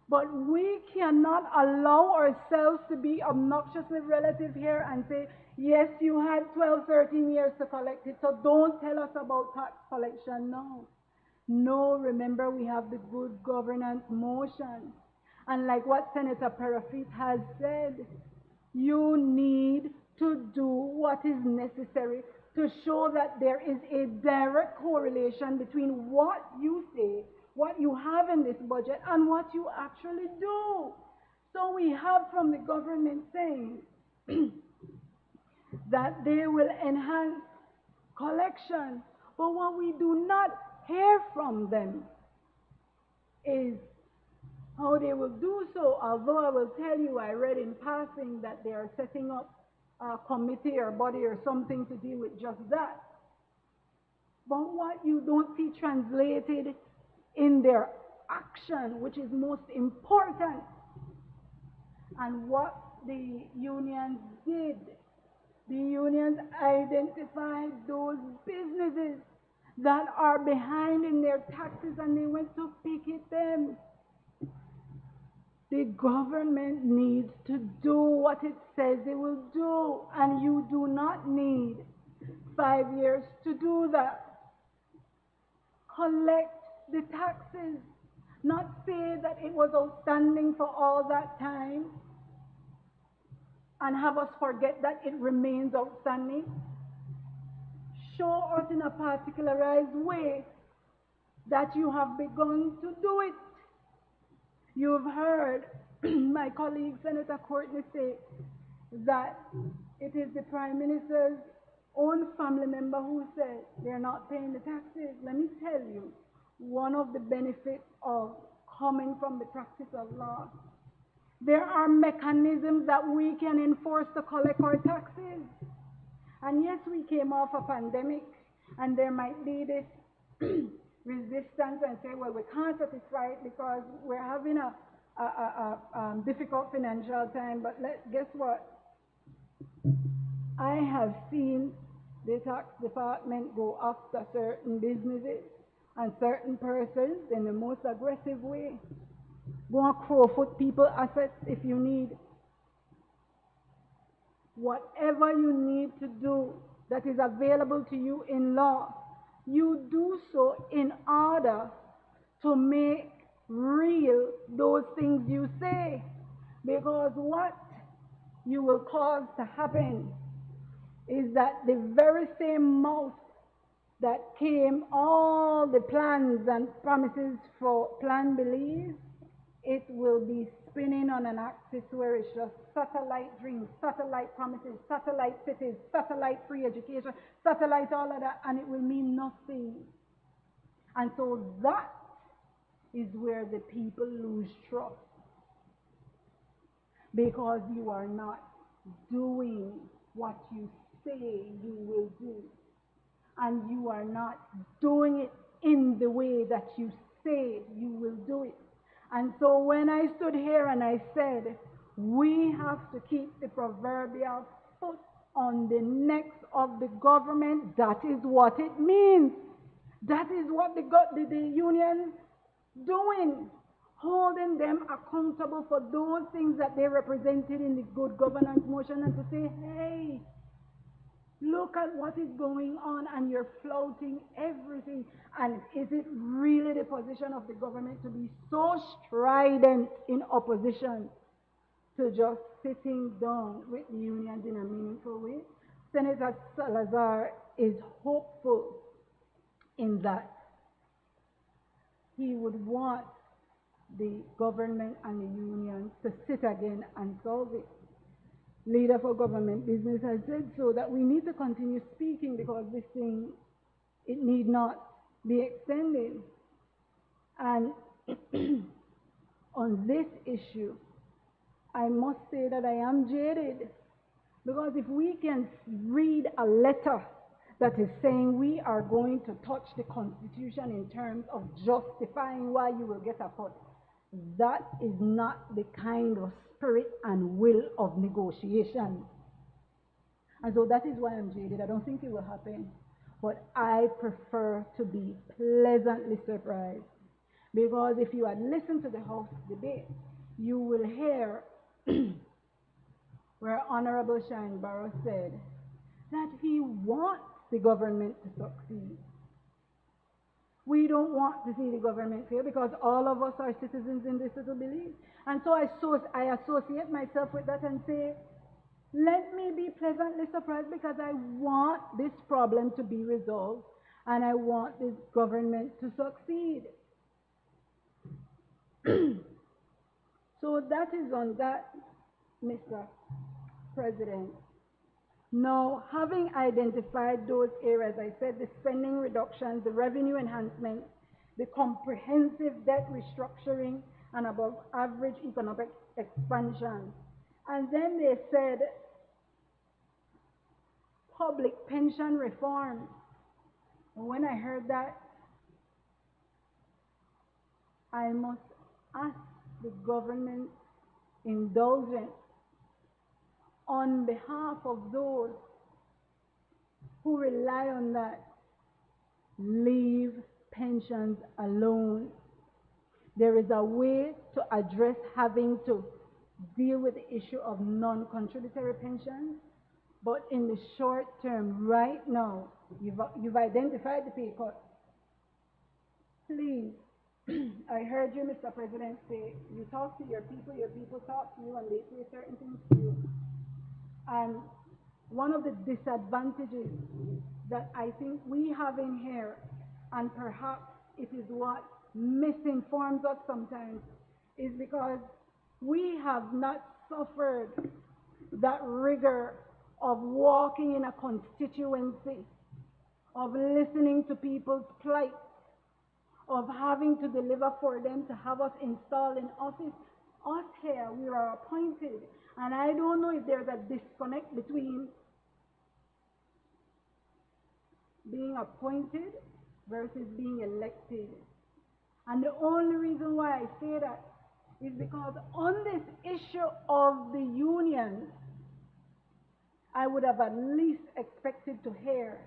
But we cannot allow ourselves to be obnoxiously relative here and say, yes, you had 12, 13 years to collect it, so don't tell us about tax collection. No. No, remember we have the good governance motion. And like what Senator Parafit has said, you need to do what is necessary to show that there is a direct correlation between what you say, what you have in this budget, and what you actually do. So we have from the government saying that they will enhance collection, but what we do not hear from them is how they will do so, although I will tell you, I read in passing that they are setting up a committee or body or something to deal with just that. But what you don't see translated in their action, which is most important, and what the unions did, the unions identified those businesses that are behind in their taxes and they went to picket them. The government needs to do what it says it will do, and you do not need 5 years to do that. Collect the taxes, not say that it was outstanding for all that time and have us forget that it remains outstanding. Show us in a particularized way that you have begun to do it. You've heard my colleague Senator Courtney say that it is the Prime Minister's own family member who said they're not paying the taxes. Let me tell you, one of the benefits of coming from the practice of law, there are mechanisms that we can enforce to collect our taxes. And yes, we came off a pandemic, and there might be this resistance and say, well, we can't satisfy it because we're having a difficult financial time. But guess what? I have seen the tax department go after certain businesses and certain persons in the most aggressive way. Go and crowfoot people assets if you need. Whatever you need to do that is available to you in law, you do so in order to make real those things you say. Because what you will cause to happen is that the very same mouth that came all the plans and promises for Plan Belize, it will be spinning on an axis where it's just satellite dreams, satellite promises, satellite cities, satellite free education, satellite all of that, and it will mean nothing. And so that is where the people lose trust, because you are not doing what you say you will do, and you are not doing it in the way that you say you will do it. And so when I stood here and I said, we have to keep the proverbial foot on the necks of the government, that is what it means. That is what the unions doing, holding them accountable for those things that they represented in the good governance motion, and to say, hey, Look at what is going on and you're flouting everything. And is it really the position of the government to be so strident in opposition to just sitting down with the unions in a meaningful way? Senator Salazar is hopeful in that he would want the government and the unions to sit again and solve it. Leader for government business has said so, that we need to continue speaking because this thing, it need not be extended. And on this issue, I must say that I am jaded, because if we can read a letter that is saying we are going to touch the Constitution in terms of justifying why you will get a cut, that is not the kind of spirit and will of negotiation. And so that is why I'm jaded. I don't think it will happen. But I prefer to be pleasantly surprised. Because if you had listened to the House debate, you will hear where Honorable Shine Barrow said that he wants the government to succeed. We don't want to see the government fail because all of us are citizens in this little Belize. And so I associate myself with that and say, let me be pleasantly surprised, because I want this problem to be resolved and I want this government to succeed. So that is on that, Mr. President. Now, having identified those areas, I said the spending reductions, the revenue enhancement, the comprehensive debt restructuring, and above average economic expansion. And then they said public pension reform. And when I heard that, I must ask the government indulgence on behalf of those who rely on that. Leave pensions alone. There is a way to address having to deal with the issue of non-contributory pensions, but in the short term, right now, you've identified the pay cut. Please, I heard you, Mr. President, say you talk to your people talk to you, and they say certain things to you. And one of the disadvantages that I think we have in here, and perhaps it is what misinforms us sometimes, is because we have not suffered that rigor of walking in a constituency, of listening to people's plight, of having to deliver for them to have us installed in office. Us here, we are appointed. And I don't know if there's a disconnect between being appointed versus being elected. And the only reason why I say that is because on this issue of the unions, I would have at least expected to hear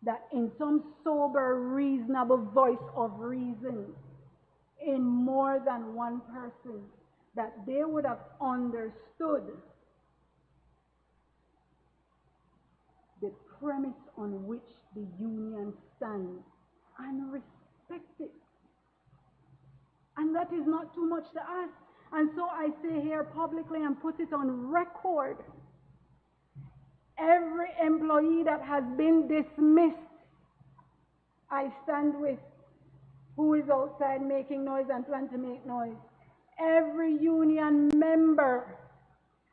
that in some sober, reasonable voice of reason, in more than one person, that they would have understood the premise on which the union stands and respect it. And that is not too much to ask. And so I say here publicly and put it on record, every employee that has been dismissed, I stand with, who is outside making noise and plan to make noise. Every union member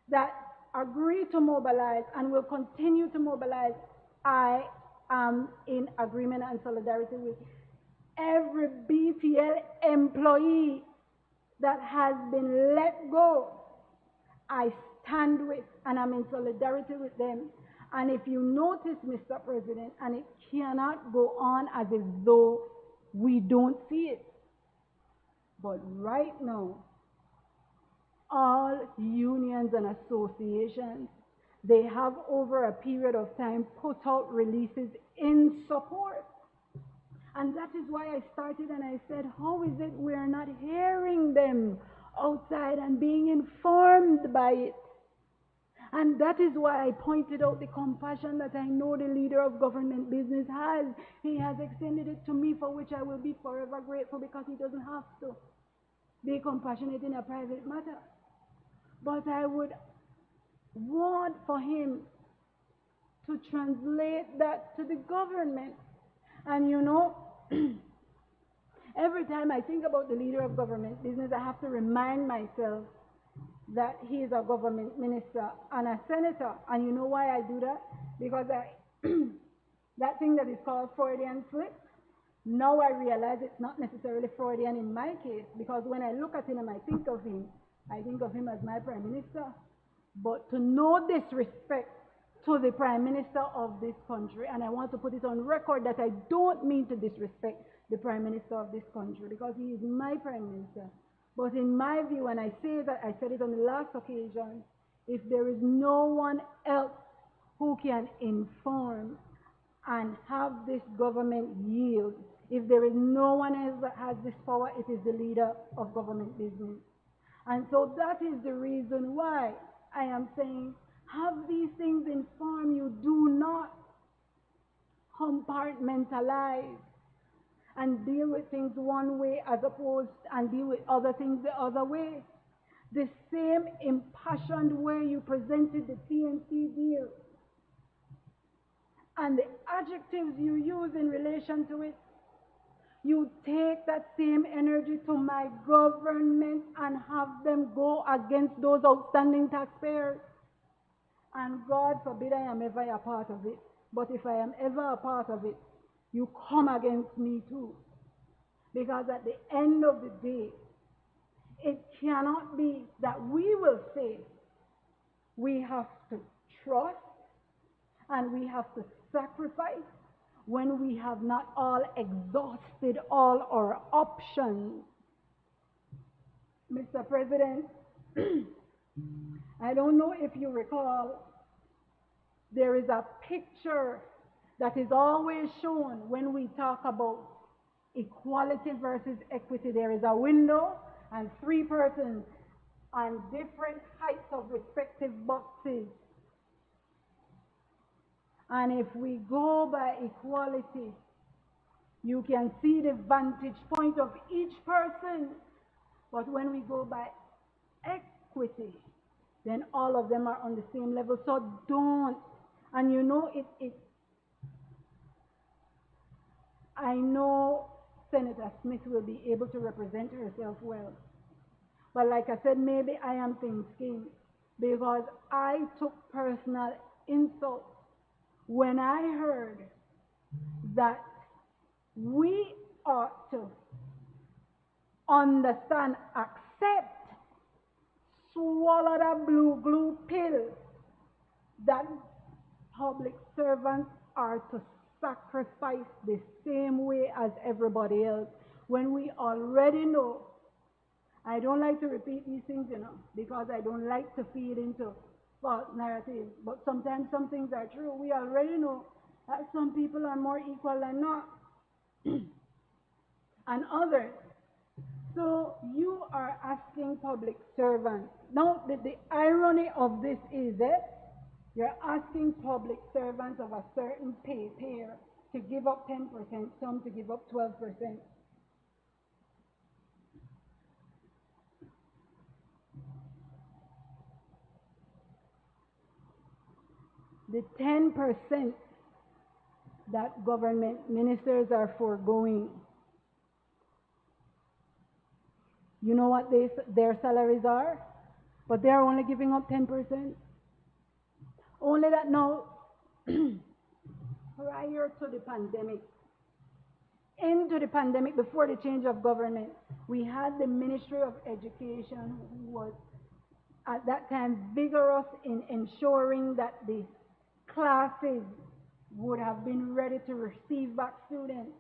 that agreed to mobilize and will continue to mobilize, I am in agreement and solidarity with. Every BTL employee that has been let go, I stand with and I'm in solidarity with them. And if you notice, Mr. President, and it cannot go on as if though we don't see it, but right now, all unions and associations, they have over a period of time put out releases in support. And that is why I started and I said, how is it we're not hearing them outside and being informed by it? And that is why I pointed out the compassion that I know the leader of government business has. He has extended it to me, for which I will be forever grateful, because he doesn't have to be compassionate in a private matter. But I would want for him to translate that to the government. And you know, every time I think about the leader of government business, I have to remind myself that he is a government minister and a senator. And you know why I do that? Because that thing that is called Freudian slip, now I realize it's not necessarily Freudian in my case, because when I look at him and I think of him as my prime minister. But to no disrespect to the prime minister of this country, and I want to put it on record that I don't mean to disrespect the prime minister of this country, because he is my prime minister. But in my view, and I say that, I said it on the last occasion, if there is no one else who can inform and have this government yield, if there is no one else that has this power, it is the leader of government business. And so that is the reason why I am saying, have these things inform you. Do not compartmentalize and deal with things one way as opposed and deal with other things the other way. The same impassioned way you presented the TNC deal and the adjectives you use in relation to it, you take that same energy to my government and have them go against those outstanding taxpayers. And God forbid I am ever a part of it. But if I am ever a part of it, you come against me too. Because at the end of the day, it cannot be that we will say we have to trust and we have to sacrifice when we have not all exhausted all our options. Mr. President, I don't know if you recall, there is a picture that is always shown when we talk about equality versus equity. There is a window and three persons on different heights of respective boxes. And if we go by equality, you can see the vantage point of each person. But when we go by equity, then all of them are on the same level. So don't. And you know, I know Senator Smith will be able to represent herself well. But like I said, maybe I am thin-skinned, because I took personal insult when I heard that we ought to understand, accept, swallow that blue glue pill that public servants are to sacrifice the same way as everybody else, when we already know. I don't like to repeat these things, you know, because I don't like to feed into false narratives, but sometimes some things are true. We already know that some people are more equal than not, and others. So you are asking public servants. Now, the irony of this is that you're asking public servants of a certain pair to give up 10%, some to give up 12%. The 10% that government ministers are foregoing, you know what their salaries are? But they're only giving up 10%. Only that now, prior to the pandemic, into the pandemic, before the change of government, we had the Ministry of Education, who was at that time vigorous in ensuring that the classes would have been ready to receive back students,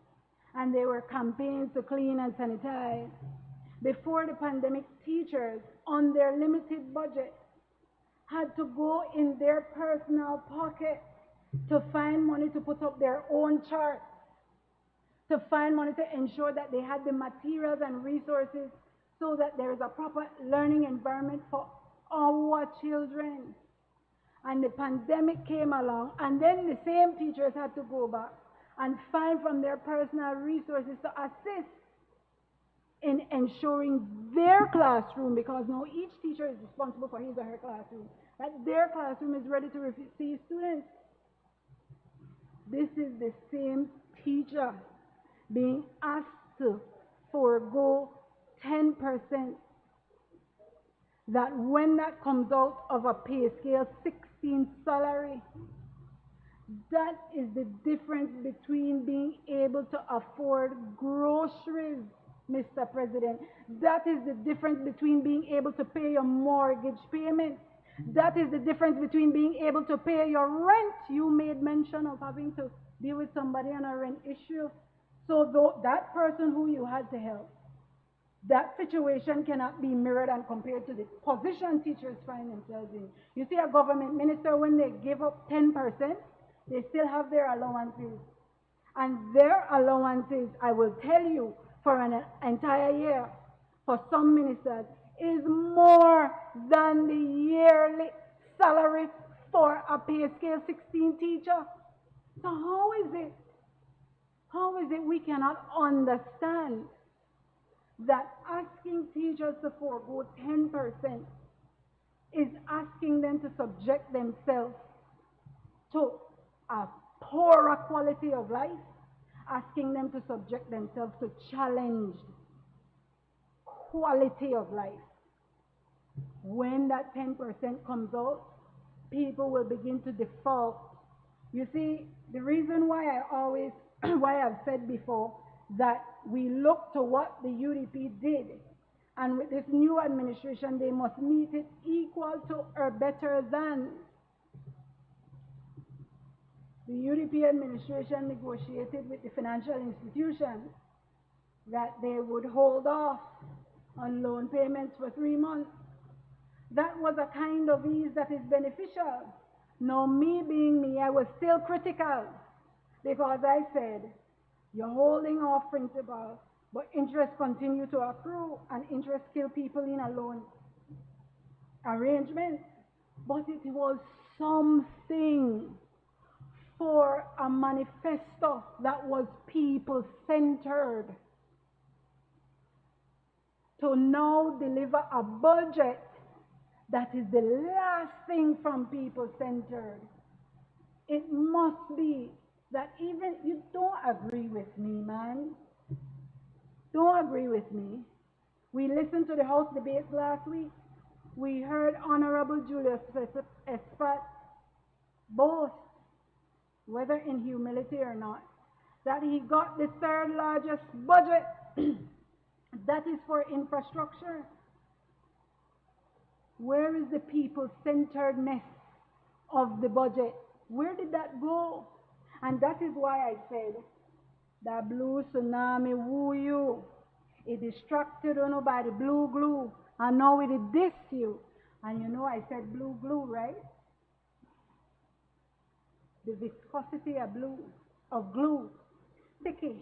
and there were campaigns to clean and sanitize. Before the pandemic, teachers on their limited budget had to go in their personal pocket to find money to put up their own charts, to find money to ensure that they had the materials and resources so that there is a proper learning environment for our children. and the pandemic came along, and then the same teachers had to go back and find from their personal resources to assist in ensuring their classroom, because now each teacher is responsible for his or her classroom, that their classroom is ready to receive students. This is the same teacher being asked to forego 10%, that when that comes out of a pay scale 16 salary, that is the difference between being able to afford groceries, Mr. President. That is the difference between being able to pay your mortgage payment. That is the difference between being able to pay your rent. You made mention of having to deal with somebody on a rent issue. So though that person who you had to help, that situation cannot be mirrored and compared to the position teachers find themselves in. You see, a government minister, when they give up 10%, they still have their allowances. And their allowances, I will tell you, for an entire year, for some ministers, is more than the yearly salary for a pay scale 16 teacher. So how is it we cannot understand that asking teachers to forego 10% is asking them to subject themselves to a poorer quality of life, asking them to subject themselves to challenged quality of life? When that 10% comes out, people will begin to default. You see, the reason why why I've said before that we look to what the UDP did, and with this new administration, they must meet it equal to or better than. The UDP administration negotiated with the financial institutions that they would hold off on loan payments for 3 months. That was a kind of ease that is beneficial. Now, me being me, I was still critical, because I said, you're holding off principal, but interest continue to accrue, and interest kill people in a loan arrangement. But it was something for a manifesto that was people-centered to now deliver a budget that is the last thing from people-centered. It must be that even you don't agree with me, man. Don't agree with me. We listened to the House debates last week. We heard Honorable Julius Espat boast, whether in humility or not, that he got the third largest budget that is for infrastructure. Where is the people-centeredness of the budget? Where did that go? And that is why I said, the blue tsunami woo you. It distracted you by the blue glue, and now it diss you. And you know I said blue glue, right? The viscosity of glue, sticky.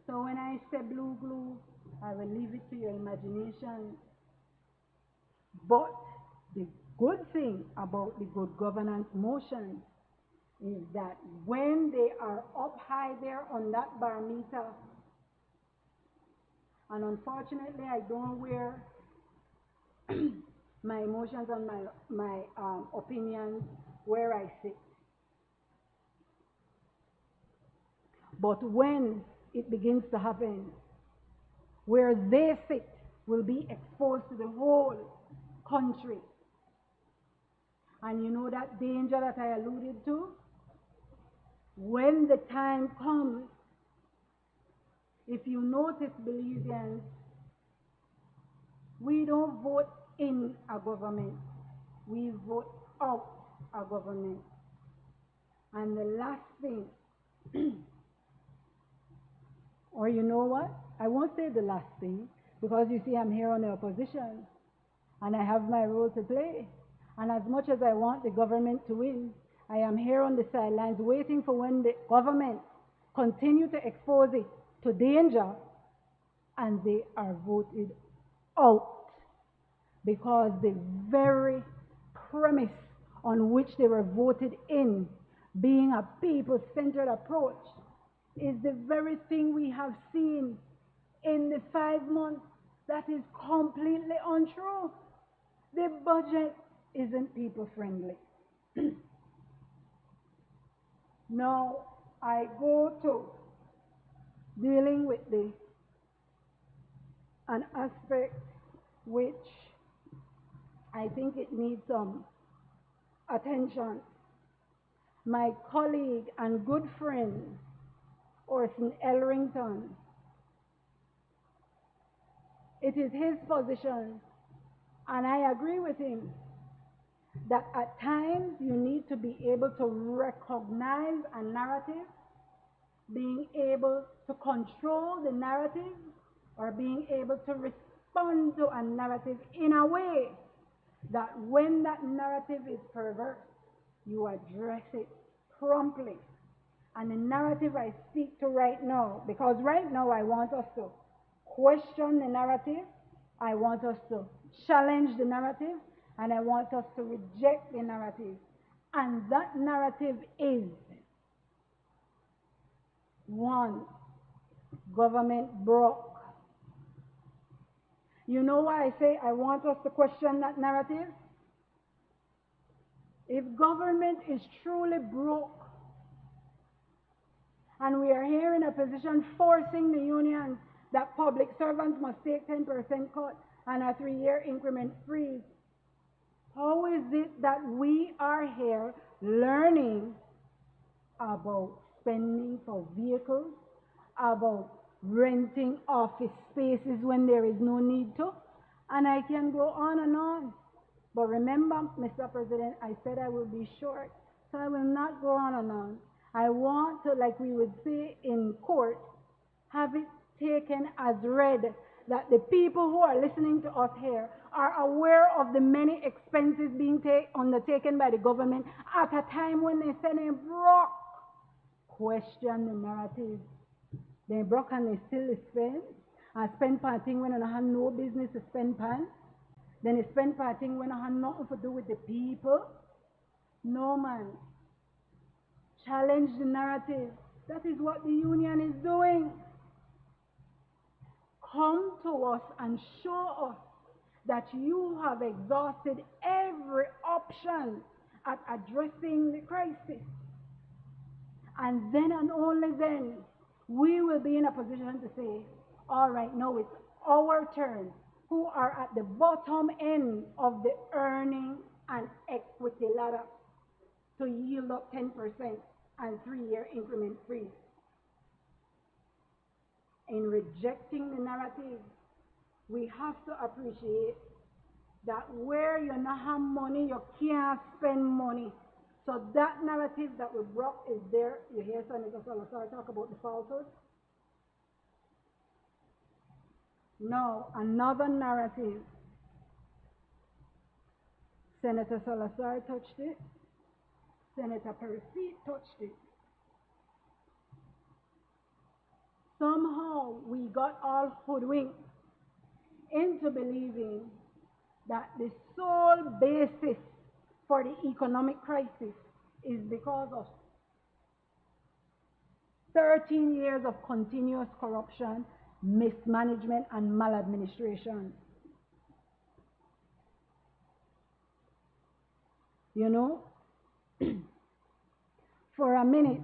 So when I say blue glue, I will leave it to your imagination. But the good thing about the good governance motion is that when they are up high there on that barometer, and unfortunately I don't wear my emotions and my opinions where I sit. But when it begins to happen, where they sit will be exposed to the whole country. And you know that danger that I alluded to? When the time comes, if you notice, Belizeans, we don't vote in a government, we vote out a government. And the last thing, or you know what? I won't say the last thing, because you see I'm here on the opposition, and I have my role to play. And as much as I want the government to win, I am here on the sidelines waiting for when the government continue to expose it to danger and they are voted out. Because the very premise on which they were voted in, being a people-centered approach, is the very thing we have seen in the 5 months that is completely untrue. The budget isn't people-friendly. Now, I go to dealing with an aspect which I think it needs some attention. My colleague and good friend, Orson Elrington, it is his position, and I agree with him, that at times you need to be able to recognize a narrative, being able to control the narrative, or being able to respond to a narrative in a way that when that narrative is perverse, you address it promptly. And the narrative I speak to right now, because right now I want us to question the narrative, I want us to challenge the narrative, and I want us to reject the narrative. And that narrative is, one, government broke. You know why I say I want us to question that narrative? If government is truly broke, and we are here in a position forcing the unions that public servants must take 10% cut and a 3-year increment freeze, how is it that we are here learning about spending for vehicles, about renting office spaces when there is no need to? And I can go on and on. But remember, Mr. President, I said I will be short, so I will not go on and on. I want to, like we would say in court, have it taken as read that the people who are listening to us here are aware of the many expenses being undertaken by the government at a time when they say they broke. Question the narrative. They broke and they still spend. And spend parting when I have no business to spend pan. Then they spend parting when I have nothing to do with the people. No, man. Challenge the narrative. That is what the union is doing. Come to us and show us that you have exhausted every option at addressing the crisis. And then and only then, we will be in a position to say, all right, now it's our turn, who are at the bottom end of the earning and equity ladder, to yield up 10% and 3-year increment freeze. In rejecting the narrative, we have to appreciate that where you not have money, you can't spend money. So that narrative that we brought is there. You hear Senator Salazar talk about the falsehood. Now, another narrative. Senator Salazar touched it. Senator Percy touched it. Somehow we got all hoodwinked into believing that the sole basis for the economic crisis is because of 13 years of continuous corruption, mismanagement, and maladministration. You know, for a minute,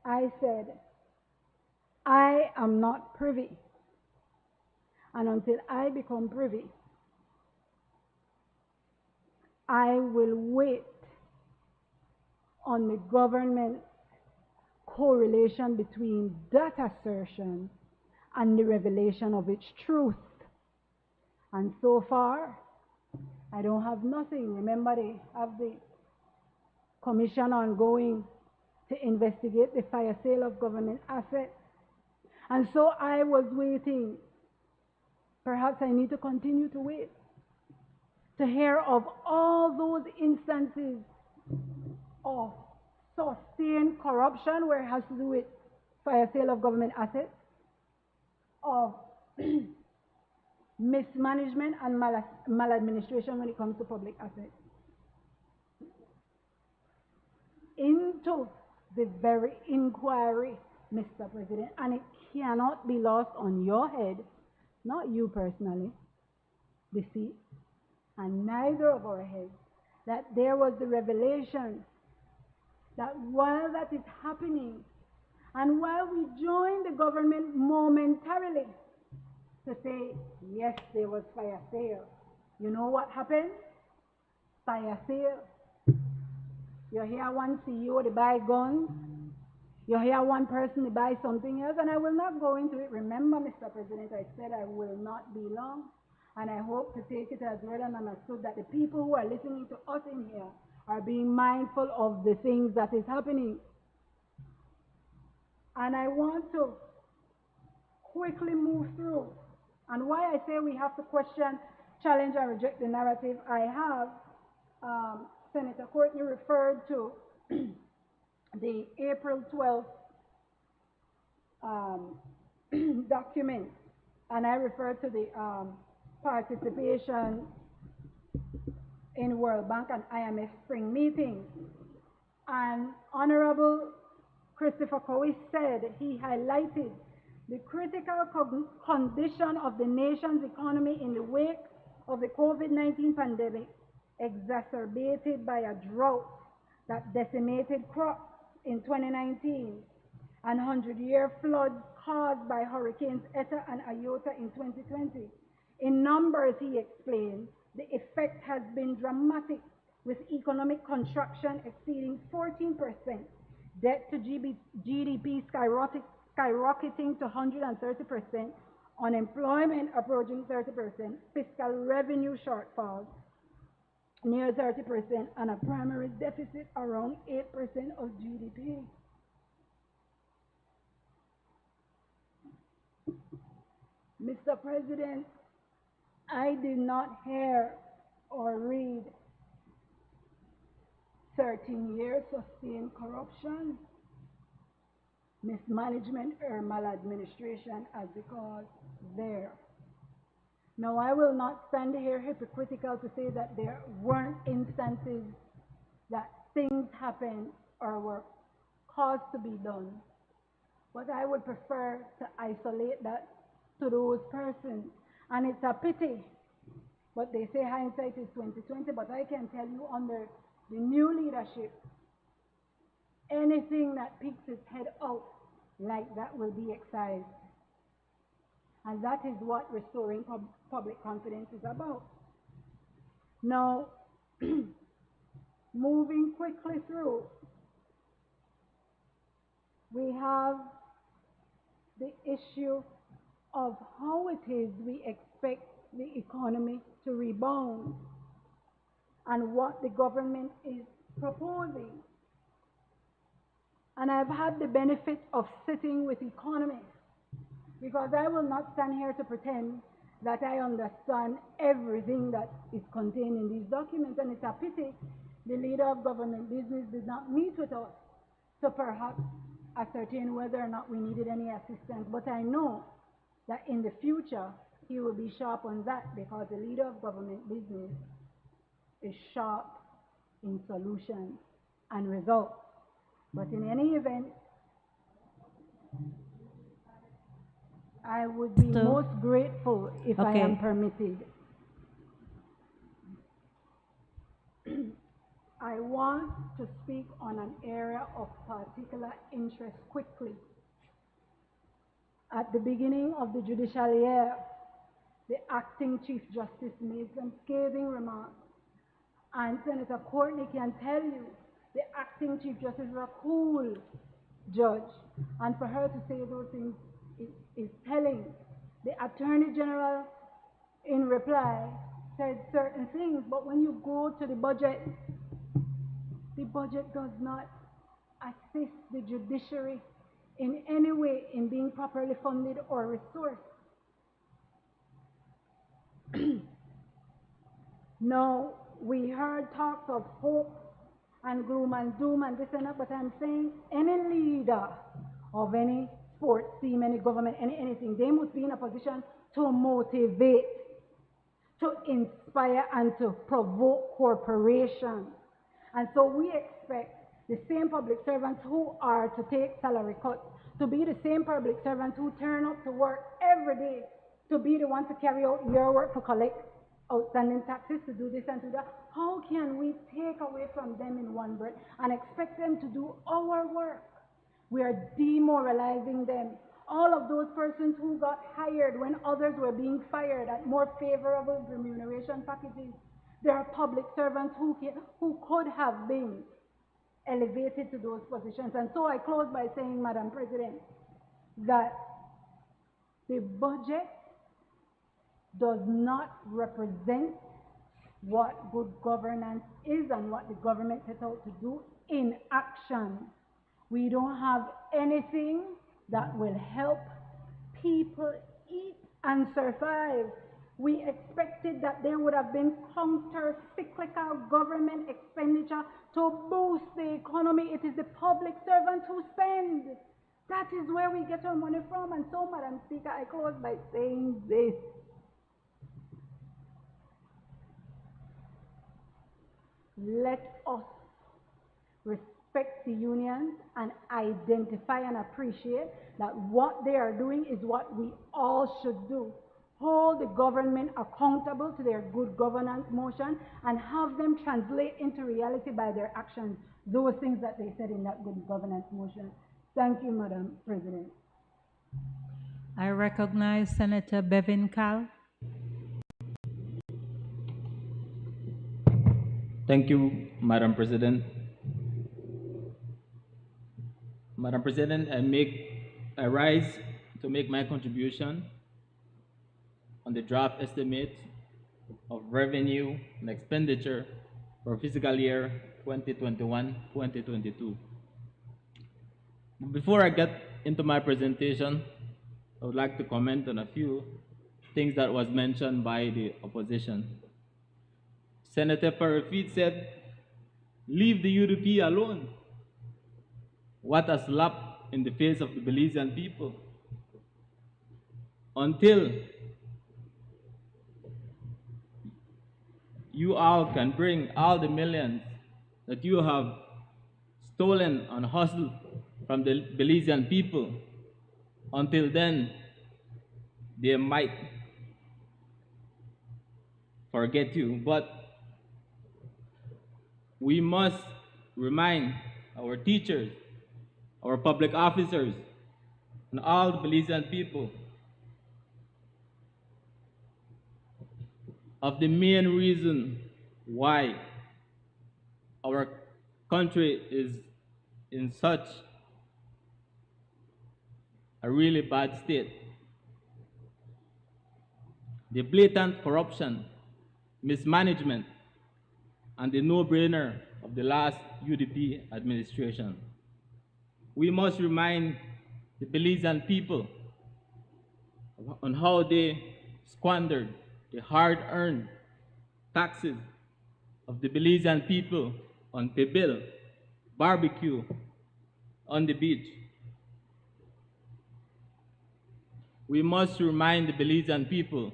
I said, I am not privy. And until I become privy, I will wait on the government's correlation between that assertion and the revelation of its truth. And so far, I don't have nothing. Remember, they have the commission ongoing to investigate the fire sale of government assets. And so I was waiting. Perhaps I need to continue to wait to hear of all those instances of sustained corruption where it has to do with fire sale of government assets, of mismanagement and maladministration when it comes to public assets. into the very inquiry, Mr. President, and it cannot be lost on your head, not you personally, the seat, and neither of our heads, that there was the revelation that while that is happening, and while we join the government momentarily to say, yes, there was fire sale, you know what happened? Fire sale. You hear one CEO to buy guns, you hear one person to buy something else, and I will not go into it. Remember, Mr. President, I said I will not be long, and I hope to take it as read and understood that the people who are listening to us in here are being mindful of the things that is happening. And I want to quickly move through. And why I say we have to question, challenge, and reject the narrative, I have Senator Courtney referred to the April 12th document, and I referred to the participation in World Bank and IMF spring meetings. And Honorable Christopher Cowie said he highlighted the critical condition of the nation's economy in the wake of the COVID-19 pandemic, exacerbated by a drought that decimated crops in 2019 and 100-year floods caused by hurricanes Eta and Iota in 2020. In numbers, he explained, the effect has been dramatic, with economic contraction exceeding 14%, debt to GDP skyrocketing to 130%, unemployment approaching 30%, fiscal revenue shortfall near 30%, and a primary deficit around 8% of GDP. Mr. President, I did not hear or read 13 years sustained corruption, mismanagement, or maladministration as the cause there. Now, I will not stand here hypocritical to say that there weren't instances that things happened or were caused to be done, but I would prefer to isolate that to those persons. And it's a pity, but they say hindsight is 20/20, but I can tell you under the new leadership, anything that peeks its head out like that will be excised. And that is what restoring public confidence is about. Now, moving quickly through, we have the issue of how it is we expect the economy to rebound and what the government is proposing. And I've had the benefit of sitting with economists, because I will not stand here to pretend that I understand everything that is contained in these documents. And it's a pity the leader of government business did not meet with us to perhaps ascertain whether or not we needed any assistance. But I know that in the future, he will be sharp on that, because the leader of government business is sharp in solutions and results. But in any event, I would be most grateful if I am permitted. I want to speak on an area of particular interest quickly. At the beginning of the judicial year, the acting Chief Justice made some scathing remarks. And Senator Courtney can tell you, the acting Chief Justice is a cool judge. And for her to say those things is telling. The Attorney General, in reply, said certain things, but when you go to the budget does not assist the judiciary in any way in being properly funded or resourced. Now, we heard talks of hope and gloom and doom and this and that, but I'm saying any leader of any sports team, any government, anything, they must be in a position to motivate, to inspire, and to provoke cooperation. And so we expect the same public servants who are to take salary cuts, to be the same public servants who turn up to work every day, to be the ones to carry out your work, to collect outstanding taxes, to do this and to that. How can we take away from them in one breath and expect them to do our work? We are demoralizing them. All of those persons who got hired when others were being fired at more favorable remuneration packages, there are public servants who could have been elevated to those positions. And so I close by saying, Madam President, that the budget does not represent what good governance is and what the government set out to do in action. We don't have anything that will help people eat and survive. We expected that there would have been counter-cyclical government expenditure to boost the economy. It is the public servants who spend. That is where we get our money from. And so, Madam Speaker, I close by saying this. Let us respect the unions and identify and appreciate that what they are doing is what we all should do. Hold the government accountable to their good governance motion and have them translate into reality by their actions those things that they said in that good governance motion. Thank you, Madam President. I recognize Senator Bevin Cal. Thank you, Madam President. Madam President, I rise to make my contribution on the draft estimate of revenue and expenditure for fiscal year 2021-2022. Before I get into my presentation, I would like to comment on a few things that was mentioned by the opposition. Senator Parafit said, leave the UDP alone. What a slap in the face of the Belizean people. Until you all can bring all the millions that you have stolen and hustled from the Belizean people, until then, they might forget you. But we must remind our teachers, our public officers, and all the Belizean people of the main reason why our country is in such a really bad state. The blatant corruption, mismanagement, and the no-brainer of the last UDP administration. We must remind the Belizean people on how they squandered the hard-earned taxes of the Belizean people on pibil, barbecue, on the beach. We must remind the Belizean people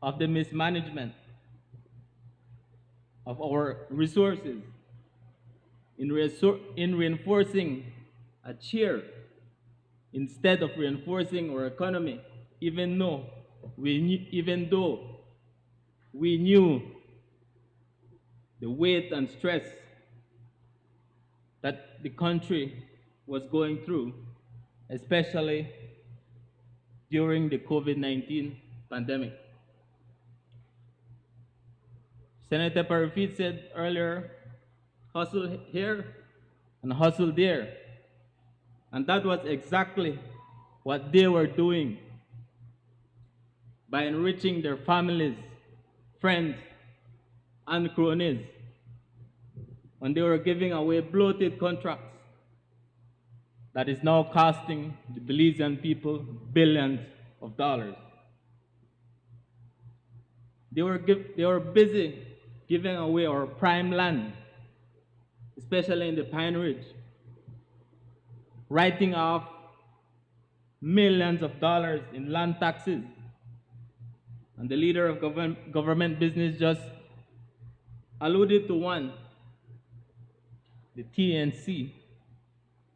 of the mismanagement of our resources in reinforcing a chair instead of reinforcing our economy, even though we knew the weight and stress that the country was going through, especially during the COVID-19 pandemic. Senator Parafit said earlier, hustle here and hustle there. And that was exactly what they were doing by enriching their families, friends, and cronies when they were giving away bloated contracts that is now costing the Belizean people billions of dollars. They were busy giving away our prime land, especially in the Pine Ridge, writing off millions of dollars in land taxes. And the leader of government business just alluded to one, the TNC,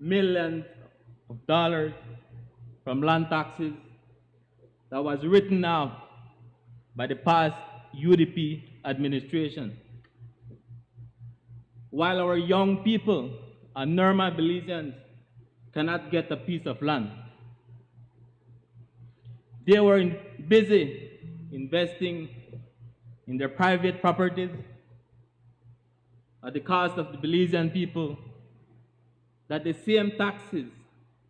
millions of dollars from land taxes that was written off by the past UDP administration. While our young people and normal Belizeans cannot get a piece of land, they were busy investing in their private properties at the cost of the Belizean people, that the same taxes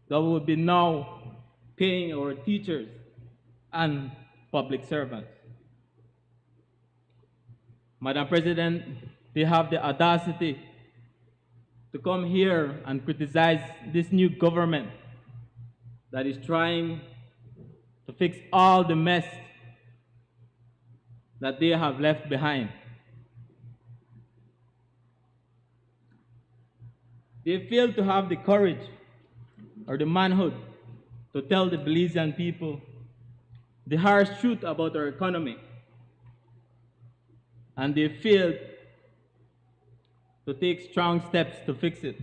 that will be now paying our teachers and public servants. Madam President, they have the audacity to come here and criticize this new government that is trying to fix all the mess that they have left behind. They fail to have the courage or the manhood to tell the Belizean people the harsh truth about our economy, and they failed to take strong steps to fix it.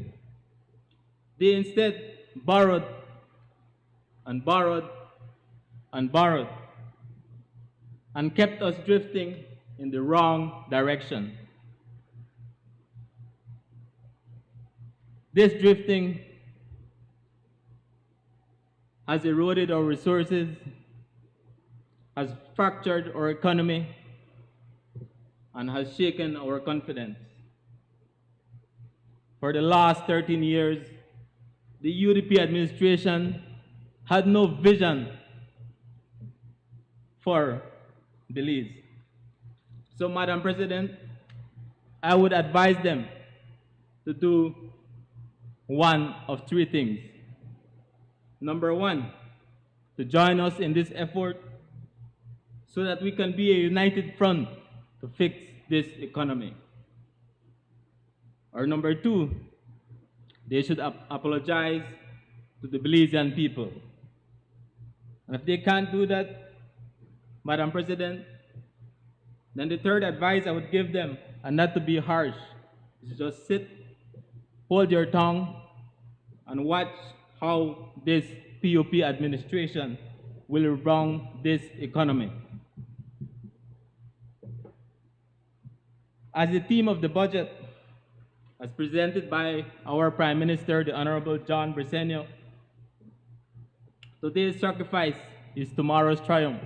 They instead borrowed and borrowed and borrowed and kept us drifting in the wrong direction. This drifting has eroded our resources, has fractured our economy, and has shaken our confidence. For the last 13 years, the UDP administration had no vision for Belize. So, Madam President, I would advise them to do one of three things. Number one, to join us in this effort so that we can be a united front to fix this economy. Or number two, they should apologize to the Belizean people. And if they can't do that, Madam President, then the third advice I would give them, and not to be harsh, is just sit, hold your tongue, and watch how this POP administration will wrong this economy. As the theme of the budget, as presented by our Prime Minister, the Honorable John Briceño, today's sacrifice is tomorrow's triumph.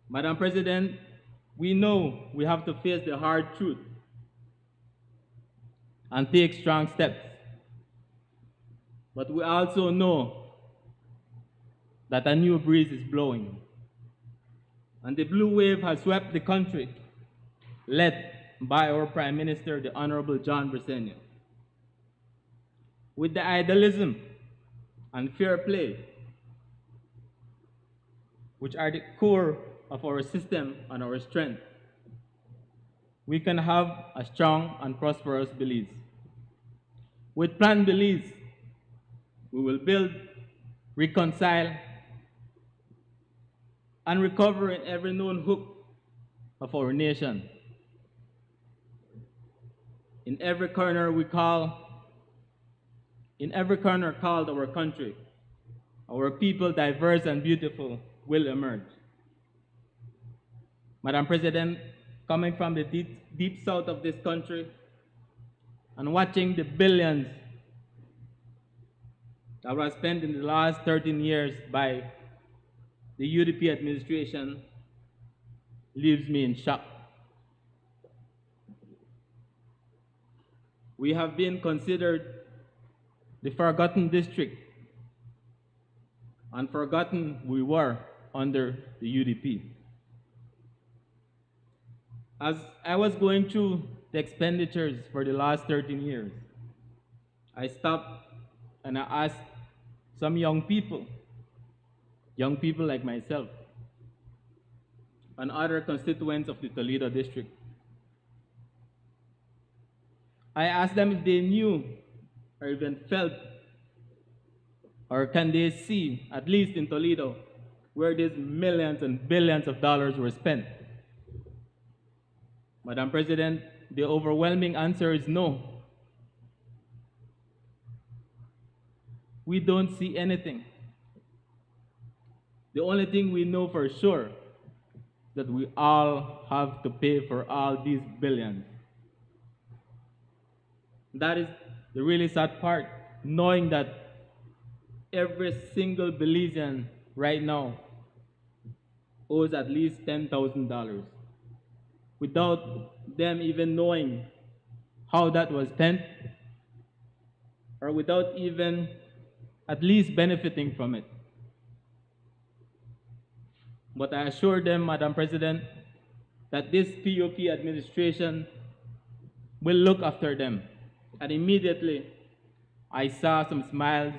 Madam President, we know we have to face the hard truth and take strong steps. But we also know that a new breeze is blowing. And the blue wave has swept the country, led by our Prime Minister, the Honorable John Briceño. With the idealism and fair play, which are the core of our system and our strength, we can have a strong and prosperous Belize. With Plan Belize, we will build, reconcile, and recover in every known hook of our nation. In every corner called our country, our people, diverse and beautiful, will emerge. Madam President, coming from the deep south of this country and watching the billions that were spent in the last 13 years by the UDP administration leaves me in shock. We have been considered the forgotten district, and forgotten we were under the UDP. As I was going through the expenditures for the last 13 years, I stopped and I asked some young people like myself, and other constituents of the Toledo district. I asked them if they knew or even felt, or can they see, at least in Toledo, where these millions and billions of dollars were spent. Madam President, the overwhelming answer is no. We don't see anything. The only thing we know for sure is that we all have to pay for all these billions. That is the really sad part, knowing that every single Belizean right now owes at least $10,000 without them even knowing how that was spent or without even at least benefiting from it. But I assure them, Madam President, that this POP administration will look after them. And immediately, I saw some smiles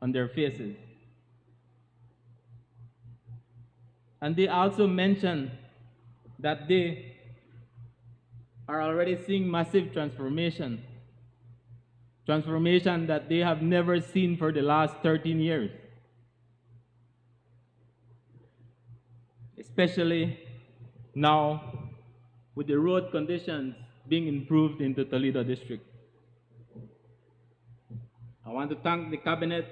on their faces. And they also mentioned that they are already seeing massive transformation that they have never seen for the last 13 years. Especially now with the road conditions being improved in the Toledo district. I want to thank the Cabinet,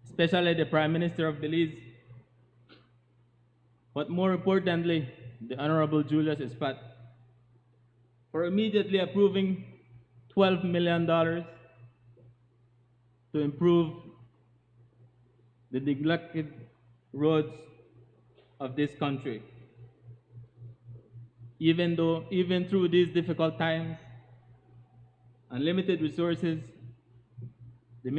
especially the Prime Minister of Belize, but more importantly, the Honorable Julius Espat, for immediately approving $12 million to improve the neglected roads of this country. Even through these difficult times and limited resources, the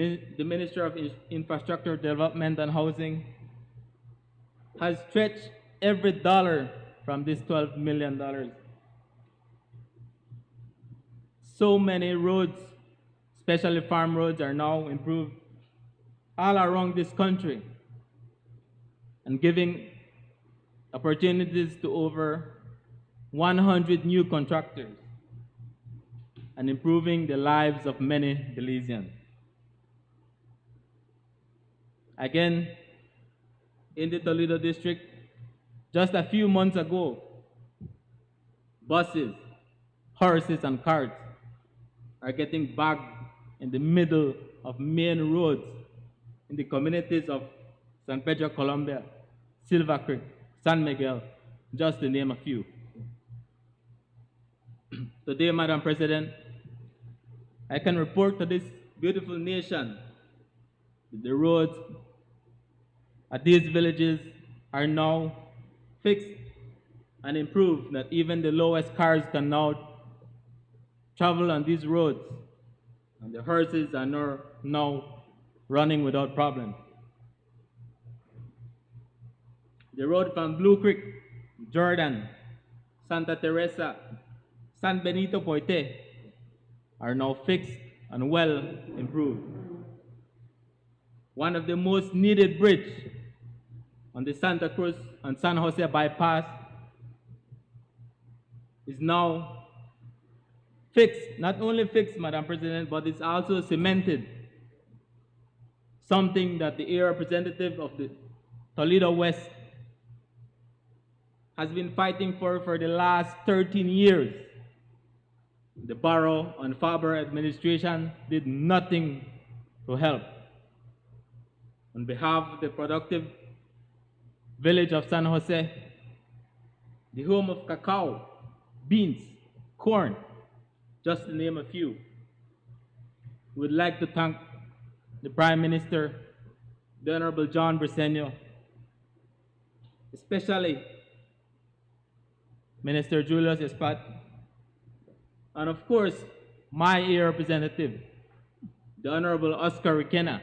Minister of Infrastructure Development and Housing has stretched every dollar from this $12 million. So many roads, especially farm roads, are now improved all around this country and giving opportunities to over 100 new contractors and improving the lives of many Belizeans. Again, in the Toledo district, just a few months ago, buses, horses, and carts are getting bagged in the middle of main roads in the communities of San Pedro, Colombia, Silver Creek, San Miguel, just to name a few. Today, Madam President, I can report to this beautiful nation that the roads at these villages are now fixed and improved, that even the lowest cars can now travel on these roads, and the horses are now running without problem. The road from Blue Creek, Jordan, Santa Teresa, San Benito Poite are now fixed and well improved. One of the most needed bridges on the Santa Cruz and San Jose bypass is now fixed. Not only fixed, Madam President, but it's also cemented. Something that the area representative of the Toledo West has been fighting for the last 13 years. The Borough and Faber administration did nothing to help. On behalf of the productive village of San Jose, the home of cacao, beans, corn, just to name a few, we would like to thank the Prime Minister, the Honorable John Briceño, especially Minister Julius Espat, and of course, my area representative, the Honorable Oscar Requena,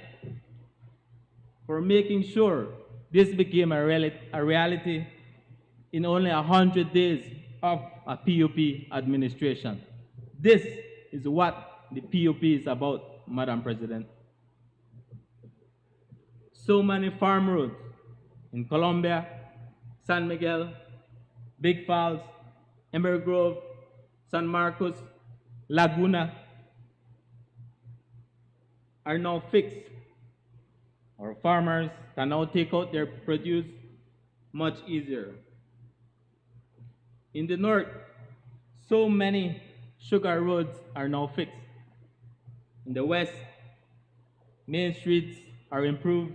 for making sure this became a reality in only 100 days of a POP administration. This is what the POP is about, Madam President. So many farm roads in Colombia, San Miguel, Big Falls, Emery Grove, San Marcos, Laguna are now fixed. Our farmers can now take out their produce much easier. In the north, so many sugar roads are now fixed. In the west, main streets are improved.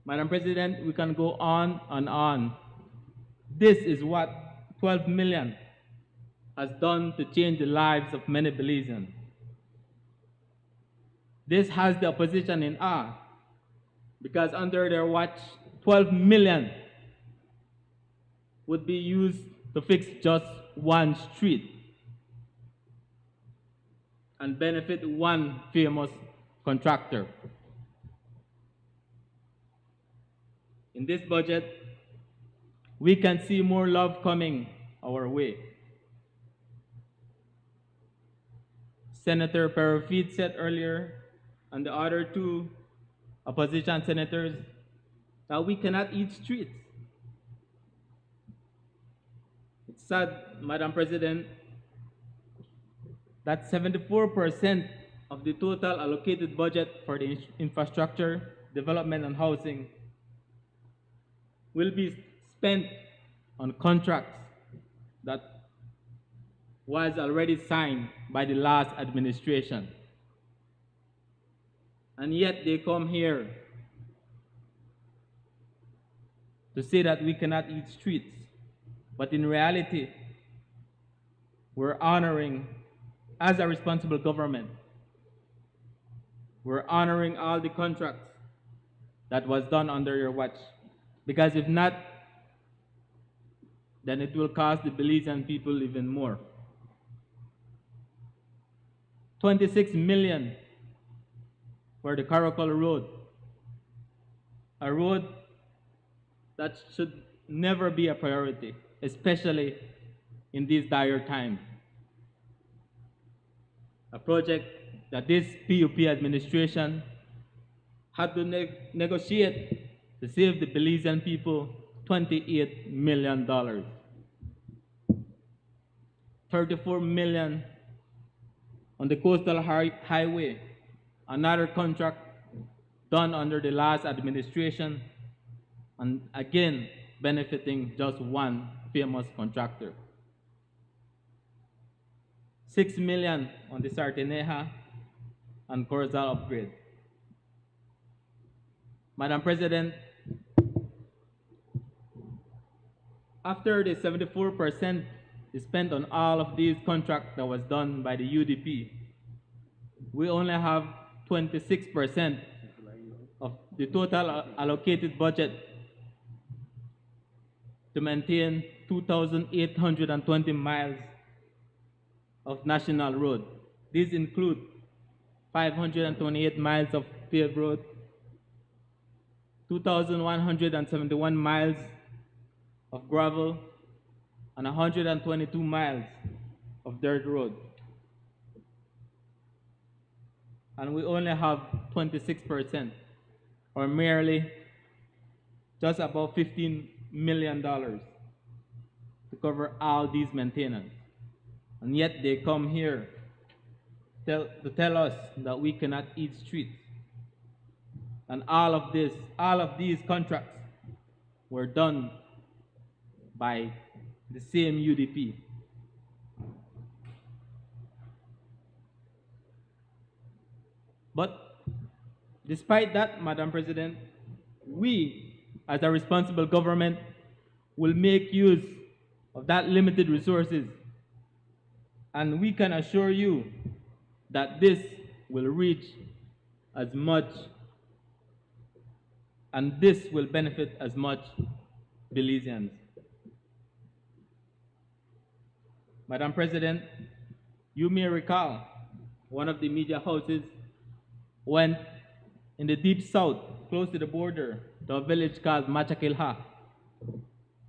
Madam President, we can go on and on. This is what 12 million has done to change the lives of many Belizeans. This has the opposition in awe, because under their watch, 12 million would be used to fix just one street and benefit one famous contractor. In this budget, we can see more love coming our way. Senator Perofit said earlier, and the other two opposition senators, that we cannot eat streets. It's sad, Madam President, that 74% of the total allocated budget for the infrastructure, development, and housing will be spent on contracts that was already signed by the last administration. And yet they come here to say that we cannot eat streets. But in reality, we're honoring, as a responsible government, we're honoring all the contracts that was done under your watch. Because if not, then it will cost the Belizean people even more. 26 million for the Caracol Road, a road that should never be a priority, especially in these dire times. A project that this PUP administration had to negotiate to save the Belizean people $28 million. 34 million on the coastal highway, another contract done under the last administration, and again benefiting just one famous contractor. 6 million on the Sarteneja and Corozal upgrade. Madam President, after the 74% is spent on all of these contracts that was done by the UDP, we only have 26% of the total allocated budget to maintain 2,820 miles of national road. These include 528 miles of paved road, 2,171 miles of gravel, and 122 miles of dirt road. And we only have 26%, or merely just about $15 million to cover all these maintenance. And yet they come here to tell us that we cannot eat streets. And all of these contracts were done by the same UDP. But despite that, Madam President, we, as a responsible government, will make use of that limited resources. And we can assure you that this will reach as much, and this will benefit as much Belizeans. Madam President, you may recall one of the media houses went in the deep south, close to the border, to a village called Machakilha,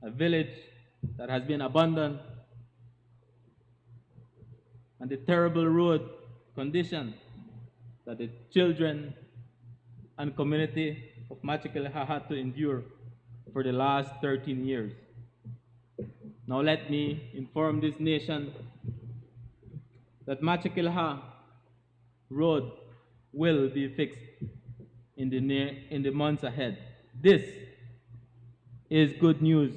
a village that has been abandoned, and the terrible road condition that the children and community of Machakilha had to endure for the last 13 years. Now let me inform this nation that Machakilha Road will be fixed in the months ahead. This is good news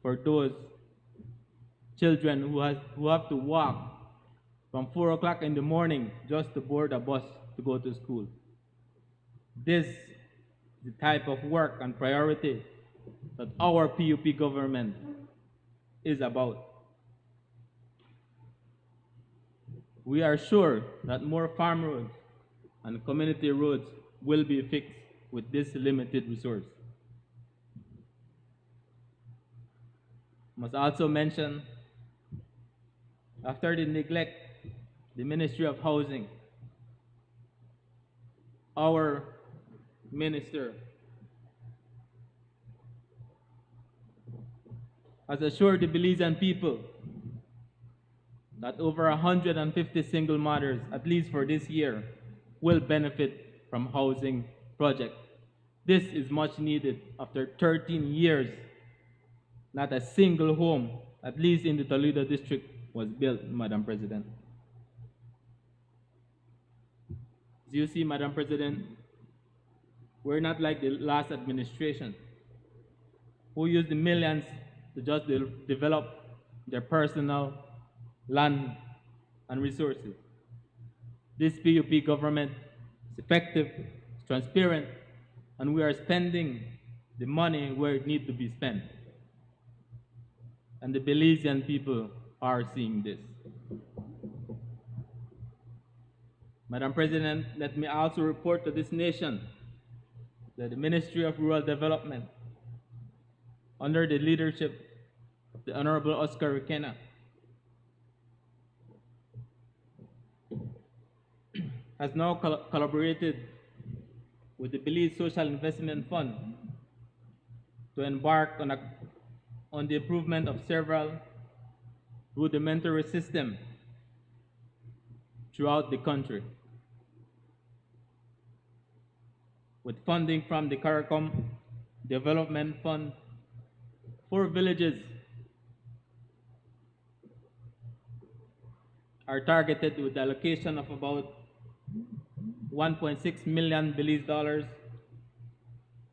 for those children who have to walk from 4 o'clock in the morning just to board a bus to go to school. This is the type of work and priority that our PUP government is about. We are sure that more farm roads and community roads will be fixed with this limited resource. Must also mention, after the neglect, the Ministry of Housing, our minister has assured the Belizean people that over 150 single mothers, at least for this year, will benefit from housing project. This is much needed after 13 years. Not a single home, at least in the Toledo district, was built, Madam President. As you see, Madam President, we're not like the last administration who used the millions to just develop their personal land and resources. This PUP government is effective, it's transparent, and we are spending the money where it needs to be spent. And the Belizean people are seeing this. Madam President, let me also report to this nation that the Ministry of Rural Development, under the leadership of the Honorable Oscar Requena, has now collaborated with the Belize Social Investment Fund to embark on the improvement of several rudimentary systems throughout the country. With funding from the CARICOM Development Fund, 4 villages are targeted with the allocation of about 1.6 million Belize dollars.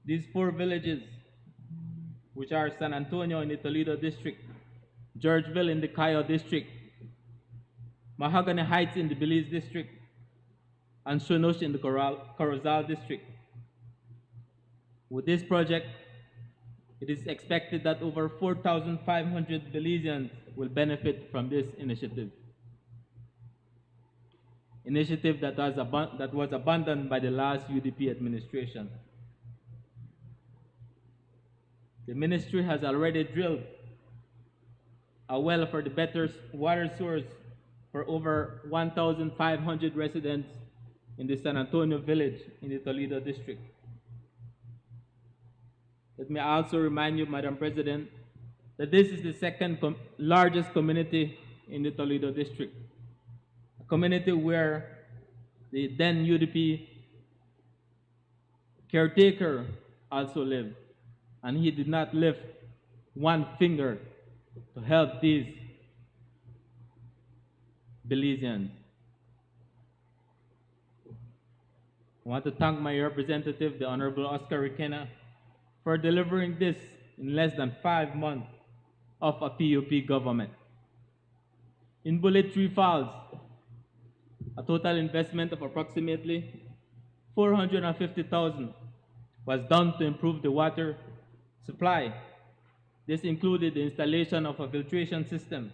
These 4 villages, which are San Antonio in the Toledo district, Georgeville in the Cayo district, Mahogany Heights in the Belize district, and Shonosh in the Corozal district. With this project, it is expected that over 4,500 Belizeans will benefit from this initiative. Initiative that was abandoned by the last UDP administration. The ministry has already drilled a well for the better water source for over 1,500 residents in the San Antonio village in the Toledo district. Let me also remind you, Madam President, that this is the second largest community in the Toledo district. A community where the then UDP caretaker also lived, and he did not lift one finger to help these Belizeans. I want to thank my representative, the Honorable Oscar Requena, for delivering this in less than 5 months of a PUP government. In Bullet Tree Falls, a total investment of approximately $450,000 was done to improve the water supply. This included the installation of a filtration system.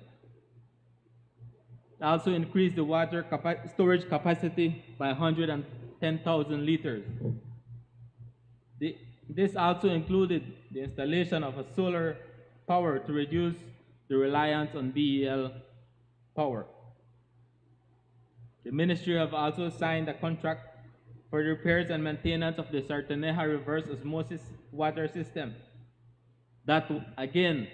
It also increased the water storage capacity by 110,000 liters. This also included the installation of a solar power to reduce the reliance on BEL power. The ministry have also signed a contract for the repairs and maintenance of the Sartaneja reverse osmosis water system. That, again,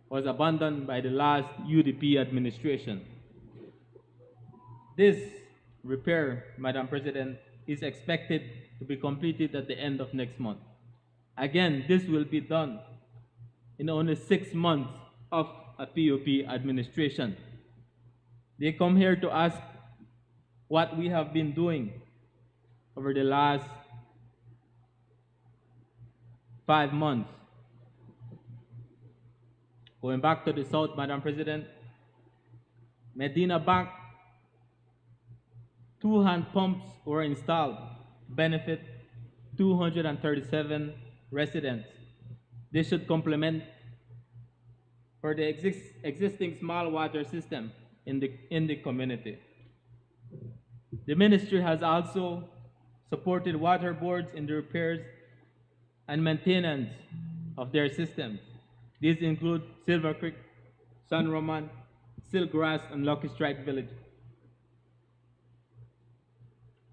was abandoned by the last UDP administration. This repair, Madam President, is expected to be completed at the end of next month. Again, this will be done in only 6 months of a PUP administration. They come here to ask what we have been doing over the last 5 months. Going back to the south, Madam President, Medina Bank, 2 hand pumps were installed, benefit 237 residents. This should complement for the existing small water system in the community. The ministry has also supported water boards in the repairs and maintenance of their systems. These include Silver Creek, San Roman, Silgrass, and Lucky Strike Village.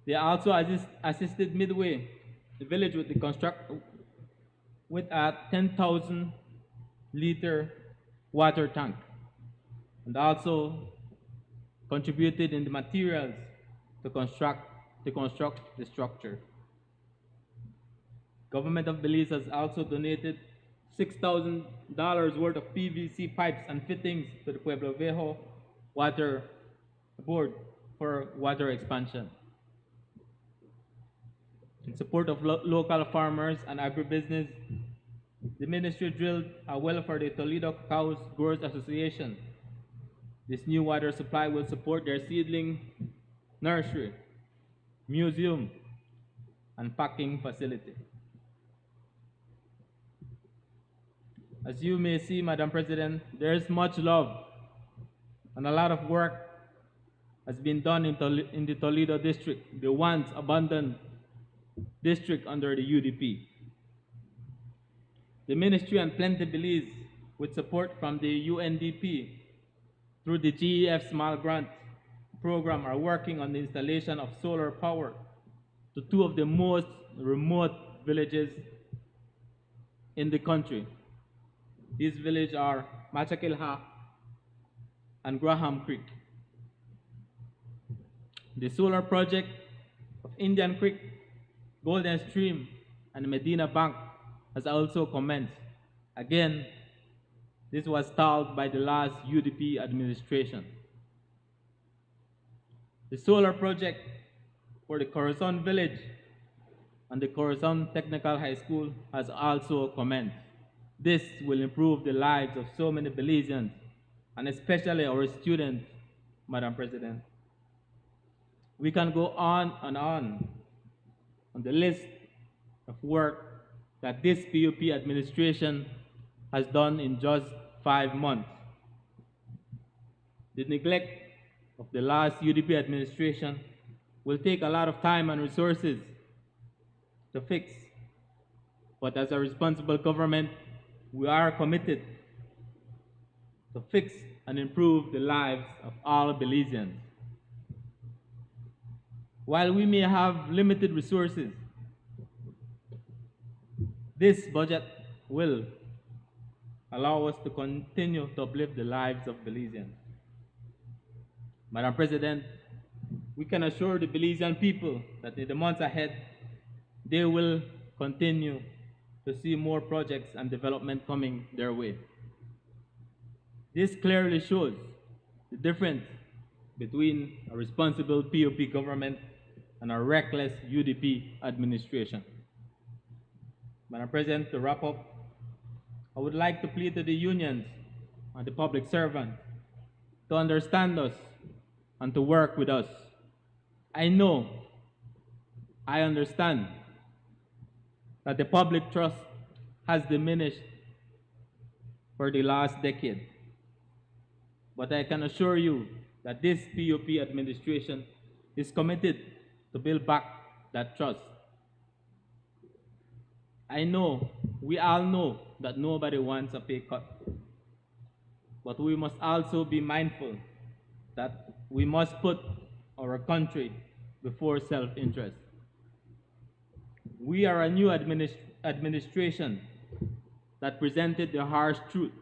They also assisted Midway, the village, with with a 10,000 liter water tank, and also contributed in the materials to construct the structure. Government of Belize has also donated $6,000 worth of PVC pipes and fittings to the Pueblo Viejo Water Board for water expansion. In support of local farmers and agribusiness, the ministry drilled a well for the Toledo Cows Growers Association. This new water supply will support their seedling nursery, museum, and packing facility. As you may see, Madam President, there is much love and a lot of work has been done in the Toledo district, the once abandoned district under the UDP. The ministry and Plenty Belize, with support from the UNDP through the GEF Small Grant program, are working on the installation of solar power to 2 of the most remote villages in the country. These villages are Machakilha and Graham Creek. The solar project of Indian Creek, Golden Stream, and Medina Bank has also commenced. Again, this was stalled by the last UDP administration. The solar project for the Corazon Village and the Corazon Technical High School has also commenced. This will improve the lives of so many Belizeans, and especially our students, Madam President. We can go on the list of work that this PUP administration has done in just 5 months. The neglect of the last UDP administration will take a lot of time and resources to fix, but as a responsible government, we are committed to fix and improve the lives of all Belizeans. While we may have limited resources, this budget will allow us to continue to uplift the lives of Belizeans. Madam President, we can assure the Belizean people that in the months ahead, they will continue to see more projects and development coming their way. This clearly shows the difference between a responsible POP government and a reckless UDP administration. Madam President, to wrap up, I would like to plead to the unions and the public servants to understand us and to work with us. I understand that the public trust has diminished for the last decade. But I can assure you that this POP administration is committed to build back that trust. We all know that nobody wants a pay cut. But we must also be mindful that we must put our country before self-interest. We are a new administration that presented the harsh truth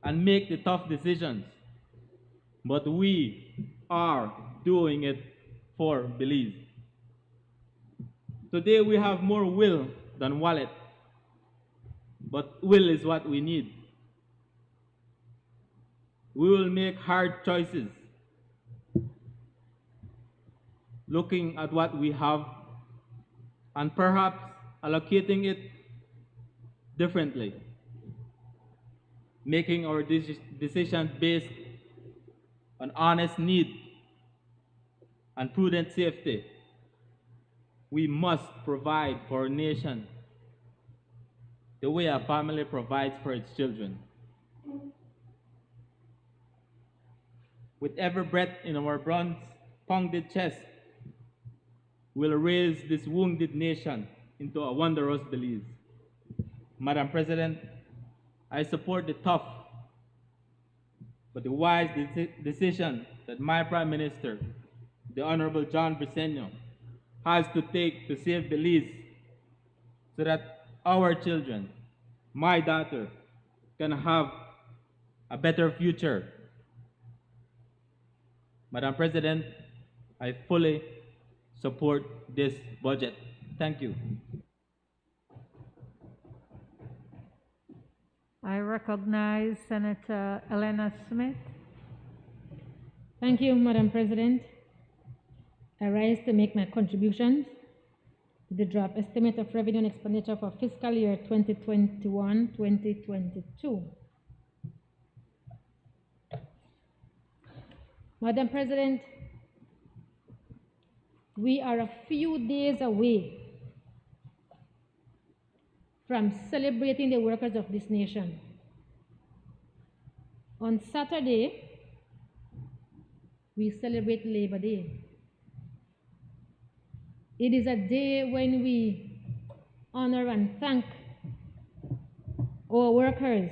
and make the tough decisions, but we are doing it for Belize. Today we have more will than wallet, but will is what we need. We will make hard choices, looking at what we have and perhaps allocating it differently. making our decisions based on honest need and prudent safety. We must provide for our nation the way a family provides for its children. With every breath in our bronze-pounded chest, we'll raise this wounded nation into a wondrous Belize. Madam President, I support the tough but the wise decision that my Prime Minister, the Honorable John Briceño, has to take to save Belize so that our children, my daughter, can have a better future. Madam President, I fully support this budget. Thank you. I recognize Senator Elena Smith. Thank you, Madam President. I rise to make my contributions to the draft estimate of revenue and expenditure for fiscal year 2021-2022. Madam President, we are a few days away from celebrating the workers of this nation. On Saturday, we celebrate Labor Day. It is a day when we honor and thank our workers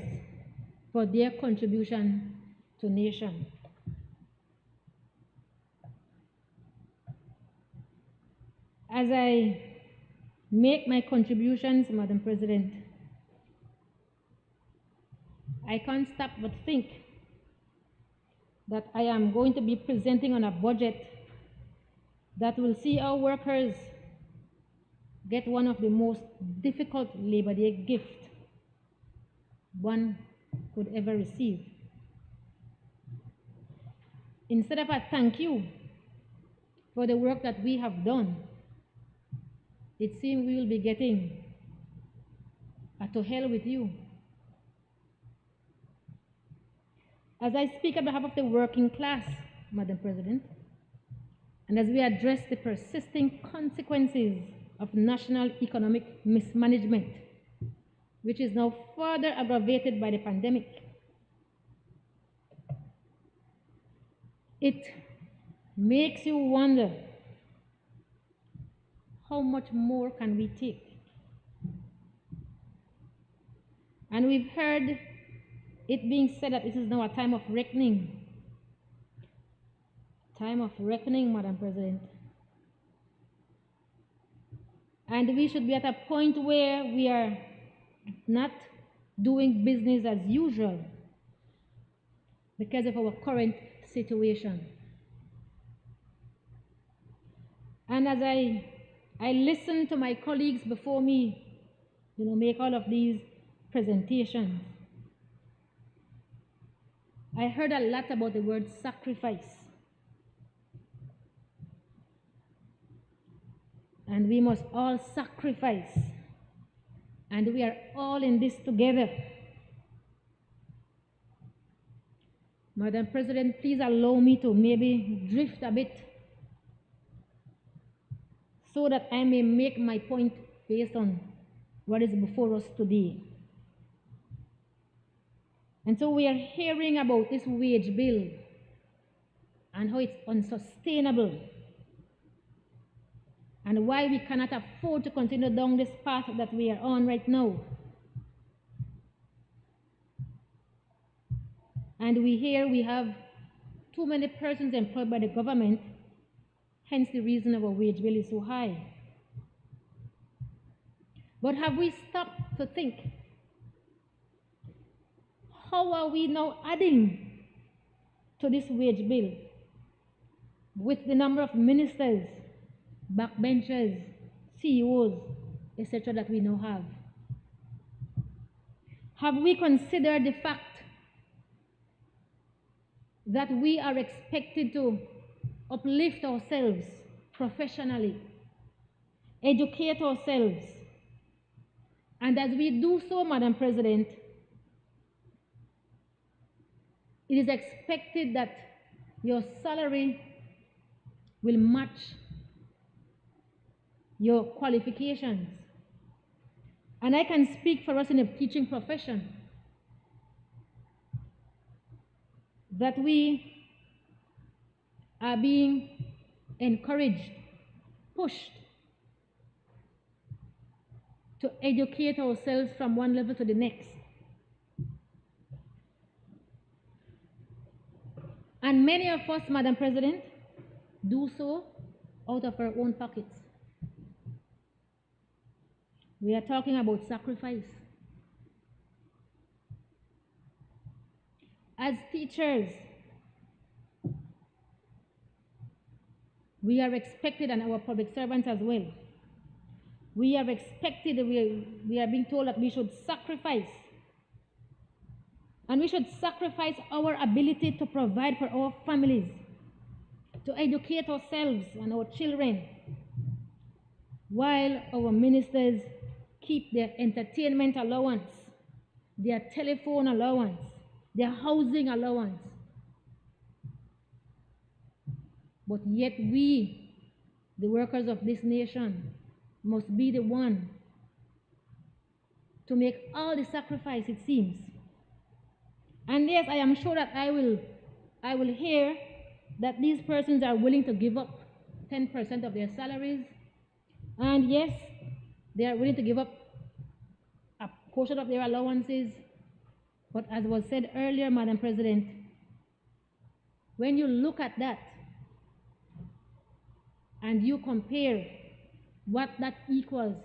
for their contribution to the nation. As I make my contributions, Madam President, I can't stop but think that I am going to be presenting on a budget that will see our workers get one of the most difficult Labor Day gifts one could ever receive. Instead of a thank you for the work that we have done, it seems we will be getting a to hell with you. As I speak on behalf of the working class, Madam President, and as we address the persisting consequences of national economic mismanagement, which is now further aggravated by the pandemic, it makes you wonder, how much more can we take? And we've heard it being said that this is now a time of reckoning. Time of reckoning, Madam President. And we should be at a point where we are not doing business as usual because of our current situation. And as I listen to my colleagues before me, make all of these presentations, I heard a lot about the word sacrifice. And we must all sacrifice. And we are all in this together. Madam President, please allow me to maybe drift a bit so that I may make my point based on what is before us today. And so we are hearing about this wage bill and how it's unsustainable and why we cannot afford to continue down this path that we are on right now. And we have too many persons employed by the government, hence the reason our wage bill is so high. But have we stopped to think, how are we now adding to this wage bill with the number of ministers, backbenchers, CEOs, etc. that we now have? Have we considered the fact that we are expected to uplift ourselves professionally, educate ourselves, and as we do so, Madam President, it is expected that your salary will match your qualifications. And I can speak for us in the teaching profession that we are being encouraged, pushed to educate ourselves from one level to the next. And many of us, Madam President, do so out of our own pockets. We are talking about sacrifice. As teachers, we are expected, and our public servants as well, we are expected, we are being told that we should sacrifice. And we should sacrifice our ability to provide for our families, to educate ourselves and our children, while our ministers keep their entertainment allowance, their telephone allowance, their housing allowance. But yet we, the workers of this nation, must be the one to make all the sacrifice, it seems. And yes, I am sure that I will hear that these persons are willing to give up 10% of their salaries. And yes, they are willing to give up a portion of their allowances. But as was said earlier, Madam President, when you look at that and you compare what that equals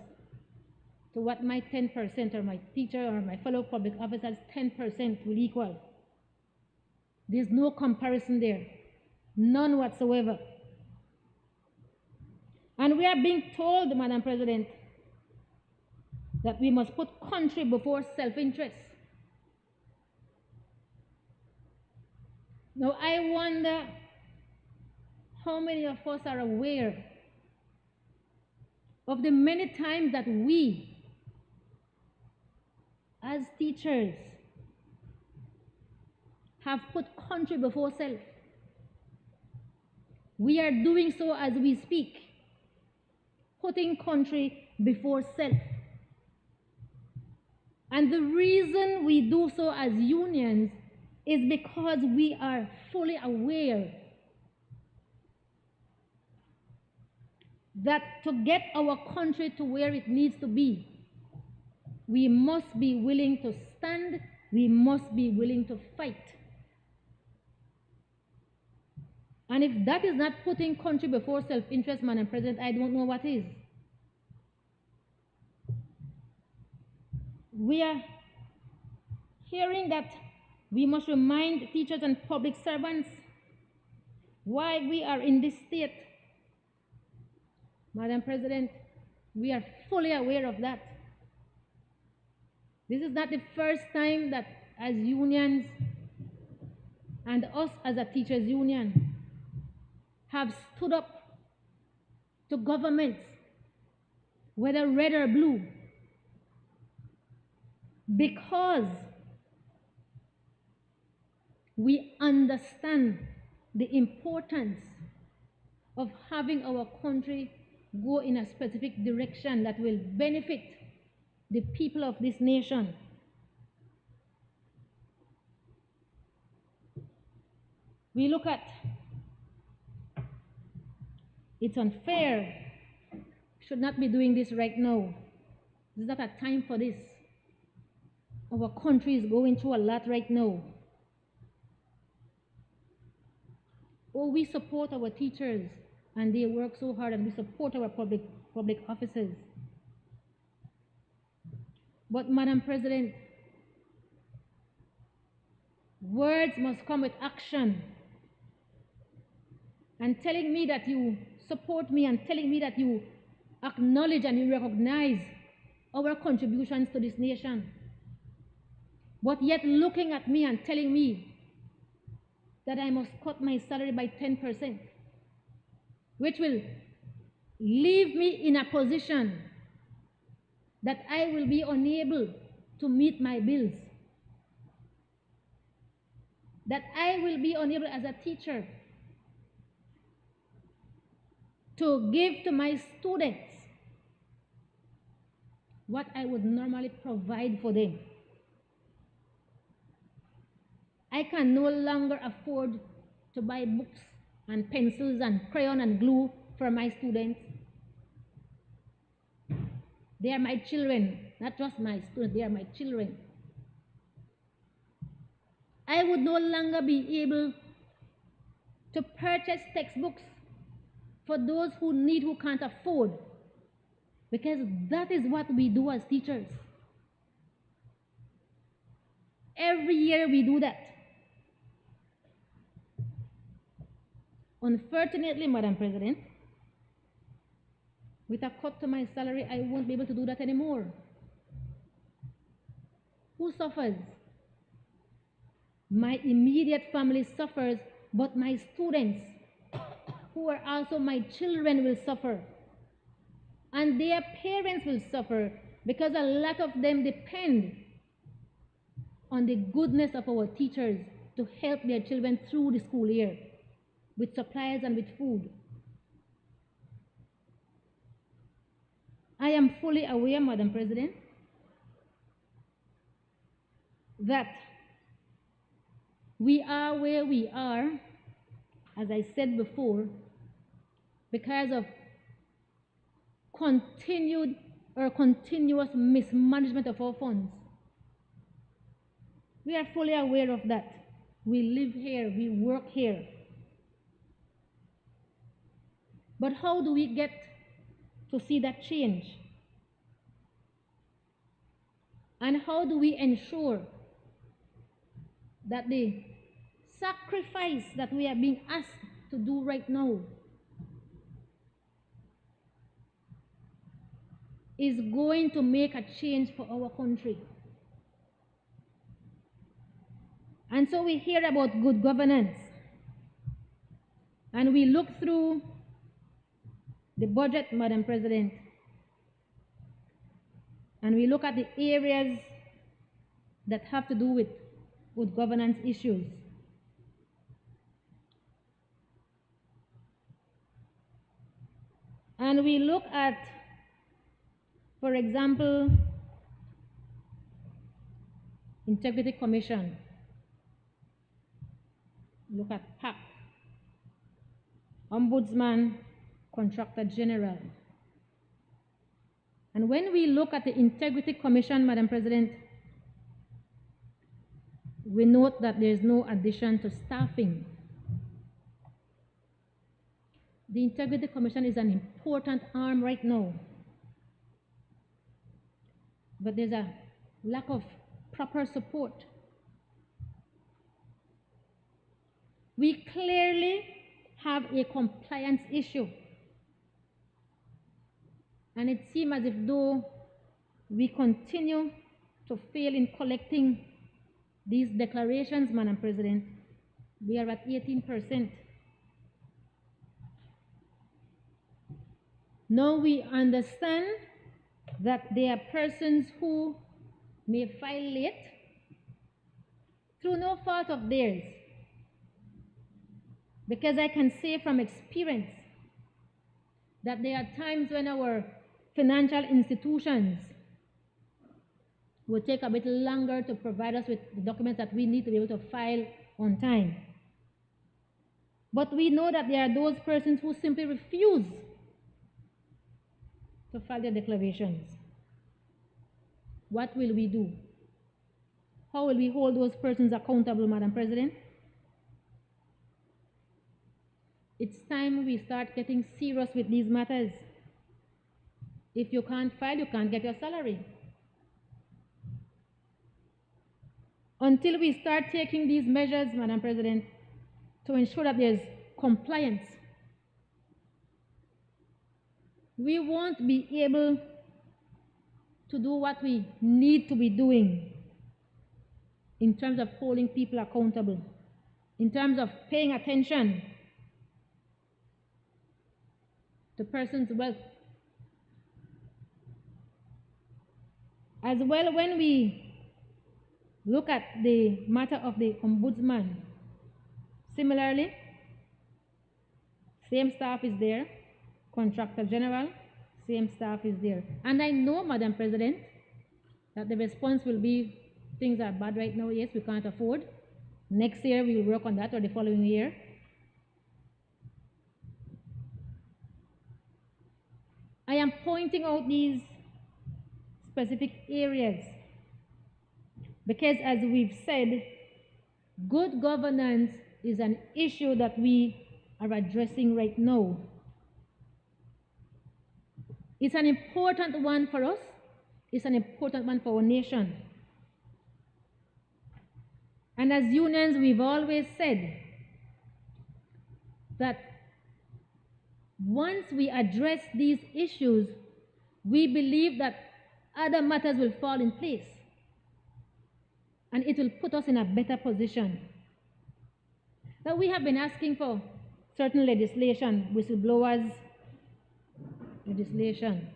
to what my 10% or my teacher or my fellow public officers 10% will equal, there's no comparison there, none whatsoever. And we are being told, Madam President, that we must put country before self-interest. Now, I wonder how many of us are aware of the many times that we, as teachers, have put country before self. We are doing so as we speak, putting country before self. And the reason we do so as unions is because we are fully aware that to get our country to where it needs to be, we must be willing to stand, we must be willing to fight. And if that is not putting country before self-interest, Madam President, I don't know what is. We are hearing that we must remind teachers and public servants why we are in this state. Madam President, we are fully aware of that. This is not the first time that as unions and us as a teachers union have stood up to governments, whether red or blue, because we understand the importance of having our country go in a specific direction that will benefit the people of this nation. We look at, it's unfair, should not be doing this right now. This is not a time for this. Our country is going through a lot right now. Oh, we support our teachers and they work so hard, and we support our public officers. But Madam President, words must come with action. And telling me that you support me and telling me that you acknowledge and you recognize our contributions to this nation, but yet looking at me and telling me that I must cut my salary by 10%, which will leave me in a position that I will be unable to meet my bills. that I will be unable as a teacher to give to my students what I would normally provide for them. I can no longer afford to buy books and pencils and crayon and glue for my students. They are my children, not just my students, they are my children. I would no longer be able to purchase textbooks for those who need, who can't afford, because that is what we do as teachers. Every year we do that. Unfortunately, Madam President, with a cut to my salary, I won't be able to do that anymore. Who suffers? My immediate family suffers, but my students, who are also my children, will suffer. And their parents will suffer, because a lot of them depend on the goodness of our teachers to help their children through the school year with supplies and with food. I am fully aware, Madam President, that we are where we are, as I said before, because of continuous mismanagement of our funds. We are fully aware of that. We live here, we work here. But how do we get to see that change? And how do we ensure that the sacrifice that we are being asked to do right now is going to make a change for our country? And so we hear about good governance, and we look through the budget, Madam President, and we look at the areas that have to do with good governance issues. And we look at, for example, Integrity Commission, look at PAC, Ombudsman, Contractor General. And when we look at the Integrity Commission, Madam President, we note that there is no addition to staffing. The Integrity Commission is an important arm right now, but there's a lack of proper support. We clearly have a compliance issue, and it seems as if though we continue to fail in collecting these declarations, Madam President, we are at 18%. Now we understand that there are persons who may file late through no fault of theirs, because I can say from experience that there are times when our financial institutions will take a bit longer to provide us with the documents that we need to be able to file on time. But we know that there are those persons who simply refuse to file their declarations. What will we do? How will we hold those persons accountable, Madam President? It's time we start getting serious with these matters. If you can't file, you can't get your salary. Until we start taking these measures, Madam President, to ensure that there's compliance, we won't be able to do what we need to be doing in terms of holding people accountable, in terms of paying attention to persons' wealth. As well, when we look at the matter of the Ombudsman, Similarly, same staff is there, Contractor General, same staff is there. And I know, Madam President, that the response will be, things are bad right now, yes, we can't afford. Next year we will work on that, or the following year. I am pointing out these specific areas because, as we've said, good governance is an issue that we are addressing right now. It's an important one for us. It's an important one for our nation. And as unions, we've always said that once we address these issues, we believe that other matters will fall in place. And it will put us in a better position. Now, we have been asking for certain legislation, whistleblowers legislation.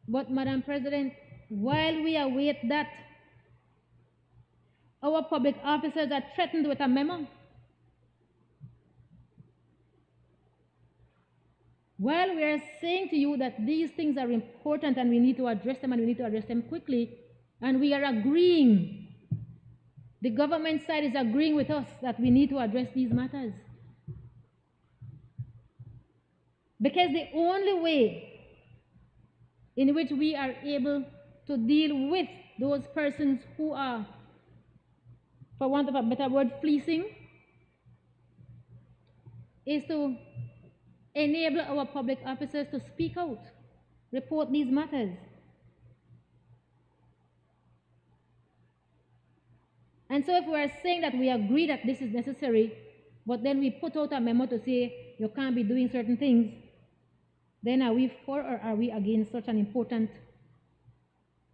But, Madam President, while we await that, our public officers are threatened with a memo. While we are saying to you that these things are important and we need to address them and we need to address them quickly, and we are agreeing, the government side is agreeing with us that we need to address these matters. Because the only way in which we are able to deal with those persons who are, for want of a better word, fleecing, is to enable our public officers to speak out, report these matters. And so if we are saying that we agree that this is necessary, but then we put out a memo to say you can't be doing certain things, then are we for or are we against such an important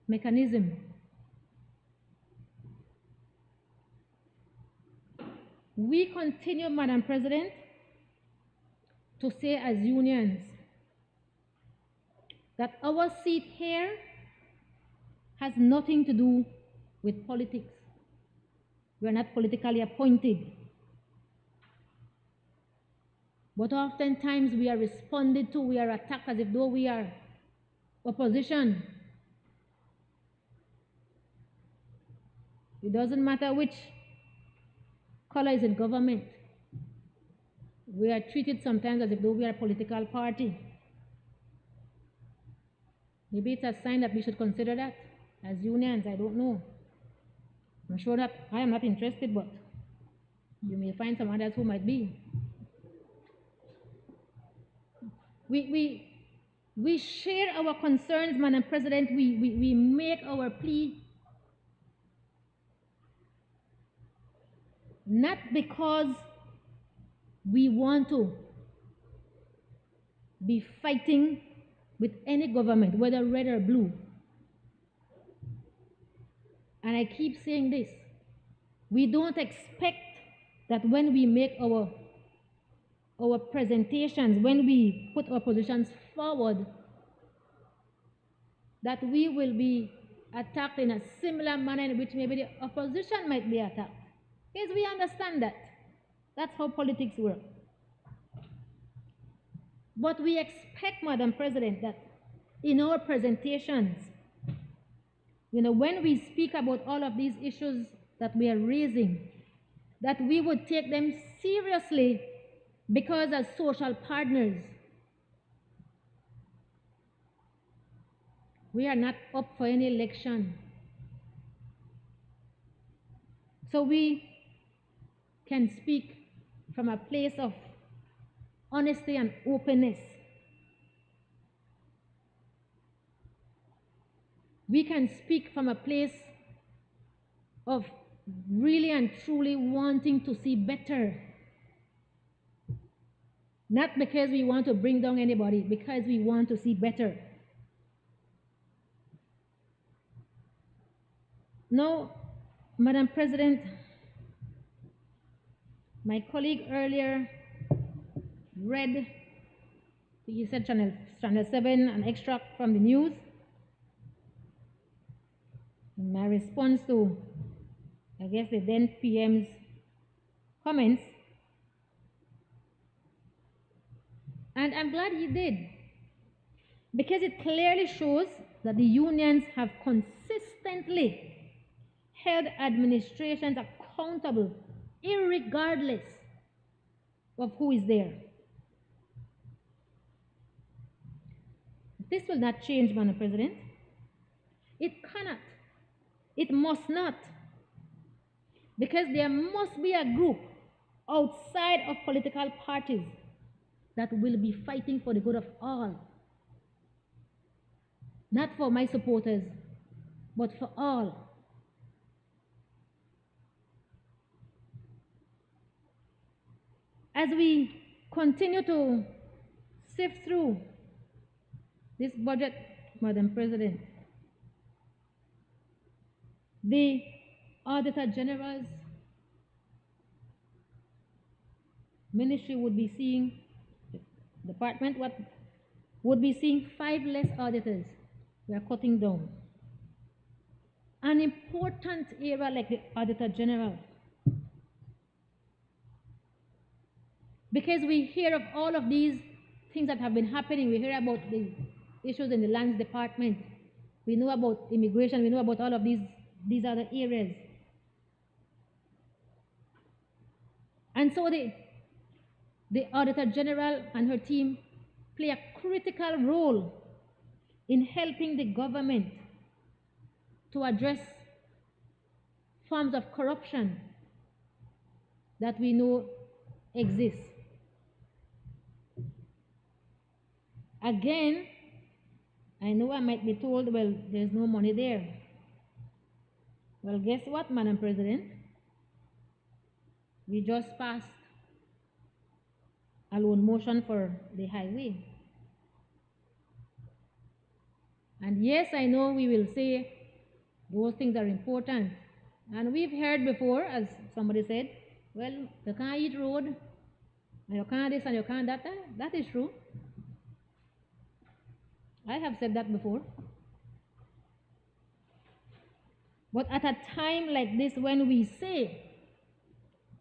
mechanism? We continue, Madam President, to say as unions that our seat here has nothing to do with politics. We are not politically appointed. But oftentimes we are responded to, we are attacked as if though we are opposition. It doesn't matter which color is in government. We are treated sometimes as if though we are a political party. Maybe it's a sign that we should consider that as unions, I don't know. I'm sure that I am not interested, but you may find some others who might be. We share our concerns, Madam President. We make our plea not because we want to be fighting with any government, whether red or blue. And I keep saying this. We don't expect that when we make our presentations, when we put our positions forward, that we will be attacked in a similar manner in which maybe the opposition might be attacked. Because we understand that. That's how politics work. But we expect, Madam President, that in our presentations, when we speak about all of these issues that we are raising, that we would take them seriously, because as social partners, we are not up for any election. So we can speak from a place of honesty and openness. We can speak from a place of really and truly wanting to see better. Not because we want to bring down anybody, because we want to see better. Now, Madam President, my colleague earlier read, he said Channel 7, an extract from the news. In my response to I guess, the then PM's comments. And I'm glad he did, because it clearly shows that the unions have consistently held administrations accountable, irregardless of who is there. This will not change, Madam President. It cannot. It must not. Because there must be a group outside of political parties that will be fighting for the good of all. Not for my supporters, but for all. As we continue to sift through this budget, Madam President, the Auditor General's ministry would be seeing, department would be seeing 5 less auditors. We are cutting down. An important area like the Auditor General, because we hear of all of these things that have been happening. We hear about the issues in the lands department. We know about immigration. We know about all of these other areas. And so the Auditor General and her team play a critical role in helping the government to address forms of corruption that we know exist. Again, I know I might be told, well, there's no money there. Well, guess what, Madam President? We just passed a loan motion for the highway. And yes, I know we will say those things are important. And we've heard before, as somebody said, well, you can't eat road, and you can't this and you can't that. That is true. I have said that before. But at a time like this, when we say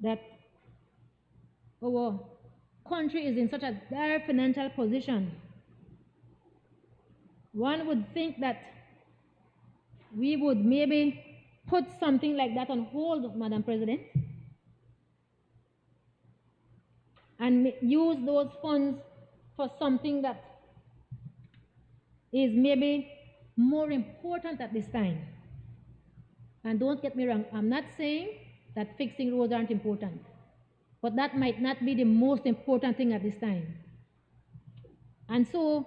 that our country is in such a dire financial position, one would think that we would maybe put something like that on hold, Madam President, and use those funds for something that is maybe more important at this time. And don't get me wrong, I'm not saying that fixing roads aren't important, but that might not be the most important thing at this time. And so,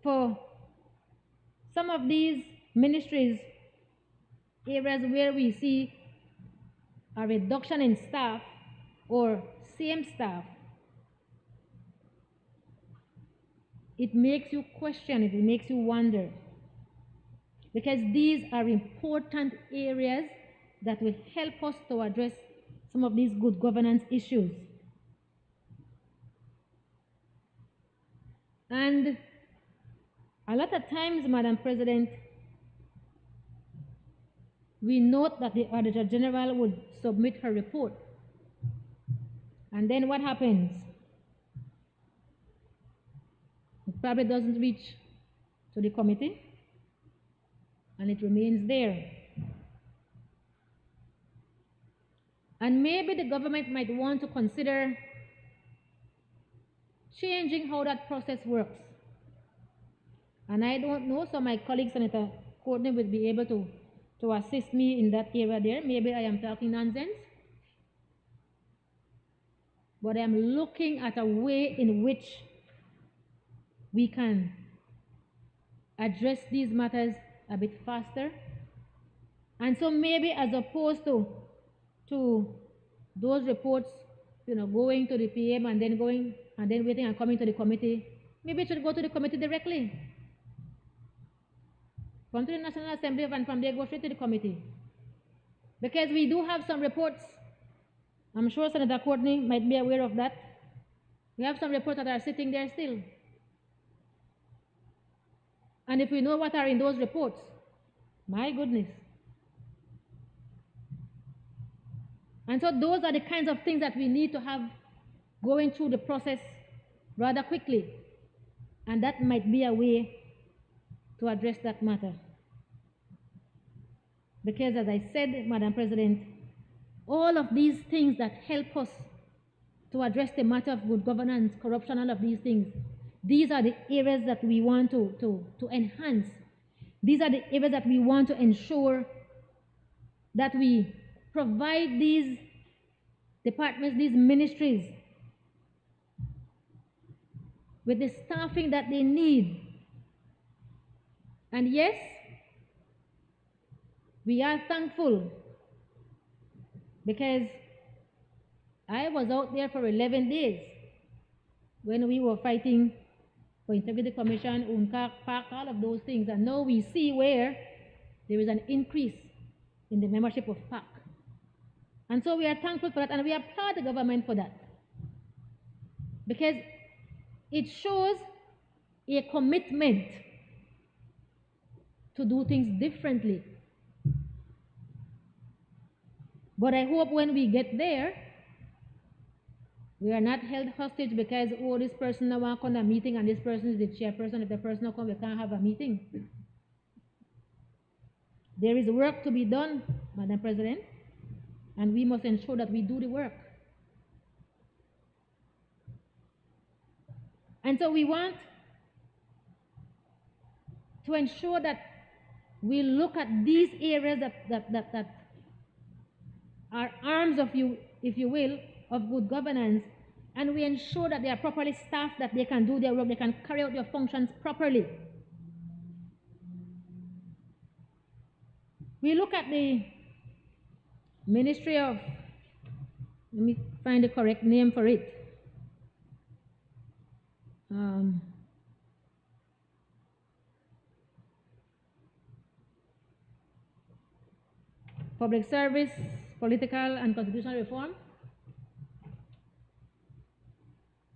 for some of these ministries, areas where we see a reduction in staff or same staff, it makes you question it, it makes you wonder. Because these are important areas that will help us to address some of these good governance issues. And a lot of times, Madam President, we note that the Auditor General would submit her report. And then what happens? It probably doesn't reach to the committee, and it remains there. And maybe the government might want to consider changing how that process works. And I don't know, so my colleague Senator Courtney will be able to assist me in that area there. Maybe I am talking nonsense. But I'm looking at a way in which we can address these matters a bit faster. And so maybe as opposed to those reports, going to the PM and then waiting and coming to the committee, maybe it should go to the committee directly. Come to the National Assembly and from there go straight to the committee. Because we do have some reports. I'm sure Senator Courtney might be aware of that. We have some reports that are sitting there still. And if we know what are in those reports, my goodness, And so those are the kinds of things that we need to have going through the process rather quickly. And that might be a way to address that matter. Because as I said, Madam President, all of these things that help us to address the matter of good governance, corruption, all of these things, these are the areas that we want to enhance. These are the areas that we want to ensure that we provide these departments, these ministries, with the staffing that they need. And yes, we are thankful because I was out there for 11 days when we were fighting for Integrity Commission, UNCAC, PAC, all of those things. And now we see where there is an increase in the membership of PAC. And so we are thankful for that, and we applaud the government for that. Because it shows a commitment to do things differently. But I hope when we get there, we are not held hostage because, oh, this person now wants to come to a meeting and this person is the chairperson. If the person not come, we can't have a meeting. There is work to be done, Madam President, and we must ensure that we do the work. And so we want to ensure that we look at these areas that are arms of you, if you will, of good governance, and we ensure that they are properly staffed, that they can do their work, they can carry out their functions properly. We look at the Ministry of, let me find the correct name for it. Public Service, Political and Constitutional Reform.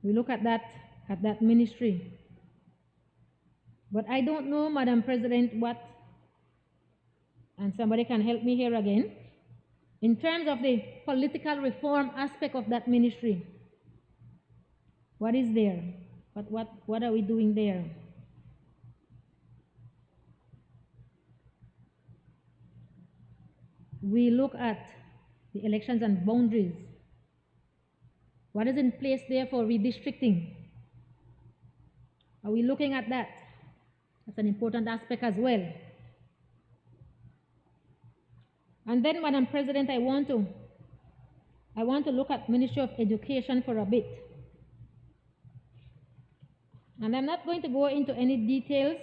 We look at that ministry. But I don't know, Madam President, what, and somebody can help me here again, in terms of the political reform aspect of that ministry. What is there? What are we doing there? We look at the elections and boundaries. What is in place there for redistricting? Are we looking at that? That's an important aspect as well. And then, Madam President, I want to look at Ministry of Education for a bit. And I'm not going to go into any details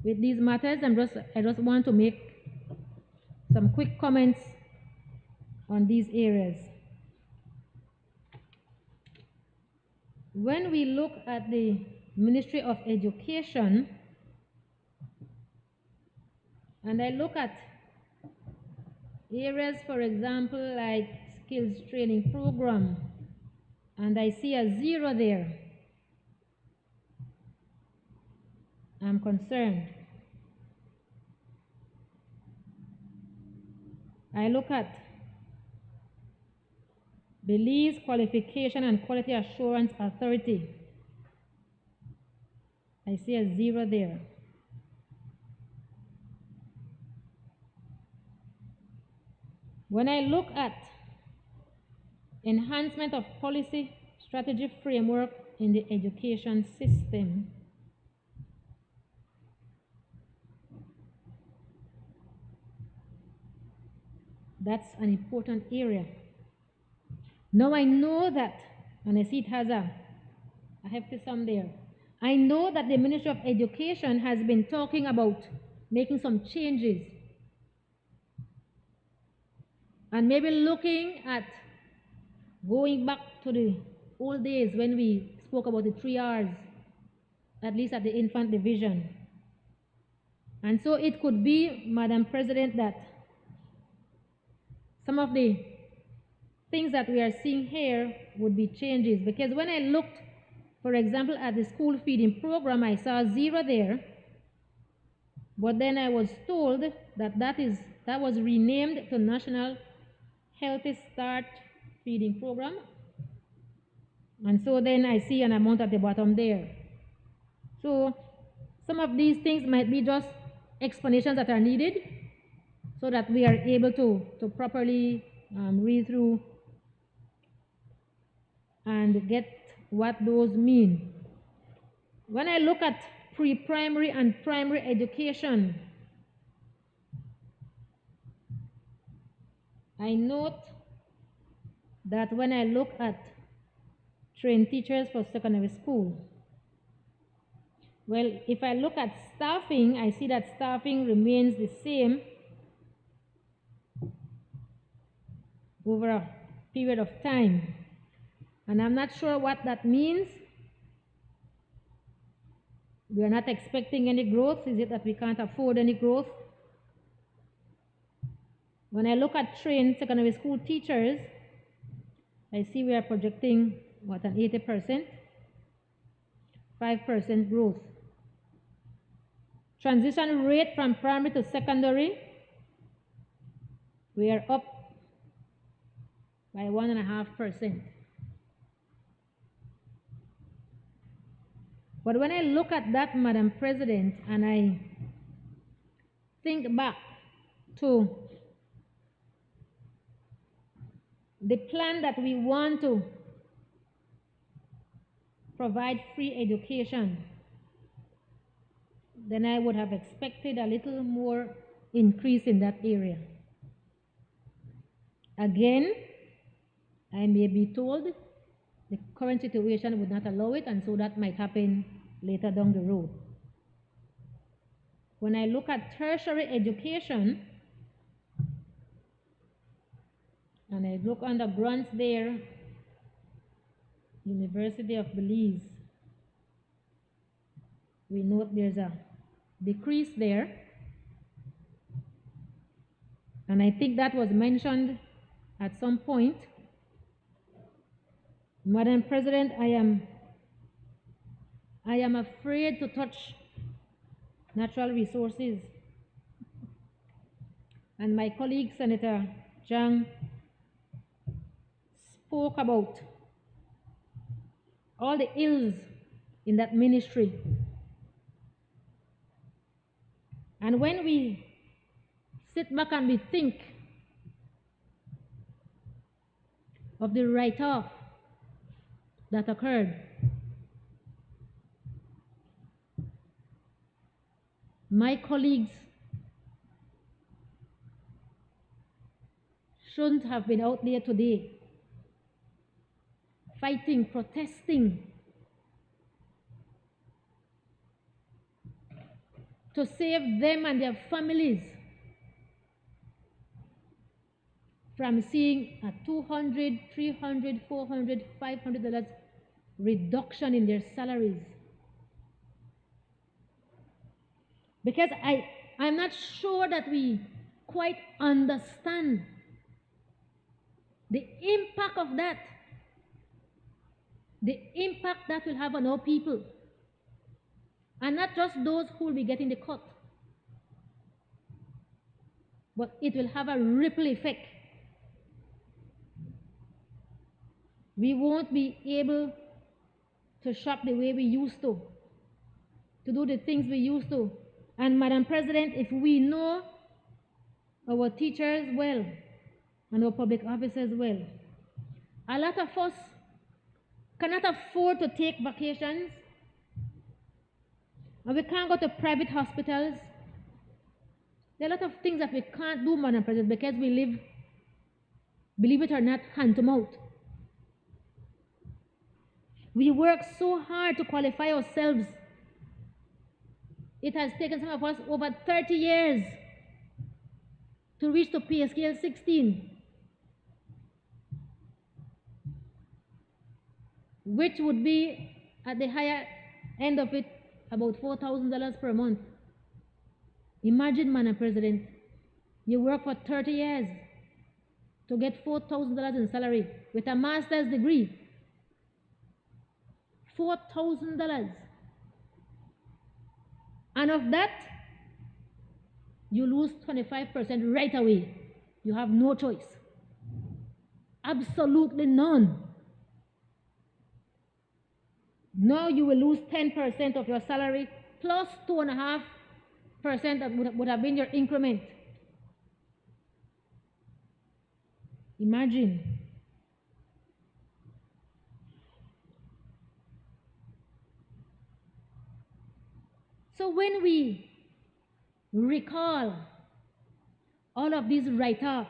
with these matters. I just want to make some quick comments on these areas. When we look at the Ministry of Education, and I look at areas, for example, like skills training program, and I see a 0 there, I'm concerned. I look at Belize Qualification and Quality Assurance Authority. I see a 0 there. When I look at enhancement of policy strategy framework in the education system, that's an important area. Now I know that, and I see it has a hefty sum there. I know that the Ministry of Education has been talking about making some changes and maybe looking at going back to the old days when we spoke about the 3 R's, at least at the infant division. And so it could be, Madam President, that some of the things that we are seeing here would be changes. Because when I looked, for example, at the school feeding program, I saw 0 there. But then I was told that that that was renamed to National Healthy Start Feeding Program. And so then I see an amount at the bottom there. So some of these things might be just explanations that are needed so that we are able to properly read through and get what those mean. When I look at pre-primary and primary education, I note that when I look at trained teachers for secondary school, well, if I look at staffing, I see that staffing remains the same over a period of time. And I'm not sure what that means. We are not expecting any growth. Is it that we can't afford any growth? When I look at trained secondary school teachers, I see we are projecting, what, an 80%, 5% growth. Transition rate from primary to secondary, we are up by 1.5%. But when I look at that, Madam President, and I think back to the plan that we want to provide free education, then I would have expected a little more increase in that area. Again, I may be told the current situation would not allow it, and so that might happen later down the road. When I look at tertiary education, and I look under grants there, University of Belize, we note there's a decrease there. And I think that was mentioned at some point. Madam President, I am afraid to touch natural resources. And my colleague, Senator Jang, spoke about all the ills in that ministry. And when we sit back and we think of the write-off that occurred, my colleagues shouldn't have been out there today fighting, protesting to save them and their families from seeing a $200, $300, $400, $500 reduction in their salaries. Because I'm not sure that we quite understand the impact of that, the impact that will have on our people. And not just those who will be getting the cut, but it will have a ripple effect. We won't be able to shop the way we used to do the things we used to. And Madam President, if we know our teachers well and our public officers well, a lot of us cannot afford to take vacations, and we can't go to private hospitals. There are a lot of things that we can't do, Madam President, because we live, believe it or not, hand to mouth. We work so hard to qualify ourselves. It has taken some of us over 30 years to reach to pay scale 16, which would be at the higher end of it about $4,000 per month. Imagine, Madam President, you work for 30 years to get $4,000 in salary with a master's degree. $4,000. And of that, you lose 25% right away. You have no choice. Absolutely none. Now you will lose 10% of your salary plus 2.5% that would have been your increment. Imagine. So when we recall all of these write-offs,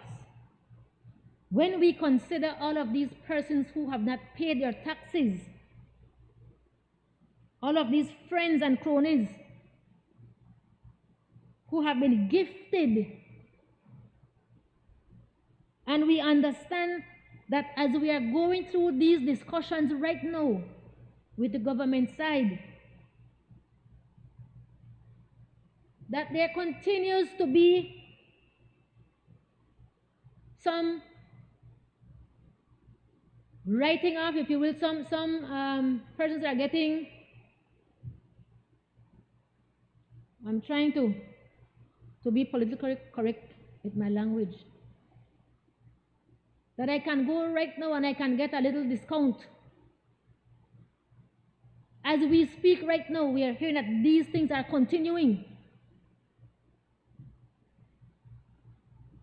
when we consider all of these persons who have not paid their taxes, all of these friends and cronies who have been gifted, and we understand that as we are going through these discussions right now with the government side, that there continues to be some writing off, if you will, some persons are getting, I'm trying to be politically correct with my language, that I can go right now and I can get a little discount. As we speak right now, we are hearing that these things are continuing.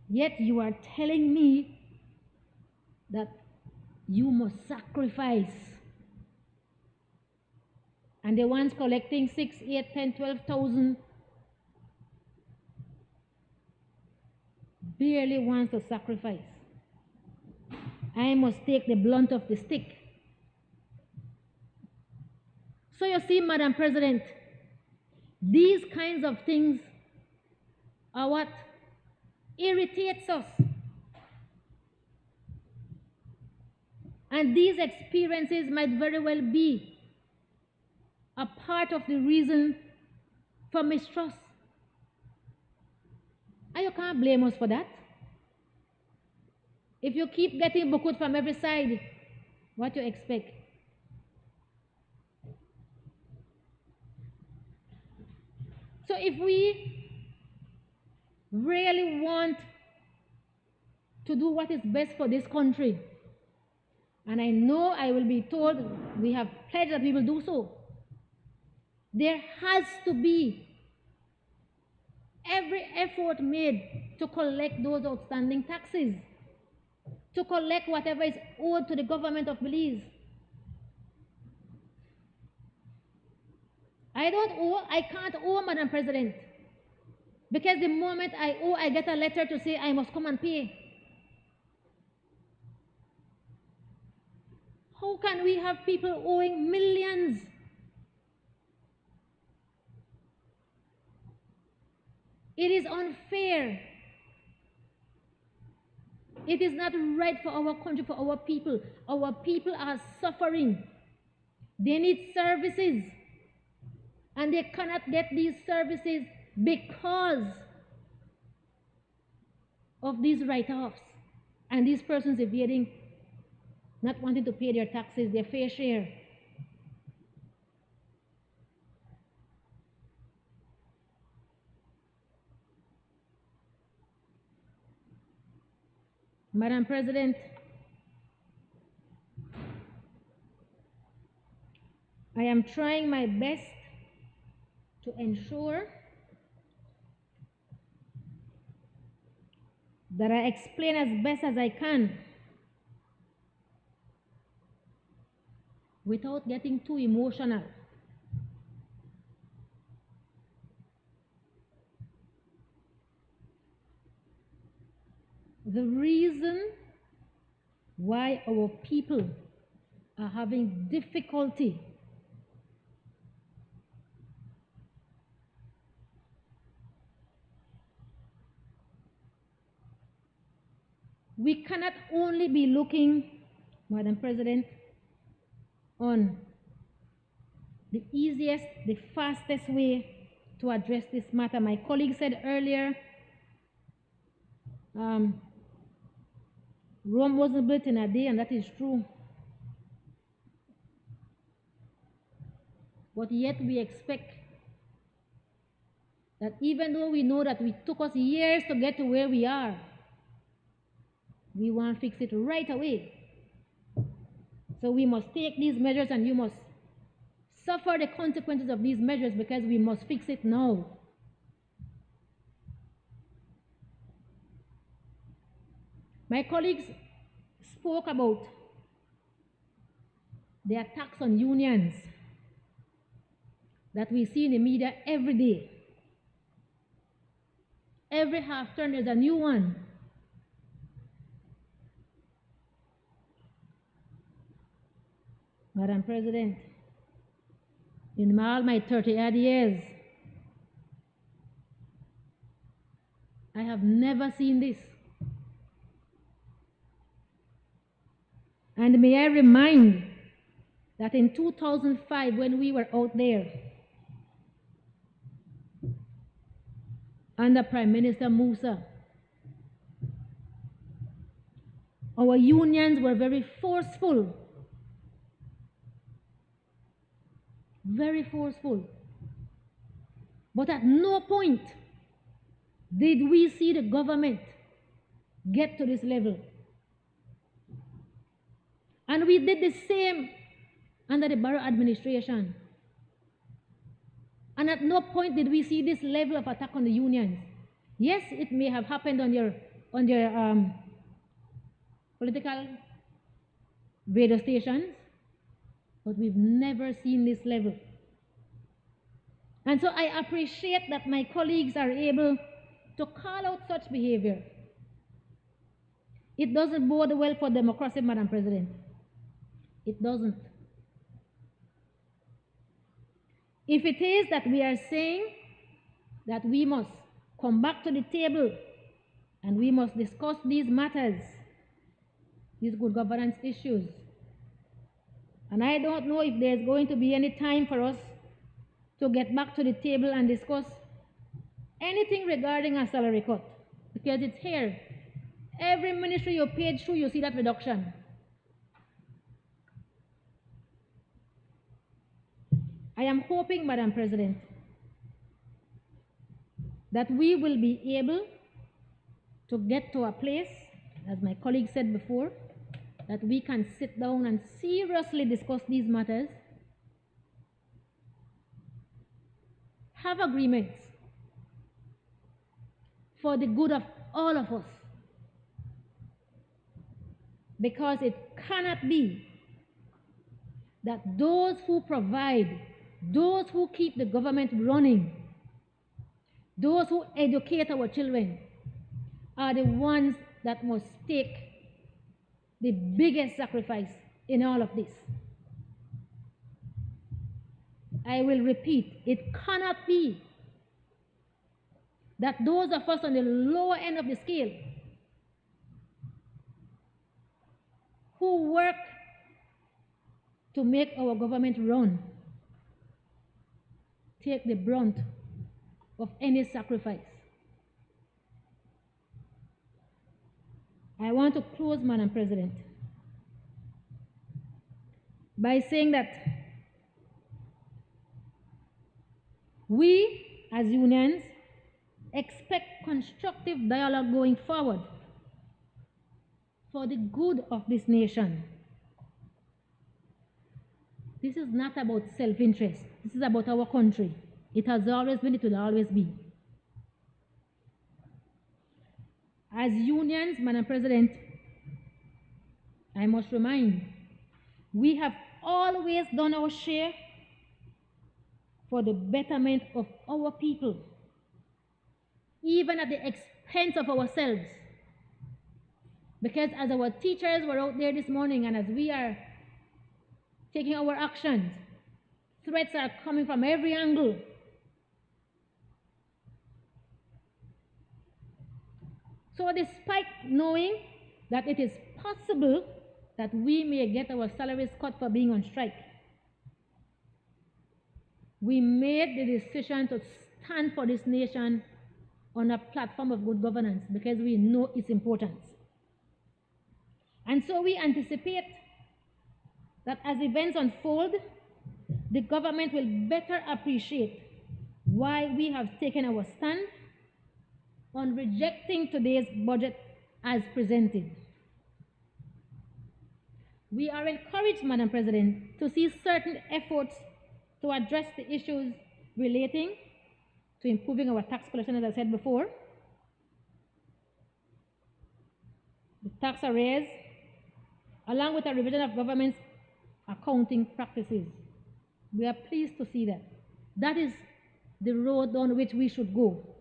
Yet you are telling me that you must sacrifice. And the ones collecting 6, 8, 10, 12,000 barely wants to sacrifice. I must take the blunt of the stick. So you see, Madam President, these kinds of things are what irritates us. And these experiences might very well be a part of the reason for mistrust. And you can't blame us for that. If you keep getting bukut from every side, what do you expect? So if we really want to do what is best for this country, and I know I will be told, we have pledged that we will do so, there has to be every effort made to collect those outstanding taxes, to collect whatever is owed to the government of Belize. I can't owe, Madam President, because the moment I owe, I get a letter to say I must come and pay. How can we have people owing millions? It is unfair. It is not right for our country, for our people. Our people are suffering. They need services. And they cannot get these services because of these write-offs. And these persons evading, not wanting to pay their taxes, their fair share. Madam President, I am trying my best to ensure that I explain as best as I can without getting too emotional. The reason why our people are having difficulty we cannot only be looking, Madam President, on the easiest, the fastest way to address this matter. My colleague said earlier, Rome wasn't built in a day, and that is true. But yet we expect that even though we know that it took us years to get to where we are, we want to fix it right away. So we must take these measures, and you must suffer the consequences of these measures, because we must fix it now. My colleagues spoke about the attacks on unions that we see in the media every day. Every half turn there's a new one. Madam President, in all my 30-odd years, I have never seen this. And may I remind that in 2005, when we were out there, under Prime Minister Musa, our unions were very forceful. Very forceful. But at no point did we see the government get to this level. And we did the same under the Barrow administration. And at no point did we see this level of attack on the unions. Yes, it may have happened on your political radio stations, but we've never seen this level. And so I appreciate that my colleagues are able to call out such behavior. It doesn't bode well for democracy, Madam President. It doesn't. If it is that we are saying that we must come back to the table and we must discuss these matters, these good governance issues, and I don't know if there's going to be any time for us to get back to the table and discuss anything regarding a salary cut, because it's here. Every ministry you page through, you see that reduction. I am hoping, Madam President, that we will be able to get to a place, as my colleague said before, that we can sit down and seriously discuss these matters, have agreements for the good of all of us. Because it cannot be that those who provide, those who keep the government running, those who educate our children, are the ones that must take the biggest sacrifice in all of this. I will repeat, it cannot be that those of us on the lower end of the scale who work to make our government run take the brunt of any sacrifice. I want to close, Madam President, by saying that we as unions expect constructive dialogue going forward for the good of this nation. This is not about self-interest. This is about our country. It has always been, it will always be. As unions, Madam President, I must remind, we have always done our share for the betterment of our people, even at the expense of ourselves. Because as our teachers were out there this morning, and as we are taking our actions, threats are coming from every angle. So despite knowing that it is possible that we may get our salaries cut for being on strike, we made the decision to stand for this nation on a platform of good governance because we know its importance. And so we anticipate that as events unfold, the government will better appreciate why we have taken our stand on rejecting today's budget as presented. We are encouraged, Madam President, to see certain efforts to address the issues relating to improving our tax collection, as I said before, the tax arrears, along with a revision of government's accounting practices. We are pleased to see that. That is the road on which we should go.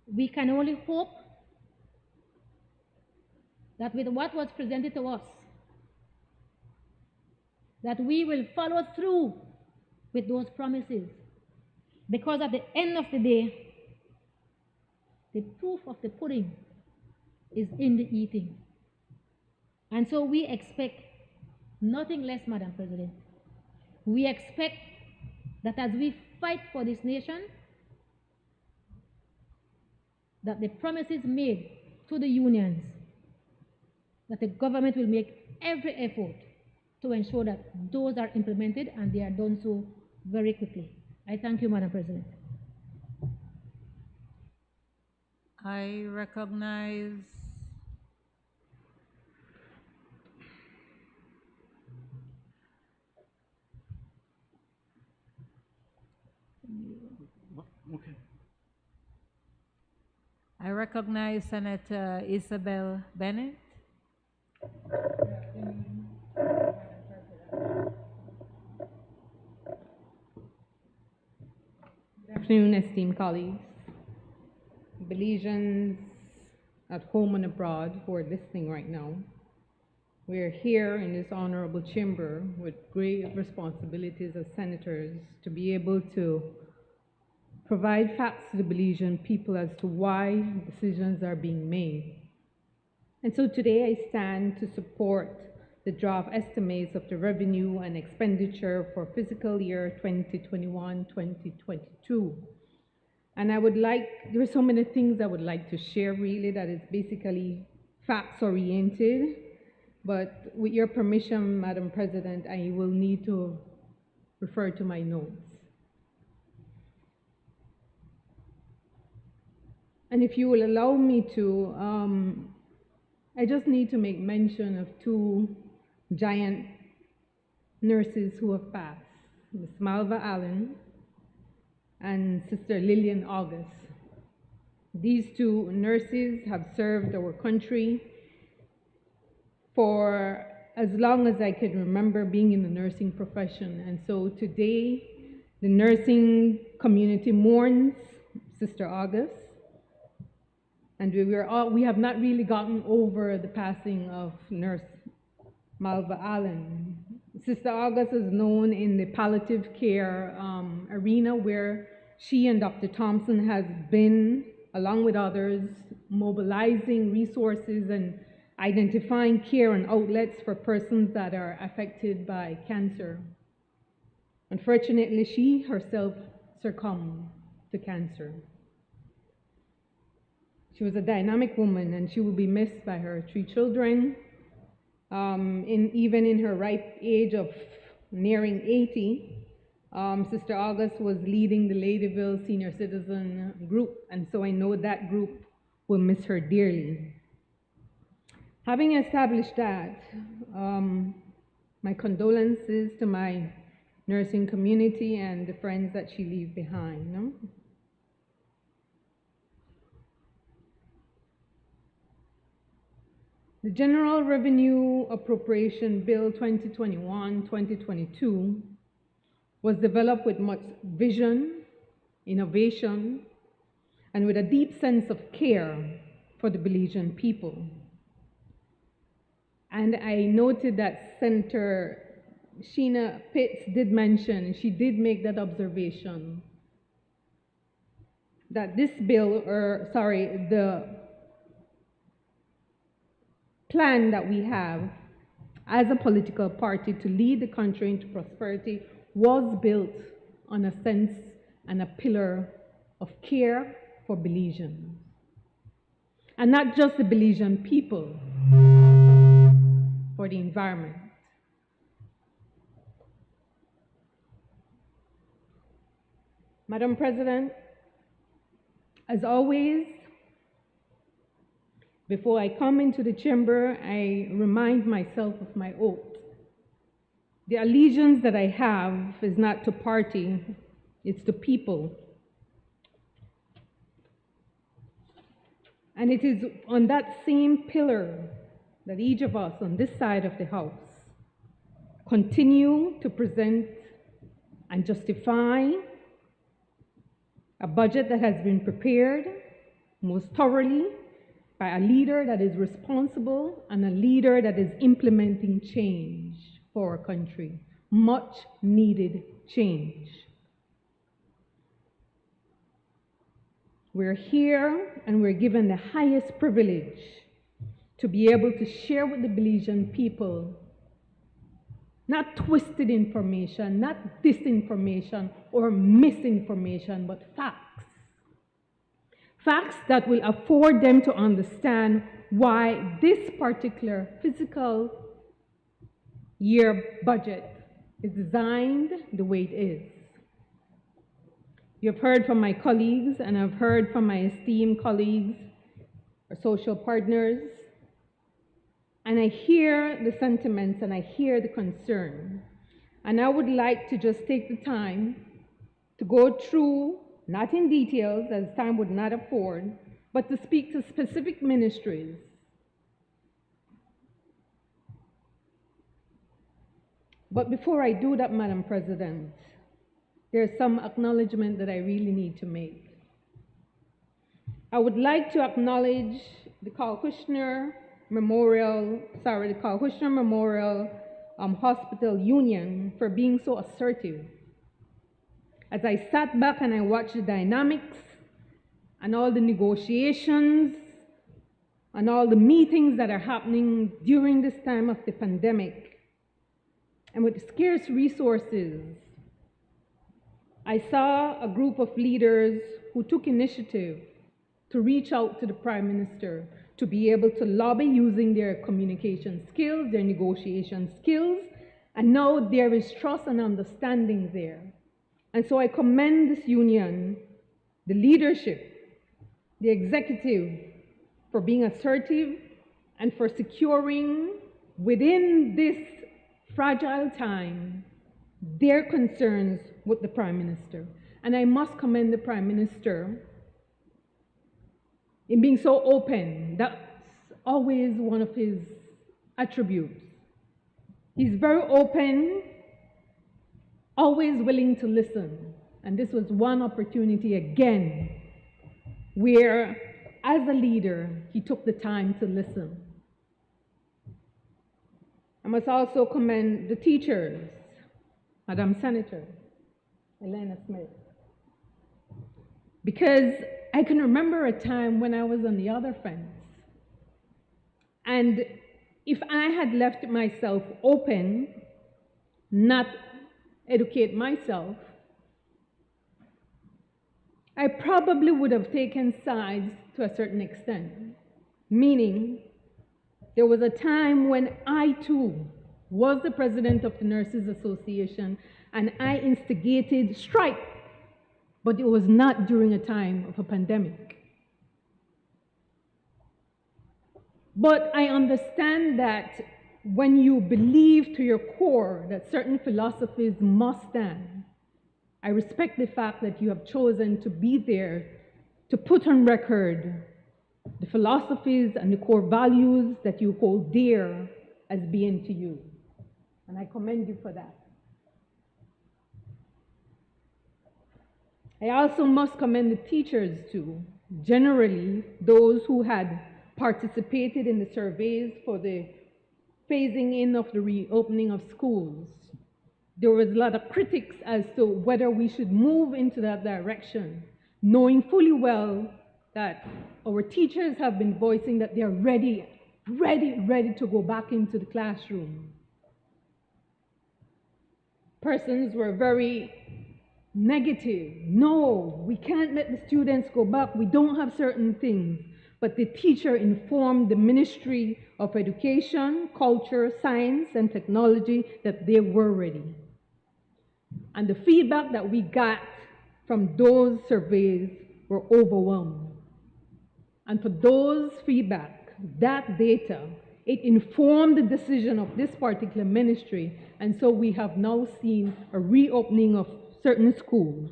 We can only hope that with what was presented to us, that we will follow through with those promises. Because at the end of the day, the proof of the pudding is in the eating. And so we expect nothing less, Madam President. We expect that as we fight for this nation, that the promises made to the unions, that the government will make every effort to ensure that those are implemented, and they are done so very quickly. I thank you, Madam President. I recognize Okay. I recognize Senator Isabel Bennett. Good afternoon, esteemed colleagues, Belizeans at home and abroad who are listening right now. We are here in this honorable chamber with great responsibilities as senators to be able to provide facts to the Belizean people as to why decisions are being made. And so today I stand to support the draft estimates of the revenue and expenditure for fiscal year 2021-2022. And I would like, there are so many things I would like to share really that is basically facts oriented, but with your permission, Madam President, I will need to refer to my notes. And if you will allow me to, I just need to make mention of two giant nurses who have passed, Ms. Malva Allen and Sister Lillian August. These two nurses have served our country for as long as I can remember being in the nursing profession. And so today, the nursing community mourns Sister August. And we have not really gotten over the passing of Nurse Malva Allen. Sister August is known in the palliative care arena, where she and Dr. Thompson has been, along with others, mobilizing resources and identifying care and outlets for persons that are affected by cancer. Unfortunately, she herself succumbed to cancer. She was a dynamic woman, and she will be missed by her 3 children. Even in her ripe age of nearing 80, Sister August was leading the Ladyville Senior Citizen group, and so I know that group will miss her dearly. Having established that, my condolences to my nursing community and the friends that she leaves behind. No? The General Revenue Appropriation Bill 2021-2022 was developed with much vision, innovation, and with a deep sense of care for the Belizean people. And I noted that Senator Sheena Pitts did mention, she did make that observation, that this bill, the plan that we have as a political party to lead the country into prosperity was built on a sense and a pillar of care for Belizeans. And not just the Belizean people, for the environment. Madam President, as always, before I come into the chamber, I remind myself of my oath. The allegiance that I have is not to party, it's to people. And it is on that same pillar that each of us on this side of the House continue to present and justify a budget that has been prepared most thoroughly by a leader that is responsible and a leader that is implementing change for our country, much needed change. We're here and we're given the highest privilege to be able to share with the Belizean people not twisted information, not disinformation or misinformation, but facts. Facts that will afford them to understand why this particular fiscal year budget is designed the way it is. You've heard from my colleagues, and I've heard from my esteemed colleagues, our social partners, and I hear the sentiments and I hear the concern. And I would like to just take the time to go through, not in details, as time would not afford, but to speak to specific ministries. But before I do that, Madam President, there's some acknowledgement that I really need to make. I would like to acknowledge the Carl Kushner Memorial Hospital Union for being so assertive. As I sat back and I watched the dynamics and all the negotiations and all the meetings that are happening during this time of the pandemic, and with scarce resources, I saw a group of leaders who took initiative to reach out to the Prime Minister to be able to lobby using their communication skills, their negotiation skills, and now there is trust and understanding there. And so I commend this union, the leadership, the executive, for being assertive and for securing within this fragile time their concerns with the Prime Minister. And I must commend the Prime Minister in being so open. That's always one of his attributes. He's very open, always willing to listen. And this was one opportunity again where, as a leader, he took the time to listen. I must also commend the teachers, Madam Senator Elena Smith, because I can remember a time when I was on the other fence. And if I had left myself open, not educate myself, I probably would have taken sides to a certain extent. Meaning, there was a time when I too was the president of the Nurses Association and I instigated strike. But it was not during a time of a pandemic. But I understand that when you believe to your core that certain philosophies must stand, I respect the fact that you have chosen to be there to put on record the philosophies and the core values that you hold dear as being to you. And I commend you for that. I also must commend the teachers too, generally those who had participated in the surveys for the phasing in of the reopening of schools. There was a lot of critics as to whether we should move into that direction, knowing fully well that our teachers have been voicing that they're ready to go back into the classroom. Persons were very negative. No, we can't let the students go back. We don't have certain things. But the teacher informed the Ministry of Education, Culture, Science, and Technology that they were ready. And the feedback that we got from those surveys were overwhelming. And for those feedback, that data, it informed the decision of this particular ministry, and so we have now seen a reopening of certain schools.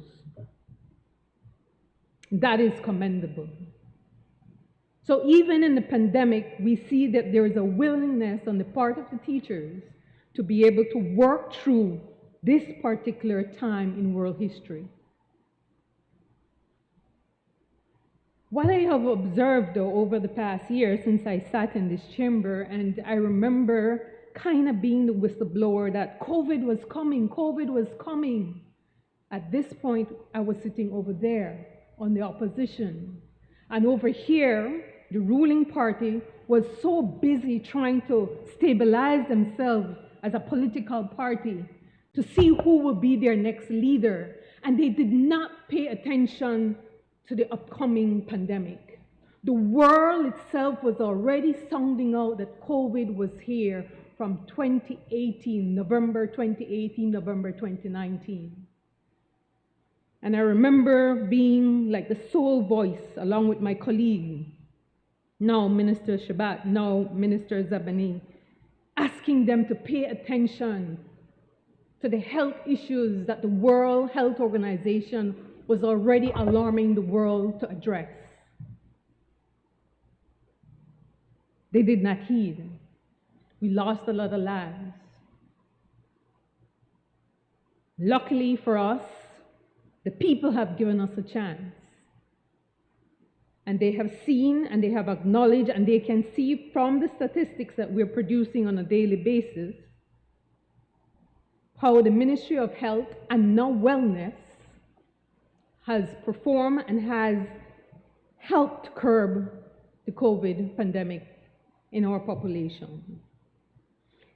That is commendable. So even in the pandemic, we see that there is a willingness on the part of the teachers to be able to work through this particular time in world history. What I have observed, though, over the past year since I sat in this chamber, and I remember kind of being the whistleblower that COVID was coming. At this point, I was sitting over there on the opposition. And over here, the ruling party was so busy trying to stabilize themselves as a political party to see who will be their next leader. And they did not pay attention to the upcoming pandemic. The world itself was already sounding out that COVID was here from 2018, November 2018, November 2019. And I remember being like the sole voice along with my colleague, now Minister Shabat, now Minister Zabani, asking them to pay attention to the health issues that the World Health Organization was already alarming the world to address. They did not heed. We lost a lot of lives. Luckily for us, the people have given us a chance. And they have seen and they have acknowledged and they can see from the statistics that we're producing on a daily basis how the Ministry of Health and now Wellness has performed and has helped curb the COVID pandemic in our population.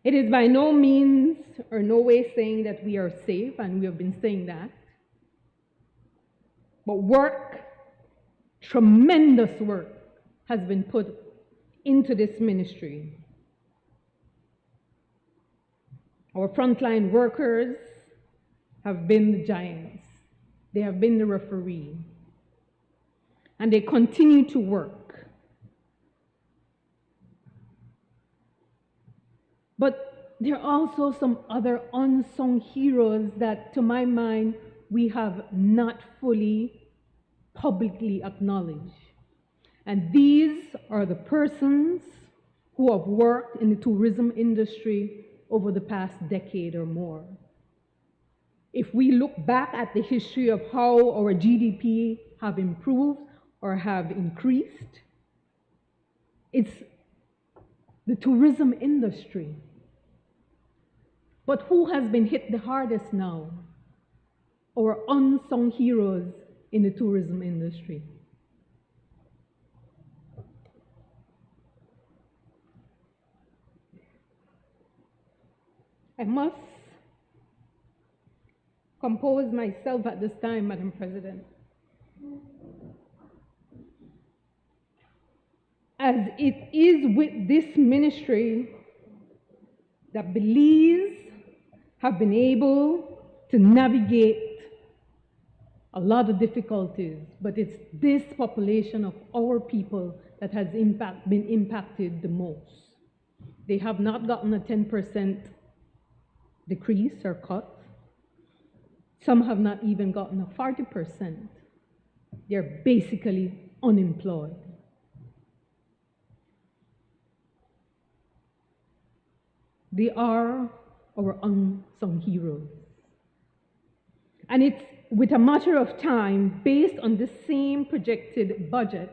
It is by no means or no way saying that we are safe, and we have been saying that. But work, tremendous work, has been put into this ministry. Our frontline workers have been the giants. They have been the referee. And they continue to work. But there are also some other unsung heroes that, to my mind, we have not fully publicly acknowledged. And these are the persons who have worked in the tourism industry over the past decade or more. If we look back at the history of how our GDP have improved or have increased, it's the tourism industry. But who has been hit the hardest now? Our unsung heroes in the tourism industry. I must compose myself at this time, Madam President. As it is with this ministry that Belize have been able to navigate a lot of difficulties, but it's this population of our people that has been impacted the most. They have not gotten a 10% decrease or cut. Some have not even gotten a 40%. They're basically unemployed. They are our unsung heroes. And it's with a matter of time, based on the same projected budget,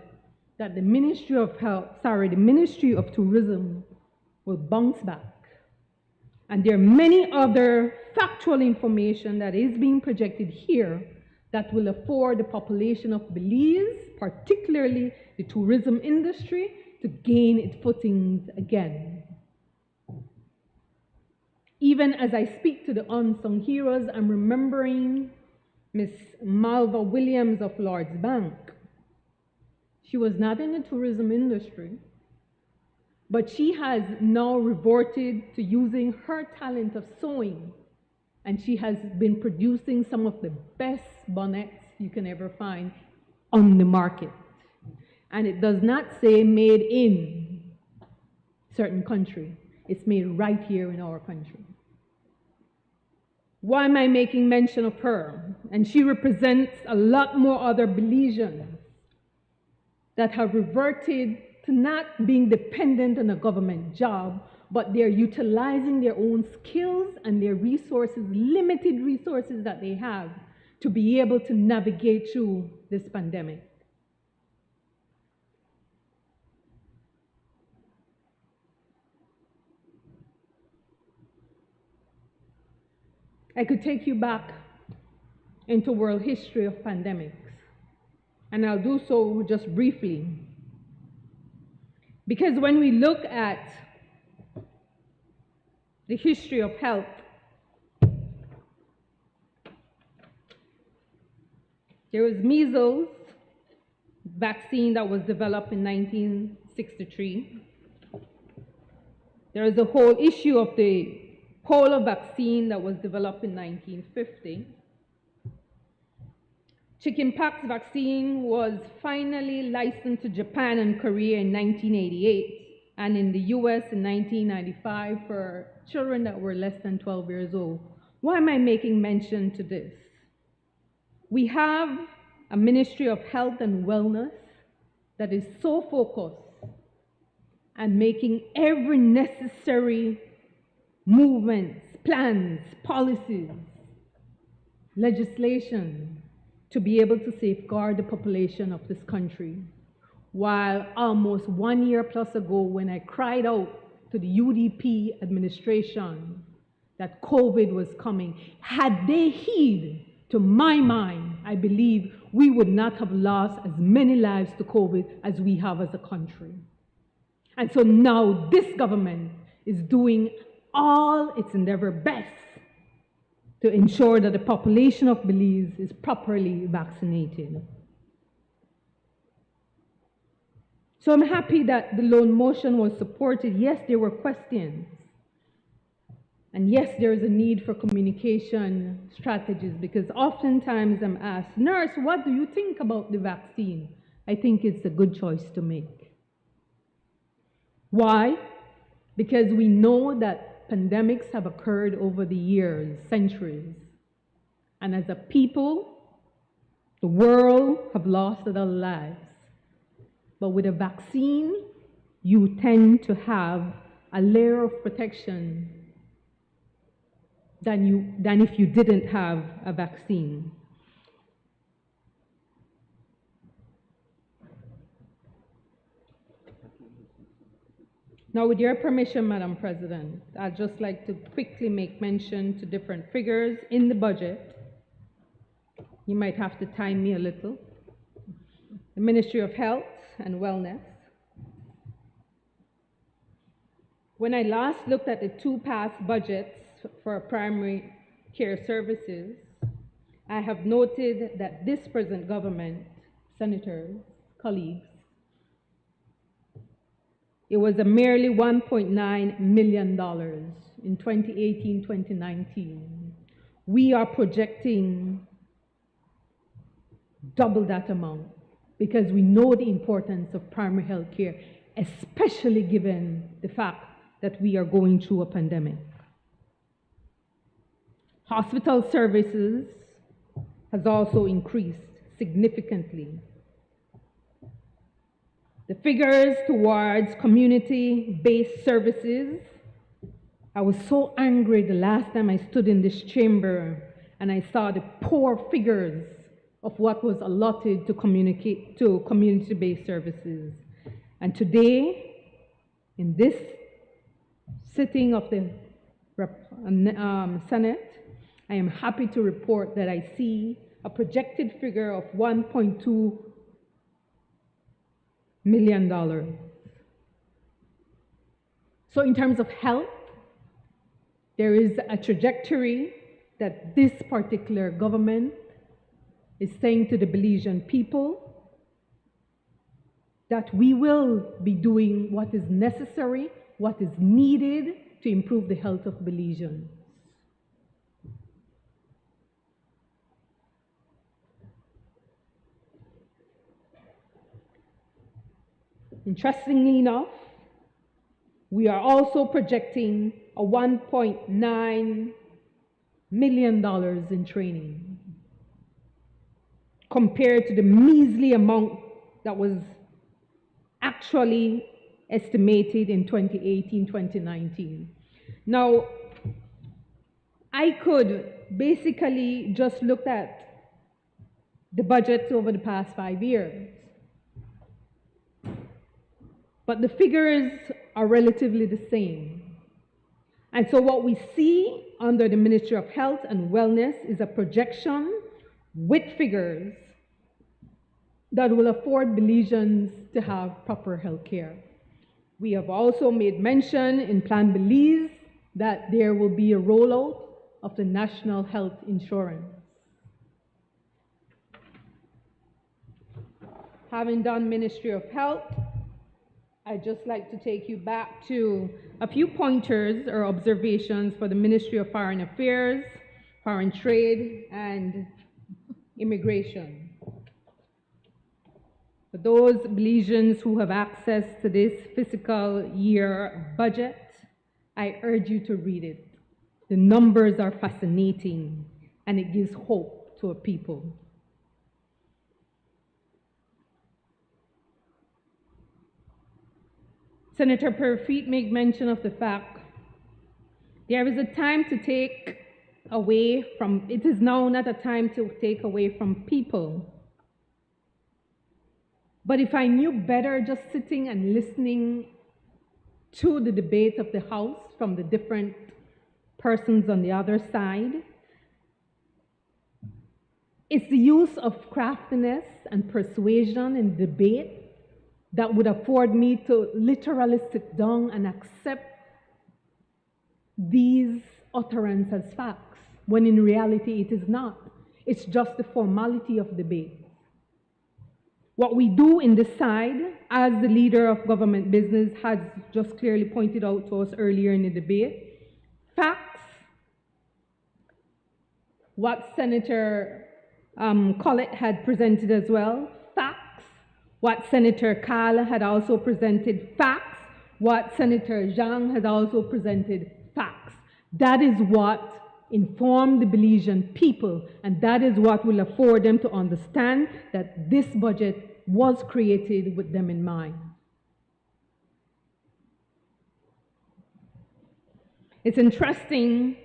that the Ministry of the Ministry of Tourism will bounce back. And there are many other factual information that is being projected here that will afford the population of Belize, particularly the tourism industry, to gain its footings again. Even as I speak to the unsung heroes, I'm remembering Miss Malva Williams of Lord's Bank. She was not in the tourism industry, but she has now reverted to using her talent of sewing, and she has been producing some of the best bonnets you can ever find on the market. And it does not say made in certain country. It's made right here in our country. Why am I making mention of her? And she represents a lot more other Belizeans that have reverted to not being dependent on a government job, but they're utilizing their own skills and their resources, limited resources that they have, to be able to navigate through this pandemic. I could take you back into world history of pandemics, and I'll do so just briefly. Because when we look at the history of health, there was measles vaccine that was developed in 1963. There is a whole issue of the polio vaccine that was developed in 1950. Chickenpox vaccine was finally licensed to Japan and Korea in 1988, and in the US in 1995 for children that were less than 12 years old. Why am I making mention to this? We have a Ministry of Health and Wellness that is so focused on making every necessary movements, plans, policies, legislation to be able to safeguard the population of this country. While almost 1 year plus ago, when I cried out to the UDP administration that COVID was coming, had they heed, to my mind, I believe we would not have lost as many lives to COVID as we have as a country. And so now this government is doing all its endeavor best to ensure that the population of Belize is properly vaccinated. So I'm happy that the loan motion was supported. Yes, there were questions. And yes, there is a need for communication strategies, because oftentimes I'm asked, nurse, what do you think about the vaccine? I think it's a good choice to make. Why? Because we know that pandemics have occurred over the years, centuries. And as a people, the world have lost their lives. But with a vaccine, you tend to have a layer of protection than if you didn't have a vaccine. Now, with your permission, Madam President, I'd just like to quickly make mention to different figures in the budget. You might have to time me a little. The Ministry of Health and Wellness. When I last looked at the two past budgets for primary care services, I have noted that this present government, senators, colleagues, it was a merely $1.9 million in 2018-2019. We are projecting double that amount because we know the importance of primary health care, especially given the fact that we are going through a pandemic. Hospital services has also increased significantly. The figures towards community-based services, I was so angry the last time I stood in this chamber and I saw the poor figures of what was allotted to community-based services. And today, in this sitting of the Senate, I am happy to report that I see a projected figure of $1.2 million. So in terms of health, there is a trajectory that this particular government is saying to the Belizean people that we will be doing what is necessary, what is needed to improve the health of Belizeans. Interestingly enough, we are also projecting a $1.9 million in training compared to the measly amount that was actually estimated in 2018-2019. Now, I could basically just look at the budgets over the past 5 years, but the figures are relatively the same. And so what we see under the Ministry of Health and Wellness is a projection with figures that will afford Belizeans to have proper health care. We have also made mention in Plan Belize that there will be a rollout of the National Health Insurance. Having done Ministry of Health, I'd just like to take you back to a few pointers or observations for the Ministry of Foreign Affairs, Foreign Trade, and Immigration. For those Belizeans who have access to this fiscal year budget, I urge you to read it. The numbers are fascinating, and it gives hope to a people. Senator Perfeet made mention of the fact there is a time to take away from, it is now not a time to take away from people. But if I knew better just sitting and listening to the debate of the House from the different persons on the other side, it's the use of craftiness and persuasion in debate that would afford me to literally sit down and accept these utterances as facts, when in reality it is not. It's just the formality of debate. What we do in this side, as the leader of government business has just clearly pointed out to us earlier in the debate, facts, what Senator Collett had presented as well, facts, what Senator Kala had also presented, facts, what Senator Zhang had also presented, facts. That is what informed the Belizean people, and that is what will afford them to understand that this budget was created with them in mind. It's interesting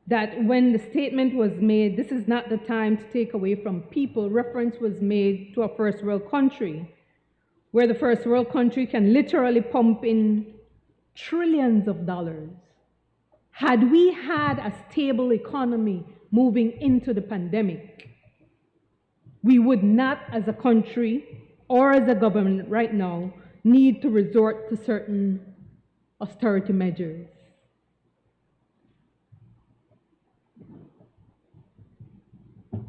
that when the statement was made, this is not the time to take away from people, reference was made to a first world country, where the first world country can literally pump in trillions of dollars. Had we had a stable economy moving into the pandemic, we would not as a country or as a government right now need to resort to certain austerity measures.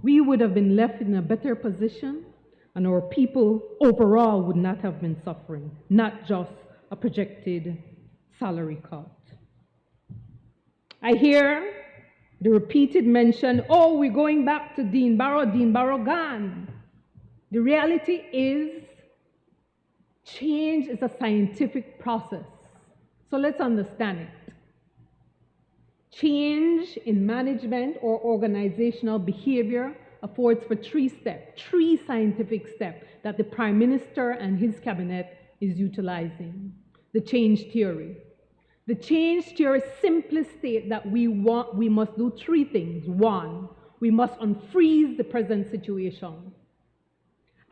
We would have been left in a better position, and our people overall would not have been suffering, not just a projected salary cut. I hear the repeated mention, oh, we're going back to Dean Barrow gone. The reality is, change is a scientific process. So let's understand it. Change in management or organizational behavior affords for three scientific steps that the Prime Minister and his cabinet is utilizing. The change theory. The change theory simply states that we must do three things. One, we must unfreeze the present situation.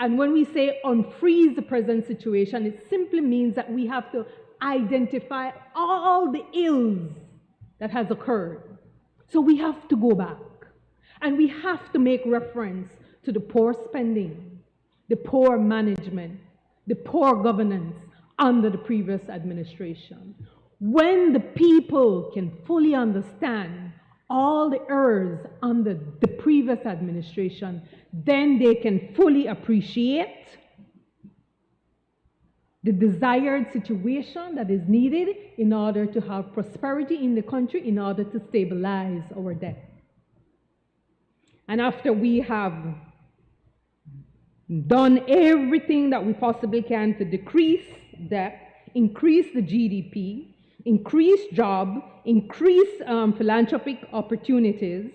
And when we say unfreeze the present situation, it simply means that we have to identify all the ills that has occurred. So we have to go back, and we have to make reference to the poor spending, the poor management, the poor governance under the previous administration. When the people can fully understand all the errors under the previous administration, then they can fully appreciate the desired situation that is needed in order to have prosperity in the country, in order to stabilize our debt. And after we have done everything that we possibly can to decrease debt, increase the GDP, increase jobs, increase philanthropic opportunities,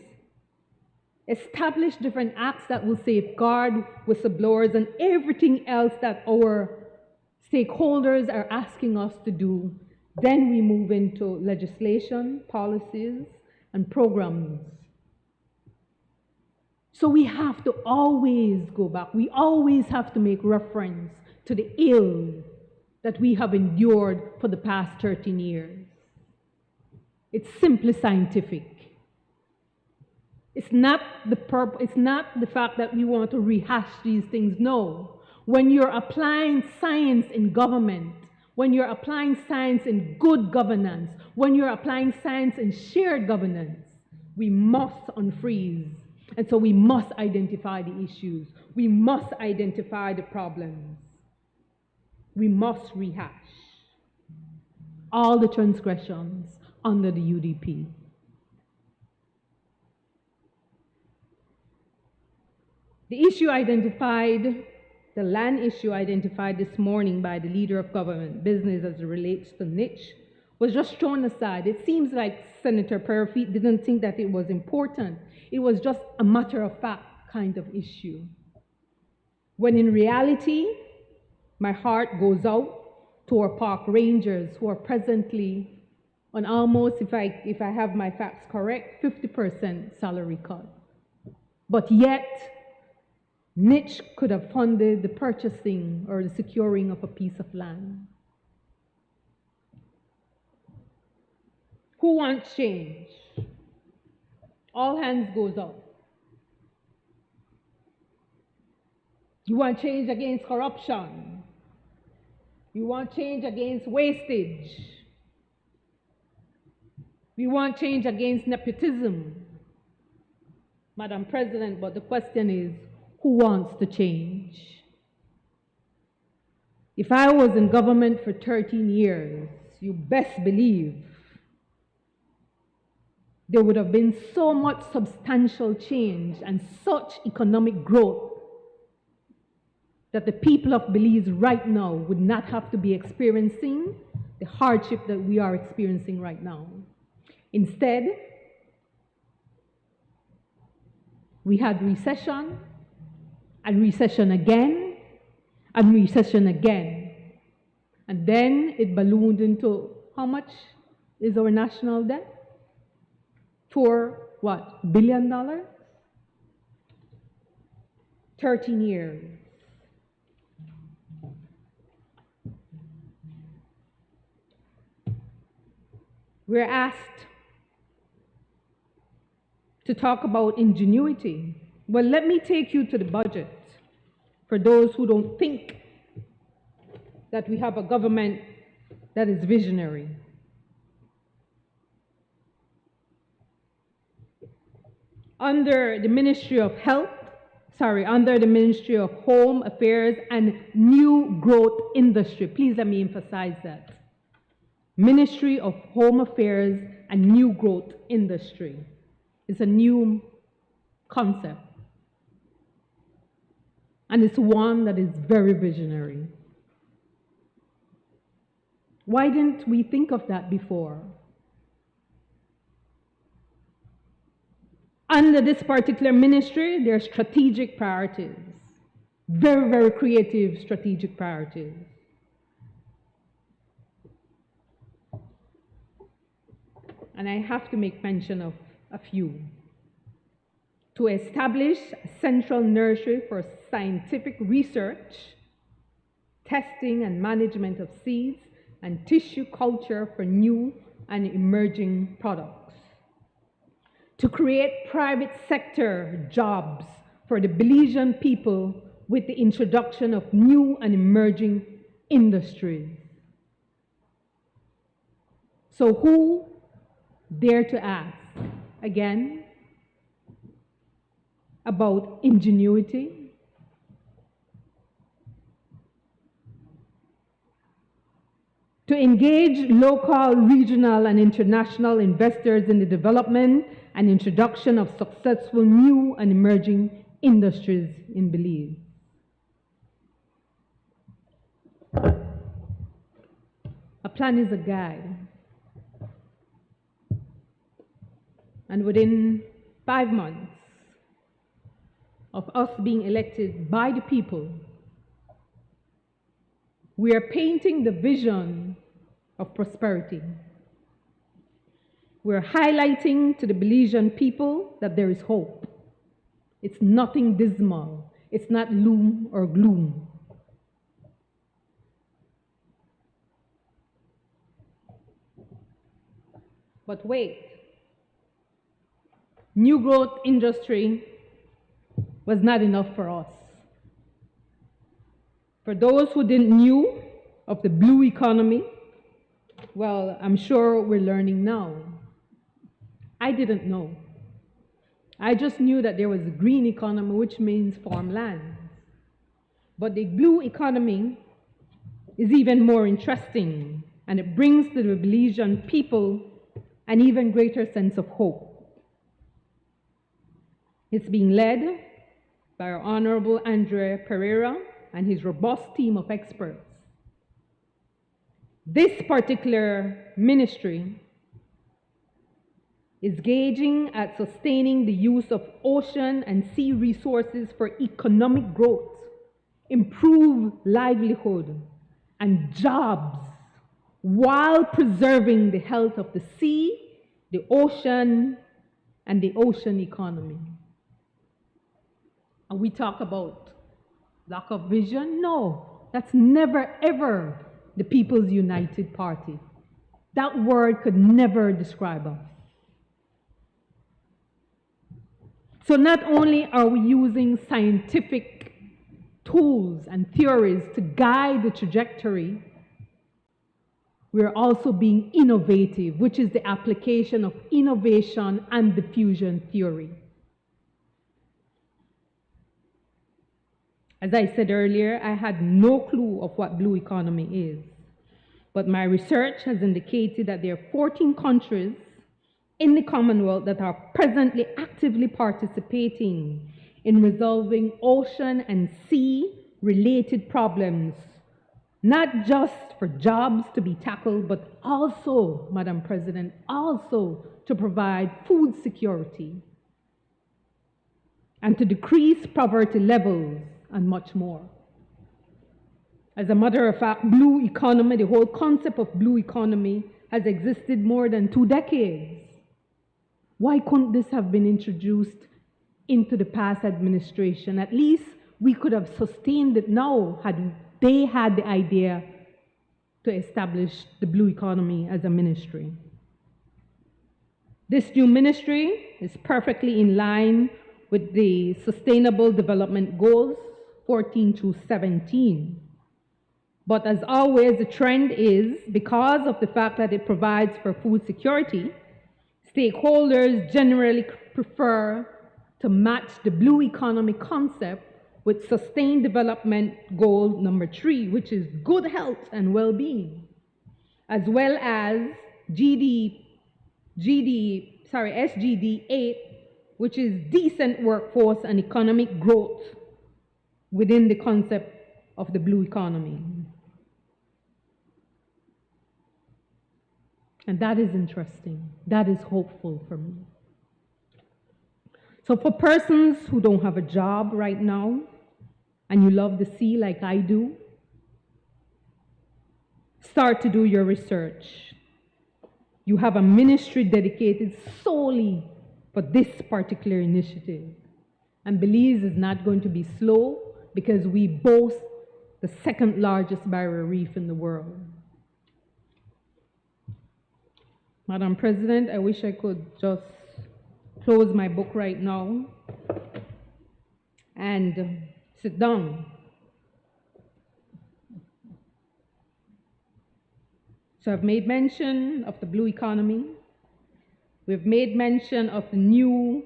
establish different acts that will safeguard whistleblowers and everything else that our stakeholders are asking us to do. Then we move into legislation, policies, and programs. So we have to always go back. We always have to make reference to the ill that we have endured for the past 13 years. It's simply scientific. It's not the fact that we want to rehash these things. No. When you're applying science in government, when you're applying science in good governance, when you're applying science in shared governance, we must unfreeze. And so we must identify the issues. We must identify the problems. We must rehash all the transgressions under the UDP. The issue identified, the land issue identified this morning by the leader of government business as it relates to niche, was just thrown aside. It seems like Senator Parafit didn't think that it was important. It was just a matter of fact kind of issue. When in reality, my heart goes out to our park rangers who are presently on almost, if I have my facts correct, 50% salary cut. But yet, niche could have funded the purchasing or the securing of a piece of land. Who wants change? All hands goes up. You want change against corruption. You want change against wastage. We want change against nepotism. Madam President, but the question is, who wants to change? If I was in government for 13 years, you best believe there would have been so much substantial change and such economic growth that the people of Belize right now would not have to be experiencing the hardship that we are experiencing right now. Instead, we had recession, and recession again, and recession again. And then it ballooned into how much is our national debt? For what, $1 billion? 13 years. We're asked to talk about ingenuity. Well, let me take you to the budget for those who don't think that we have a government that is visionary. Under the Ministry of under the Ministry of Home Affairs and New Growth Industry. Please let me emphasize that. Ministry of Home Affairs and New Growth Industry. It's a new concept. And it's one that is very visionary. Why didn't we think of that before? Under this particular ministry, there are strategic priorities. Very, very creative strategic priorities. And I have to make mention of a few. To establish a central nursery for scientific research, testing and management of seeds, and tissue culture for new and emerging products. To create private sector jobs for the Belizean people with the introduction of new and emerging industries. So who dare to ask, again, about ingenuity? To engage local, regional, and international investors in the development and introduction of successful new and emerging industries in Belize. A plan is a guide. And within 5 months of us being elected by the people, we are painting the vision of prosperity. We're highlighting to the Belizean people that there is hope. It's nothing dismal. It's not gloom or gloom. But wait, new growth industry was not enough for us. For those who didn't knew of the blue economy, well, I'm sure we're learning now. I didn't know. I just knew that there was a green economy, which means farmland. But the blue economy is even more interesting, and it brings to the Belizean people an even greater sense of hope. It's being led by our Honorable Andre Pereira and his robust team of experts. This particular ministry is gauging at sustaining the use of ocean and sea resources for economic growth, improve livelihood and jobs, while preserving the health of the sea, the ocean, and the ocean economy. And we talk about lack of vision? No, that's never ever the People's United Party. That word could never describe us. So not only are we using scientific tools and theories to guide the trajectory, we're also being innovative, which is the application of innovation and diffusion theory. As I said earlier, I had no clue of what blue economy is, but my research has indicated that there are 14 countries in the Commonwealth that are presently actively participating in resolving ocean and sea-related problems, not just for jobs to be tackled, but also, Madam President, also to provide food security and to decrease poverty levels and much more. As a matter of fact, blue economy, the whole concept of blue economy has existed more than 2 decades. Why couldn't this have been introduced into the past administration? At least we could have sustained it now had they had the idea to establish the blue economy as a ministry. This new ministry is perfectly in line with the Sustainable Development Goals 14 through 17. But as always, the trend is, because of the fact that it provides for food security, stakeholders generally prefer to match the blue economy concept with Sustained Development Goal number 3, which is good health and well-being, as well as SGD 8, which is decent workforce and economic growth within the concept of the blue economy. And that is interesting. That is hopeful for me. So for persons who don't have a job right now, and you love the sea like I do, start to do your research. You have a ministry dedicated solely for this particular initiative. And Belize is not going to be slow because we boast the 2nd largest barrier reef in the world. Madam President, I wish I could just close my book right now and sit down. So I've made mention of the blue economy. We've made mention of the new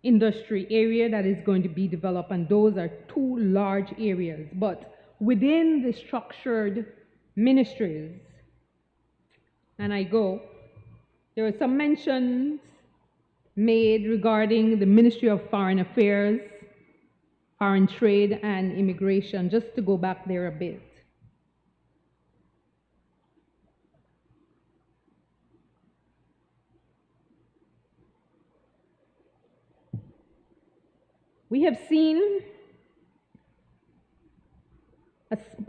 industry area that is going to be developed, and those are 2 large areas. But within the structured ministries, and there are some mentions made regarding the Ministry of Foreign Affairs, Foreign Trade and Immigration, just to go back there a bit. We have seen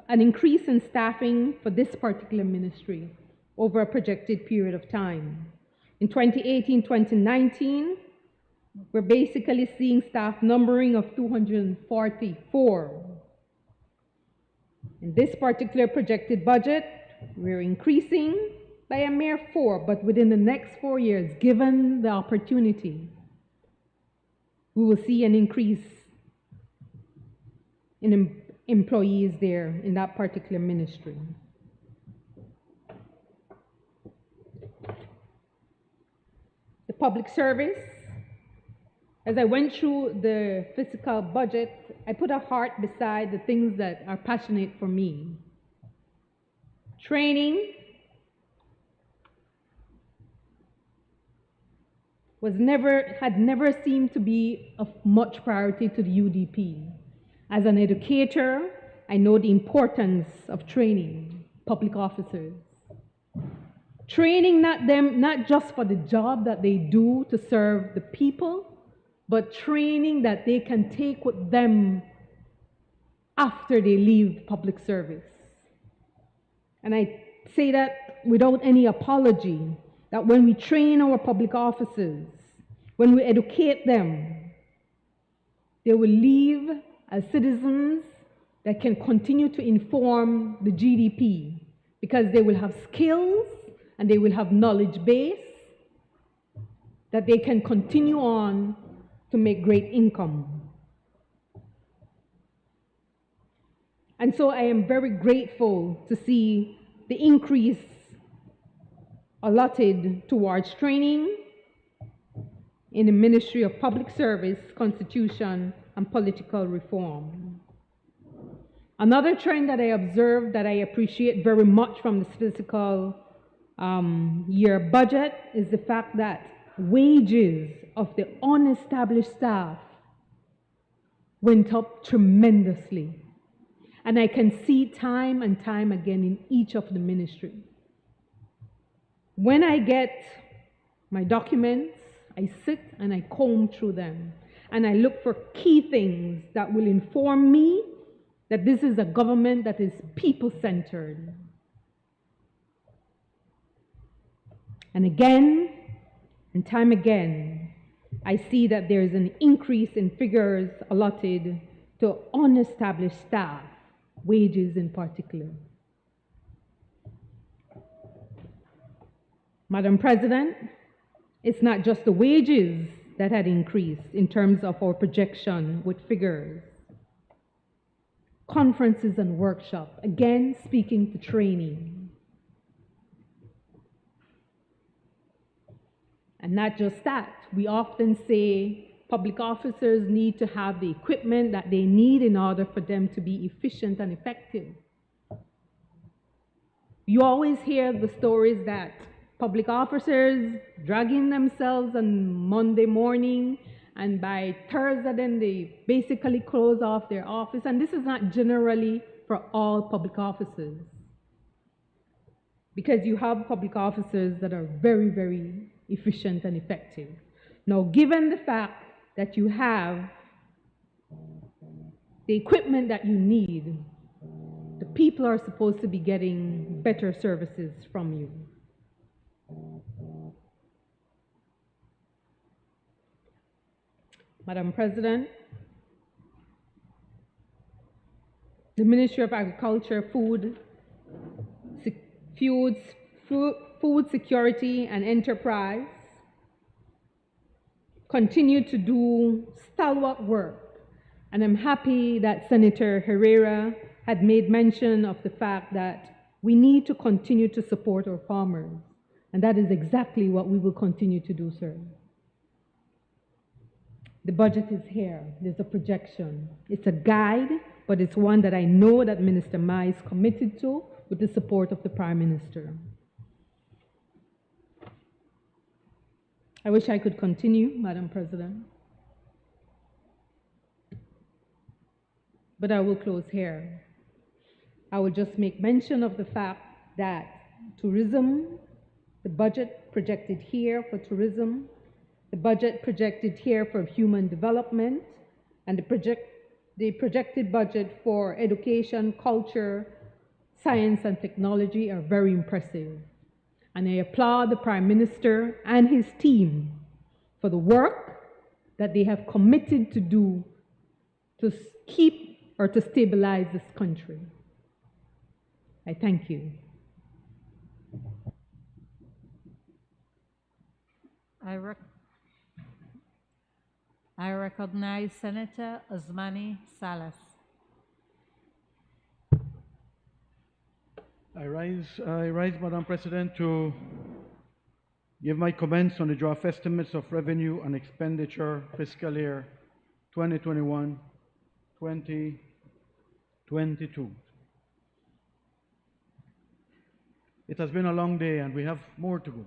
an increase in staffing for this particular ministry over a projected period of time. In 2018-2019, we're basically seeing staff numbering of 244. In this particular projected budget, we're increasing by a mere 4, but within the next 4 years, given the opportunity, we will see an increase in employees there in that particular ministry. The public service, as I went through the fiscal budget, I put a heart beside the things that are passionate for me. Training had never seemed to be of much priority to the UDP. As an educator, I know the importance of training public officers. Training not just for the job that they do to serve the people, but training that they can take with them after they leave public service. And I say that without any apology, that when we train our public officers, when we educate them, they will leave as citizens that can continue to inform the GDP because they will have skills and they will have knowledge base that they can continue on to make great income. And so I am very grateful to see the increase allotted towards training in the Ministry of Public Service, Constitution, and Political Reform. Another trend that I observed that I appreciate very much from this fiscal year budget is the fact that wages of the unestablished staff went up tremendously. And I can see time and time again in each of the ministries. When I get my documents, I sit and I comb through them. And I look for key things that will inform me that this is a government that is people-centered. And again, and time again, I see that there is an increase in figures allotted to unestablished staff, wages in particular. Madam President, it's not just the wages that had increased in terms of our projection with figures. Conferences and workshops, again speaking to training. And not just that, we often say public officers need to have the equipment that they need in order for them to be efficient and effective. You always hear the stories that public officers dragging themselves on Monday morning, and by Thursday then they basically close off their office. And this is not generally for all public officers, because you have public officers that are very, very efficient and effective. Now, given the fact that you have the equipment that you need, the people are supposed to be getting better services from you. Madam President, the Ministry of Agriculture, Food Security and Enterprise continue to do stalwart work. And I'm happy that Senator Herrera had made mention of the fact that we need to continue to support our farmers. And that is exactly what we will continue to do, sir. The budget is here. There's a projection. It's a guide, but it's one that I know that Minister Mai is committed to with the support of the Prime Minister. I wish I could continue, Madam President, but I will close here. I will just make mention of the fact that tourism, the budget projected here for tourism, the budget projected here for human development, And the projected budget for education, culture, science, and technology are very impressive. And I applaud the Prime Minister and his team for the work that they have committed to do to keep or to stabilize this country. I thank you. I recognize Senator Osmani Salas. I rise, Madam President, to give my comments on the draft estimates of revenue and expenditure fiscal year 2021-2022. It has been a long day and we have more to go.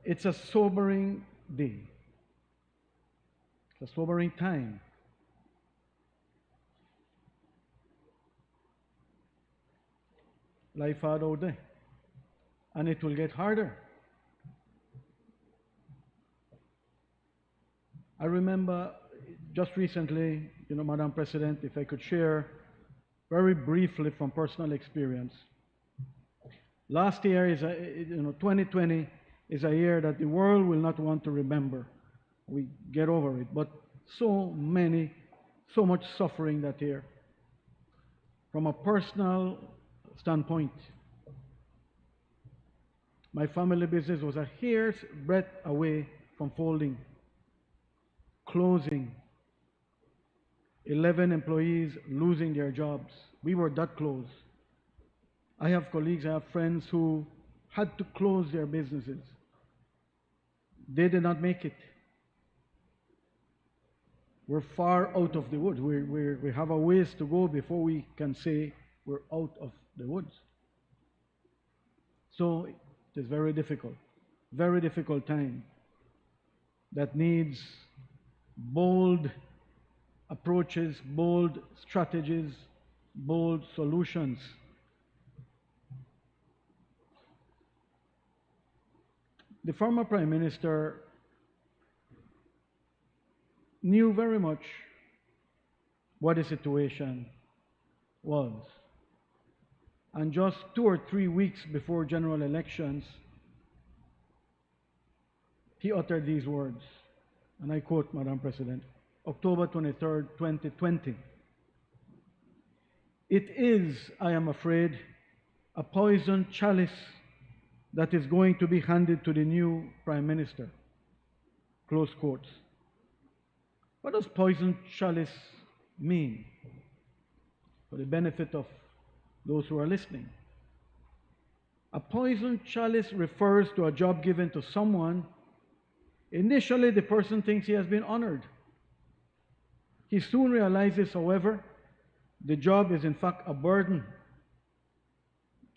It's a sobering day. It's a sobering time. Life hard out there. And it will get harder. I remember just recently, Madam President, if I could share very briefly from personal experience. Last year is 2020 is a year that the world will not want to remember. We get over it, but so much suffering that year. From a personal standpoint, my family business was a hair's breadth away from folding, closing, 11 employees losing their jobs. We were that close. I have colleagues, I have friends who had to close their businesses. They did not make it. We're far out of the woods. We have a ways to go before we can say we're out of the woods. So it is very difficult time that needs bold approaches, bold strategies, bold solutions. The former Prime Minister knew very much what the situation was. And just 2 or 3 weeks before general elections, he uttered these words, and I quote, Madam President, October 23rd, 2020. "It is, I am afraid, a poisoned chalice that is going to be handed to the new Prime Minister." Close quotes. What does poisoned chalice mean? For the benefit of those who are listening. A poisoned chalice refers to a job given to someone. Initially, the person thinks he has been honored. He soon realizes, however, the job is in fact a burden,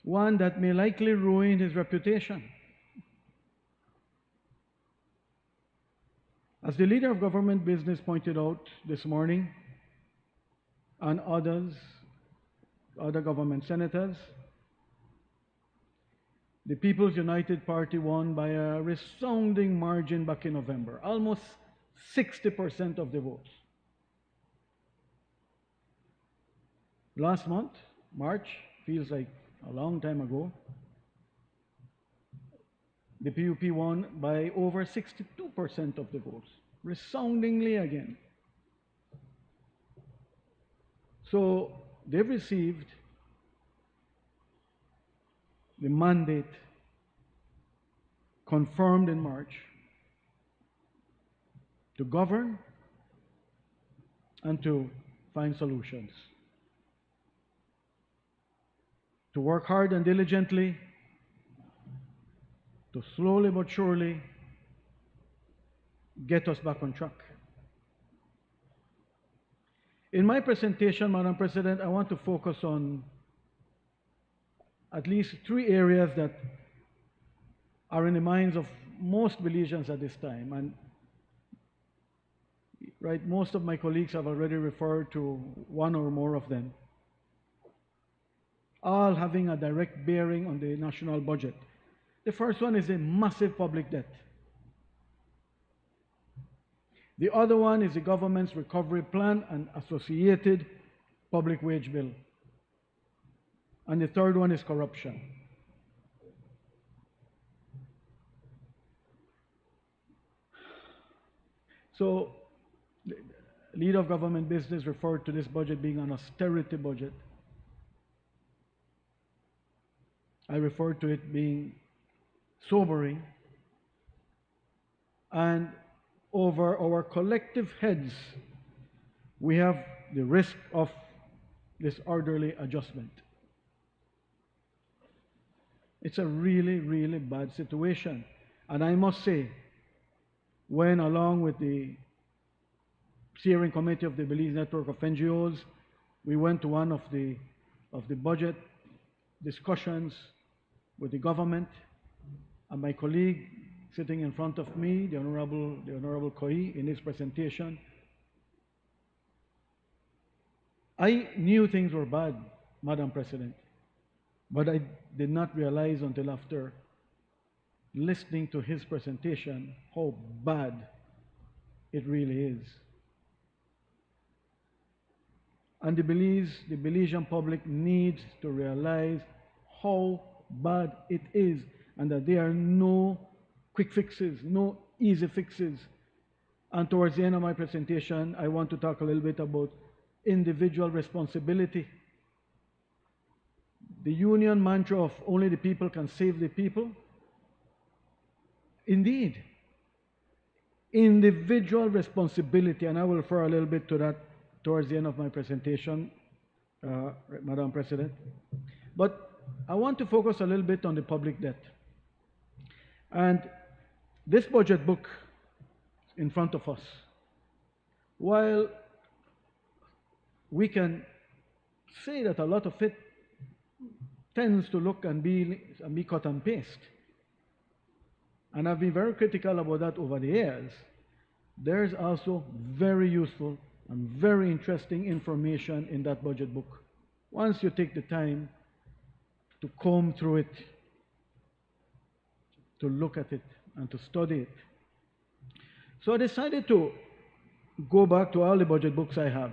one that may likely ruin his reputation. As the leader of government business pointed out this morning, and other government senators, the People's United Party won by a resounding margin back in November, almost 60% of the votes. Last month, March, feels like a long time ago, the PUP won by over 62% of the votes, resoundingly again. So they've received the mandate confirmed in March to govern and to find solutions, to work hard and diligently, to slowly but surely get us back on track. In my presentation, Madam President, I want to focus on at least 3 areas that are in the minds of most Belizeans at this time. And most of my colleagues have already referred to one or more of them, all having a direct bearing on the national budget. The first one is a massive public debt. The other one is the government's recovery plan and associated public wage bill. And the third one is corruption. So, the leader of government business referred to this budget being an austerity budget. I referred to it being sobering. And over our collective heads, we have the risk of this orderly adjustment. It's a really, really bad situation. And I must say, when along with the steering committee of the Belize network of NGOs, we went to one of the budget discussions with the government, and my colleague sitting in front of me, the Honorable Koi, in his presentation, I knew things were bad, Madam President, but I did not realize until after listening to his presentation how bad it really is. And the Belizean public needs to realize how bad it is, and that there are no quick fixes, no easy fixes. And towards the end of my presentation, I want to talk a little bit about individual responsibility. The union mantra of only the people can save the people. Indeed, individual responsibility, and I will refer a little bit to that towards the end of my presentation, Madam President. But I want to focus a little bit on the public debt. And this budget book in front of us, while we can say that a lot of it tends to look and be cut and paste, and I've been very critical about that over the years, there's also very useful and very interesting information in that budget book. Once you take the time to comb through it, to look at it, and to study it. So I decided to go back to all the budget books I have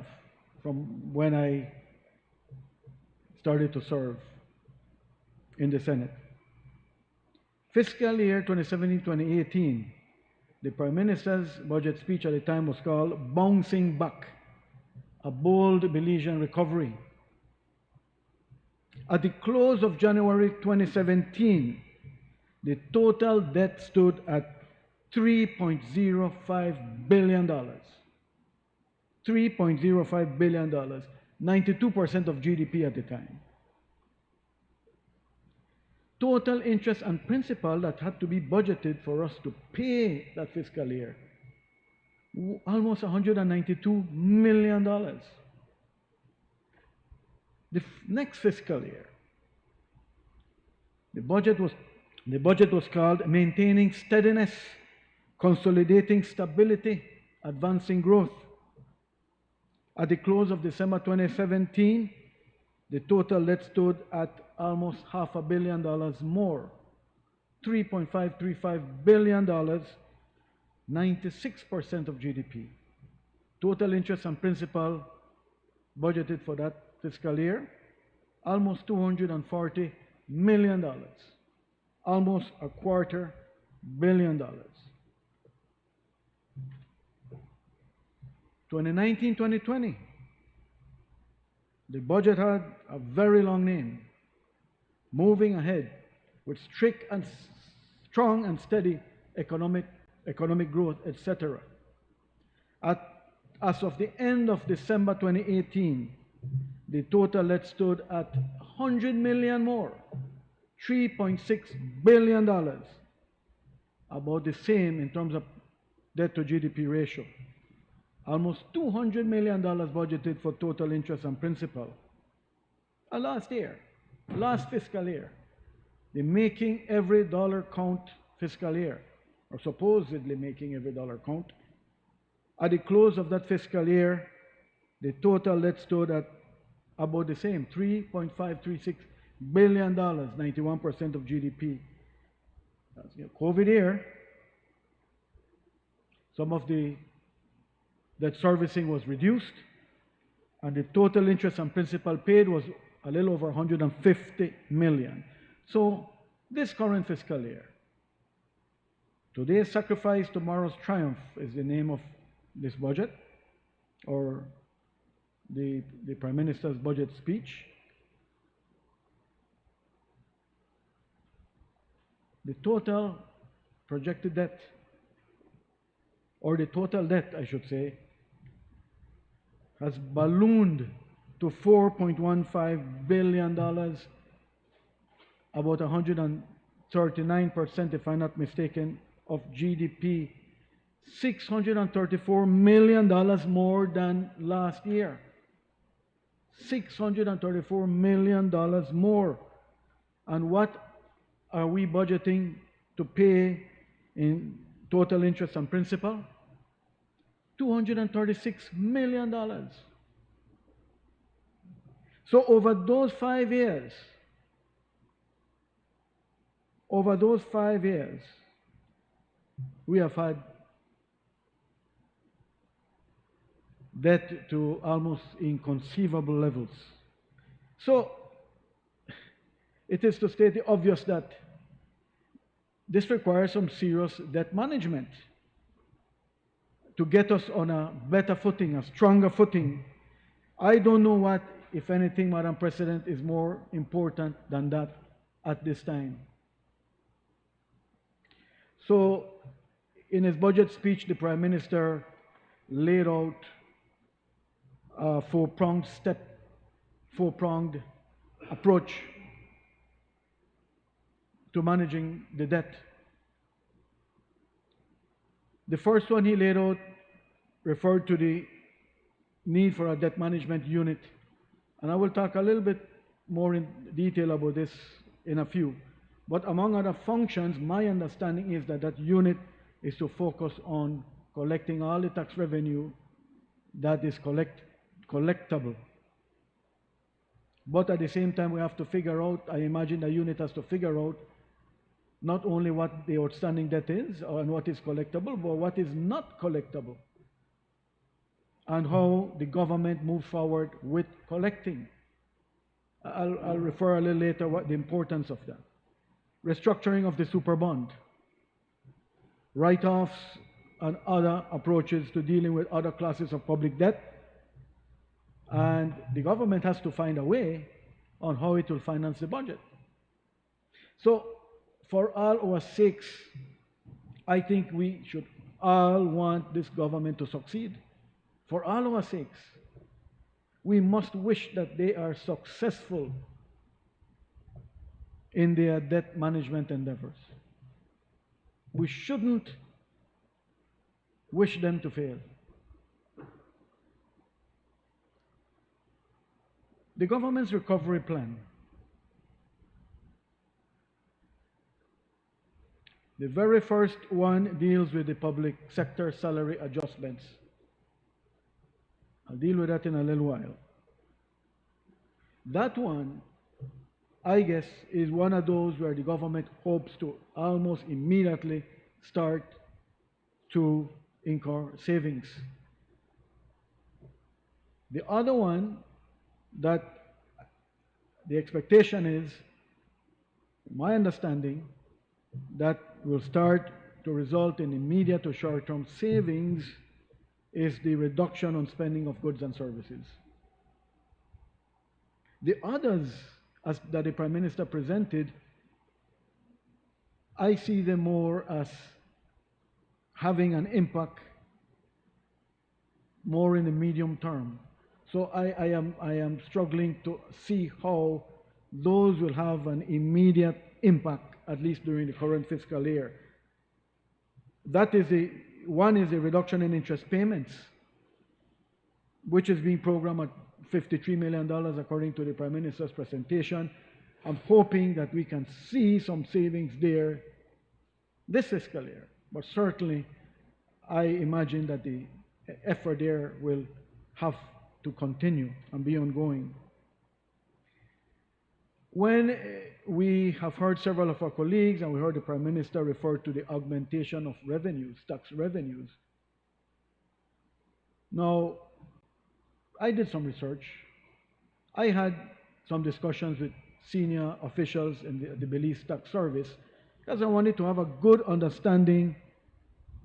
from when I started to serve in the Senate. Fiscal year 2017-2018, the Prime Minister's budget speech at the time was called Bouncing Back, a bold Belizean recovery. At the close of January 2017, the total debt stood at $3.05 billion. $3.05 billion, 92% of GDP at the time. Total interest and principal that had to be budgeted for us to pay that fiscal year, almost $192 million. The next fiscal year, the budget was called Maintaining Steadiness, Consolidating Stability, Advancing Growth. At the close of December 2017, the total debt stood at almost $500 million more, $3.535 billion, 96% of GDP. Total interest and principal budgeted for that fiscal year, almost $240 million, almost $250 million. 2019-2020, the budget had a very long name, Moving Ahead with strict and strong and steady economic growth, etc. As of the end of December 2018, the total debt stood at $100 million more, $3.6 billion, about the same in terms of debt to GDP ratio. Almost $200 million budgeted for total interest and principal. Last fiscal year, the Making Every Dollar Count fiscal year, or supposedly making every dollar count. At the close of that fiscal year, the total debt stood at about the same, $3.536 billion, 91% of GDP. That's, COVID year, some of the Debt servicing was reduced, and the total interest and principal paid was a little over 150 million. So this current fiscal year, today's sacrifice, tomorrow's triumph is the name of this budget, or the Prime Minister's budget speech. The total projected debt, or the total debt, I should say, has ballooned to $4.15 billion, about 139%, if I'm not mistaken, of GDP, $634 million more than last year. $634 million more. And what are we budgeting to pay in total interest and principal? $236 million. So over those 5 years, we have had debt to almost inconceivable levels. So it is to state the obvious that this requires some serious debt management to get us on a better footing, a stronger footing. I don't know what, if anything, Madam President, is more important than that at this time. So, in his budget speech, the Prime Minister laid out a four-pronged approach to managing the debt. The first one he laid out referred to the need for a debt management unit. And I will talk a little bit more in detail about this in a few. But among other functions, my understanding is that that unit is to focus on collecting all the tax revenue that is collectible. But at the same time, we have to figure out, I imagine the unit has to figure out not only what the outstanding debt is and what is collectible, but what is not collectible, and how the government moves forward with collecting. I'll refer a little later what the importance of that. Restructuring of the super bond, write-offs and other approaches to dealing with other classes of public debt, and the government has to find a way on how it will finance the budget. So, for all our sakes, I think we should all want this government to succeed. For all our sakes, we must wish that they are successful in their debt management endeavors. We shouldn't wish them to fail. The government's recovery plan, the very first one deals with the public sector salary adjustments. I'll deal with that in a little while. That one, I guess, is one of those where the government hopes to almost immediately start to incur savings. The other one that the expectation is, my understanding, that will start to result in immediate or short-term savings is the reduction on spending of goods and services. The others that the Prime Minister presented, I see them more as having an impact more in the medium term. So I am struggling to see how those will have an immediate impact, at least during the current fiscal year. That is one is a reduction in interest payments, which is being programmed at $53 million according to the Prime Minister's presentation. I'm hoping that we can see some savings there this fiscal year, but certainly I imagine that the effort there will have to continue and be ongoing. When we have heard several of our colleagues, and we heard the Prime Minister refer to the augmentation of revenues, tax revenues, Now, I did some research. I had some discussions with senior officials in the Belize Tax Service because I wanted to have a good understanding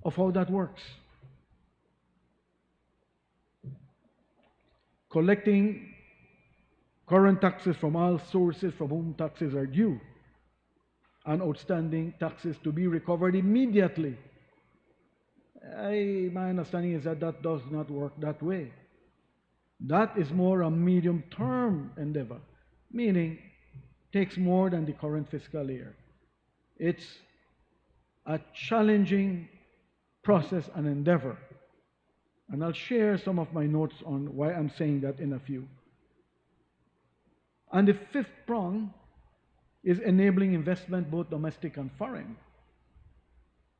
of how that works. Collecting current taxes from all sources from whom taxes are due and outstanding taxes to be recovered immediately. My understanding is that that does not work that way. That is more a medium-term endeavor, meaning takes more than the current fiscal year. It's a challenging process and endeavor. And I'll share some of my notes on why I'm saying that in a few. And the fifth prong is enabling investment, both domestic and foreign,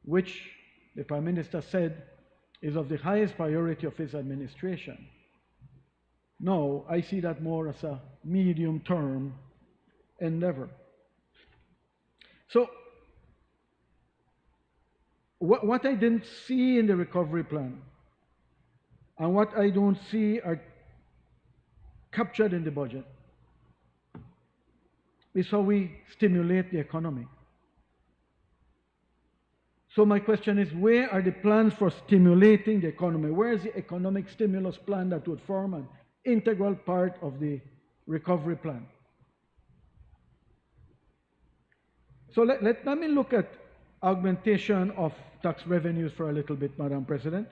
which the Prime Minister said is of the highest priority of his administration. No, I see that more as a medium-term endeavor. So, what I didn't see in the recovery plan and what I don't see are captured in the budget is how we stimulate the economy. So my question is, where are the plans for stimulating the economy? Where is the economic stimulus plan that would form an integral part of the recovery plan? So let me look at augmentation of tax revenues for a little bit, Madam President.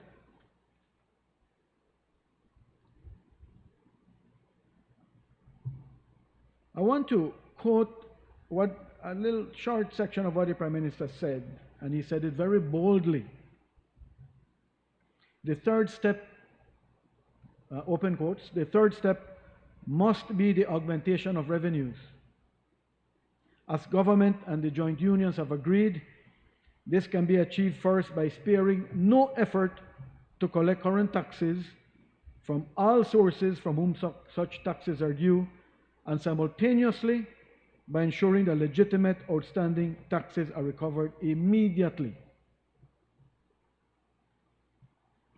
I want to quote a little short section of what the Prime Minister said, and he said it very boldly. The third step, open quotes, the third step must be the augmentation of revenues. As government and the joint unions have agreed, this can be achieved first by sparing no effort to collect current taxes from all sources from whom such taxes are due, and simultaneously by ensuring that legitimate outstanding taxes are recovered immediately.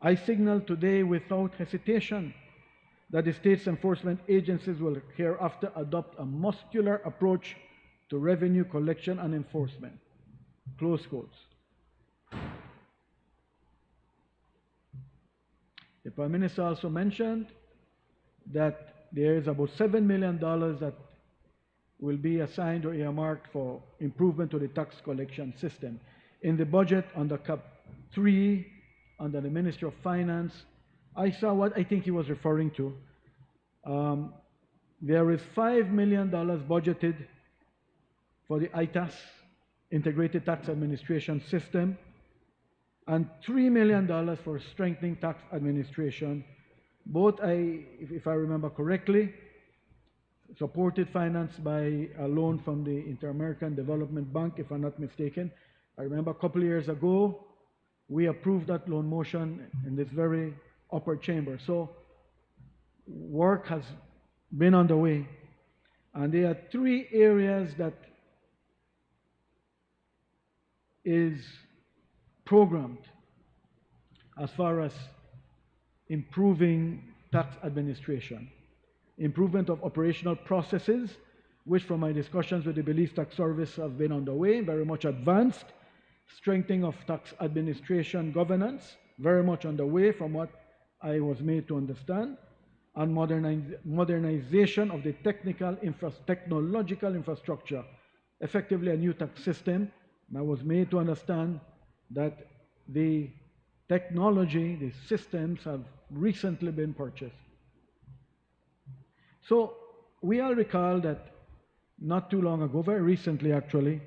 I signal today without hesitation that the state's enforcement agencies will hereafter adopt a muscular approach to revenue collection and enforcement. Close quotes. The Prime Minister also mentioned that there is about $7 million that will be assigned or earmarked for improvement to the tax collection system. In the budget under Cap 3, under the Ministry of Finance, I saw what I think he was referring to. There is $5 million budgeted for the ITAS, Integrated Tax Administration System, and $3 million for strengthening tax administration. Both, if I remember correctly, supported, financed by a loan from the Inter-American Development Bank, if I'm not mistaken. I remember a couple of years ago, we approved that loan motion in this very upper chamber. So work has been underway. And there are three areas that is programmed as far as improving tax administration. Improvement of operational processes, which from my discussions with the Belize Tax Service have been underway, very much advanced. Strengthening of tax administration governance, very much underway from what I was made to understand. And modernization of the technological infrastructure, effectively a new tax system. And I was made to understand that the technology, the systems have recently been purchased. So we all recall that not too long ago, very recently actually,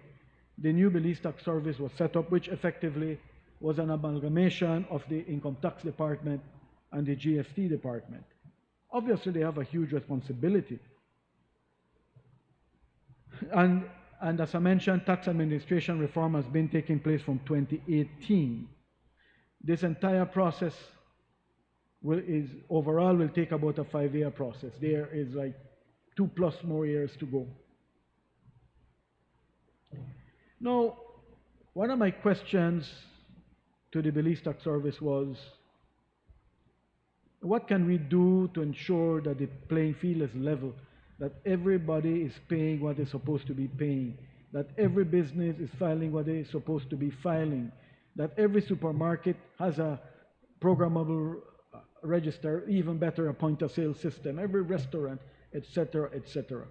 the new Belize Tax Service was set up, which effectively was an amalgamation of the Income Tax Department and the GST Department. Obviously, they have a huge responsibility. And as I mentioned, tax administration reform has been taking place from 2018. This entire process overall will take about a 5-year process. There is like 2+ more years to go. Now, one of my questions to the Belize Tax Service was, What can we do to ensure that the playing field is level, that everybody is paying what they're supposed to be paying, that every business is filing what they're supposed to be filing, that every supermarket has a programmable register, even better, a point-of-sale system, every restaurant, etc., etc.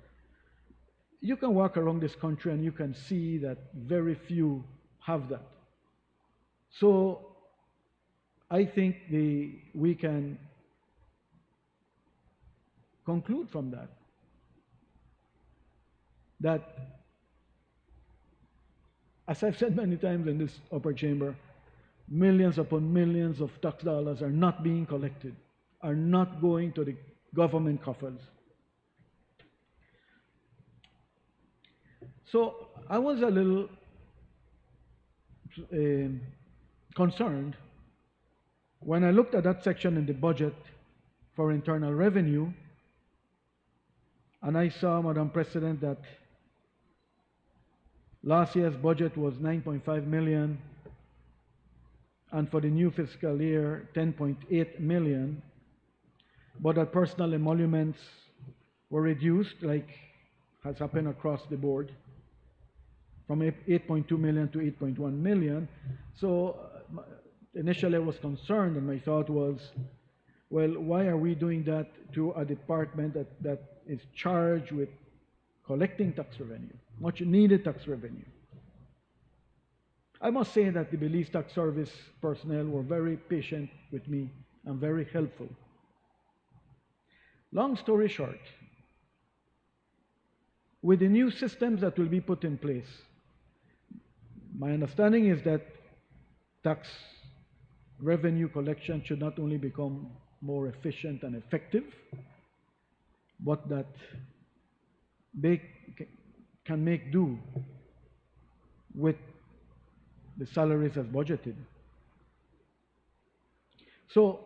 You can walk around this country and you can see that very few have that. So I think we can conclude from that, as I've said many times in this upper chamber, millions upon millions of tax dollars are not being collected, are not going to the government coffers. So I was a little concerned when I looked at that section in the budget for internal revenue, and I saw, Madam President, that last year's budget was 9.5 million, and for the new fiscal year, 10.8 million, but that personal emoluments were reduced, like has happened across the board, from 8.2 million to 8.1 million. So initially I was concerned, and my thought was, well, why are we doing that to a department that is charged with collecting tax revenue, much needed tax revenue? I must say that the Belize Tax Service personnel were very patient with me and very helpful. Long story short, with the new systems that will be put in place, my understanding is that tax revenue collection should not only become more efficient and effective, but that they can make do with the salaries as budgeted. So,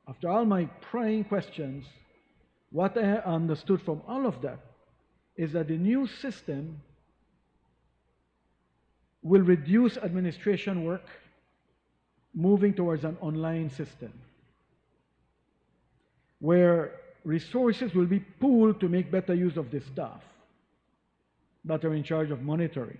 after all my prying questions, what I understood from all of that is that the new system will reduce administration work, moving towards an online system, where resources will be pooled to make better use of the staff that are in charge of monitoring.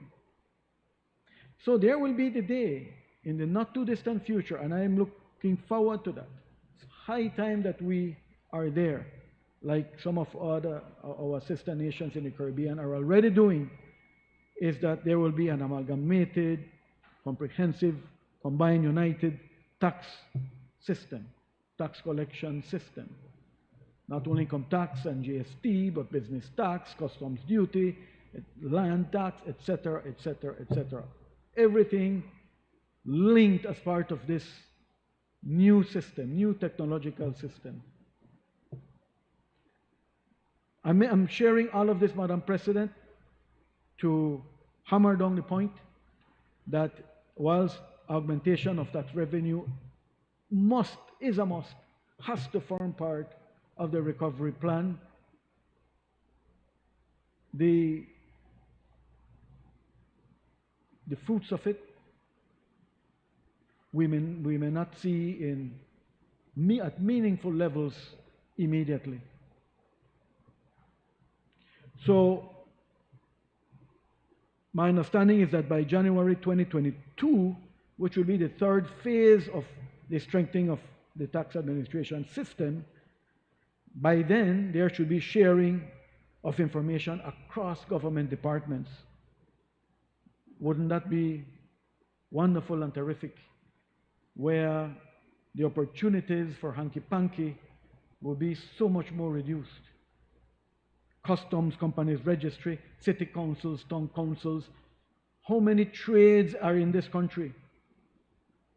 So there will be the day in the not too distant future, and I am looking forward to that. It's high time that we are there, like some of our sister nations in the Caribbean are already doing, is that there will be an amalgamated, comprehensive, combined, united tax system, tax collection system. Not only income tax and GST, but business tax, customs duty, land tax, etc., etc., etc. Everything linked as part of this new system, new technological system. I'm sharing all of this, Madam President, to hammer down the point that whilst augmentation of tax revenue is a must, has to form part of the recovery plan, the fruits of it we may not see at meaningful levels immediately. So my understanding is that by January 2022, which will be the third phase of the strengthening of the tax administration system, by then there should be sharing of information across government departments. Wouldn't that be wonderful and terrific? Where the opportunities for hanky-panky will be so much more reduced. Customs, companies registry, city councils, town councils. How many trades are in this country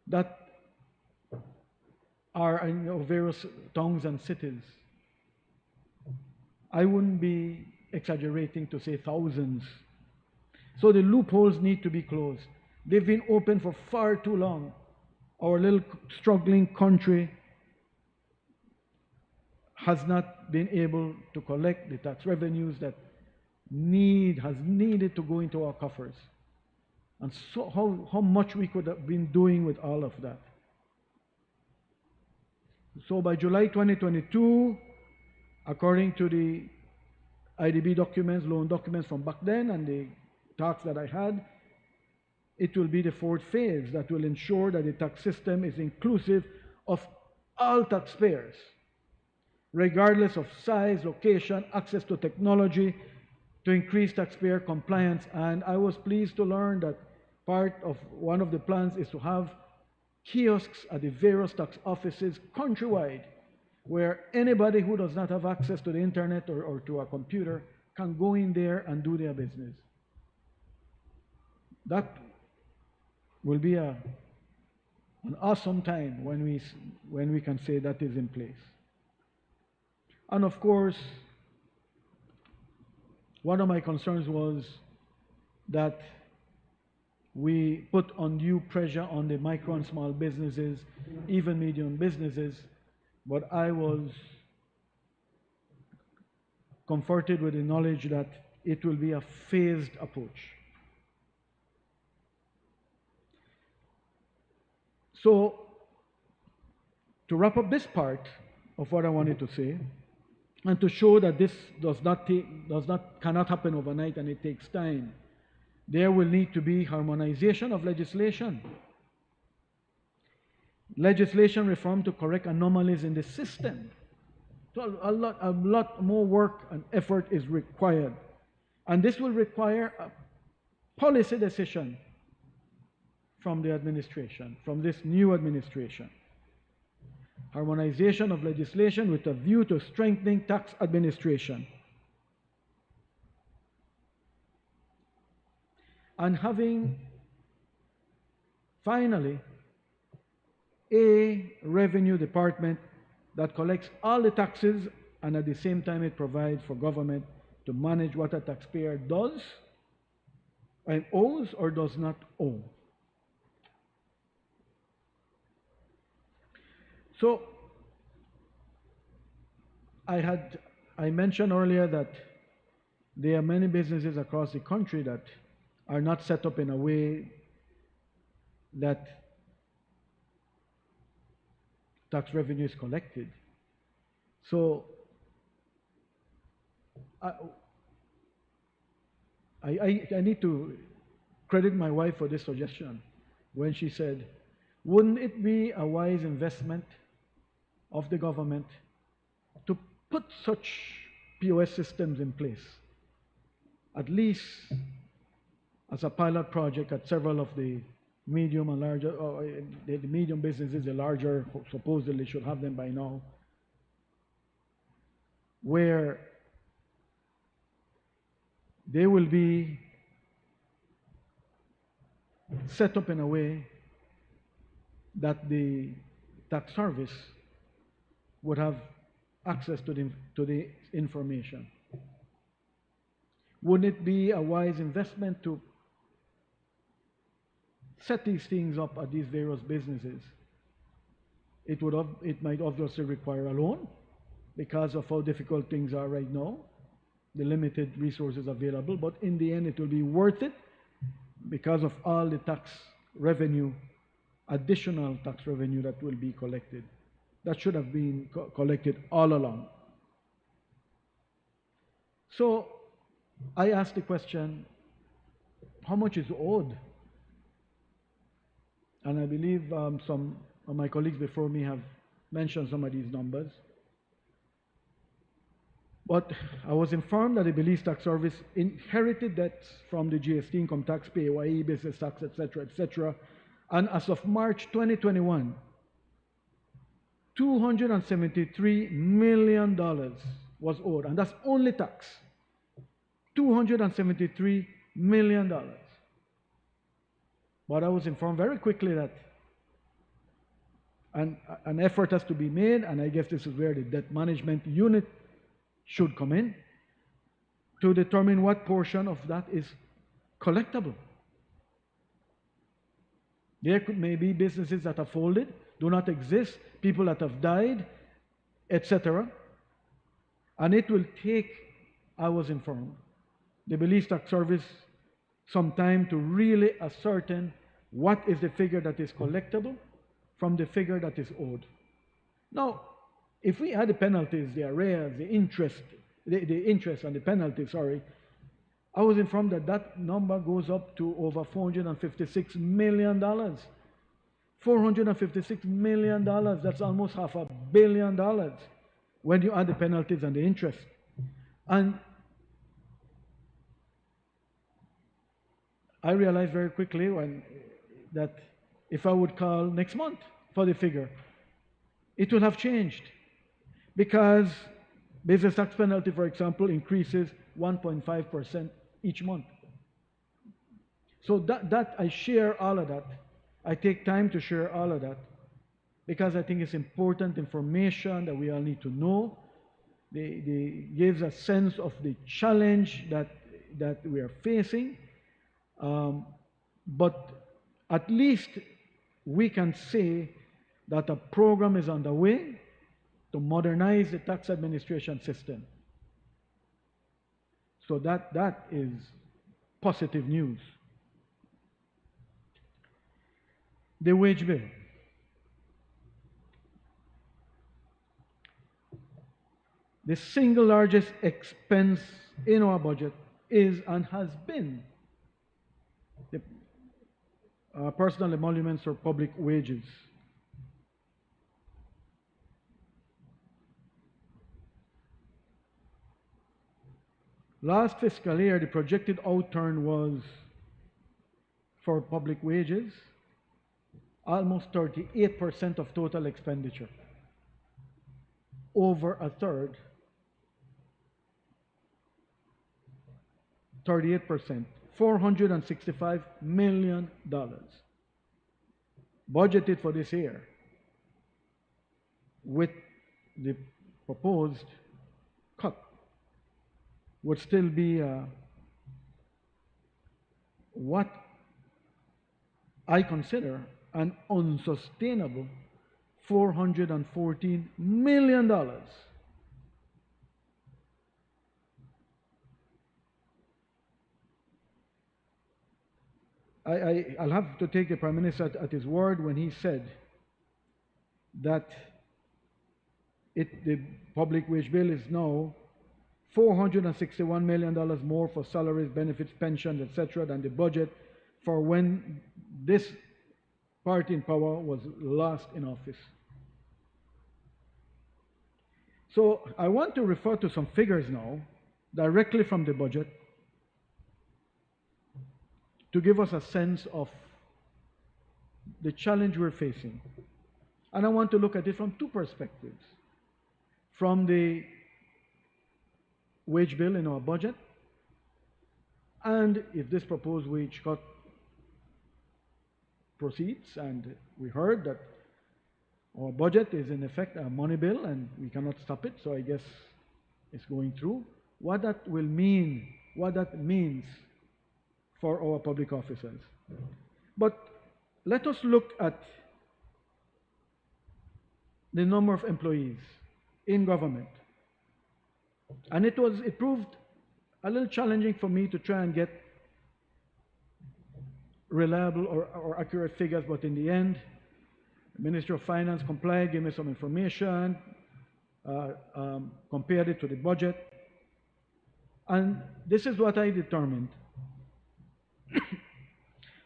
that are in various towns and cities? I wouldn't be exaggerating to say thousands. So the loopholes need to be closed. They've been open for far too long. Our little struggling country has not been able to collect the tax revenues that has needed to go into our coffers. And so how much we could have been doing with all of that. So by July 2022, according to the IDB documents, loan documents from back then, and the talks that I had, it will be the fourth phase that will ensure that the tax system is inclusive of all taxpayers, regardless of size, location, access to technology, to increase taxpayer compliance. And I was pleased to learn that part of one of the plans is to have kiosks at the various tax offices countrywide, where anybody who does not have access to the internet or to a computer can go in there and do their business. That will be an awesome time when we can say that is in place. And of course, one of my concerns was that we put undue pressure on the micro and small businesses, even medium businesses, but I was comforted with the knowledge that it will be a phased approach. So, to wrap up this part of what I wanted to say, and to show that this cannot happen overnight and it takes time, there will need to be harmonization of legislation. Legislation reform to correct anomalies in the system. So a lot more work and effort is required. And this will require a policy decision from the administration, from this new administration. Harmonization of legislation with a view to strengthening tax administration. And having, finally, a revenue department that collects all the taxes and at the same time it provides for government to manage what a taxpayer does and owes or does not owe. So, I mentioned earlier that there are many businesses across the country that are not set up in a way that tax revenue is collected. So, I need to credit my wife for this suggestion when she said, wouldn't it be a wise investment of the government to put such POS systems in place, at least as a pilot project at several of the medium and larger, the medium businesses, the larger, supposedly should have them by now, where they will be set up in a way that the tax service would have access to the information. Wouldn't it be a wise investment to set these things up at these various businesses? It might obviously require a loan because of how difficult things are right now, the limited resources available, but in the end it will be worth it because of all the tax revenue, additional tax revenue that will be collected. That should have been collected all along. So I asked the question, how much is owed? And I believe some of my colleagues before me have mentioned some of these numbers. But I was informed that the Belize Tax Service inherited debts from the GST, income tax, PAYE, business tax, etc., etc. And as of March 2021, $273 million was owed, and that's only tax. $273 million. But I was informed very quickly that an effort has to be made, and I guess this is where the debt management unit should come in, to determine what portion of that is collectible. There may be businesses that have folded, do not exist, people that have died, etc. And it will take, I was informed, the Belize Tax Service some time to really ascertain what is the figure that is collectible from the figure that is owed. Now, if we had the penalties, the arrears, the interest, the interest and the penalties, sorry, I was informed that that number goes up to over $456 million. $456 million, that's almost $500 million when you add the penalties and the interest. And I realized very quickly that if I would call next month for the figure, it would have changed. Because business tax penalty, for example, increases 1.5% each month. So that I share all of that. I take time to share all of that because I think it's important information that we all need to know. They gives a sense of the challenge that we are facing. But at least we can say that a program is underway to modernize the tax administration system. So that is positive news. The wage bill. The single largest expense in our budget is and has been the personal emoluments or public wages. Last fiscal year, the projected outturn was for public wages almost 38% of total expenditure. Over a third, 38%, $465 million budgeted for this year. With the proposed cut, would still be what I consider an unsustainable $414 million. I'll have to take the Prime Minister at his word when he said that the public wage bill is now $461 million more for salaries, benefits, pensions, etc. than the budget for when this party in power was last in office. So I want to refer to some figures now, directly from the budget, to give us a sense of the challenge we're facing. And I want to look at it from two perspectives. From the wage bill in our budget, and if this proposed wage cut proceeds, and we heard that our budget is in effect a money bill and we cannot stop it, so I guess it's going through, what that will mean, what that means for our public officers. But let us look at the number of employees in government. And it proved a little challenging for me to try and get reliable or accurate figures, but in the end, the Ministry of Finance complied, gave me some information, compared it to the budget, and this is what I determined.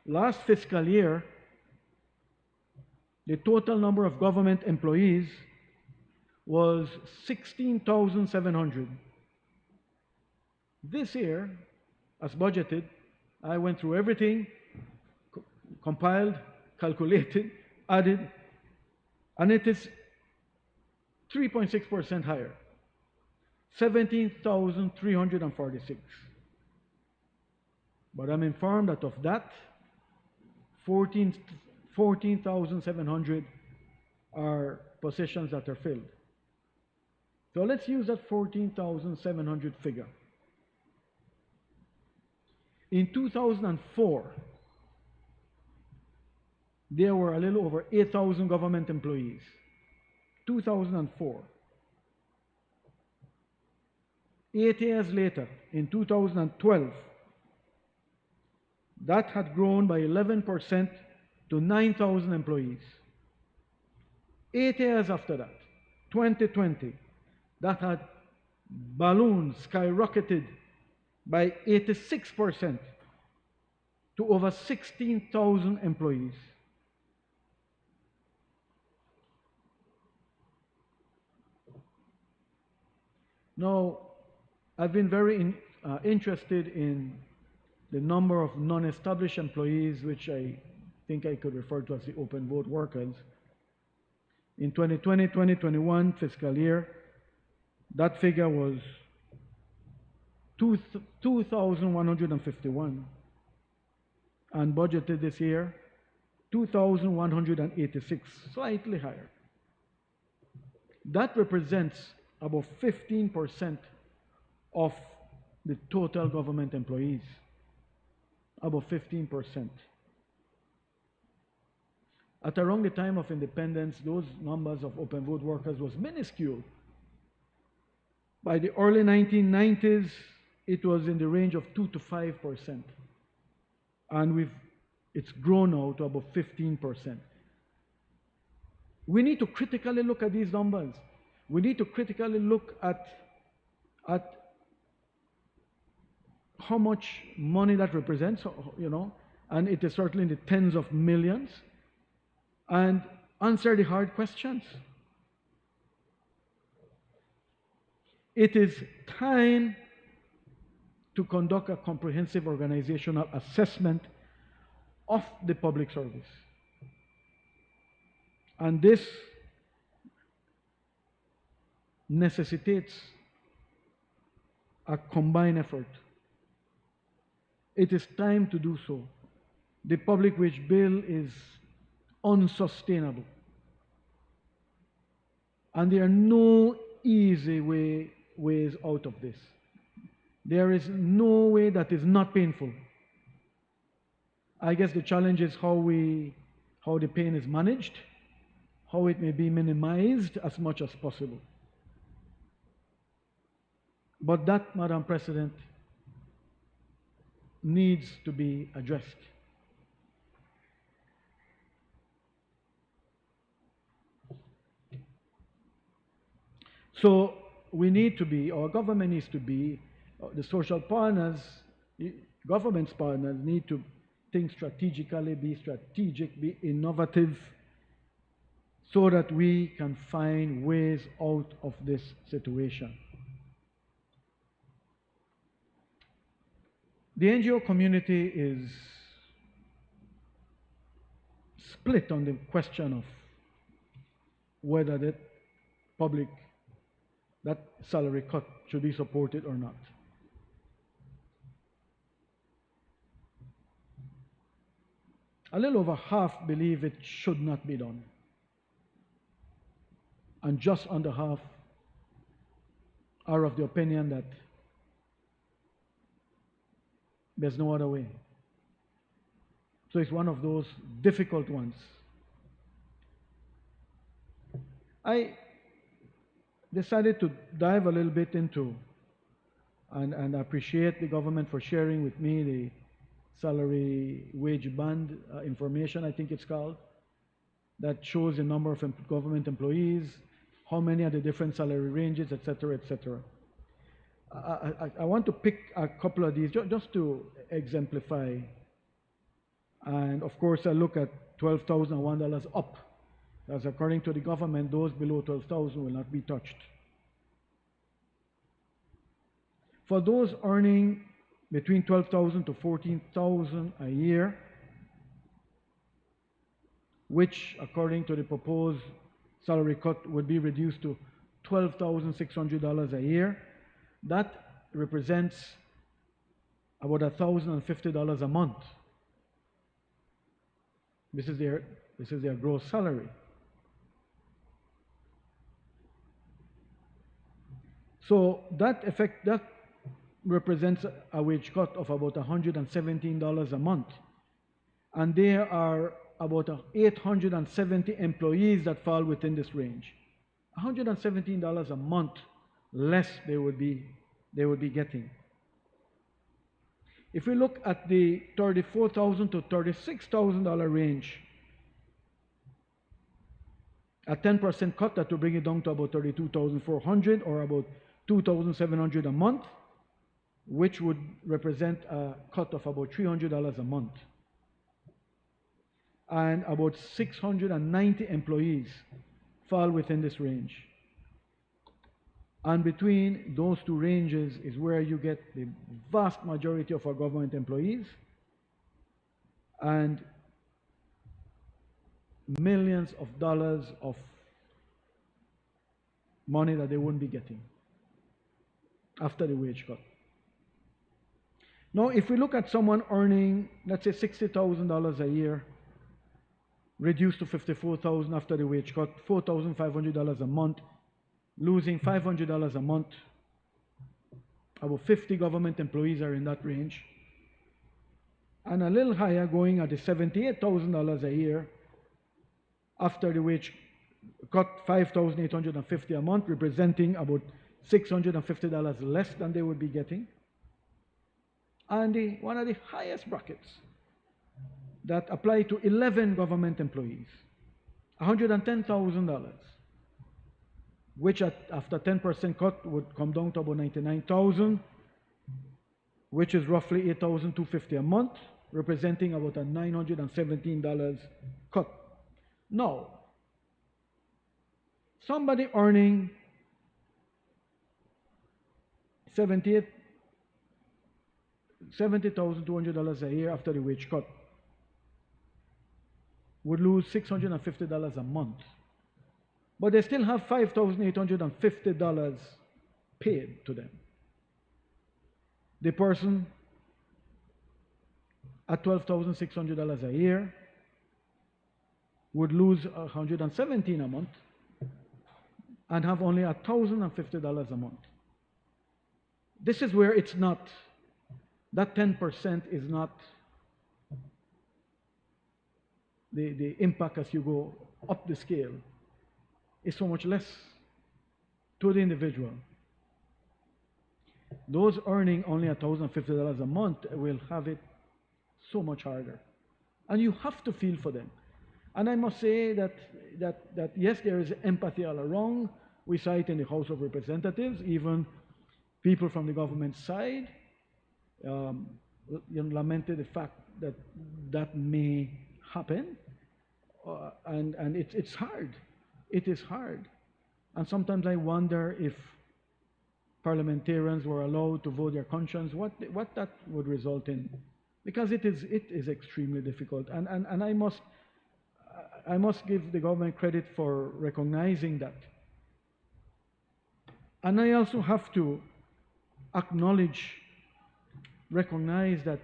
Last fiscal year, the total number of government employees was 16,700. This year, as budgeted, I went through everything, compiled, calculated, added, and it is 3.6% higher, 17,346. But I'm informed that of that, 14,700 are positions that are filled. So let's use that 14,700 figure. In 2004, there were a little over 8,000 government employees. 2004. 8 years later, in 2012, that had grown by 11% to 9,000 employees. 8 years after that, 2020, that had ballooned, skyrocketed by 86% to over 16,000 employees. Now, I've been very interested in the number of non-established employees, which I think I could refer to as the open vote workers. In 2020-2021 fiscal year, that figure was 2,151, and budgeted this year 2,186, slightly higher. That represents about 15% of the total government employees, about 15%. At around the time of independence, those numbers of open vote workers was minuscule. By the early 1990s, it was in the range of 2 to 5%. And it's grown now to about 15%. We need to critically look at these numbers. We need to critically look at how much money that represents, and it is certainly in the tens of millions, and answer the hard questions. It is time to conduct a comprehensive organizational assessment of the public service. And this necessitates a combined effort. It is time to do so. The public wage bill is unsustainable. And there are no easy ways out of this. There is no way that is not painful. I guess the challenge is how the pain is managed, how it may be minimized as much as possible. But that, Madam President, needs to be addressed. So we need to be, our government needs to be, the social partners, government's partners need to think strategically, be strategic, be innovative, so that we can find ways out of this situation. The NGO community is split on the question of whether that salary cut should be supported or not. A little over half believe it should not be done. And just under half are of the opinion that there's no other way. So it's one of those difficult ones. I decided to dive a little bit into, and appreciate the government for sharing with me the salary wage band information, I think it's called, that shows the number of government employees, how many are the different salary ranges, etc., etc. I want to pick a couple of these just to exemplify. And of course, I look at $12,001 up, as according to the government, those below 12,000 will not be touched. For those earning between 12,000 to 14,000 a year, which according to the proposed salary cut would be reduced to $12,600 a year, that represents about $1,050 a month. This is their gross salary. So that represents a wage cut of about $117 a month. And there are about 870 employees that fall within this range. $117 a month less they would be getting. If we look at the $34,000 to $36,000 range, A 10% cut, that will bring it down to about 32,400 or about 2,700 a month, which would represent a cut of about $300 a month. And about 690 employees fall within this range. And between those two ranges is where you get the vast majority of our government employees and millions of dollars of money that they wouldn't be getting after the wage cut. Now, if we look at someone earning, let's say, $60,000 a year, reduced to $54,000 after the wage cut, $4,500 a month, losing $500 a month. About 50 government employees are in that range. And a little higher, going at the $78,000 a year, after the wage cut, $5,850 a month, representing about $650 less than they would be getting. And one of the highest brackets that apply to 11 government employees, $110,000, which after 10% cut would come down to about $99,000, which is roughly $8,250 a month, representing about a $917 cut. Now, somebody earning $70,200 a year after the wage cut would lose $650 a month. But they still have $5,850 paid to them. The person at $12,600 a year would lose $117 a month and have only $1,050 a month. This is where it's not, that 10% is not the impact as you go up the scale. Is so much less to the individual. Those earning only $1,050 a month will have it so much harder. And you have to feel for them. And I must say that yes, there is empathy all around. We saw it in the House of Representatives, even people from the government side lamented the fact that that may happen. And it's hard. It is hard. And sometimes I wonder if parliamentarians were allowed to vote their conscience, what that would result in. Because it is extremely difficult. And I must give the government credit for recognizing that. And I also have to recognize that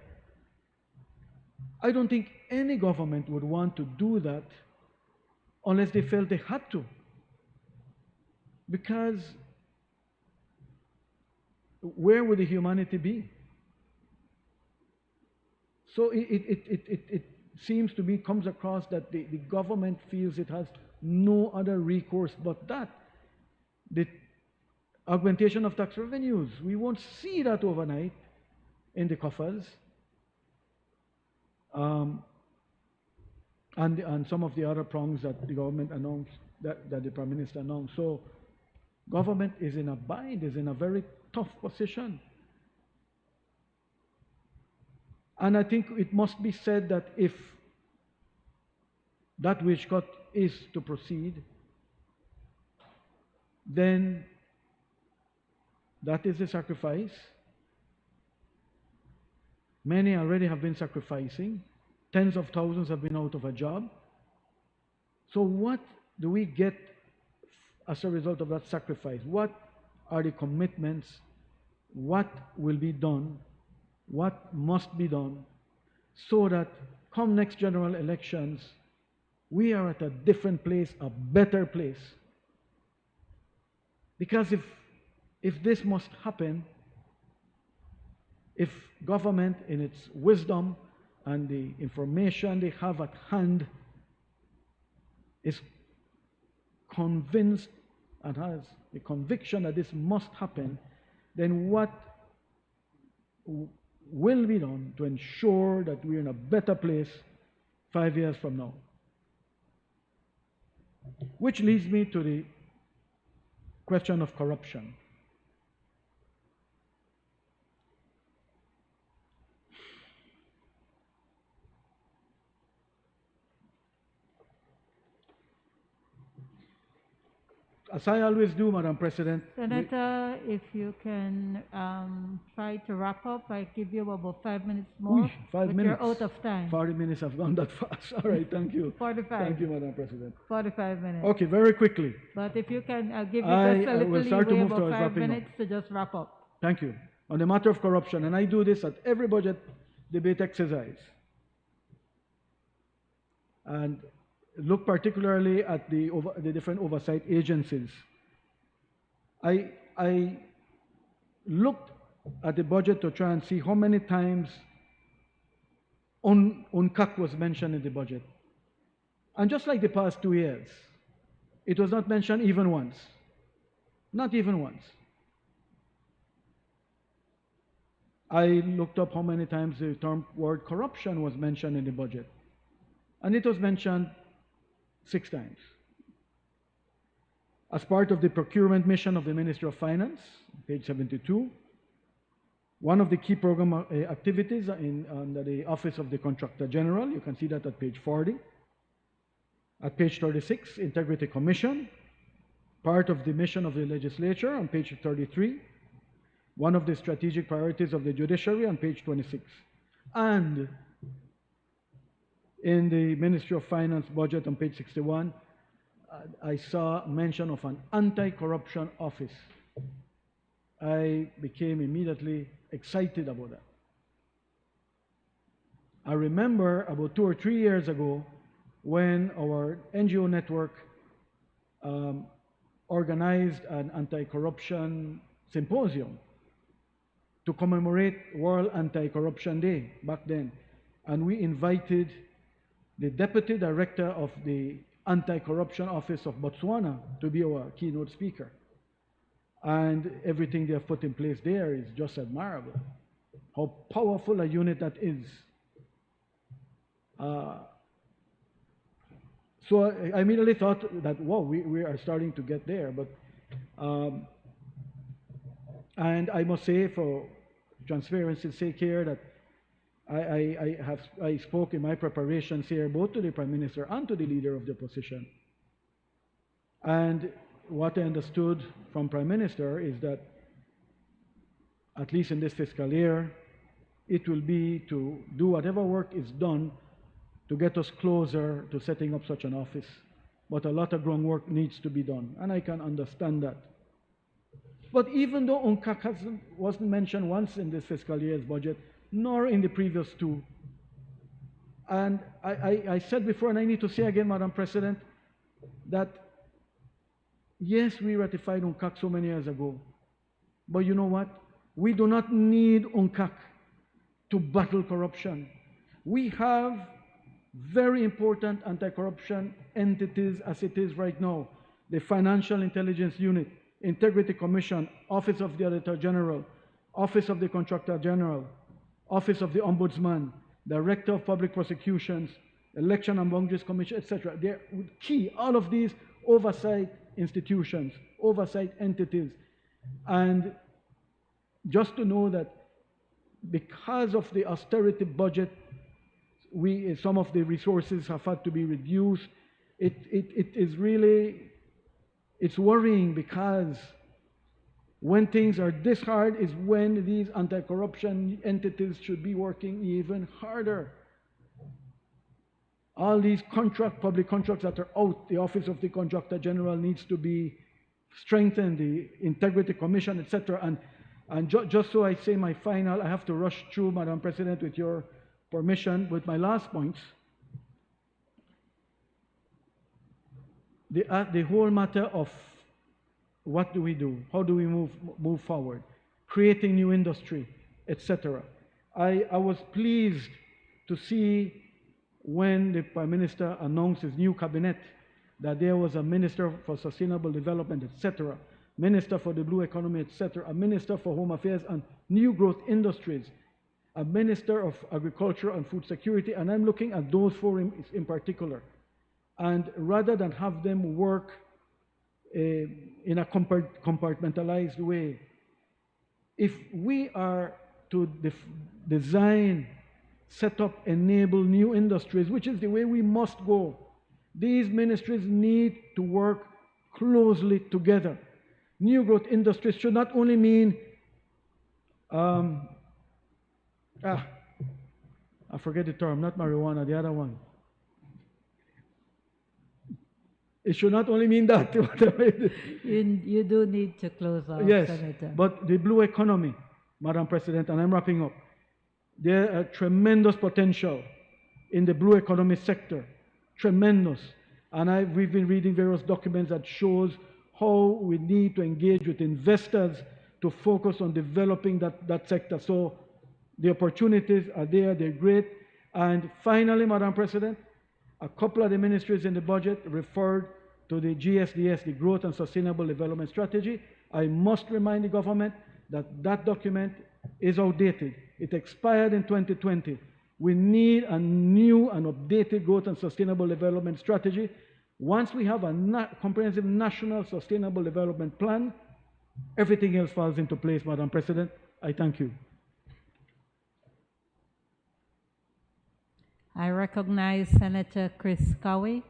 I don't think any government would want to do that unless they felt they had to. Because where would the humanity be? So it seems to me, comes across that the government feels it has no other recourse but that. The augmentation of tax revenues, we won't see that overnight in the coffers. And some of the other prongs that the government announced, that the Prime Minister announced. So government is in a bind, is in a very tough position. And I think it must be said that if that wage cut is to proceed, then that is a sacrifice. Many already have been sacrificing. Tens of thousands have been out of a job. So what do we get as a result of that sacrifice? What are the commitments? What will be done? What must be done so that come next general elections, we are at a different place, a better place? Because if this must happen, if government in its wisdom and the information they have at hand is convinced and has the conviction that this must happen, then what will be done to ensure that we're in a better place 5 years from now? Which leads me to the question of corruption. As I always do, Madam President. Senator, if you can try to wrap up, I give you about 5 minutes more. Ooh, 5 but minutes. You're out of time. 40 minutes have gone that fast. All right, thank you. 45. Thank you, Madam President. 45 minutes. Okay, very quickly. But if you can, I'll give you just a little will start to leeway, move about towards 5 wrapping up. minutes to just wrap up. Thank you. On the matter of corruption, and I do this at every budget debate exercise, and look particularly at the different oversight agencies. I looked at the budget to try and see how many times UNCAC was mentioned in the budget. And just like the past 2 years, it was not mentioned even once. Not even once. I looked up how many times the word corruption was mentioned in the budget. And it was mentioned 6 times. As part of the procurement mission of the Ministry of Finance, page 72, one of the key program activities under the Office of the Contractor General, you can see that at page 40. At page 36, Integrity Commission, part of the mission of the legislature on page 33, one of the strategic priorities of the judiciary on page 26. And in the Ministry of Finance budget on page 61, I saw mention of an anti-corruption office. I became immediately excited about that. I remember about 2 or 3 years ago when our NGO network organized an anti-corruption symposium to commemorate World Anti-Corruption Day back then. And we invited the Deputy Director of the Anti-Corruption Office of Botswana to be our keynote speaker. And everything they have put in place there is just admirable. How powerful a unit that is. So I immediately thought that, wow, we are starting to get there. But and I must say, for transparency's sake here, that I spoke in my preparations here both to the Prime Minister and to the Leader of the Opposition. And what I understood from Prime Minister is that, at least in this fiscal year, it will be to do whatever work is done to get us closer to setting up such an office. But a lot of groundwork needs to be done, and I can understand that. But even though UNCAC wasn't mentioned once in this fiscal year's budget, nor in the previous 2, and I said before, and I need to say again, Madam President, that yes, we ratified UNCAC so many years ago, but you know what? We do not need UNCAC to battle corruption. We have very important anti-corruption entities as it is right now. The Financial Intelligence Unit, Integrity Commission, Office of the Auditor General, Office of the Contractor General, Office of the Ombudsman, Director of Public Prosecutions, Election and Boundaries Commission, etc. They're key, all of these oversight institutions, oversight entities. And just to know that because of the austerity budget, some of the resources have had to be reduced. It is really, it's worrying, because when things are this hard is when these anti-corruption entities should be working even harder. All these public contracts that are out, the Office of the Contractor General needs to be strengthened, the Integrity Commission, etc. And just so I say my final, I have to rush through, Madam President, with your permission, with my last points. The whole matter of what do we do? How do we move forward? Creating new industry, etc. I was pleased to see when the Prime Minister announced his new cabinet that there was a Minister for Sustainable Development, etc., Minister for the Blue Economy, etc., a Minister for Home Affairs and New Growth Industries, a Minister of Agriculture and Food Security, and I'm looking at those 4 in particular. And rather than have them work in a compartmentalized way, if we are to design, set up, enable new industries, which is the way we must go, these ministries need to work closely together. New growth industries should not only mean, I forget the term, not marijuana, the other one. It should not only mean that. You do need to close off, Yes, Senator. but the blue economy, Madam President, and I'm wrapping up. There are tremendous potential in the blue economy sector, tremendous. And we've been reading various documents that shows how we need to engage with investors to focus on developing that sector. So the opportunities are there, they're great. And finally, Madam President, a couple of the ministries in the budget referred to the GSDS, the Growth and Sustainable Development Strategy. I must remind the government that that document is outdated. It expired in 2020. We need a new and updated growth and sustainable development strategy. Once we have a comprehensive national sustainable development plan, everything else falls into place, Madam President. I thank you. I recognize Senator Chris Cowie.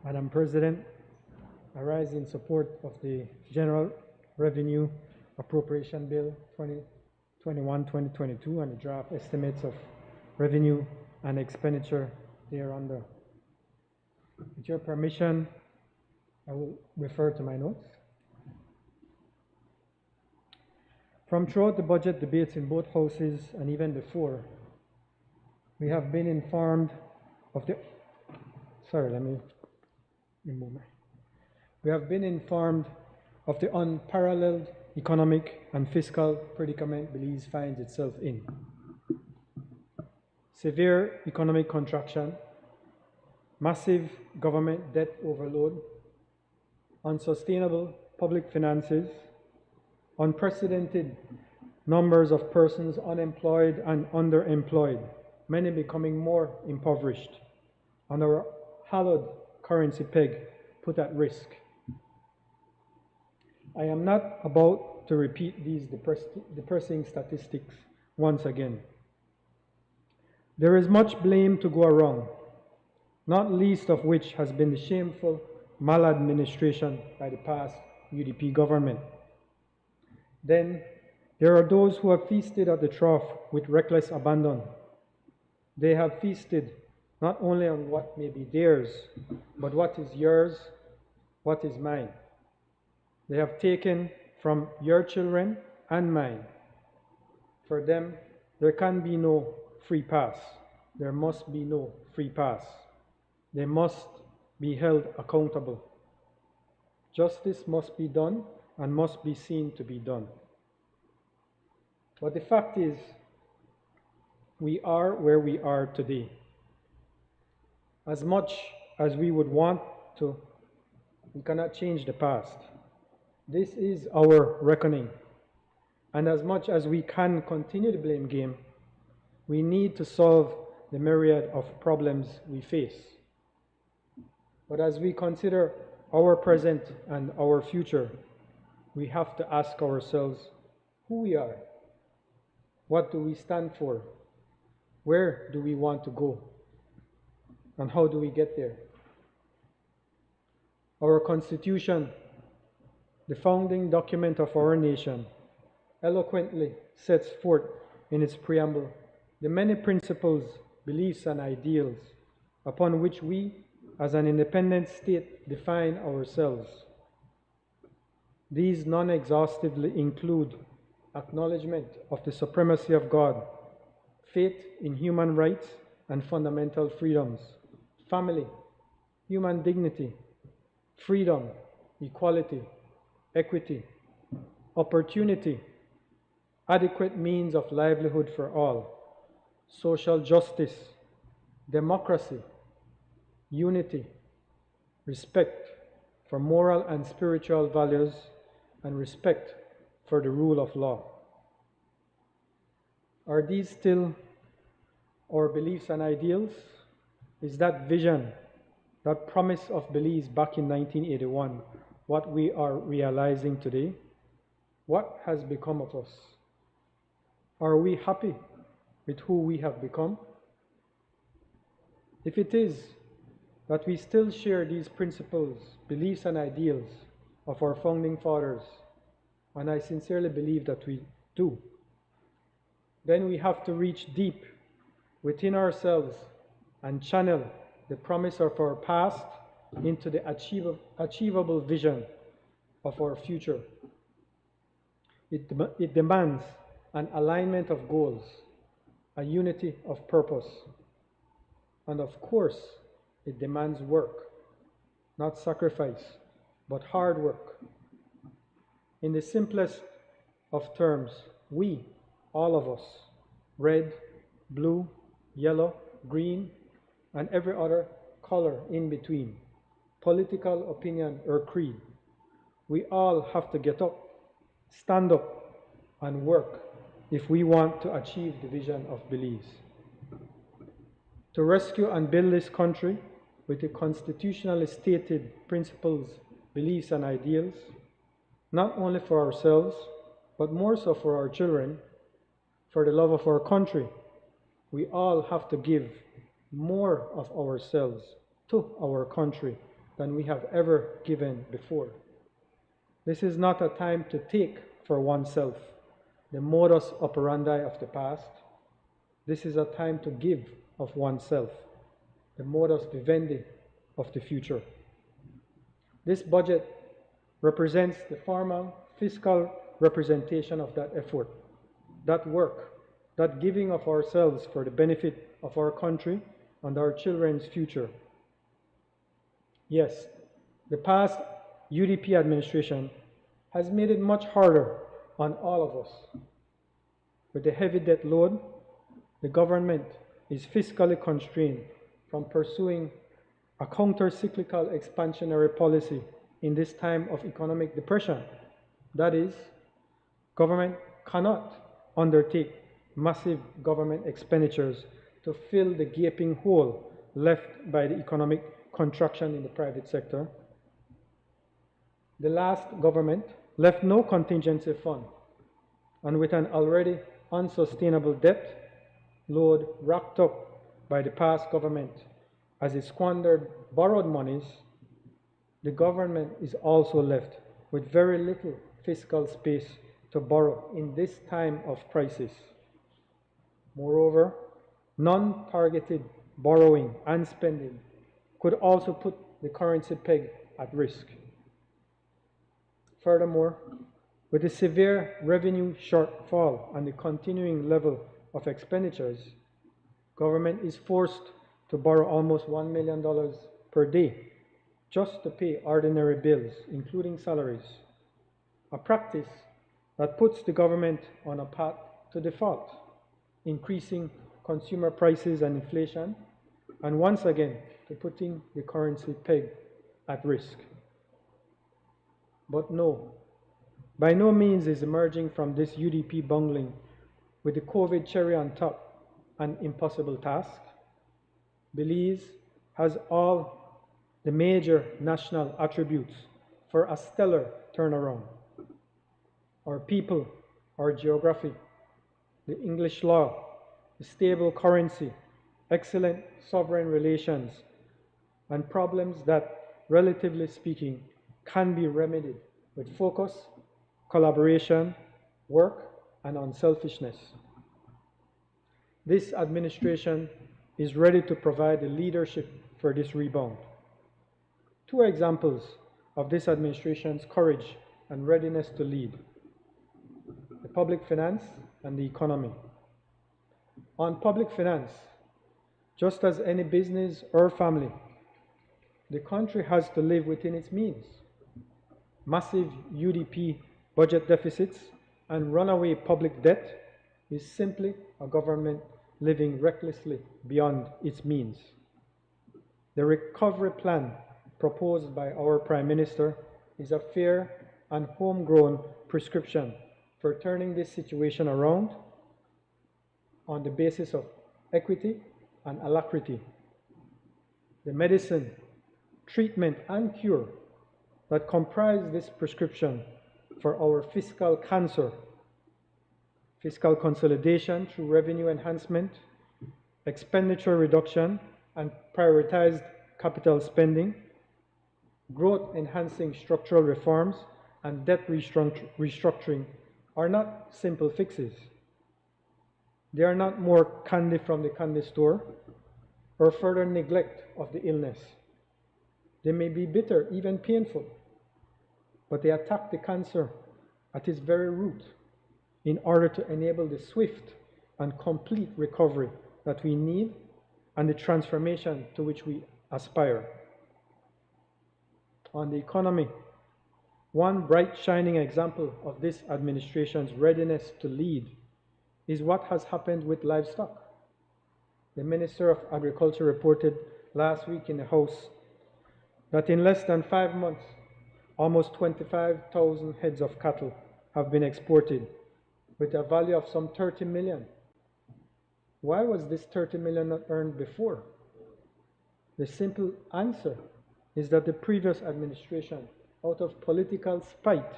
Madam President, I rise in support of the General Revenue Appropriation Bill 2021-2022 and the draft estimates of revenue and expenditure thereunder. With your permission, I will refer to my notes. From throughout the budget debates in both houses and even before, we have been informed of the, we have been informed of the unparalleled economic and fiscal predicament Belize finds itself in. Severe economic contraction, massive government debt overload, unsustainable public finances, unprecedented numbers of persons unemployed and underemployed, many becoming more impoverished, and our hallowed currency peg put at risk. I am not about to repeat these depressing statistics once again. There is much blame to go around, not least of which has been the shameful maladministration by the past UDP government. Then there are those who have feasted at the trough with reckless abandon. They have feasted not only on what may be theirs, but what is yours, what is mine. They have taken from your children and mine. For them, there can be no free pass. There must be no free pass. They must be held accountable. Justice must be done and must be seen to be done. But the fact is, we are where we are today. As much as we would want to, we cannot change the past. This is our reckoning. And as much as we can continue the blame game, we need to solve the myriad of problems we face. But as we consider our present and our future, we have to ask ourselves who we are. What do we stand for? Where do we want to go? And how do we get there? Our Constitution, the founding document of our nation, eloquently sets forth in its preamble the many principles, beliefs, and ideals upon which we, as an independent state, define ourselves. These non-exhaustively include acknowledgement of the supremacy of God, faith in human rights and fundamental freedoms, family, human dignity, freedom, equality, equity, opportunity, adequate means of livelihood for all, social justice, democracy, unity, respect for moral and spiritual values, and respect for the rule of law. Are these still our beliefs and ideals? Is that vision, that promise of Belize back in 1981, what we are realizing today? What has become of us? Are we happy with who we have become? If it is that we still share these principles, beliefs, and ideals of our founding fathers, and I sincerely believe that we do, then we have to reach deep within ourselves and channel the promise of our past into the achievable vision of our future. It demands an alignment of goals, a unity of purpose, and of course, it demands work, not sacrifice, but hard work. In the simplest of terms, we, all of us, red, blue, yellow, green, and every other color in between, political opinion or creed, we all have to get up, stand up, and work if we want to achieve the vision of Belize. To rescue and build this country with the constitutionally stated principles, beliefs, and ideals, not only for ourselves, but more so for our children, for the love of our country, we all have to give more of ourselves to our country than we have ever given before. This is not a time to take for oneself, the modus operandi of the past. This is a time to give of oneself, the modus vivendi of the future. This budget represents the formal fiscal representation of that effort, that work, that giving of ourselves for the benefit of our country and our children's future. Yes, the past UDP administration has made it much harder on all of us. With the heavy debt load, the government is fiscally constrained from pursuing a counter-cyclical expansionary policy in this time of economic depression. That is, government cannot undertake massive government expenditures to fill the gaping hole left by the economic contraction in the private sector. The last government left no contingency fund, and with an already unsustainable debt load racked up by the past government as it squandered borrowed monies, the government is also left with very little fiscal space to borrow in this time of crisis. Moreover, non-targeted borrowing and spending could also put the currency peg at risk. Furthermore, with the severe revenue shortfall and the continuing level of expenditures, government is forced to borrow almost $1 million per day just to pay ordinary bills, including salaries, a practice that puts the government on a path to default, increasing consumer prices and inflation, and once again to putting the currency peg at risk. But no, by no means is emerging from this UDP bungling with the COVID cherry on top an impossible task. Belize has all the major national attributes for a stellar turnaround. Our people, our geography, the English law, the stable currency, excellent sovereign relations, and problems that, relatively speaking, can be remedied with focus, collaboration, work, and unselfishness. This administration is ready to provide the leadership for this rebound. Two examples of this administration's courage and readiness to lead: the public finance and the economy. On public finance, just as any business or family, the country has to live within its means. Massive UDP budget deficits and runaway public debt is simply a government living recklessly beyond its means. The recovery plan proposed by our Prime Minister is a fair and homegrown prescription for turning this situation around on the basis of equity, and alacrity. The medicine, treatment, and cure that comprise this prescription for our fiscal cancer, fiscal consolidation through revenue enhancement, expenditure reduction, and prioritized capital spending, growth enhancing structural reforms, and debt restructuring are not simple fixes. They are not more candy from the candy store or further neglect of the illness. They may be bitter, even painful, but they attack the cancer at its very root in order to enable the swift and complete recovery that we need and the transformation to which we aspire. On the economy, one bright shining example of this administration's readiness to lead is what has happened with livestock. The Minister of Agriculture reported last week in the House that in less than 5 months, almost 25,000 heads of cattle have been exported with a value of some 30 million. Why was this 30 million not earned before? The simple answer is that the previous administration, out of political spite,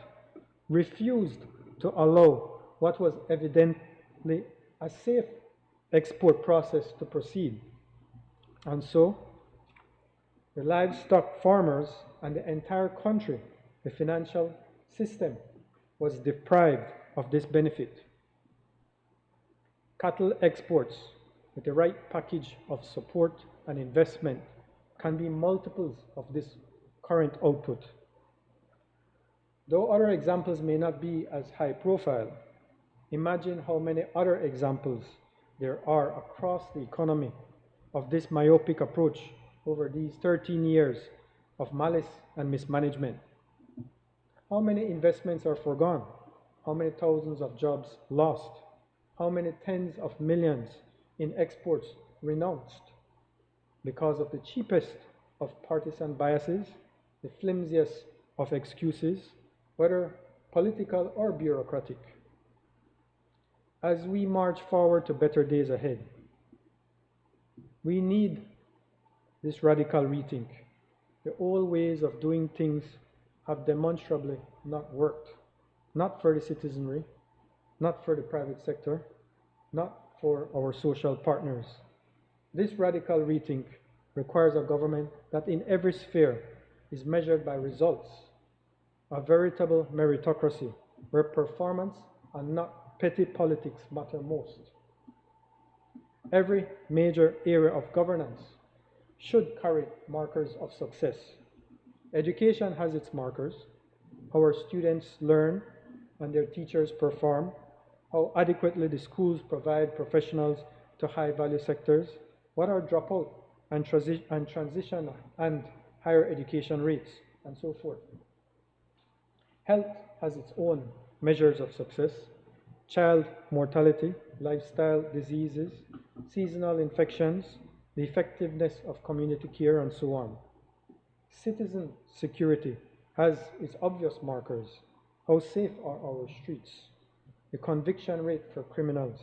refused to allow what was evidently a safe export process to proceed. And so, the livestock farmers and the entire country, the financial system, was deprived of this benefit. Cattle exports, with the right package of support and investment, can be multiples of this current output. Though other examples may not be as high profile, imagine how many other examples there are across the economy of this myopic approach over these 13 years of malice and mismanagement. How many investments are forgone? How many thousands of jobs lost? How many tens of millions in exports renounced because of the cheapest of partisan biases, the flimsiest of excuses, whether political or bureaucratic? As we march forward to better days ahead, we need this radical rethink. The old ways of doing things have demonstrably not worked, not for the citizenry, not for the private sector, not for our social partners. This radical rethink requires a government that in every sphere is measured by results, a veritable meritocracy where performance and not petty politics matter most. Every major area of governance should carry markers of success. Education has its markers: how our students learn and their teachers perform, how adequately the schools provide professionals to high-value sectors, what are dropout and transition and higher education rates, and so forth. Health has its own measures of success: child mortality, lifestyle diseases, seasonal infections, the effectiveness of community care, and so on. Citizen security has its obvious markers: how safe are our streets, the conviction rate for criminals,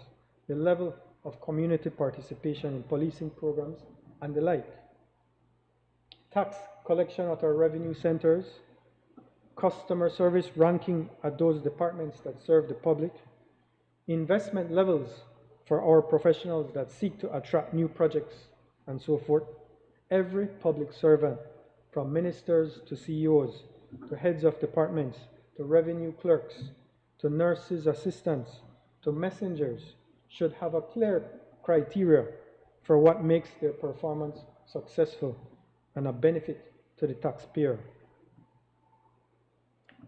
the level of community participation in policing programs, and the like. Tax collection at our revenue centers, customer service ranking at those departments that serve the public, investment levels for our professionals that seek to attract new projects, and so forth. Every public servant, from ministers to CEOs, to heads of departments, to revenue clerks, to nurses' assistants, to messengers, should have a clear criteria for what makes their performance successful and a benefit to the taxpayer.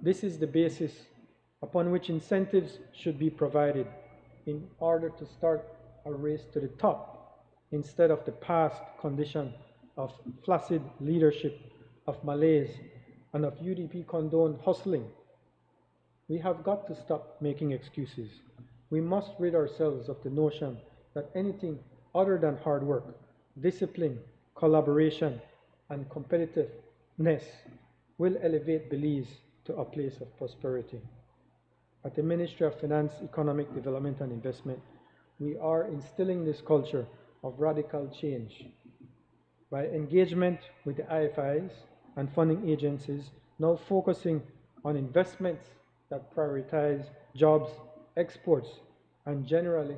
This is the basis upon which incentives should be provided in order to start a race to the top, instead of the past condition of flaccid leadership, of malaise, and of UDP condoned hustling. We have got to stop making excuses. We must rid ourselves of the notion that anything other than hard work, discipline, collaboration, and competitiveness will elevate Belize to a place of prosperity. At the Ministry of Finance, Economic Development and Investment, we are instilling this culture of radical change. By engagement with the IFIs and funding agencies, now focusing on investments that prioritize jobs, exports, and generally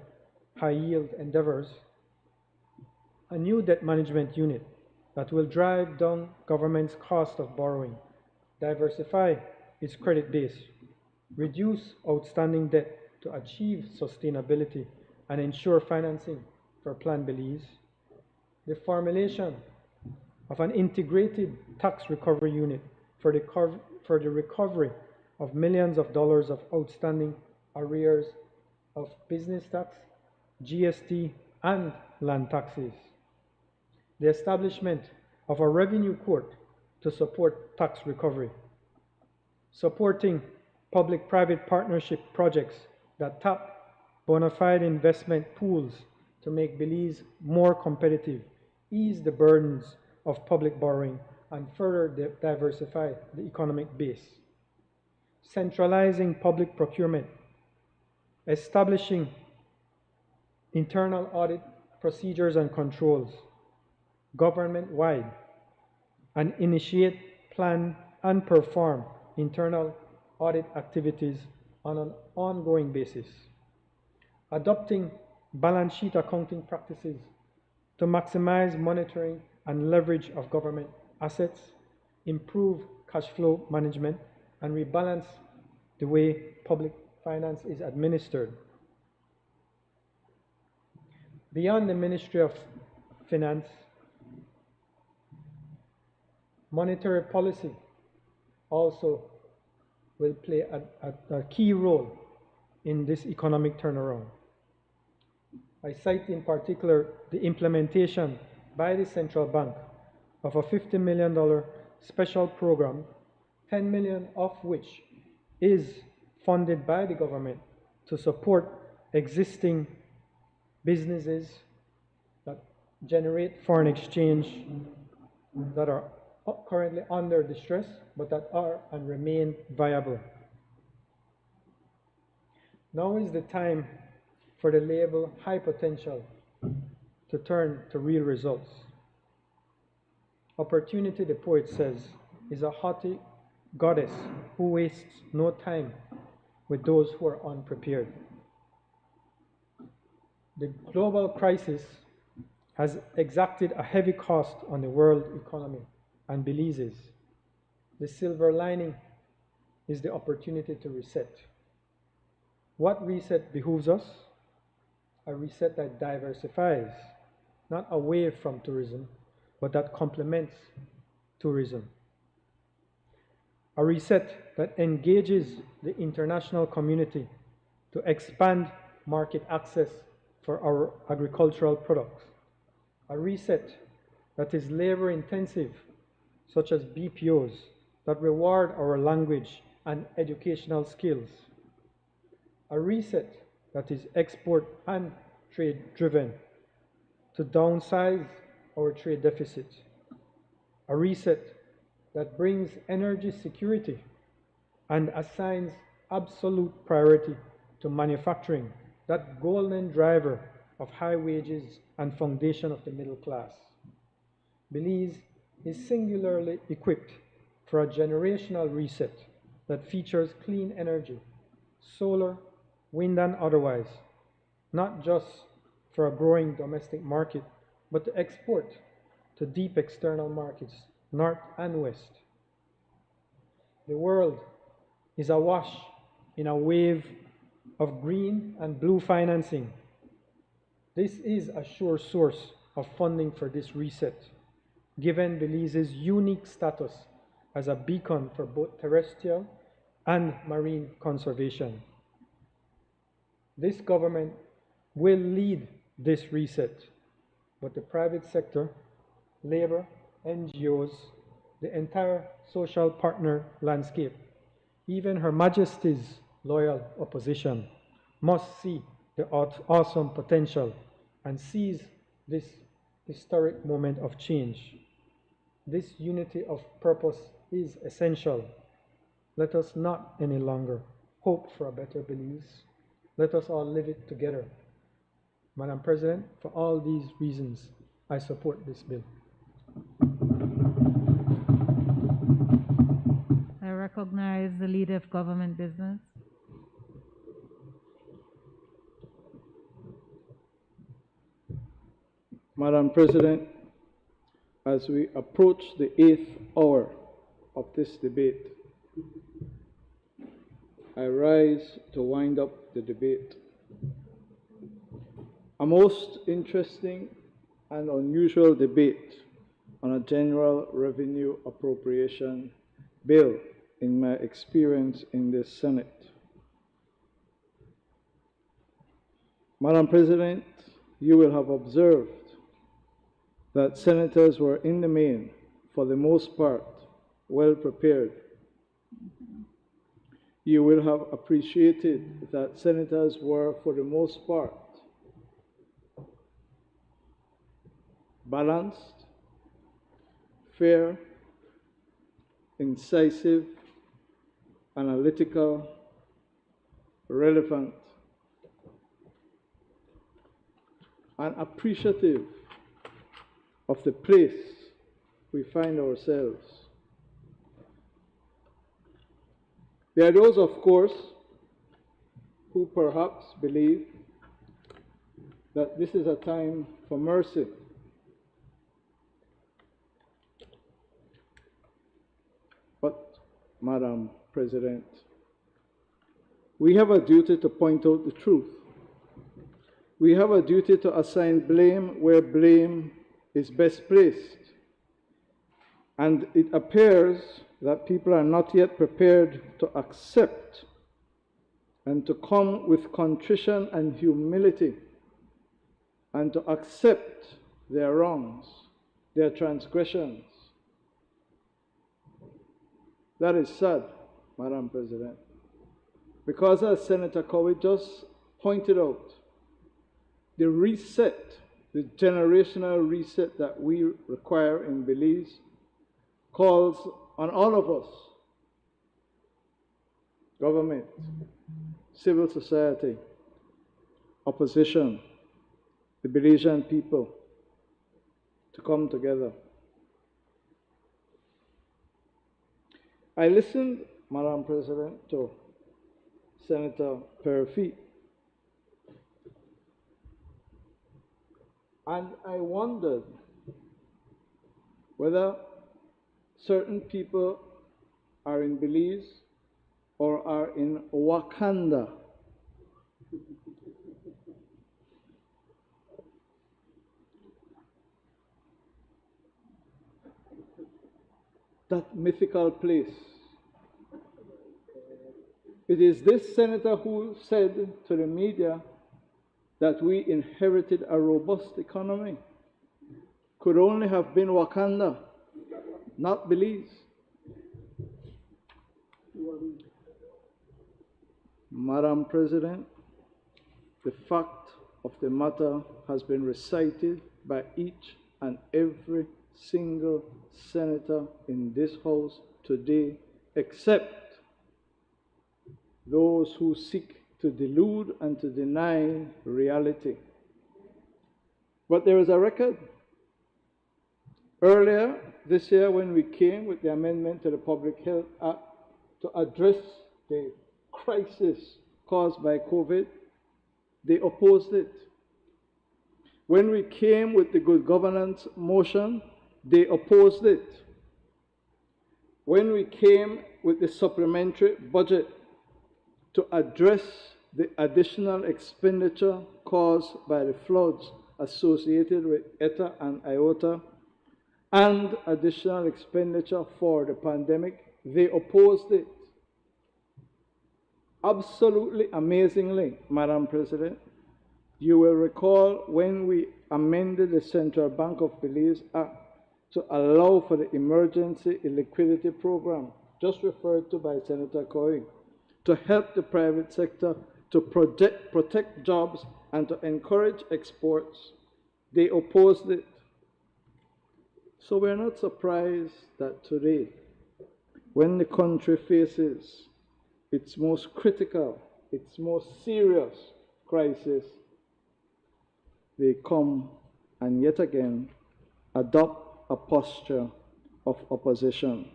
high-yield endeavors, a new debt management unit that will drive down government's cost of borrowing, diversify its credit base, reduce outstanding debt to achieve sustainability and ensure financing for Plan Belize, the formulation of an integrated tax recovery unit for the recovery of millions of dollars of outstanding arrears of business tax, GST, and land taxes, the establishment of a revenue court to support tax recovery, supporting public-private partnership projects that tap bona fide investment pools to make Belize more competitive, ease the burdens of public borrowing, and further diversify the economic base, centralizing public procurement, establishing internal audit procedures and controls government-wide, and initiate, plan, and perform internal audit activities on an ongoing basis, adopting balance sheet accounting practices to maximize monitoring and leverage of government assets, improve cash flow management, and rebalance the way public finance is administered. Beyond the Ministry of Finance, monetary policy also will play a key role in this economic turnaround. I cite in particular the implementation by the central bank of a $50 million special program, $10 million of which is funded by the government to support existing businesses that generate foreign exchange that are currently under distress, but that are and remain viable. Now is the time for the label high potential to turn to real results. Opportunity, the poet says, is a haughty goddess who wastes no time with those who are unprepared. The global crisis has exacted a heavy cost on the world economy and Belize's. The silver lining is the opportunity to reset. What reset behooves us? A reset that diversifies, not away from tourism, but that complements tourism. A reset that engages the international community to expand market access for our agricultural products. A reset that is labor intensive, such as BPOs, that reward our language and educational skills. A reset that is export and trade driven to downsize our trade deficit. A reset that brings energy security and assigns absolute priority to manufacturing, that golden driver of high wages and foundation of the middle class. Belize is singularly equipped for a generational reset that features clean energy, solar, wind and otherwise, not just for a growing domestic market, but to export to deep external markets, north and west. The world is awash in a wave of green and blue financing. This is a sure source of funding for this reset, given Belize's unique status as a beacon for both terrestrial and marine conservation. This government will lead this reset, but the private sector, labor, NGOs, the entire social partner landscape, even Her Majesty's loyal opposition, must see the awesome potential and seize this historic moment of change. This unity of purpose is essential. Let us not any longer hope for a better Belize. Let us all live it together. Madam President, for all these reasons, I support this bill. I recognize the Leader of Government Business. Madam President, as we approach the 8th hour of this debate, I rise to wind up the debate. A most interesting and unusual debate on a general revenue appropriation bill in my experience in the Senate. Madam President, you will have observed that senators were in the main, for the most part, well prepared. You will have appreciated that senators were, for the most part, balanced, fair, incisive, analytical, relevant, and appreciative of the place we find ourselves. There are those, of course, who perhaps believe that this is a time for mercy. But, Madam President, we have a duty to point out the truth. We have a duty to assign blame where blame is best placed. And it appears that people are not yet prepared to accept and to come with contrition and humility and to accept their wrongs, their transgressions. That is sad, Madam President, because as Senator Cowie just pointed out, the reset, the generational reset that we require in Belize calls on all of us, government, civil society, opposition, the Belizean people, to come together. I listened, Madam President, to Senator Perfit, and I wondered whether certain people are in Belize or are in Wakanda. That mythical place. It is this senator who said to the media that we inherited a robust economy. Could only have been Wakanda, not Belize. Madam President, the fact of the matter has been recited by each and every single senator in this House today, except those who seek to delude and to deny reality. But there is a record. Earlier this year, when we came with the amendment to the Public Health Act to address the crisis caused by COVID, they opposed it. When we came with the good governance motion, they opposed it. When we came with the supplementary budget to address the additional expenditure caused by the floods associated with Eta and Iota and additional expenditure for the pandemic, they opposed it. Absolutely amazingly, Madam President, you will recall when we amended the Central Bank of Belize Act to allow for the emergency liquidity program, just referred to by Senator Cowie, to help the private sector to protect jobs and to encourage exports. They opposed it. So we're not surprised that today, when the country faces its most critical, its most serious crisis, they come and yet again adopt a posture of opposition.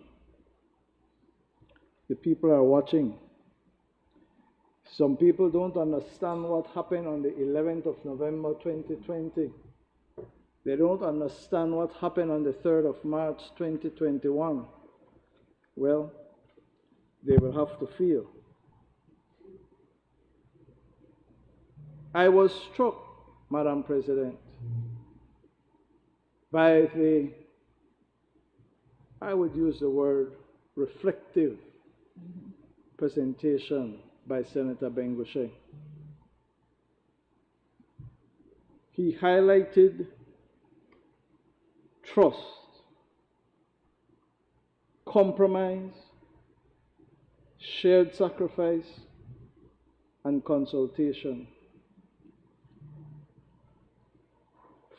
The people are watching. Some people don't understand what happened on the 11th of November 2020. They don't understand what happened on the 3rd of March 2021. Well, they will have to feel. I was struck, Madam President, by the, I would use the word, reflective presentation by Senator Bengushe. He highlighted trust, compromise, shared sacrifice, and consultation.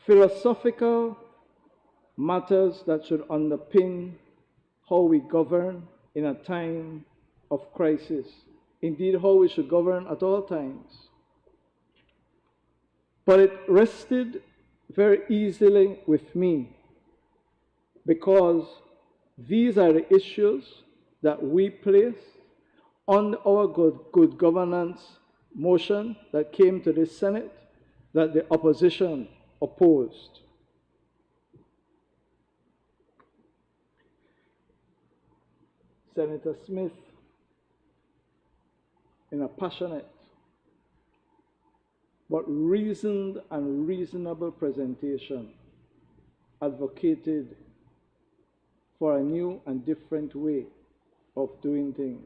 Philosophical matters that should underpin how we govern in a time of crisis. Indeed, how we should govern at all times. But it rested very easily with me because these are the issues that we placed on our good governance motion that came to the Senate that the opposition opposed. Senator Smith, in a passionate but reasoned and reasonable presentation, advocated for a new and different way of doing things.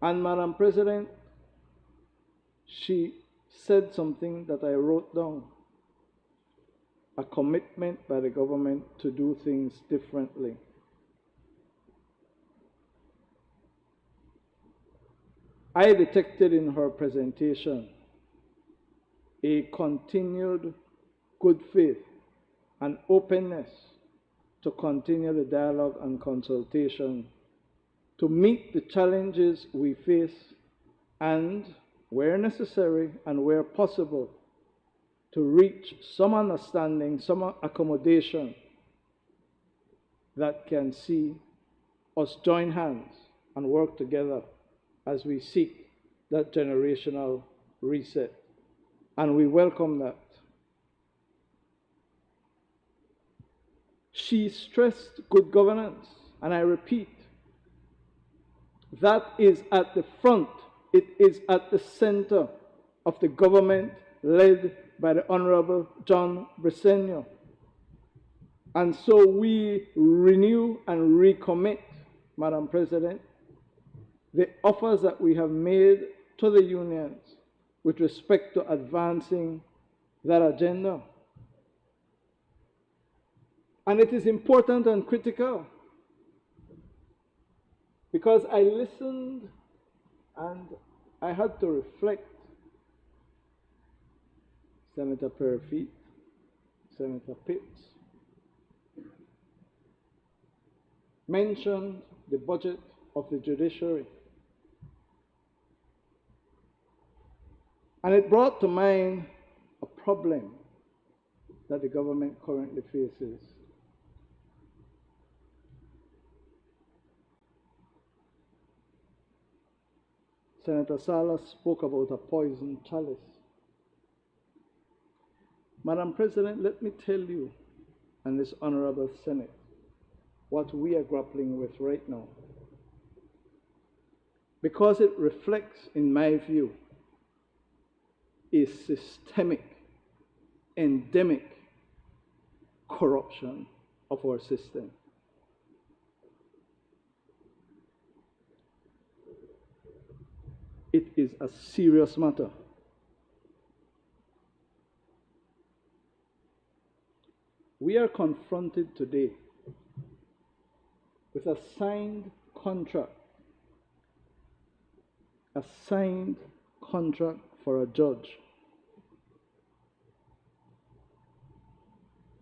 And Madam President, she said something that I wrote down, a commitment by the government to do things differently. I detected in her presentation a continued good faith and openness to continue the dialogue and consultation to meet the challenges we face and, where necessary and where possible, to reach some understanding, some accommodation that can see us join hands and work together as we seek that generational reset. And we welcome that. She stressed good governance, and I repeat, that is at the front, it is at the center of the government led by the Honorable John Briceño. And so we renew and recommit, Madam President, the offers that we have made to the unions with respect to advancing that agenda. And it is important and critical because I listened and I had to reflect. Senator Perry, Senator Pitts mentioned the budget of the judiciary. And it brought to mind a problem that the government currently faces. Senator Salas spoke about a poison chalice. Madam President, let me tell you and this Honorable Senate what we are grappling with right now. Because it reflects, in my view, a systemic, endemic corruption of our system. It is a serious matter. We are confronted today with a signed contract for a judge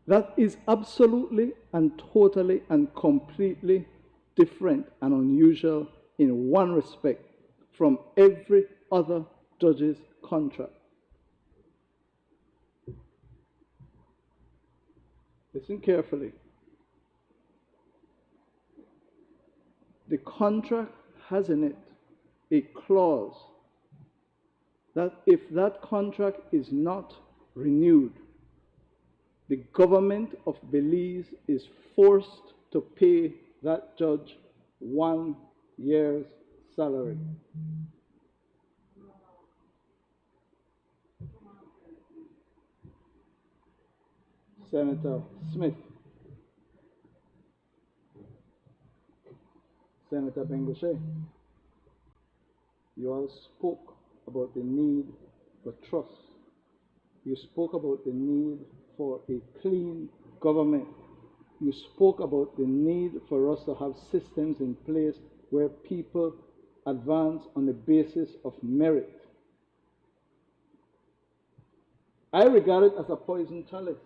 that is absolutely and totally and completely different and unusual in one respect from every other judge's contract. Listen carefully. The contract has in it a clause that if that contract is not renewed, the government of Belize is forced to pay that judge 1 year's salary. Senator Smith, Senator Bengoshe, you all spoke about the need for trust. You spoke about the need for a clean government. You spoke about the need for us to have systems in place where people advance on the basis of merit. I regard it as a poison chalice,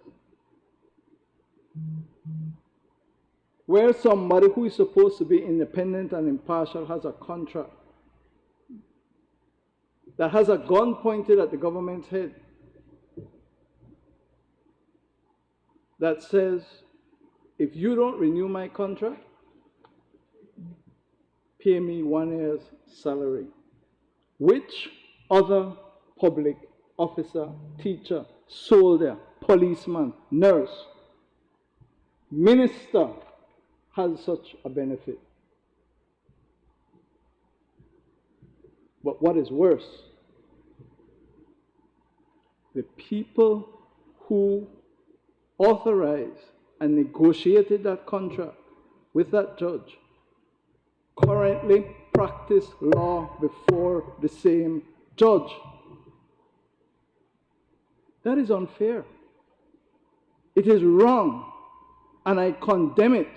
where somebody who is supposed to be independent and impartial has a contract that has a gun pointed at the government's head that says, if you don't renew my contract, pay me 1 year's salary. Which other public officer, teacher, soldier, policeman, nurse, minister has such a benefit? But what is worse, the people who authorized and negotiated that contract with that judge currently practice law before the same judge. That is unfair. It is wrong, and I condemn it.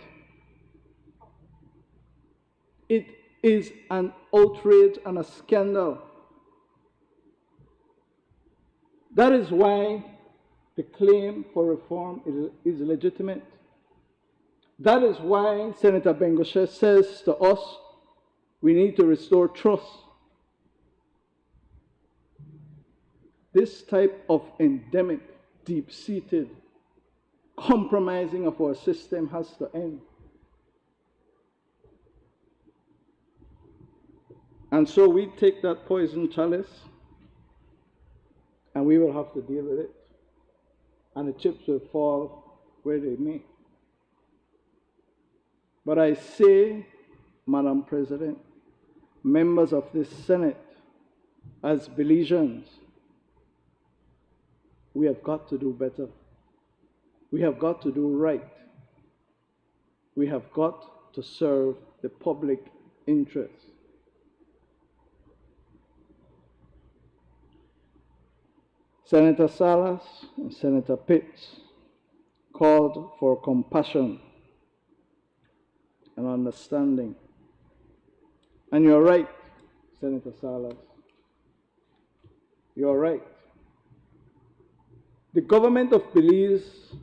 It is an outrage and a scandal. That is why the claim for reform is legitimate. That is why Senator Bengoshe says to us, we need to restore trust. This type of endemic, deep-seated compromising of our system has to end. And so we take that poison chalice and we will have to deal with it. And the chips will fall where they may. But I say, Madam President, members of this Senate, as Belizeans, we have got to do better. We have got to do right. We have got to serve the public interest. Senator Salas and Senator Pitts called for compassion and understanding. And you're right, Senator Salas. You're right. The government of Belize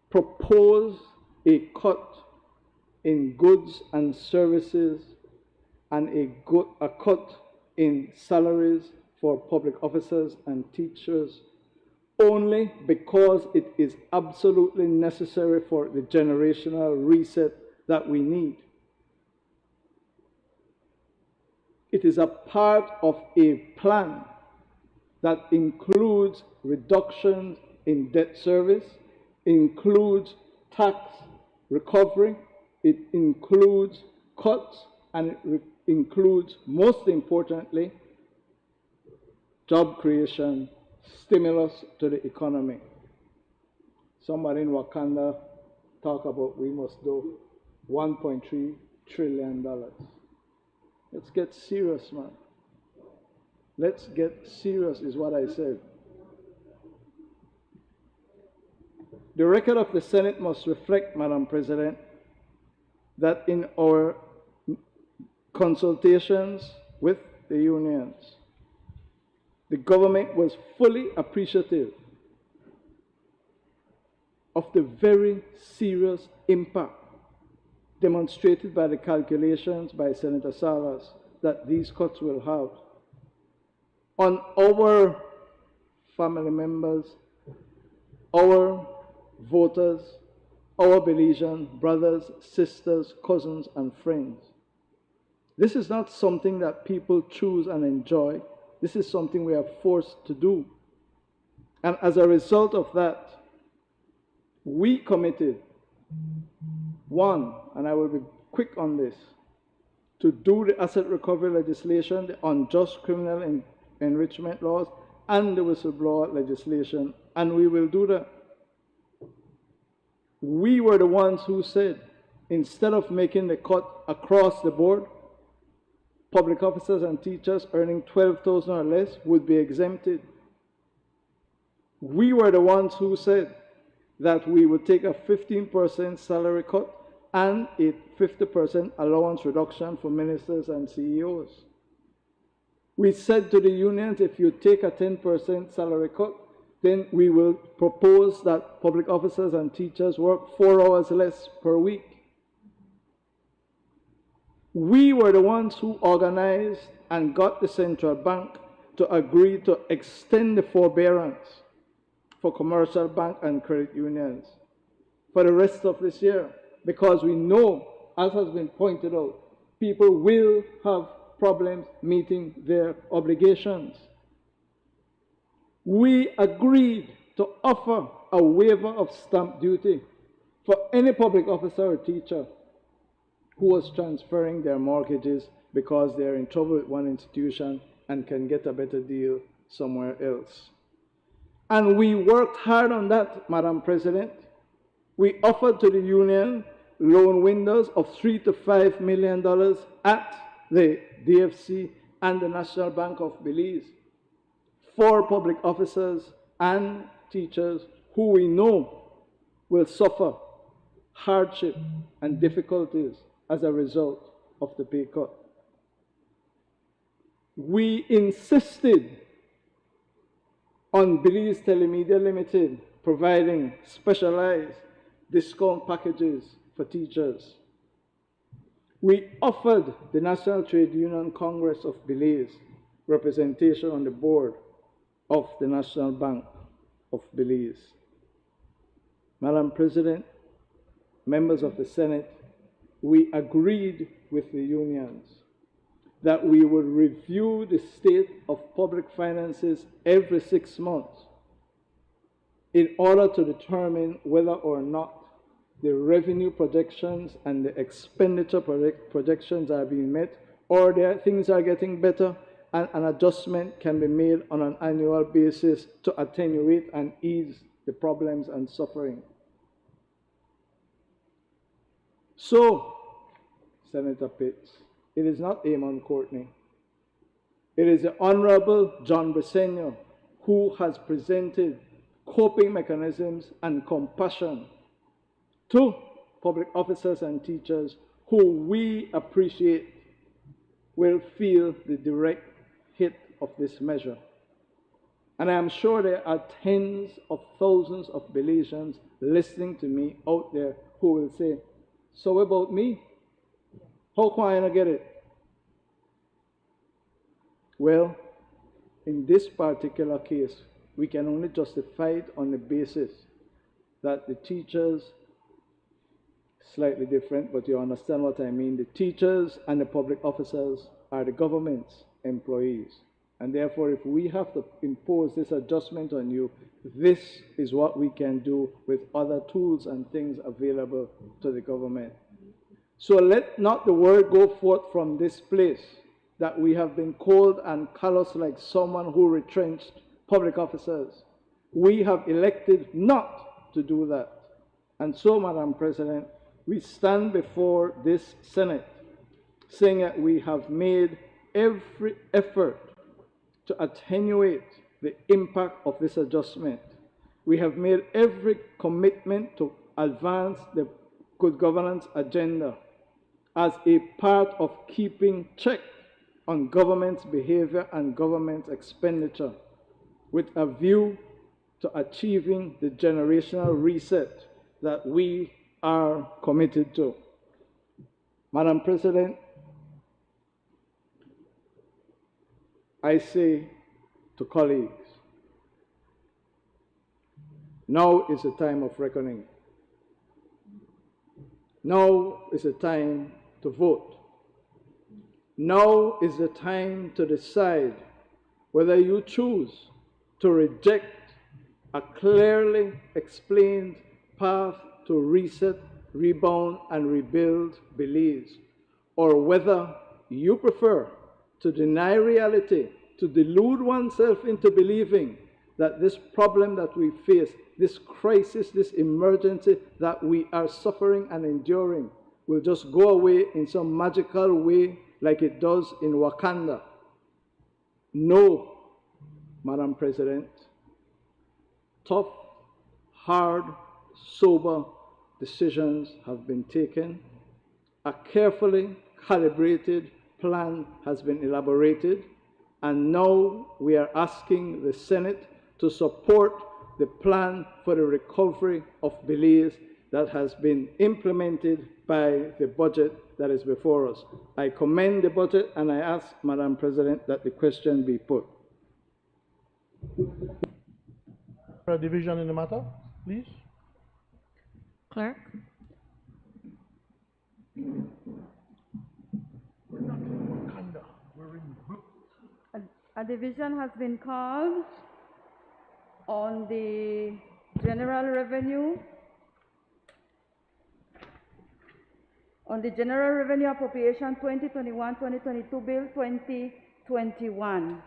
proposed a cut in goods and services and a cut in salaries for public officers and teachers only because it is absolutely necessary for the generational reset that we need. It is a part of a plan that includes reductions in debt service, includes tax recovery, it includes cuts, and it includes, most importantly, job creation, stimulus to the economy. Somebody in Wakanda talk about we must do $1.3 trillion. Let's get serious, man. Let's get serious is what I said. The record of the Senate must reflect, Madam President, that in our consultations with the unions, the government was fully appreciative of the very serious impact demonstrated by the calculations by Senator Salas that these cuts will have on our family members, our voters, our Belizean brothers, sisters, cousins, and friends. This is not something that people choose and enjoy. This is something we are forced to do. And as a result of that, we committed, one, and I will be quick on this, to do the asset recovery legislation, the unjust criminal enrichment laws, and the whistleblower legislation, and we will do that. We were the ones who said, instead of making the cut across the board, public officers and teachers earning $12,000 or less would be exempted. We were the ones who said that we would take a 15% salary cut and a 50% allowance reduction for ministers and CEOs. We said to the unions, if you take a 10% salary cut, then we will propose that public officers and teachers work 4 hours less per week. We were the ones who organized and got the central bank to agree to extend the forbearance for commercial bank and credit unions for the rest of this year, because we know, as has been pointed out, people will have problems meeting their obligations. We agreed to offer a waiver of stamp duty for any public officer or teacher who was transferring their mortgages because they're in trouble with one institution and can get a better deal somewhere else. And we worked hard on that, Madam President. We offered to the union loan windows of $3 to $5 million at the DFC and the National Bank of Belize for public officers and teachers who we know will suffer hardship and difficulties as a result of the pay cut. We insisted on Belize Telemedia Limited providing specialized discount packages for teachers. We offered the National Trade Union Congress of Belize representation on the board of the National Bank of Belize. Madam President, members of the Senate, we agreed with the unions that we would review the state of public finances every 6 months in order to determine whether or not the revenue projections and the expenditure projections are being met, or things are getting better and an adjustment can be made on an annual basis to attenuate and ease the problems and suffering. So, Senator Pitts, it is not Amon Courtney. It is the Honorable John Briceño who has presented coping mechanisms and compassion to public officers and teachers who we appreciate will feel the direct hit of this measure. And I am sure there are tens of thousands of Belizeans listening to me out there who will say, so about me? How can I not get it? Well, in this particular case, we can only justify it on the basis that the teachers, slightly different, but you understand what I mean, the teachers and the public officers are the government's employees. And therefore, if we have to impose this adjustment on you, this is what we can do with other tools and things available to the government. So let not the word go forth from this place that we have been cold and callous like someone who retrenched public officers. We have elected not to do that. And so, Madam President, we stand before this Senate saying that we have made every effort to attenuate the impact of this adjustment. We have made every commitment to advance the good governance agenda as a part of keeping check on government's behavior and government's expenditure with a view to achieving the generational reset that we are committed to. Madam President, I say to colleagues, Now is the time of reckoning. Now is the time to vote. Now is the time to decide whether you choose to reject a clearly explained path to reset, rebound, and rebuild Belize, or whether you prefer to deny reality, to delude oneself into believing that this problem that we face, this crisis, this emergency that we are suffering and enduring will just go away in some magical way like it does in Wakanda. No, Madam President. Tough, hard, sober decisions have been taken. A carefully calibrated plan has been elaborated, and now we are asking the Senate to support the plan for the recovery of Belize that has been implemented by the budget that is before us. I commend the budget, and I ask, Madam President, that the question be put. A division in the matter, please. Clerk? A division has been called on the general revenue, appropriation 2021-2022 bill 2021.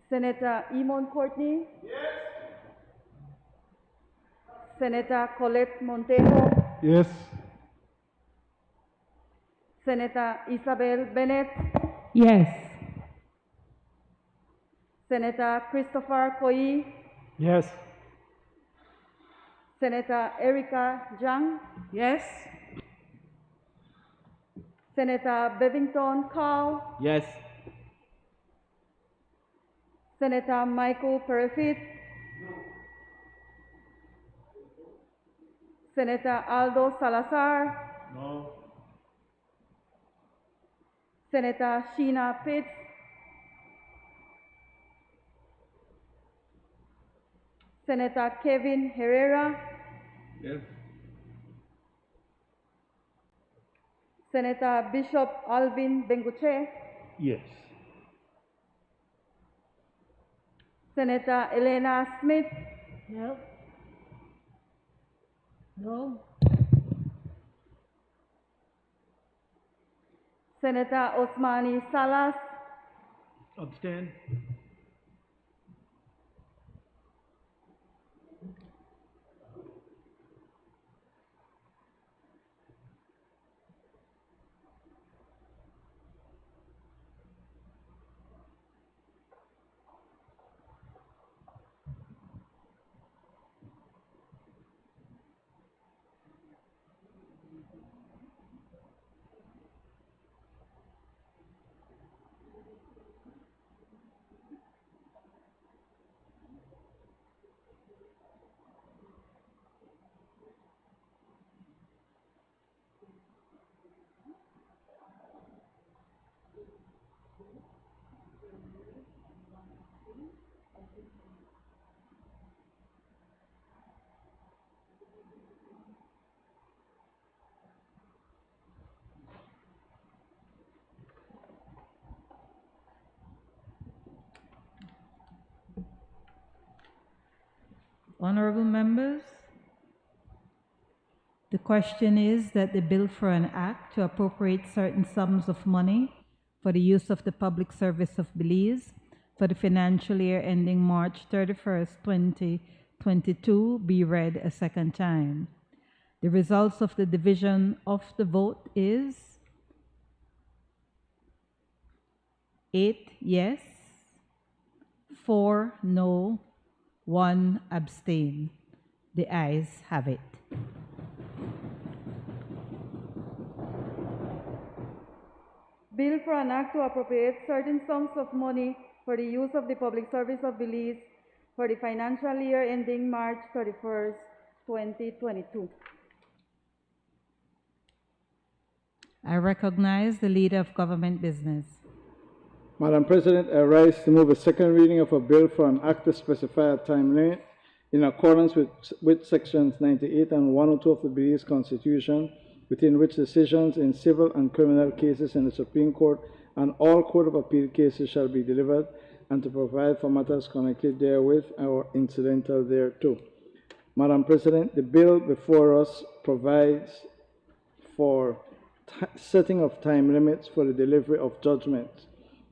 Senator Emon Courtney? Yes. Senator Colette Montejo? Yes. Senator Isabel Bennett? Yes. Senator Christopher Koi? Yes. Senator Erica Jang? Yes. Senator Bevington Carl? Yes. Senator Michael Perifit? Senator Aldo Salazar? No. Senator Sheena Pitts? Senator Kevin Herrera? Yes. Senator Bishop Alvin Benguche? Yes. Senator Elena Smith? No. No. Senator Osmani Salas? Abstain. Honorable members, the question is that the bill for an act to appropriate certain sums of money for the use of the public service of Belize for the financial year ending March 31st, 2022 be read a second time. The results of the division of the vote is 8 yes, 4 no, 1 abstain. The ayes have it. Bill for an act to appropriate certain sums of money for the use of the public service of Belize for the financial year ending March 31st, 2022. I recognize the Leader of Government Business. Madam President, I rise to move a second reading of a bill for an act to specify a time limit in accordance with sections 98 and 102 of the Belize Constitution, within which decisions in civil and criminal cases in the Supreme Court and all Court of Appeal cases shall be delivered, and to provide for matters connected therewith or incidental thereto. Madam President, the bill before us provides for setting of time limits for the delivery of judgments.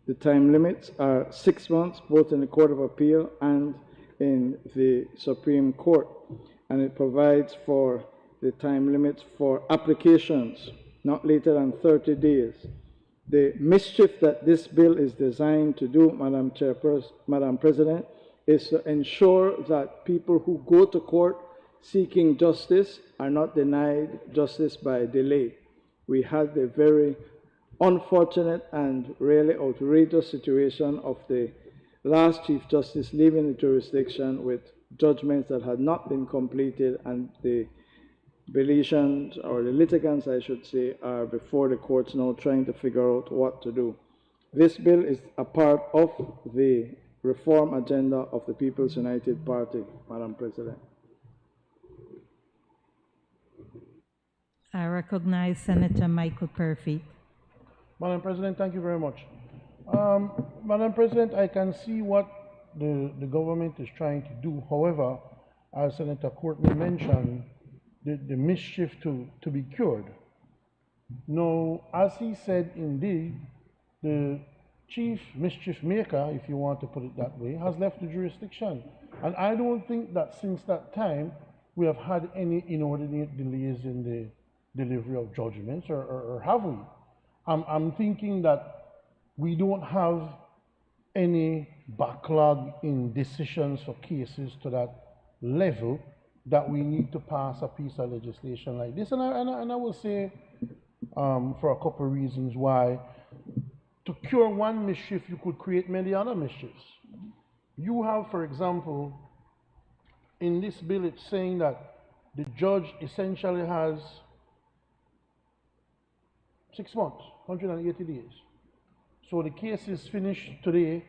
The time limits are 6 months, both in the Court of Appeal and in the Supreme Court, and it provides for the time limits for applications not later than 30 days. The mischief that this bill is designed to do, Madam President, is to ensure that people who go to court seeking justice are not denied justice by delay. We had the very unfortunate and really outrageous situation of the last Chief Justice leaving the jurisdiction with judgments that had not been completed, and the Belizeans, or the litigants I should say, are before the courts now trying to figure out what to do. This bill is a part of the reform agenda of the People's United Party, Madam President. I recognize Senator Michael Perfit. Madam President, thank you very much. Madam President, I can see what the government is trying to do. However, as Senator Courtney mentioned, the mischief to be cured. Now, as he said, indeed, the chief mischief maker, if you want to put it that way, has left the jurisdiction. And I don't think that since that time we have had any inordinate delays in the delivery of judgments, or have we? I'm thinking that we don't have any backlog in decisions for cases to that level that we need to pass a piece of legislation like this. And I will say for a couple of reasons why. To cure one mischief, you could create many other mischiefs. You have, for example, in this bill, it's saying that the judge essentially has 6 months, 180 days. So the case is finished today,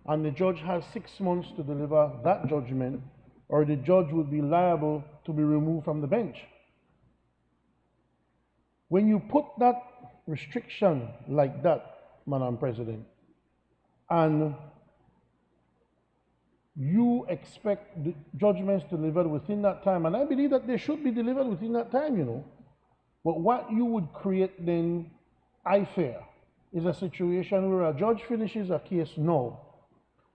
and the judge has 6 months to deliver that judgment, or the judge would be liable to be removed from the bench. When you put that restriction like that, Madam President, and you expect the judgments to deliver within that time, and I believe that they should be delivered within that time, you know. But what you would create then, I fear, is a situation where a judge finishes a case now,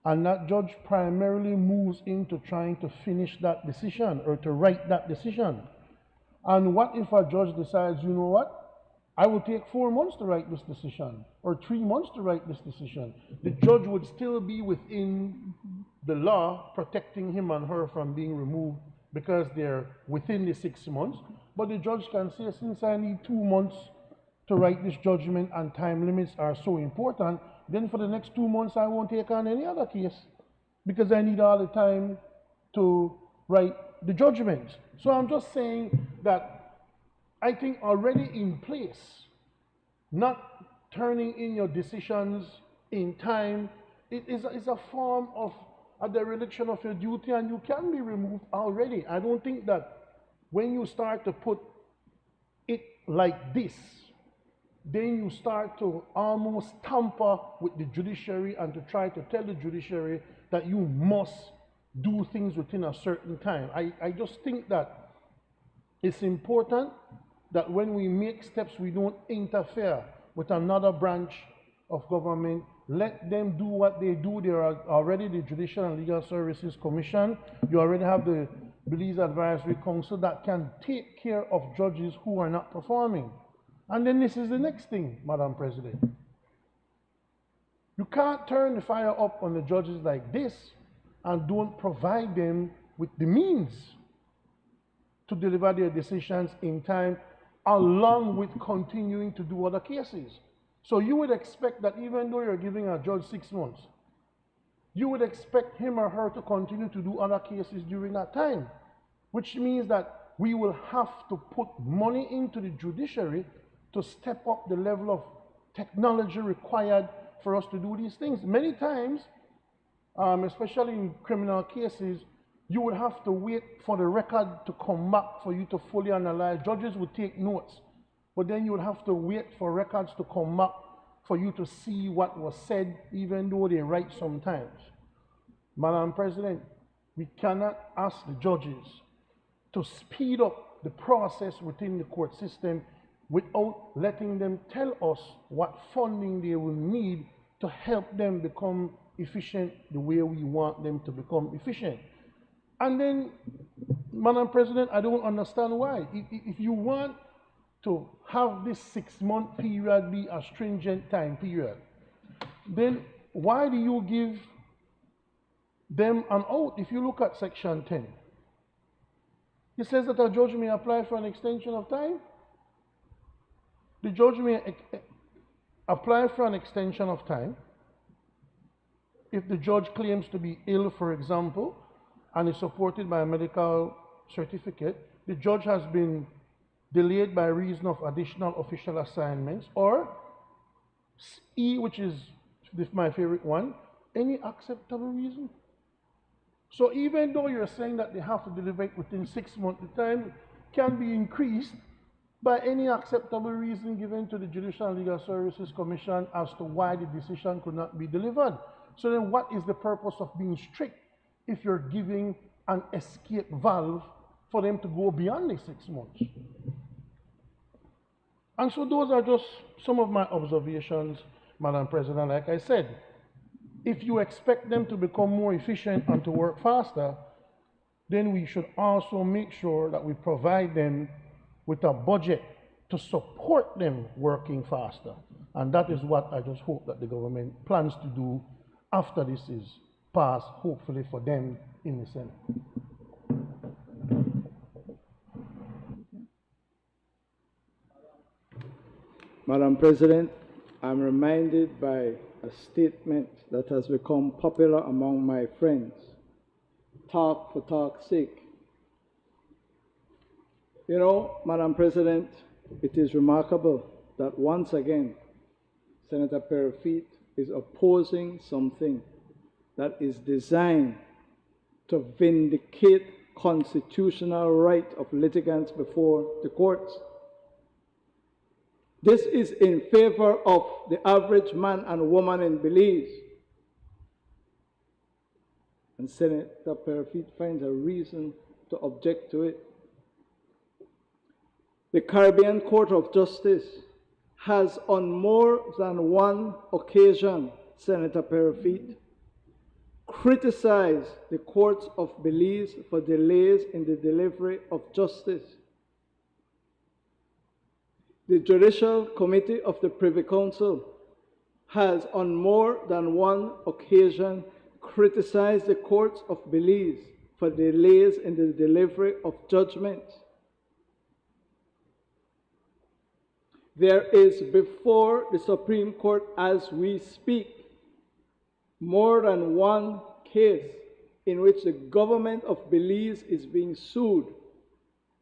and that judge primarily moves into trying to finish that decision or to write that decision. And what if a judge decides, you know what, I will take 4 months to write this decision, or 3 months to write this decision? The judge would still be within the law protecting him and her from being removed because they're within the 6 months. But the judge can say, since I need 2 months to write this judgment and time limits are so important, then for the next 2 months I won't take on any other case because I need all the time to write the judgment. So I'm just saying that I think already in place, not turning in your decisions in time, it is a form of a dereliction of your duty, and you can be removed already. I don't think that when you start to put it like this, then you start to almost tamper with the judiciary and to try to tell the judiciary that you must do things within a certain time. I just think that it's important that when we make steps, we don't interfere with another branch of government. Let them do what they do. There are already the Judicial and Legal Services Commission. You already have the Belize Advisory Council that can take care of judges who are not performing. And then this is the next thing, Madam President. You can't turn the fire up on the judges like this and don't provide them with the means to deliver their decisions in time, along with continuing to do other cases. So you would expect that even though you're giving a judge 6 months, you would expect him or her to continue to do other cases during that time, which means that we will have to put money into the judiciary to step up the level of technology required for us to do these things. Many times, especially in criminal cases, you would have to wait for the record to come back for you to fully analyze. Judges would take notes, but then you would have to wait for records to come back for you to see what was said, even though they write sometimes. Madam President, we cannot ask the judges to speed up the process within the court system without letting them tell us what funding they will need to help them become efficient the way we want them to become efficient. And then, Madam President, I don't understand why. If you want to have this 6-month period be a stringent time period, then why do you give them an out? If you look at Section 10, it says that a judge may apply for an extension of time. The judge may apply for an extension of time if the judge claims to be ill, for example, and is supported by a medical certificate. The judge has been delayed by reason of additional official assignments, or E, which is my favorite one, any acceptable reason. So even though you're saying that they have to deliver it within 6 months, the time can be increased by any acceptable reason given to the Judicial and Legal Services Commission as to why the decision could not be delivered. So then what is the purpose of being strict if you're giving an escape valve for them to go beyond the 6 months? And so those are just some of my observations, Madam President. Like I said, if you expect them to become more efficient and to work faster, then we should also make sure that we provide them with a budget to support them working faster. And that is what I just hope that the government plans to do after this is passed, hopefully for them in the Senate. Madam President, I'm reminded by a statement that has become popular among my friends: talk for talk's sake. You know, Madam President, it is remarkable that once again, Senator Perofit is opposing something that is designed to vindicate constitutional right of litigants before the courts. This is in favor of the average man and woman in Belize. And Senator Perofit finds a reason to object to it. The Caribbean Court of Justice has on more than one occasion, Senator Perofit, criticized the courts of Belize for delays in the delivery of justice. The Judicial Committee of the Privy Council has on more than one occasion criticized the courts of Belize for delays in the delivery of judgments. There is before the Supreme Court as we speak more than one case in which the government of Belize is being sued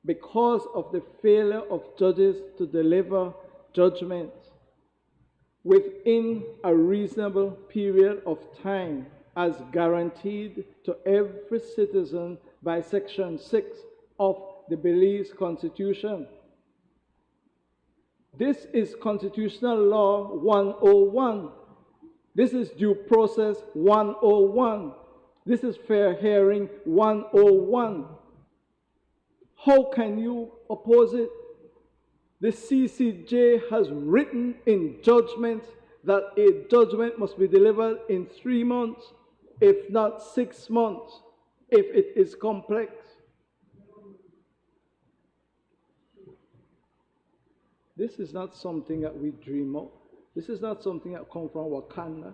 because of the failure of judges to deliver judgments within a reasonable period of time as guaranteed to every citizen by Section 6 of the Belize Constitution. This is Constitutional Law 101. This is Due Process 101. This is Fair Hearing 101. How can you oppose it? The CCJ has written in judgment that a judgment must be delivered in 3 months, if not 6 months, if it is complex. This is not something that we dream of. This is not something that comes from Wakanda.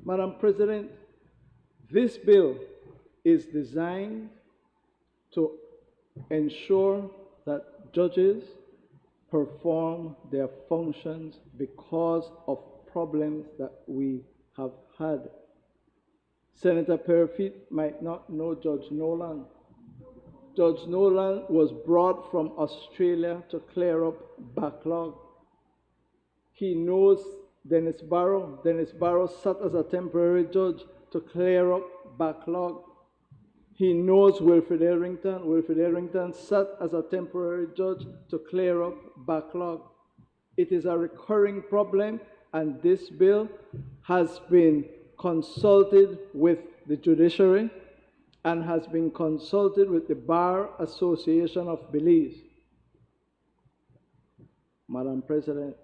Madam President, this bill is designed to ensure that judges perform their functions because of problems that we have had. Senator Perofit might not know Judge Nolan. Judge Nolan was brought from Australia to clear up backlog. He knows Dennis Barrow. Dennis Barrow sat as a temporary judge to clear up backlog. He knows Wilfred Errington. Wilfred Errington sat as a temporary judge to clear up backlog. It is a recurring problem, and this bill has been consulted with the judiciary and has been consulted with the Bar Association of Belize. Madam President,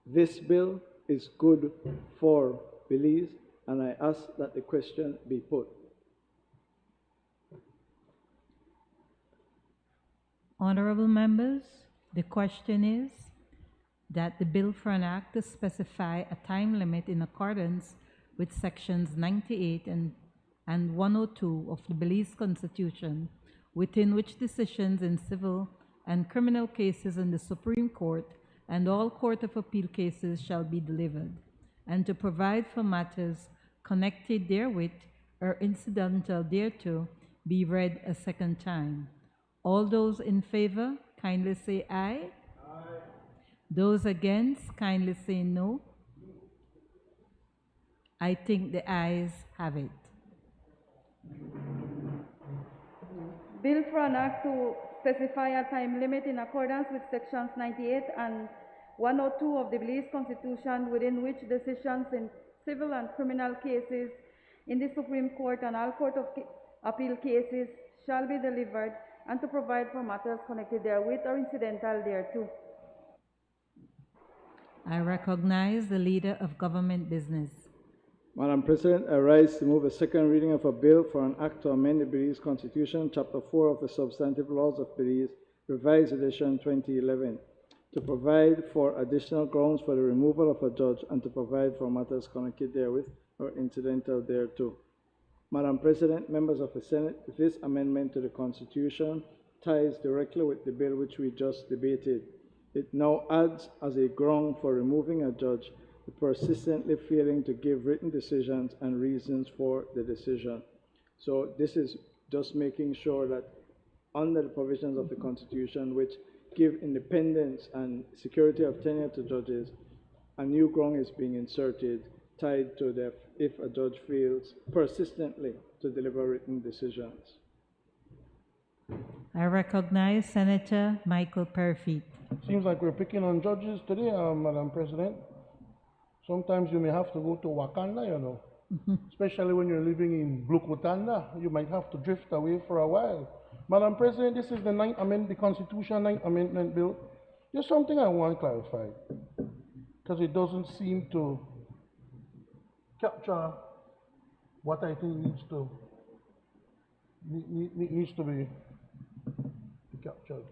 this bill is good for Belize, and I ask that the question be put. Honorable members, the question is that the bill for an act to specify a time limit in accordance with sections 98 and 102 of the Belize Constitution, within which decisions in civil and criminal cases in the Supreme Court and all Court of Appeal cases shall be delivered, and to provide for matters connected therewith or incidental thereto be read a second time. All those in favor, kindly say aye. Aye. Those against, kindly say no. I think the ayes have it. Bill for an act to specify a time limit in accordance with sections 98 and 102 of the Belize Constitution, within which decisions in civil and criminal cases in the Supreme Court and all Court of Appeal cases shall be delivered, and to provide for matters connected therewith or incidental thereto. I recognize the Leader of Government Business. Madam President, I rise to move a second reading of a bill for an act to amend the Belize Constitution, Chapter 4 of the Substantive Laws of Belize, Revised Edition 2011, to provide for additional grounds for the removal of a judge and to provide for matters connected therewith or incidental thereto. Madam President, members of the Senate, this amendment to the Constitution ties directly with the bill which we just debated. It now adds as a ground for removing a judge the persistently failing to give written decisions and reasons for the decision. So this is just making sure that under the provisions of the Constitution, which give independence and security of tenure to judges, a new ground is being inserted tied to the if a judge fails persistently to deliver written decisions. I recognize Senator Michael Perfeet. Seems like we're picking on judges today, Madam President. Sometimes you may have to go to Wakanda, you know. Especially when you're living in Blukutanda, you might have to drift away for a while. Madam President, this is the the Constitution 9th Amendment Bill. There's something I want clarified, because it doesn't seem to capture what I think needs to be captured.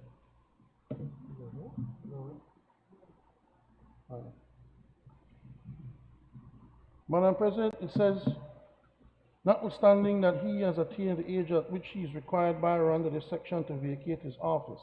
Madam President, it says, notwithstanding that he has attained the age at which he is required by or under this section to vacate his office,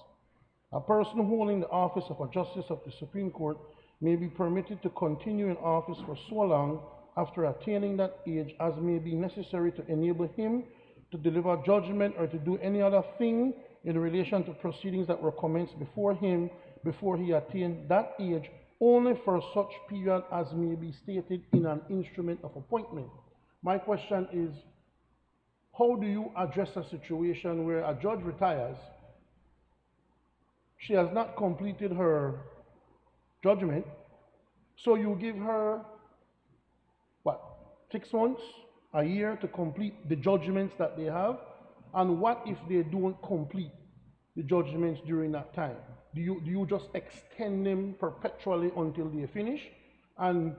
a person holding the office of a Justice of the Supreme Court may be permitted to continue in office for so long after attaining that age as may be necessary to enable him to deliver judgment or to do any other thing in relation to proceedings that were commenced before him before he attained that age, only for such period as may be stated in an instrument of appointment. My question is, how do you address a situation where a judge retires, she has not completed her judgment, so you give her, 6 months, a year to complete the judgments that they have? And what if they don't complete the judgments during that time? Do you just extend them perpetually until they finish? And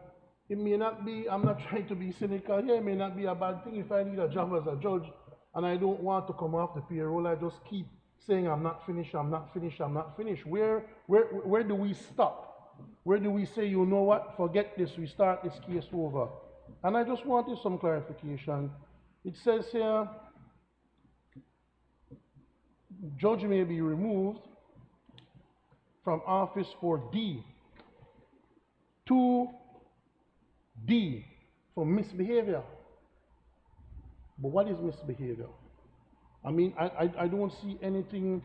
it may not be, I'm not trying to be cynical here, it may not be a bad thing if I need a job as a judge and I don't want to come off the payroll, I just keep saying I'm not finished, I'm not finished, I'm not finished. Where do we stop? Where do we say, you know what, forget this, we start this case over? And I just wanted some clarification. It says here, judge may be removed from office for D. 2D, for misbehavior. But what is misbehavior? I mean, I don't see anything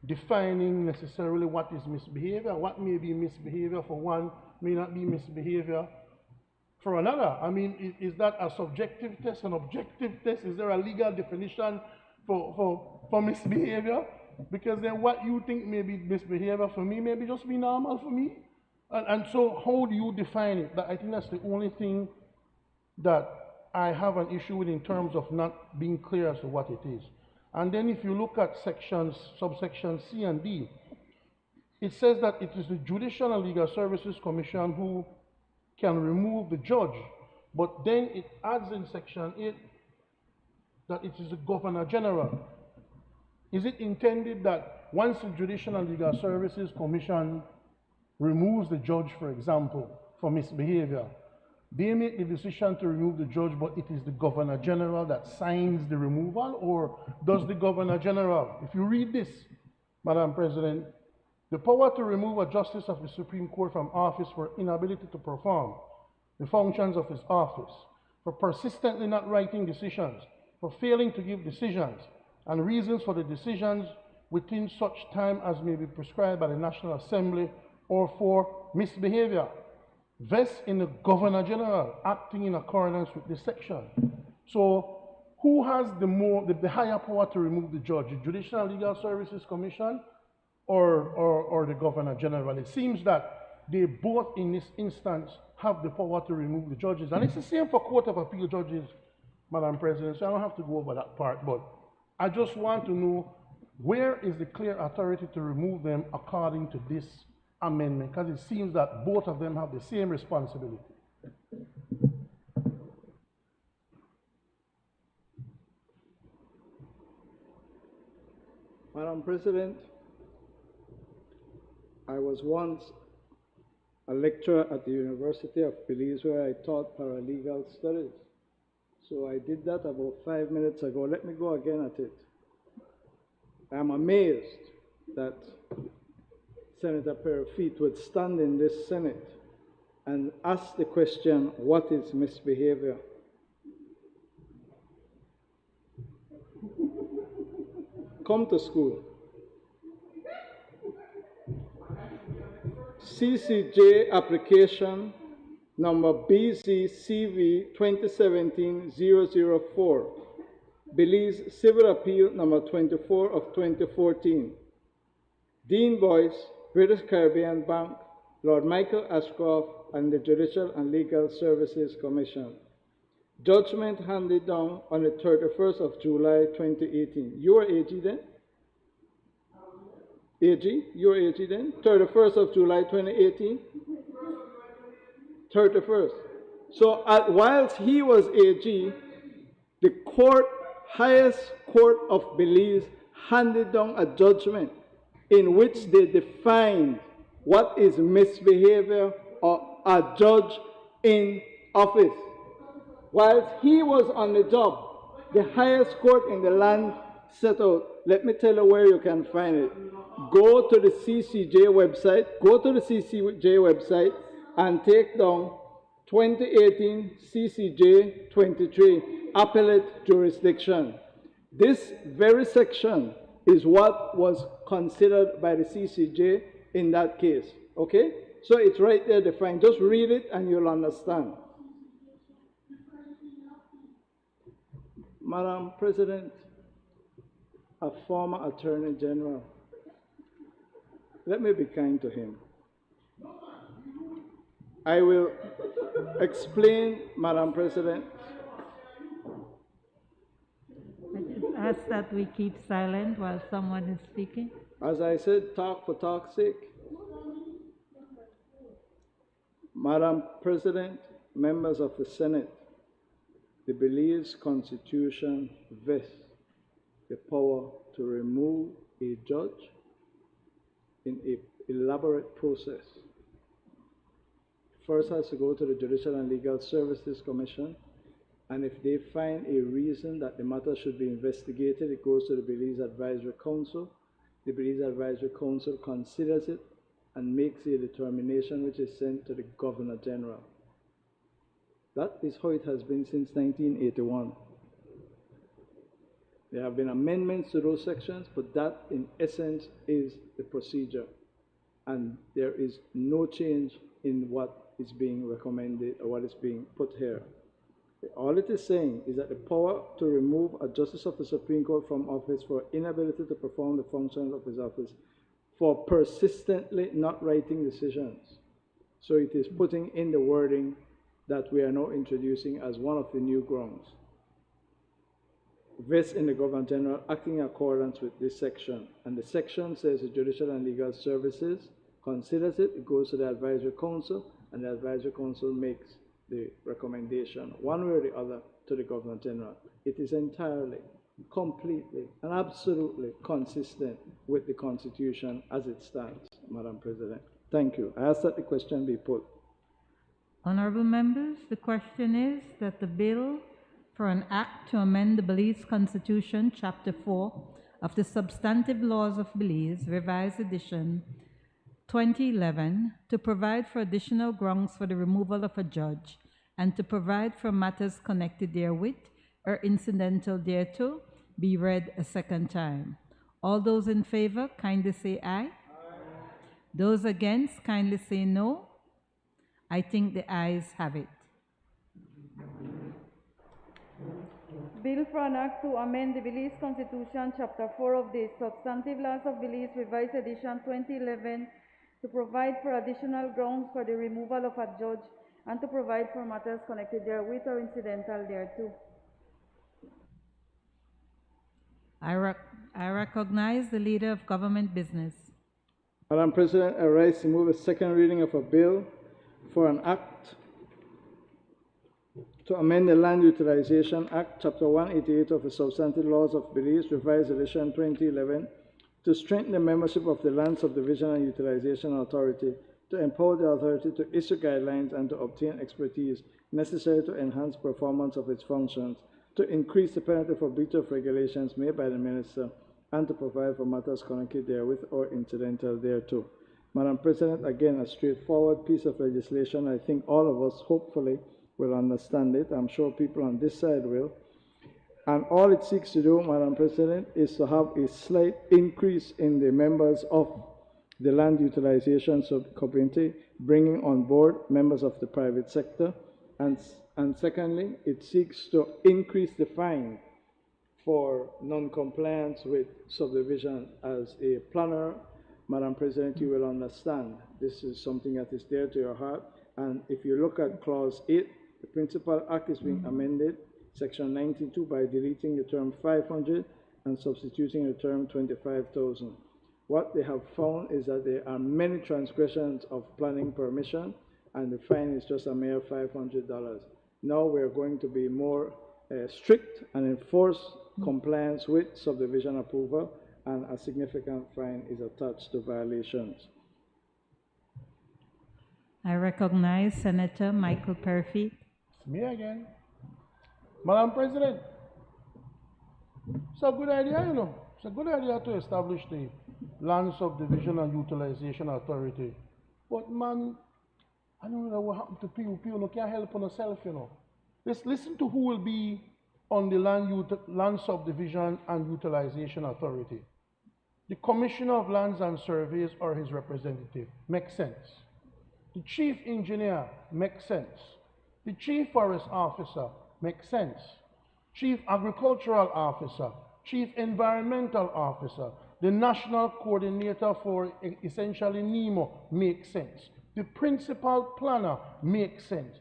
defining necessarily what is misbehavior. What may be misbehavior for one may not be misbehavior for another. I mean, is that a subjective test, an objective test? Is there a legal definition for misbehavior? Because then what you think may be misbehavior for me may be just be normal for me. And so how do you define it? I think that's the only thing that I have an issue with in terms of not being clear as to what it is. And then if you look at subsections C and D, it says that it is the Judicial and Legal Services Commission who can remove the judge, but then it adds in section 8 that it is the Governor General. Is it intended that once the Judicial and Legal Services Commission removes the judge, for example, for misbehavior, they make the decision to remove the judge, but it is the Governor General that signs the removal, or does the Governor General, if you read this, Madam President, the power to remove a justice of the Supreme Court from office for inability to perform the functions of his office, for persistently not writing decisions, for failing to give decisions, and reasons for the decisions within such time as may be prescribed by the National Assembly, or for misbehavior, vests in the Governor General acting in accordance with this section. So who has the higher power to remove the judge, the Judicial and Legal Services Commission or the Governor General? It seems that they both in this instance have the power to remove the judges. And it's the same for Court of Appeal judges, Madam President, so I don't have to go over that part, but I just want to know where is the clear authority to remove them according to this amendment, because it seems that both of them have the same responsibility. Madam President, I was once a lecturer at the University of Belize where I taught paralegal studies. So I did that about 5 minutes ago. Let me go again at it. I'm amazed that Senator Perifit would stand in this Senate and ask the question, what is misbehavior? Come to school. CCJ application number BZCV 2017-004, Belize Civil Appeal number 24 of 2014. Dean Boyce, British Caribbean Bank, Lord Michael Ashcroft, and the Judicial and Legal Services Commission. Judgment handed down on the 31st of July 2018. You were AG then? AG? You were AG then? 31st of July 2018? 31st. So whilst he was AG, the court, highest court of Belize, handed down a judgment in which they defined what is misbehavior or a judge in office. Whilst he was on the job, the highest court in the land set out. Let me tell you where you can find it. Go to the CCJ website, and take down 2018 CCJ 23, Appellate Jurisdiction. This very section is what was considered by the CCJ in that case, okay? So it's right there defined. Just read it and you'll understand. Madam President, a former Attorney General, let me be kind to him. I will explain, Madam President. I just ask that we keep silent while someone is speaking. As I said, talk for talk's sake. Madam President, members of the Senate, the Belize Constitution vests the power to remove a judge in an elaborate process. First has to go to the Judicial and Legal Services Commission, and if they find a reason that the matter should be investigated, it goes to the Belize Advisory Council. The Belize Advisory Council considers it and makes a determination which is sent to the Governor General. That is how it has been since 1981. There have been amendments to those sections, but that in essence is the procedure. And there is no change in what is being recommended or what is being put here. All it is saying is that the power to remove a justice of the Supreme Court from office for inability to perform the functions of his office for persistently not writing decisions. So it is putting in the wording that we are now introducing as one of the new grounds. Vests in the Governor General acting in accordance with this section. And the section says the Judicial and Legal Services considers it, it goes to the Advisory Council, and the Advisory Council makes the recommendation, one way or the other, to the Governor General. It is entirely, completely, and absolutely consistent with the Constitution as it stands, Madam President. Thank you. I ask that the question be put. Honorable members, the question is that the bill for an act to amend the Belize Constitution, Chapter 4 of the Substantive Laws of Belize, Revised Edition 2011, to provide for additional grounds for the removal of a judge and to provide for matters connected therewith or incidental thereto, be read a second time. All those in favor, kindly say aye. Those against, kindly say no. I think the ayes have it. Bill for an act to amend the Belize Constitution, Chapter 4 of the Substantive Laws of Belize, Revised Edition 2011, to provide for additional grounds for the removal of a judge and to provide for matters connected therewith or incidental thereto. I recognize the Leader of Government Business. Madam President, I rise to move a second reading of a bill for an act to amend the Land Utilization Act, Chapter 188 of the Substantive Laws of Belize, Revised Edition 2011, to strengthen the membership of the Land Subdivision and Utilization Authority, to empower the authority to issue guidelines and to obtain expertise necessary to enhance performance of its functions, to increase the penalty for breach of regulations made by the Minister, and to provide for matters connected therewith or incidental thereto. Madam President, again, a straightforward piece of legislation. I think all of us, hopefully, will understand it. I'm sure people on this side will. And all it seeks to do, Madam President, is to have a slight increase in the members of the Land Utilization Subcommittee, bringing on board members of the private sector. And secondly, it seeks to increase the fine for non-compliance with subdivision. As a planner, Madam President, you will understand this is something that is dear to your heart. And if you look at Clause 8, the Principal Act is being amended, Section 92, by deleting the term 500 and substituting the term 25,000. What they have found is that there are many transgressions of planning permission, and the fine is just a mere $500. Now we're going to be more strict and enforce compliance with subdivision approval, and a significant fine is attached to violations. I recognize Senator Michael Perfy. It's me again. Madam President, it's a good idea, you know. It's a good idea to establish the Land Subdivision and Utilization Authority. But man, I don't know what happened to people. People can't help on themselves, you know. Let's listen to who will be on the Land Subdivision and Utilization Authority. The Commissioner of Lands and Surveys or his representative. Makes sense. The Chief Engineer. Makes sense. The Chief Forest Officer. Makes sense. Chief Agricultural Officer. Chief Environmental Officer. The National Coordinator for essentially NEMO. Makes sense. The Principal Planner. Makes sense.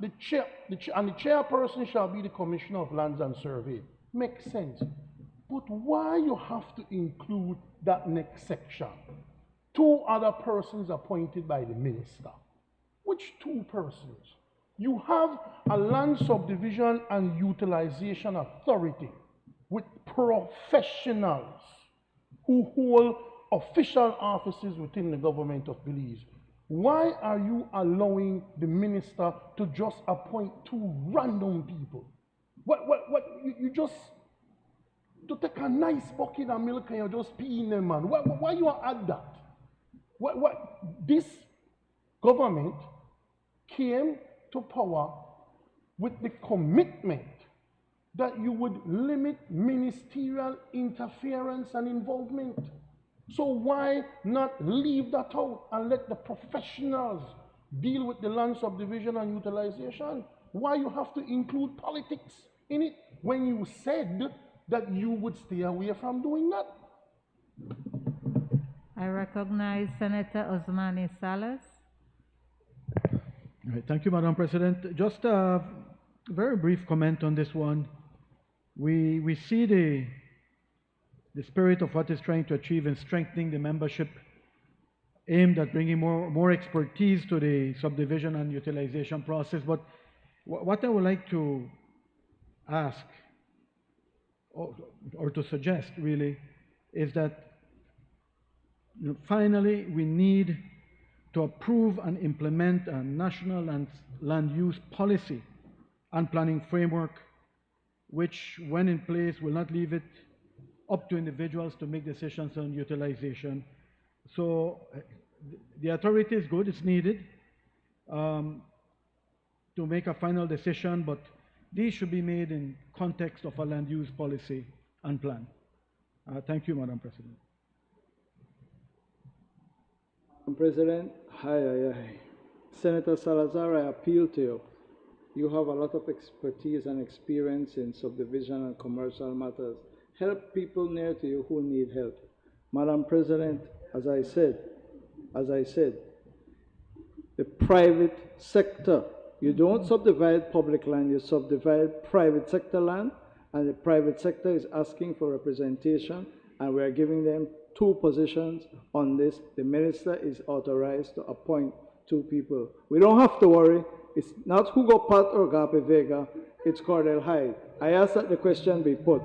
The chairperson shall be the Commissioner of Lands and Survey. Makes sense. But why you have to include that next section? 2 other persons appointed by the minister. Which 2 persons? You have a Land Subdivision and Utilization Authority with professionals who hold official offices within the government of Belize. Why are you allowing the minister to just appoint 2 random people? You just, to take a nice bucket of milk and you just pee in them, man. Why you add that? This government came to power with the commitment that you would limit ministerial interference and involvement. So why not leave that out and let the professionals deal with the land subdivision and utilization. Why you have to include politics in it when you said that you would stay away from doing that? I recognize Senator Osmani Salas. All right, thank you, Madam President. Just a very brief comment on this one. We see the spirit of what is trying to achieve in strengthening the membership aimed at bringing more expertise to the subdivision and utilization process. But what I would like to ask or to suggest really is that finally we need to approve and implement a national land use policy and planning framework, which, when in place, will not leave it up to individuals to make decisions on utilization. So the authority is good, it's needed to make a final decision, but these should be made in context of a land use policy and plan. Thank you, Madam President. Madam President, Senator Salazar, I appeal to you. You have a lot of expertise and experience in subdivision and commercial matters. Help people near to you who need help. Madam President, as I said, the private sector, you don't subdivide public land, you subdivide private sector land, and the private sector is asking for representation, and we are giving them 2 positions on this. The minister is authorized to appoint 2 people. We don't have to worry. It's not Hugo Pat or Gape Vega, it's Cordell Hyde. I ask that the question be put.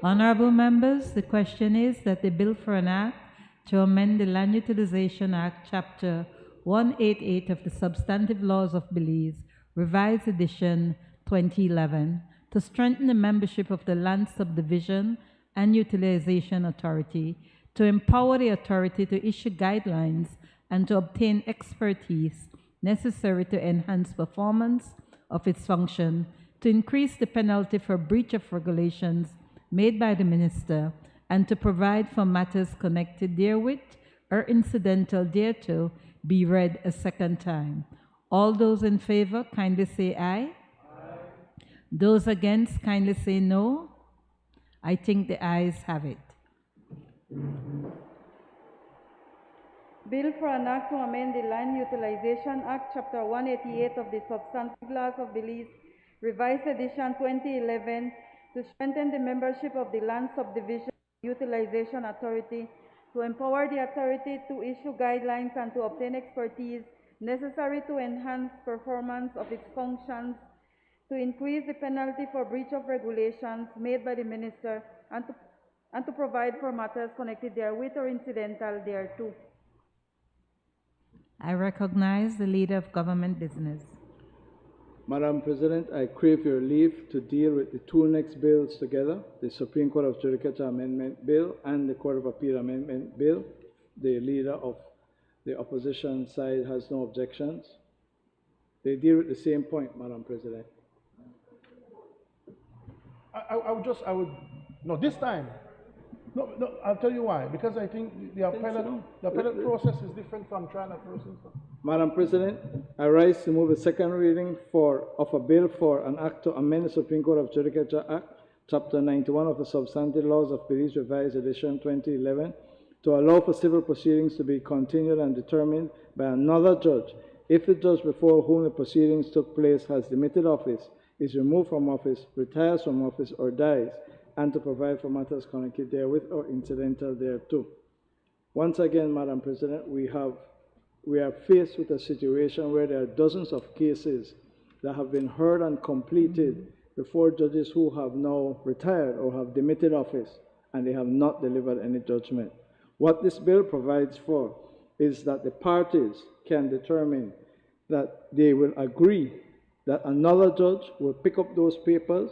Honorable members, the question is that the bill for an act to amend the Land Utilization Act, Chapter 188 of the Substantive Laws of Belize, Revised Edition 2011, to strengthen the membership of the Land Subdivision and Utilization Authority, to empower the authority to issue guidelines and to obtain expertise necessary to enhance performance of its function, to increase the penalty for breach of regulations made by the minister, and to provide for matters connected therewith or incidental thereto be read a second time. All those in favor, kindly say aye. Aye. Those against, kindly say no. I think the ayes have it. Bill for an act to amend the Land Utilization Act, Chapter 188 of the Substantive Laws of Belize, Revised Edition 2011, to strengthen the membership of the Land Subdivision Utilization Authority, to empower the authority to issue guidelines and to obtain expertise necessary to enhance performance of its functions, to increase the penalty for breach of regulations made by the minister, and to provide for matters connected therewith or incidental thereto. I recognize the Leader of Government Business. Madam President, I crave your leave to deal with the 2 next bills together, the Supreme Court of Judicature Amendment Bill and the Court of Appeal Amendment Bill. The Leader of the opposition side has no objections. They deal with the same point, Madam President. This time. No, I'll tell you why. Because I think the appellate process is different from trial at first instance. Madam President, I rise to move a second reading of a bill for an act to amend the Supreme Court of Judicature Act, Chapter 91 of the Substantive Laws of Belize, Revised Edition 2011, to allow for civil proceedings to be continued and determined by another judge if the judge before whom the proceedings took place has demitted office, is removed from office, retires from office, or dies, and to provide for matters connected therewith or incidental thereto. Once again, Madam President, we are faced with a situation where there are dozens of cases that have been heard and completed before judges who have now retired or have demitted office, and they have not delivered any judgment. What this bill provides for is that the parties can determine that they will agree that another judge will pick up those papers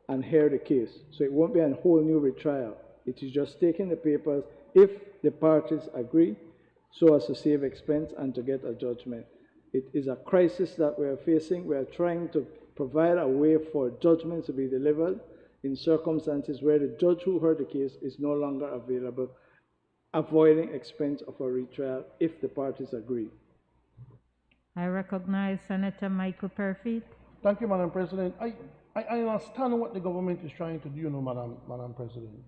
and hear the case. So it won't be a whole new retrial. It is just taking the papers if the parties agree, so as to save expense and to get a judgment. It is a crisis that we are facing. We are trying to provide a way for judgments to be delivered in circumstances where the judge who heard the case is no longer available, avoiding expense of a retrial if the parties agree. I recognize Senator Michael Perfit. Thank you, Madam President. I understand what the government is trying to do, Madam President.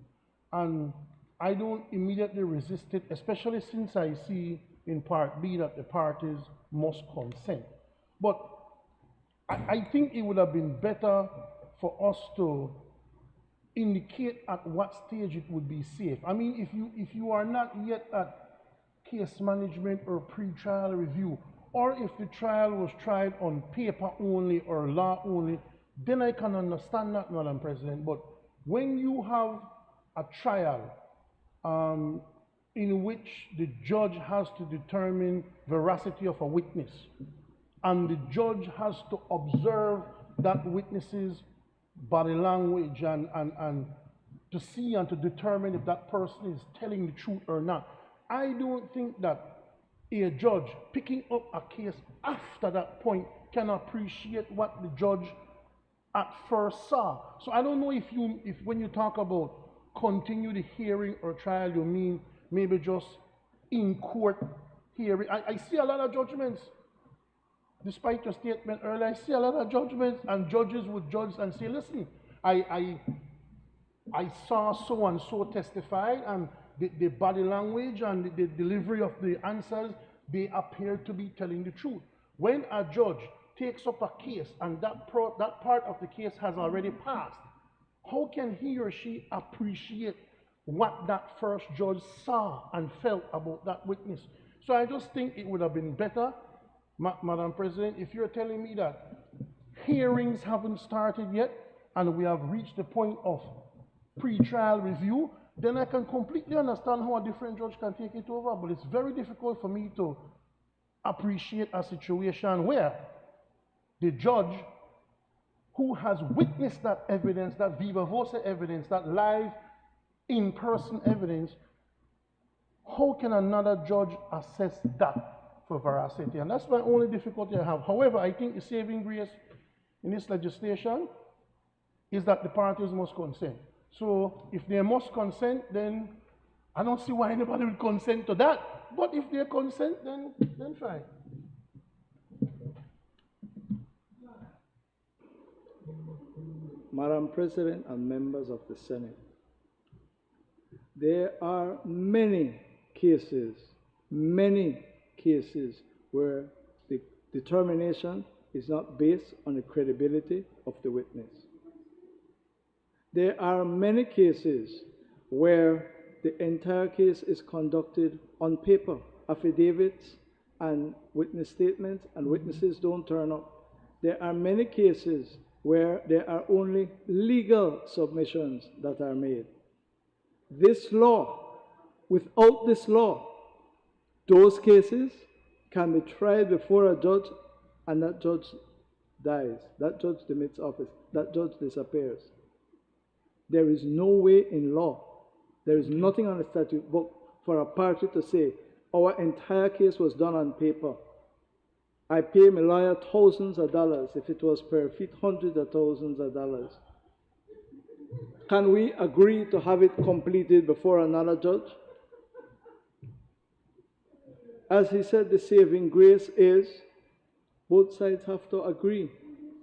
And I don't immediately resist it, especially since I see in Part B that the parties must consent. But I think it would have been better for us to indicate at what stage it would be safe. I mean, if you are not yet at case management or pre-trial review, or if the trial was tried on paper only or law only, then I can understand that, Madam President. But when you have a trial in which the judge has to determine veracity of a witness, and the judge has to observe that witness's body language and to see and to determine if that person is telling the truth or not, I don't think that a judge picking up a case after that point can appreciate what the judge at first saw. So I don't know if when you talk about continue the hearing or trial, you mean maybe just in court hearing. I see a lot of judgments. Despite your statement earlier, I see a lot of judgments, and judges would judge and say, listen, I saw so and so testify, and the body language and the delivery of the answers, they appear to be telling the truth. When a judge takes up a case and that part of the case has already passed, how can he or she appreciate what that first judge saw and felt about that witness? So I just think it would have been better, Madam President, if you're telling me that hearings haven't started yet and we have reached the point of pre-trial review, then I can completely understand how a different judge can take it over. But it's very difficult for me to appreciate a situation where the judge who has witnessed that evidence, that viva voce evidence, that live in-person evidence, how can another judge assess that for veracity? And that's my only difficulty I have. However, I think the saving grace in this legislation is that the parties must consent. So if they must consent, then I don't see why anybody would consent to that. But if they consent, then fine. Madam President and members of the Senate, there are many cases where the determination is not based on the credibility of the witness. There are many cases where the entire case is conducted on paper, affidavits and witness statements, and witnesses don't turn up. There are many cases where there are only legal submissions that are made. This law, without this law, those cases can be tried before a judge, and that judge dies, that judge demits office, that judge disappears. There is no way in law, there is nothing on the statute book for a party to say, our entire case was done on paper. I pay my lawyer thousands of dollars. If it was per feet, hundreds of thousands of dollars. Can we agree to have it completed before another judge? As he said, the saving grace is both sides have to agree.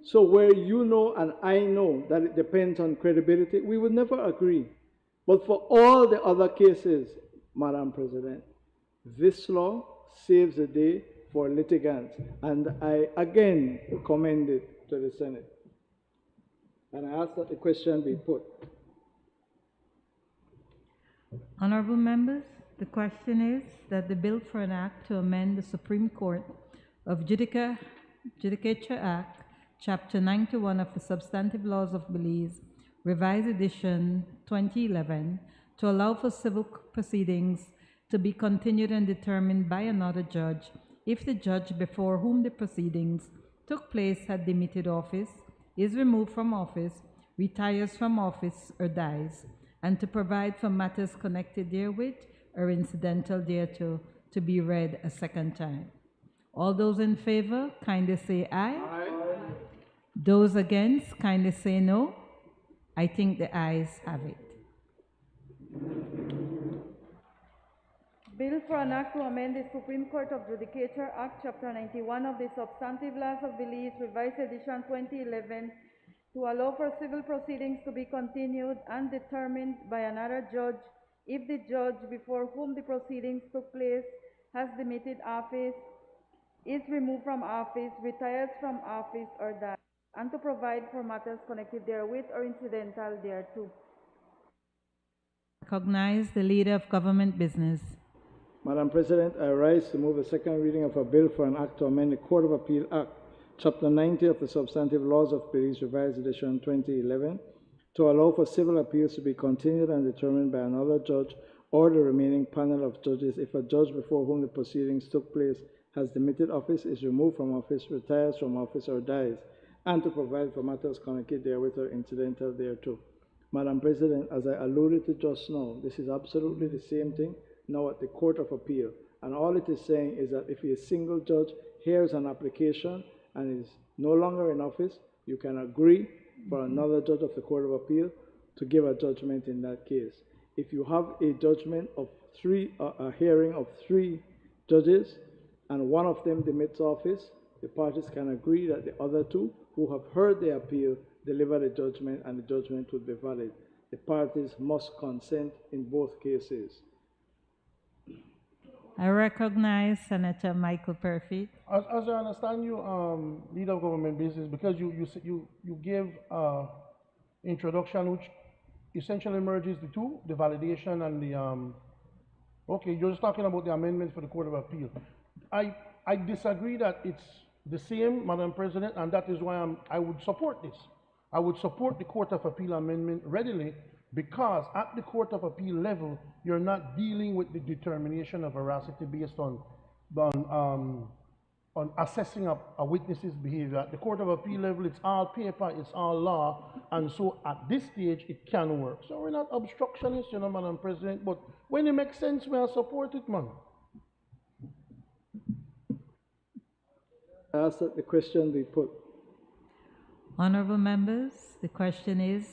So where you know and I know that it depends on credibility, we would never agree. But for all the other cases, Madam President, this law saves the day for litigants, and I again commend it to the Senate. And I ask that the question be put. Honorable members, the question is that the bill for an act to amend the Supreme Court of Judicature Act, Chapter 91 of the Substantive Laws of Belize, Revised Edition 2011, to allow for civil proceedings to be continued and determined by another judge if the judge before whom the proceedings took place had demitted office, is removed from office, retires from office, or dies, and to provide for matters connected therewith or incidental thereto to be read a second time. All those in favor, kindly say aye. Aye. Those against, kindly say no. I think the ayes have it. Bill for an act to amend the Supreme Court of Judicature Act, Chapter 91 of the Substantive Laws of Belize, Revised Edition 2011, to allow for civil proceedings to be continued and determined by another judge if the judge before whom the proceedings took place has demitted office, is removed from office, retires from office, or dies, and to provide for matters connected therewith or incidental thereto. Recognize the Leader of Government Business. Madam President, I rise to move a second reading of a bill for an act to amend the Court of Appeal Act, Chapter 90 of the Substantive Laws of Belize, Revised Edition 2011, to allow for civil appeals to be continued and determined by another judge or the remaining panel of judges if a judge before whom the proceedings took place has demitted office, is removed from office, retires from office, or dies, and to provide for matters connected therewith or incidental thereto. Madam President, as I alluded to just now, this is absolutely the same thing now at the Court of Appeal. And all it is saying is that if a single judge hears an application and is no longer in office, you can agree for another judge of the Court of Appeal to give a judgment in that case. If you have a judgment of a hearing of three judges, and one of them demits office, the parties can agree that the other two who have heard the appeal deliver the judgment, and the judgment would be valid. The parties must consent in both cases. I recognize Senator Michael Perfit. As I understand you, Leader of Government Business, because you gave introduction which essentially merges the two, the validation and the okay, you're just talking about the amendments for the Court of Appeal. I disagree that it's the same, Madam President, and that is why I would support this. I would support the Court of Appeal amendment readily, because at the Court of Appeal level, you're not dealing with the determination of veracity based on assessing a witness's behavior. At the Court of Appeal level, it's all paper, it's all law, and so at this stage, it can work. So we're not obstructionists, you know, Madam President, but when it makes sense, we'll support it, man. I ask that the question be put. Honorable members, the question is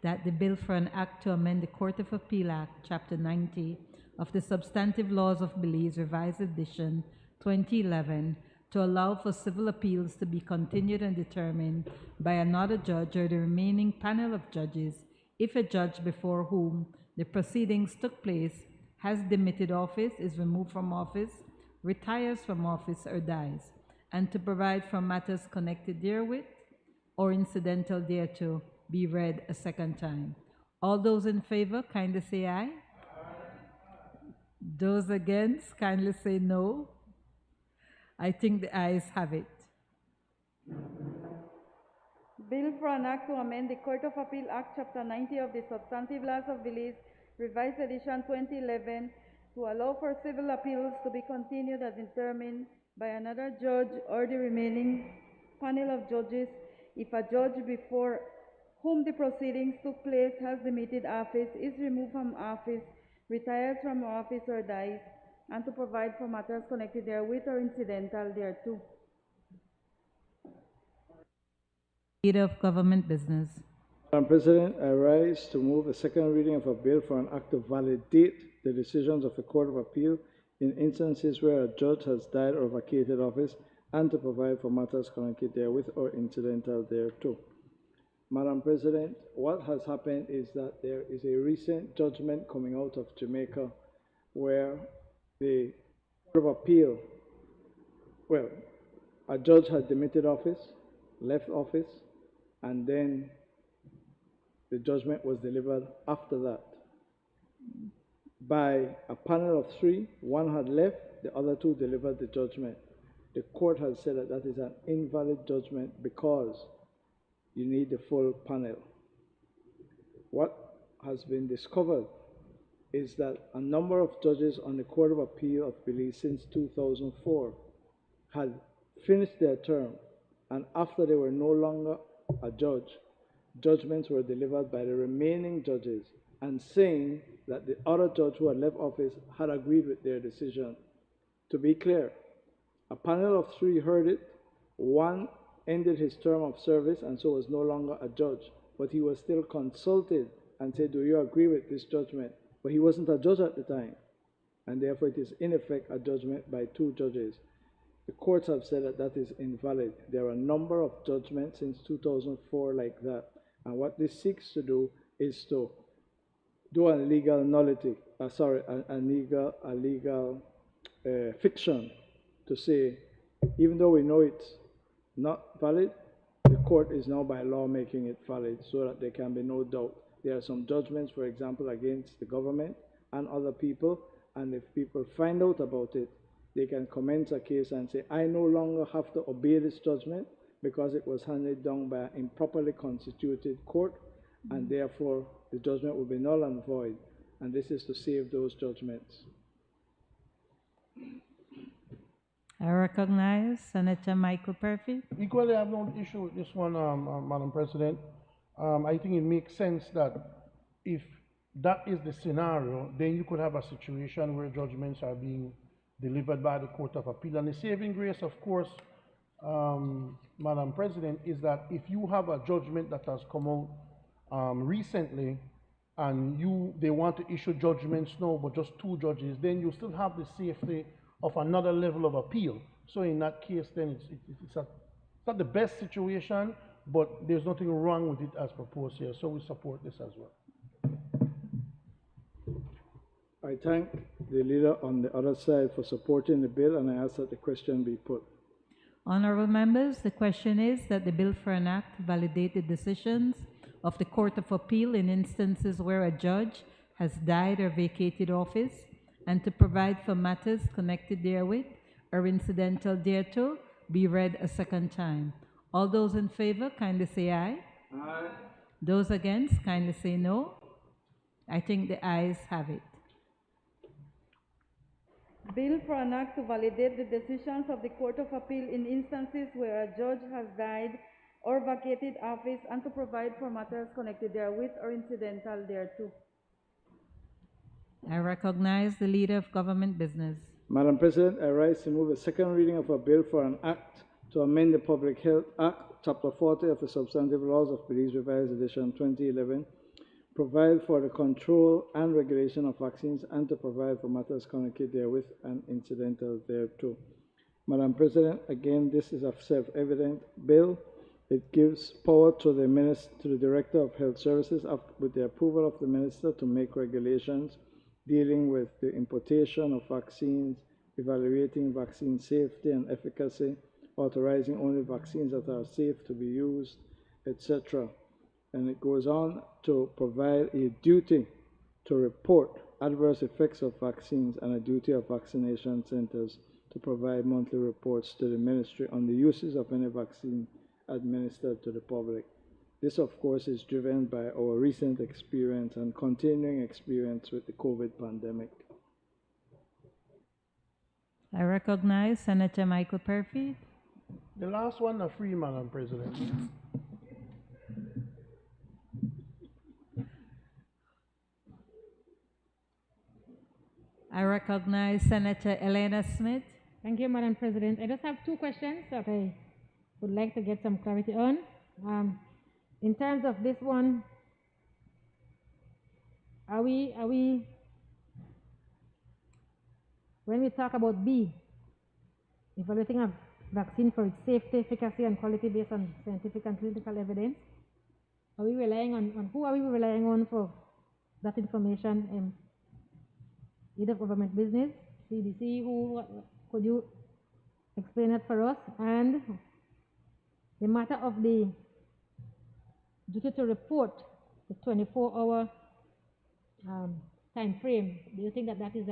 that the bill for an act to amend the Court of Appeal Act, Chapter 90 of the Substantive Laws of Belize, Revised Edition 2011, to allow for civil appeals to be continued and determined by another judge or the remaining panel of judges if a judge before whom the proceedings took place has demitted office, is removed from office, retires from office, or dies, and to provide for matters connected therewith or incidental thereto be read a second time. All those in favor, kindly say aye. Those against, kindly say no. I think the ayes have it. Bill for an act to amend the Court of Appeal Act, Chapter 90 of the Substantive Laws of Belize, Revised Edition 2011, to allow for civil appeals to be continued and determined by another judge or the remaining panel of judges if a judge before whom the proceedings took place has demitted office, is removed from office, retires from office, or dies, and to provide for matters connected therewith or incidental thereto. Leader of Government Business. Madam President, I rise to move a second reading of a bill for an act to validate the decisions of the Court of Appeal in instances where a judge has died or vacated office, and to provide for matters connected therewith or incidental thereto. Madam President, what has happened is that there is a recent judgment coming out of Jamaica where the Court of Appeal, well, a judge had demitted office, left office, and then the judgment was delivered after that by a panel of three. One had left, the other two delivered the judgment. The court has said that that is an invalid judgment because you need the full panel. What has been discovered is that a number of judges on the Court of Appeal of Belize since 2004 had finished their term, and after they were no longer a judge, judgments were delivered by the remaining judges and saying that the other judge who had left office had agreed with their decision. To be clear, a panel of three heard it. One ended his term of service and so was no longer a judge, but he was still consulted and said, do you agree with this judgment? But he wasn't a judge at the time. and therefore it is in effect a judgment by two judges. The courts have said that that is invalid. There are a number of judgments since 2004 like that, and what this seeks to do is to do a legal nullity, a legal fiction, to say, even though we know it's not valid, the court is now by law making it valid so that there can be no doubt. There are some judgments, for example, against the government and other people, and if people find out about it, they can commence a case and say, I no longer have to obey this judgment because it was handed down by an improperly constituted court, and therefore the judgment will be null and void. And this is to save those judgments. I recognize Senator Michael Purphy. Equally, I have no issue with this one, Madam President. I think it makes sense that if that is the scenario, then you could have a situation where judgments are being delivered by the Court of Appeal. And the saving grace, of course, Madam President, is that if you have a judgment that has come out recently and they want to issue judgments now, but just two judges, then you still have the safety of another level of appeal. So in that case, then it's not the best situation, but there's nothing wrong with it as proposed here. So we support this as well. I thank the leader on the other side for supporting the bill, and I ask that the question be put. Honorable members, the question is that the bill for an act validate the decisions of the Court of Appeal in instances where a judge has died or vacated office, and to provide for matters connected therewith or incidental thereto be read a second time. All those in favor, kindly say aye. Aye. Those against, kindly say no. I think the ayes have it. Bill for an act to validate the decisions of the Court of Appeal in instances where a judge has died or vacated office, and to provide for matters connected therewith or incidental thereto. I recognize the Leader of Government Business. Madam President, I rise to move a second reading of a bill for an act to amend the Public Health Act, Chapter 40 of the Substantive Laws of Belize, Revised Edition 2011, provide for the control and regulation of vaccines, and to provide for matters connected therewith and incidental thereto. Madam President, again, this is a self-evident bill. It gives power to the Director of Health Services, with the approval of the Minister, to make regulations dealing with the importation of vaccines, evaluating vaccine safety and efficacy, authorizing only vaccines that are safe to be used, etc. And it goes on to provide a duty to report adverse effects of vaccines and a duty of vaccination centers to provide monthly reports to the Ministry on the uses of any vaccine administered to the public. This, of course, is driven by our recent experience and continuing experience with the COVID pandemic. I recognize Senator Michael Purphy. The last one are free, Madam President. I recognize Senator Elena Smith. Thank you, Madam President. I just have two questions that I would like to get some clarity on. In terms of this one, are we when we talk about B, evaluating a vaccine for its safety, efficacy, and quality based on scientific and clinical evidence, are we relying on who are we relying on for that information? Either government business, CDC, who could you explain it for us? And the matter of the duty to report, the 24-hour time frame, do you think that that is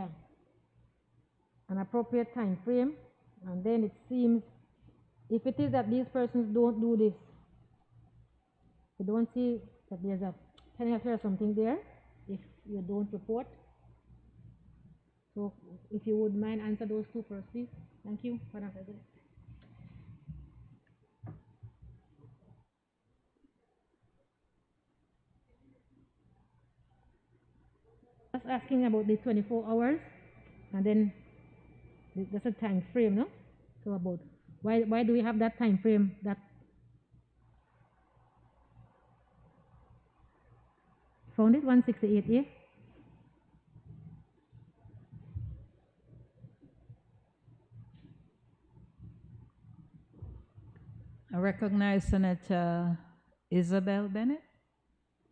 an appropriate time frame? And then it seems, if it is that these persons don't do this, you don't see that there's a penalty or something there if you don't report. So if you would mind answer those two first, please. Thank you, Madam President. Just asking about the 24 hours, and then there's a time frame, no? So about why do we have that time frame? That found it 168A. recognize Senator Isabel Bennett.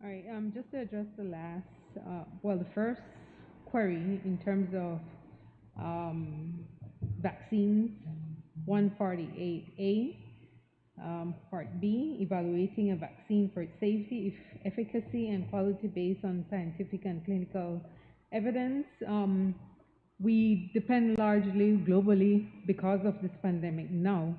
All right, just to address the last, well, the first query in terms of vaccines, 148A, Part B, evaluating a vaccine for its safety, efficacy, and quality based on scientific and clinical evidence. We depend largely globally because of this pandemic now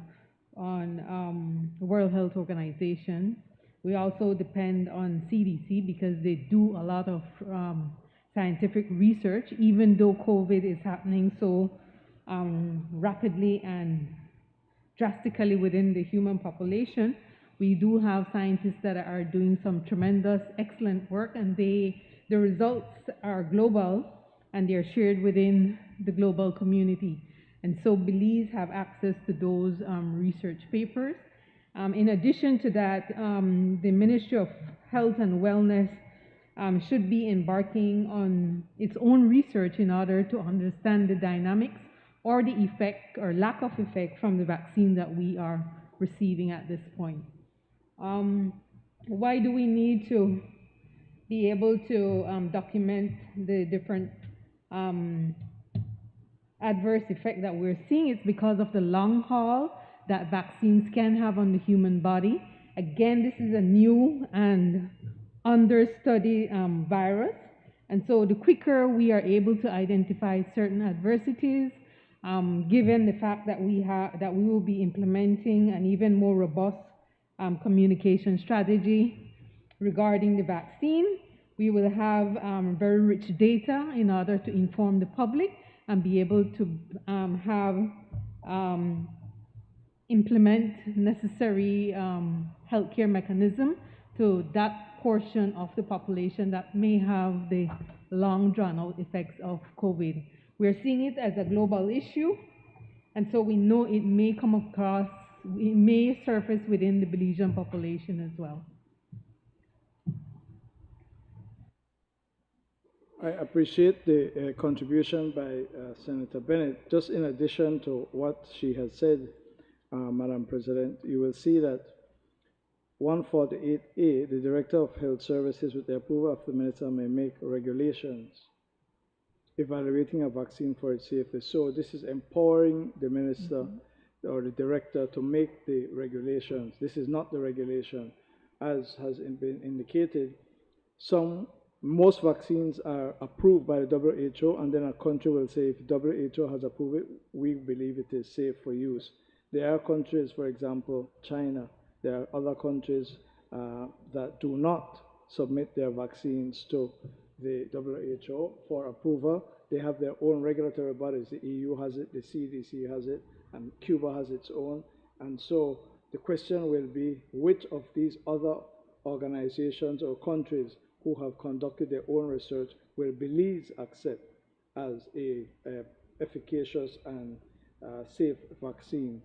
on the World Health Organization. We also depend on CDC because they do a lot of scientific research, even though COVID is happening so rapidly and drastically within the human population. We do have scientists that are doing some tremendous, excellent work, and the results are global and they're shared within the global community. And so Belize have access to those research papers. In addition to that, the Ministry of Health and Wellness should be embarking on its own research in order to understand the dynamics or the effect or lack of effect from the vaccine that we are receiving at this point. Why do we need to be able to document the different adverse effect that we're seeing? It's because of the long haul that vaccines can have on the human body. Again, this is a new and understudied virus. And so the quicker we are able to identify certain adversities, given the fact that we will be implementing an even more robust communication strategy regarding the vaccine, we will have very rich data in order to inform the public and be able to implement necessary healthcare mechanism to that portion of the population that may have the long drawn-out effects of COVID. We're seeing it as a global issue, and so we know it may come across, it may surface within the Belizean population as well. I appreciate the contribution by Senator Bennett. Just in addition to what she has said, Madam President, you will see that 148A, the Director of Health Services, with the approval of the Minister, may make regulations evaluating a vaccine for its safety. So this is empowering the Minister or the Director to make the regulations. This is not the regulation. As has been indicated, most vaccines are approved by the WHO, and then a country will say, if WHO has approved it, we believe it is safe for use. There are countries, for example, China, there are other countries that do not submit their vaccines to the WHO for approval. They have their own regulatory bodies. The EU has it, the CDC has it, and Cuba has its own. And so the question will be, which of these other organizations or countries who have conducted their own research will Belize accept as a efficacious and safe vaccine?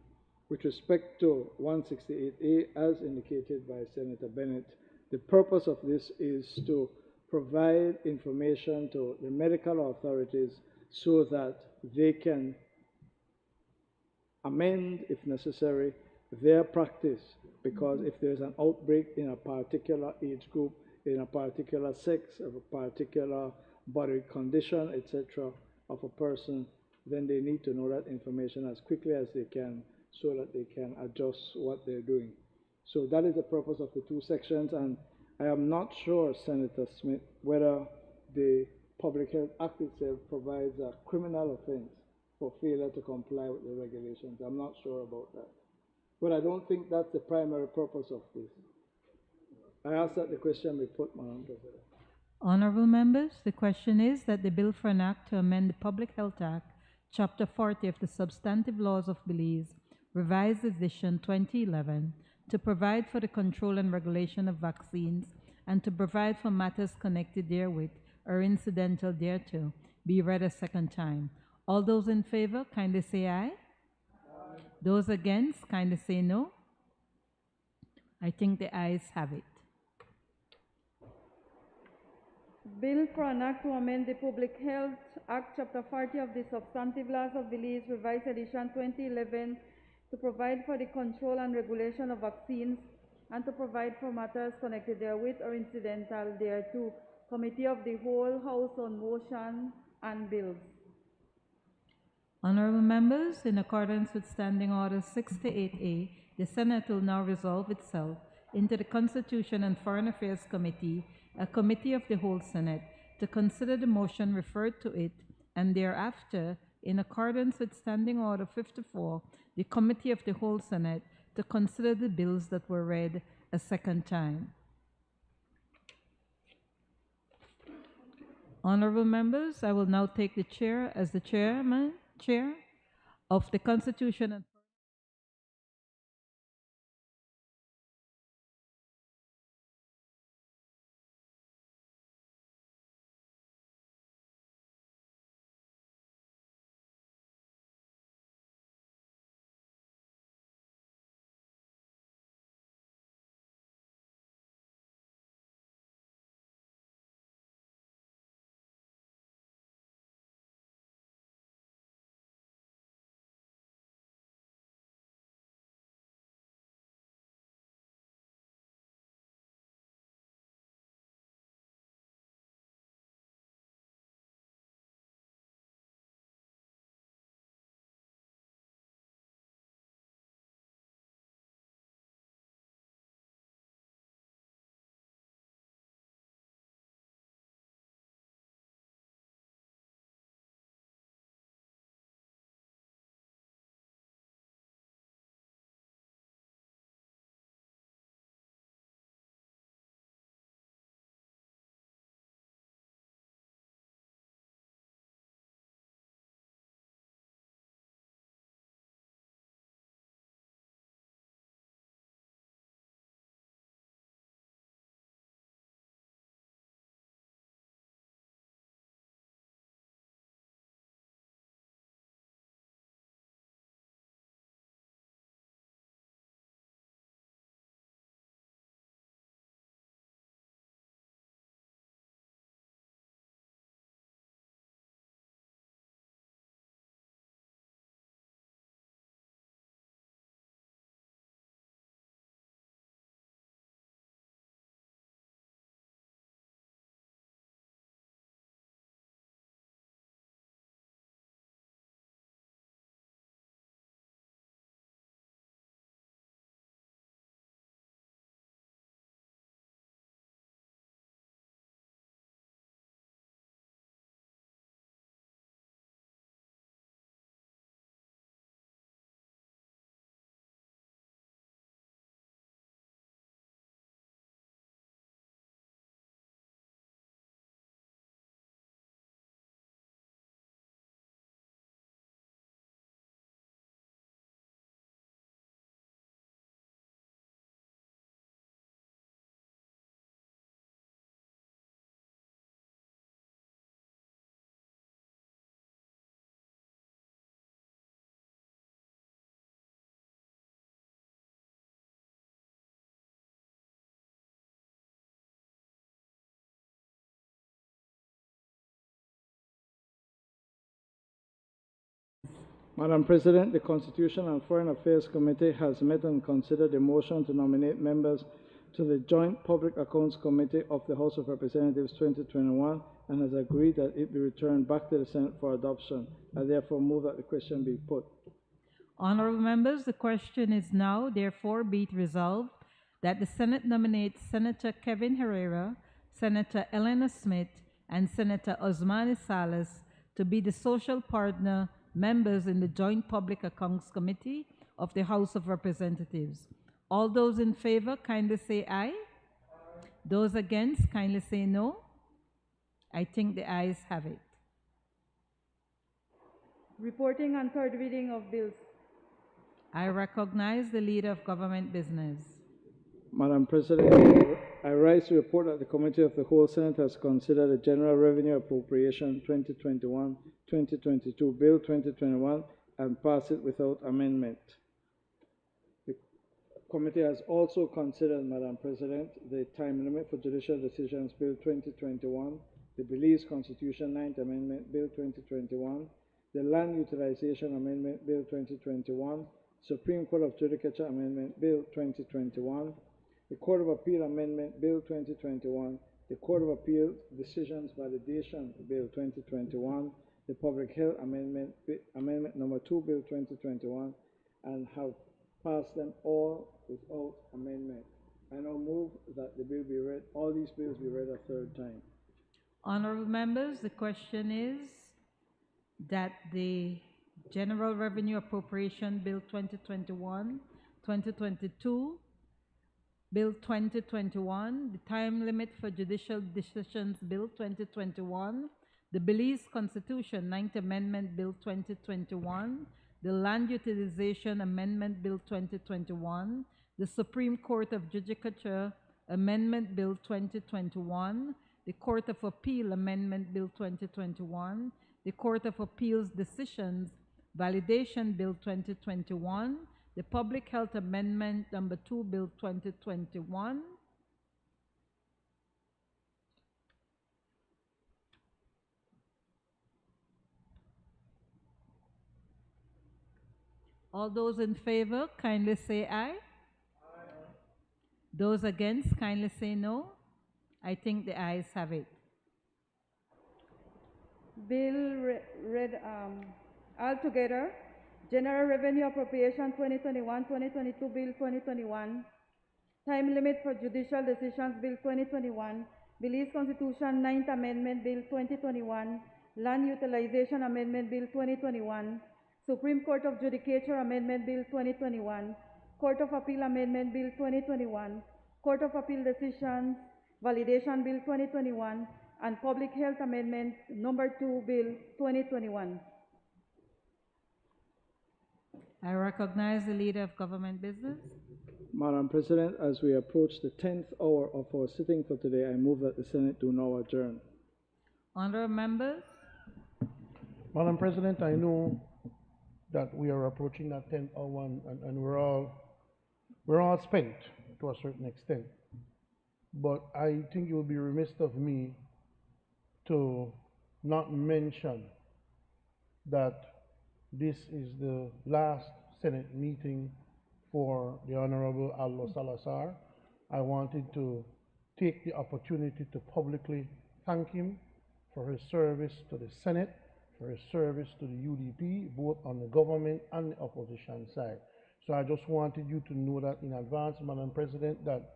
With respect to 168A, as indicated by Senator Bennett, the purpose of this is to provide information to the medical authorities so that they can amend, if necessary, their practice. Because if there's an outbreak in a particular age group, in a particular sex, of a particular body condition, etc., of a person, then they need to know that information as quickly as they can so that they can adjust what they're doing. So that is the purpose of the two sections, and I am not sure, Senator Smith, whether the Public Health Act itself provides a criminal offense for failure to comply with the regulations. I'm not sure about that. But I don't think that's the primary purpose of this. I ask that the question be put, Madam President. Honorable members, the question is that the bill for an act to amend the Public Health Act, Chapter 40 of the Substantive Laws of Belize, Revised Edition 2011, to provide for the control and regulation of vaccines and to provide for matters connected therewith or incidental thereto, be read a second time. All those in favor, kindly say aye. Aye. Those against, kindly say no. I think the ayes have it. Bill for an act to amend the Public Health Act, Chapter 40 of the Substantive Laws of Belize, Revised Edition 2011, to provide for the control and regulation of vaccines, and to provide for matters connected therewith or incidental thereto. Committee of the Whole House on Motion and Bills. Honorable members, in accordance with Standing Order 68A, the Senate will now resolve itself into the Constitution and Foreign Affairs Committee, a committee of the whole Senate, to consider the motion referred to it, and thereafter, in accordance with Standing Order 54, the Committee of the whole Senate to consider the bills that were read a second time. Honorable members, I will now take the chair as the chair of the Constitution and Madam President, the Constitution and Foreign Affairs Committee has met and considered a motion to nominate members to the Joint Public Accounts Committee of the House of Representatives 2021 and has agreed that it be returned back to the Senate for adoption. I therefore move that the question be put. Honorable members, the question is now therefore be it resolved that the Senate nominates Senator Kevin Herrera, Senator Eleanor Smith, and Senator Osmani Salas to be the social partner members in the Joint Public Accounts Committee of the House of Representatives. All those in favor, kindly say aye. Those against, kindly say no. I think the ayes have it. Reporting on third reading of bills. I recognize the Leader of Government Business. Madam President, I rise to report that the Committee of the Whole Senate has considered the General Revenue Appropriation 2021-2022 Bill 2021 and passed it without amendment. The committee has also considered, Madam President, the time limit for judicial decisions Bill 2021, the Belize Constitution 9th Amendment Bill 2021, the Land Utilization Amendment Bill 2021, Supreme Court of Judicature Amendment Bill 2021, the Court of Appeal Amendment Bill 2021, the Court of Appeal Decisions Validation Bill 2021, the Public Health Amendment Number 2 Bill 2021, and have passed them all without amendment. I now move that the bill be read, all these bills be read a third time. Honorable members, the question is that the General Revenue Appropriation Bill 2021, 2022, Bill 2021, the Time Limit for Judicial Decisions Bill 2021, the Belize Constitution 9th Amendment Bill 2021, the Land Utilization Amendment Bill 2021, the Supreme Court of Judicature Amendment Bill 2021, the Court of Appeal Amendment Bill 2021, the Court of Appeals Decisions Validation Bill 2021, the Public Health Amendment Number 2 Bill 2021, all those in favor, kindly say aye. Aye. Those against, kindly say no. I think the ayes have it. Bill read altogether. General Revenue Appropriation 2021-2022 Bill 2021. Time Limit for Judicial Decisions Bill 2021. Belize Constitution 9th Amendment Bill 2021. Land Utilization Amendment Bill 2021. Supreme Court of Judicature Amendment Bill 2021. Court of Appeal Amendment Bill 2021. Court of Appeal Decisions Validation Bill 2021. And Public Health Amendment Number 2 Bill 2021. I recognize the Leader of Government Business. Madam President, as we approach the 10th hour of our sitting for today, I move that the Senate do now adjourn. Honorable members. Madam President, I know that we are approaching that 10th hour and we're all spent to a certain extent. But I think it would be remiss of me to not mention that this is the last Senate meeting for the Honorable Aldo Salazar. I wanted to take the opportunity to publicly thank him for his service to the Senate, for his service to the UDP, both on the government and the opposition side. So I just wanted you to know that in advance, Madam President, that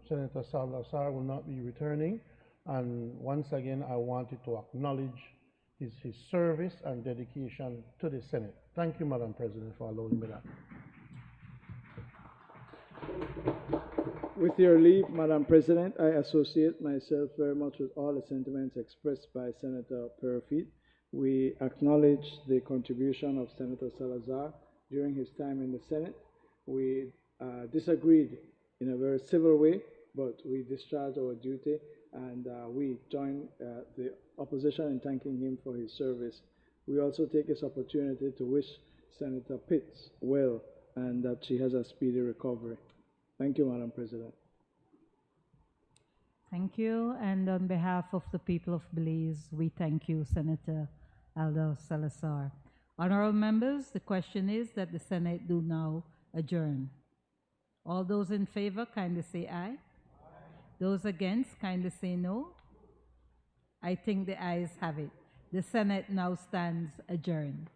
Senator Salazar will not be returning. And once again, I wanted to acknowledge his service and dedication to the Senate. Thank you, Madam President, for allowing me that. With your leave, Madam President, I associate myself very much with all the sentiments expressed by Senator Perofit. We acknowledge the contribution of Senator Salazar during his time in the Senate. We disagreed in a very civil way, but we discharged our duty, and we join the opposition in thanking him for his service. We also take this opportunity to wish Senator Pitts well and that she has a speedy recovery. Thank you, Madam President. Thank you. And on behalf of the people of Belize, we thank you, Senator Aldo Salazar. Honorable members, the question is that the Senate do now adjourn. All those in favor, kindly say aye. Aye. Those against, kindly say no. I think the ayes have it. The Senate now stands adjourned.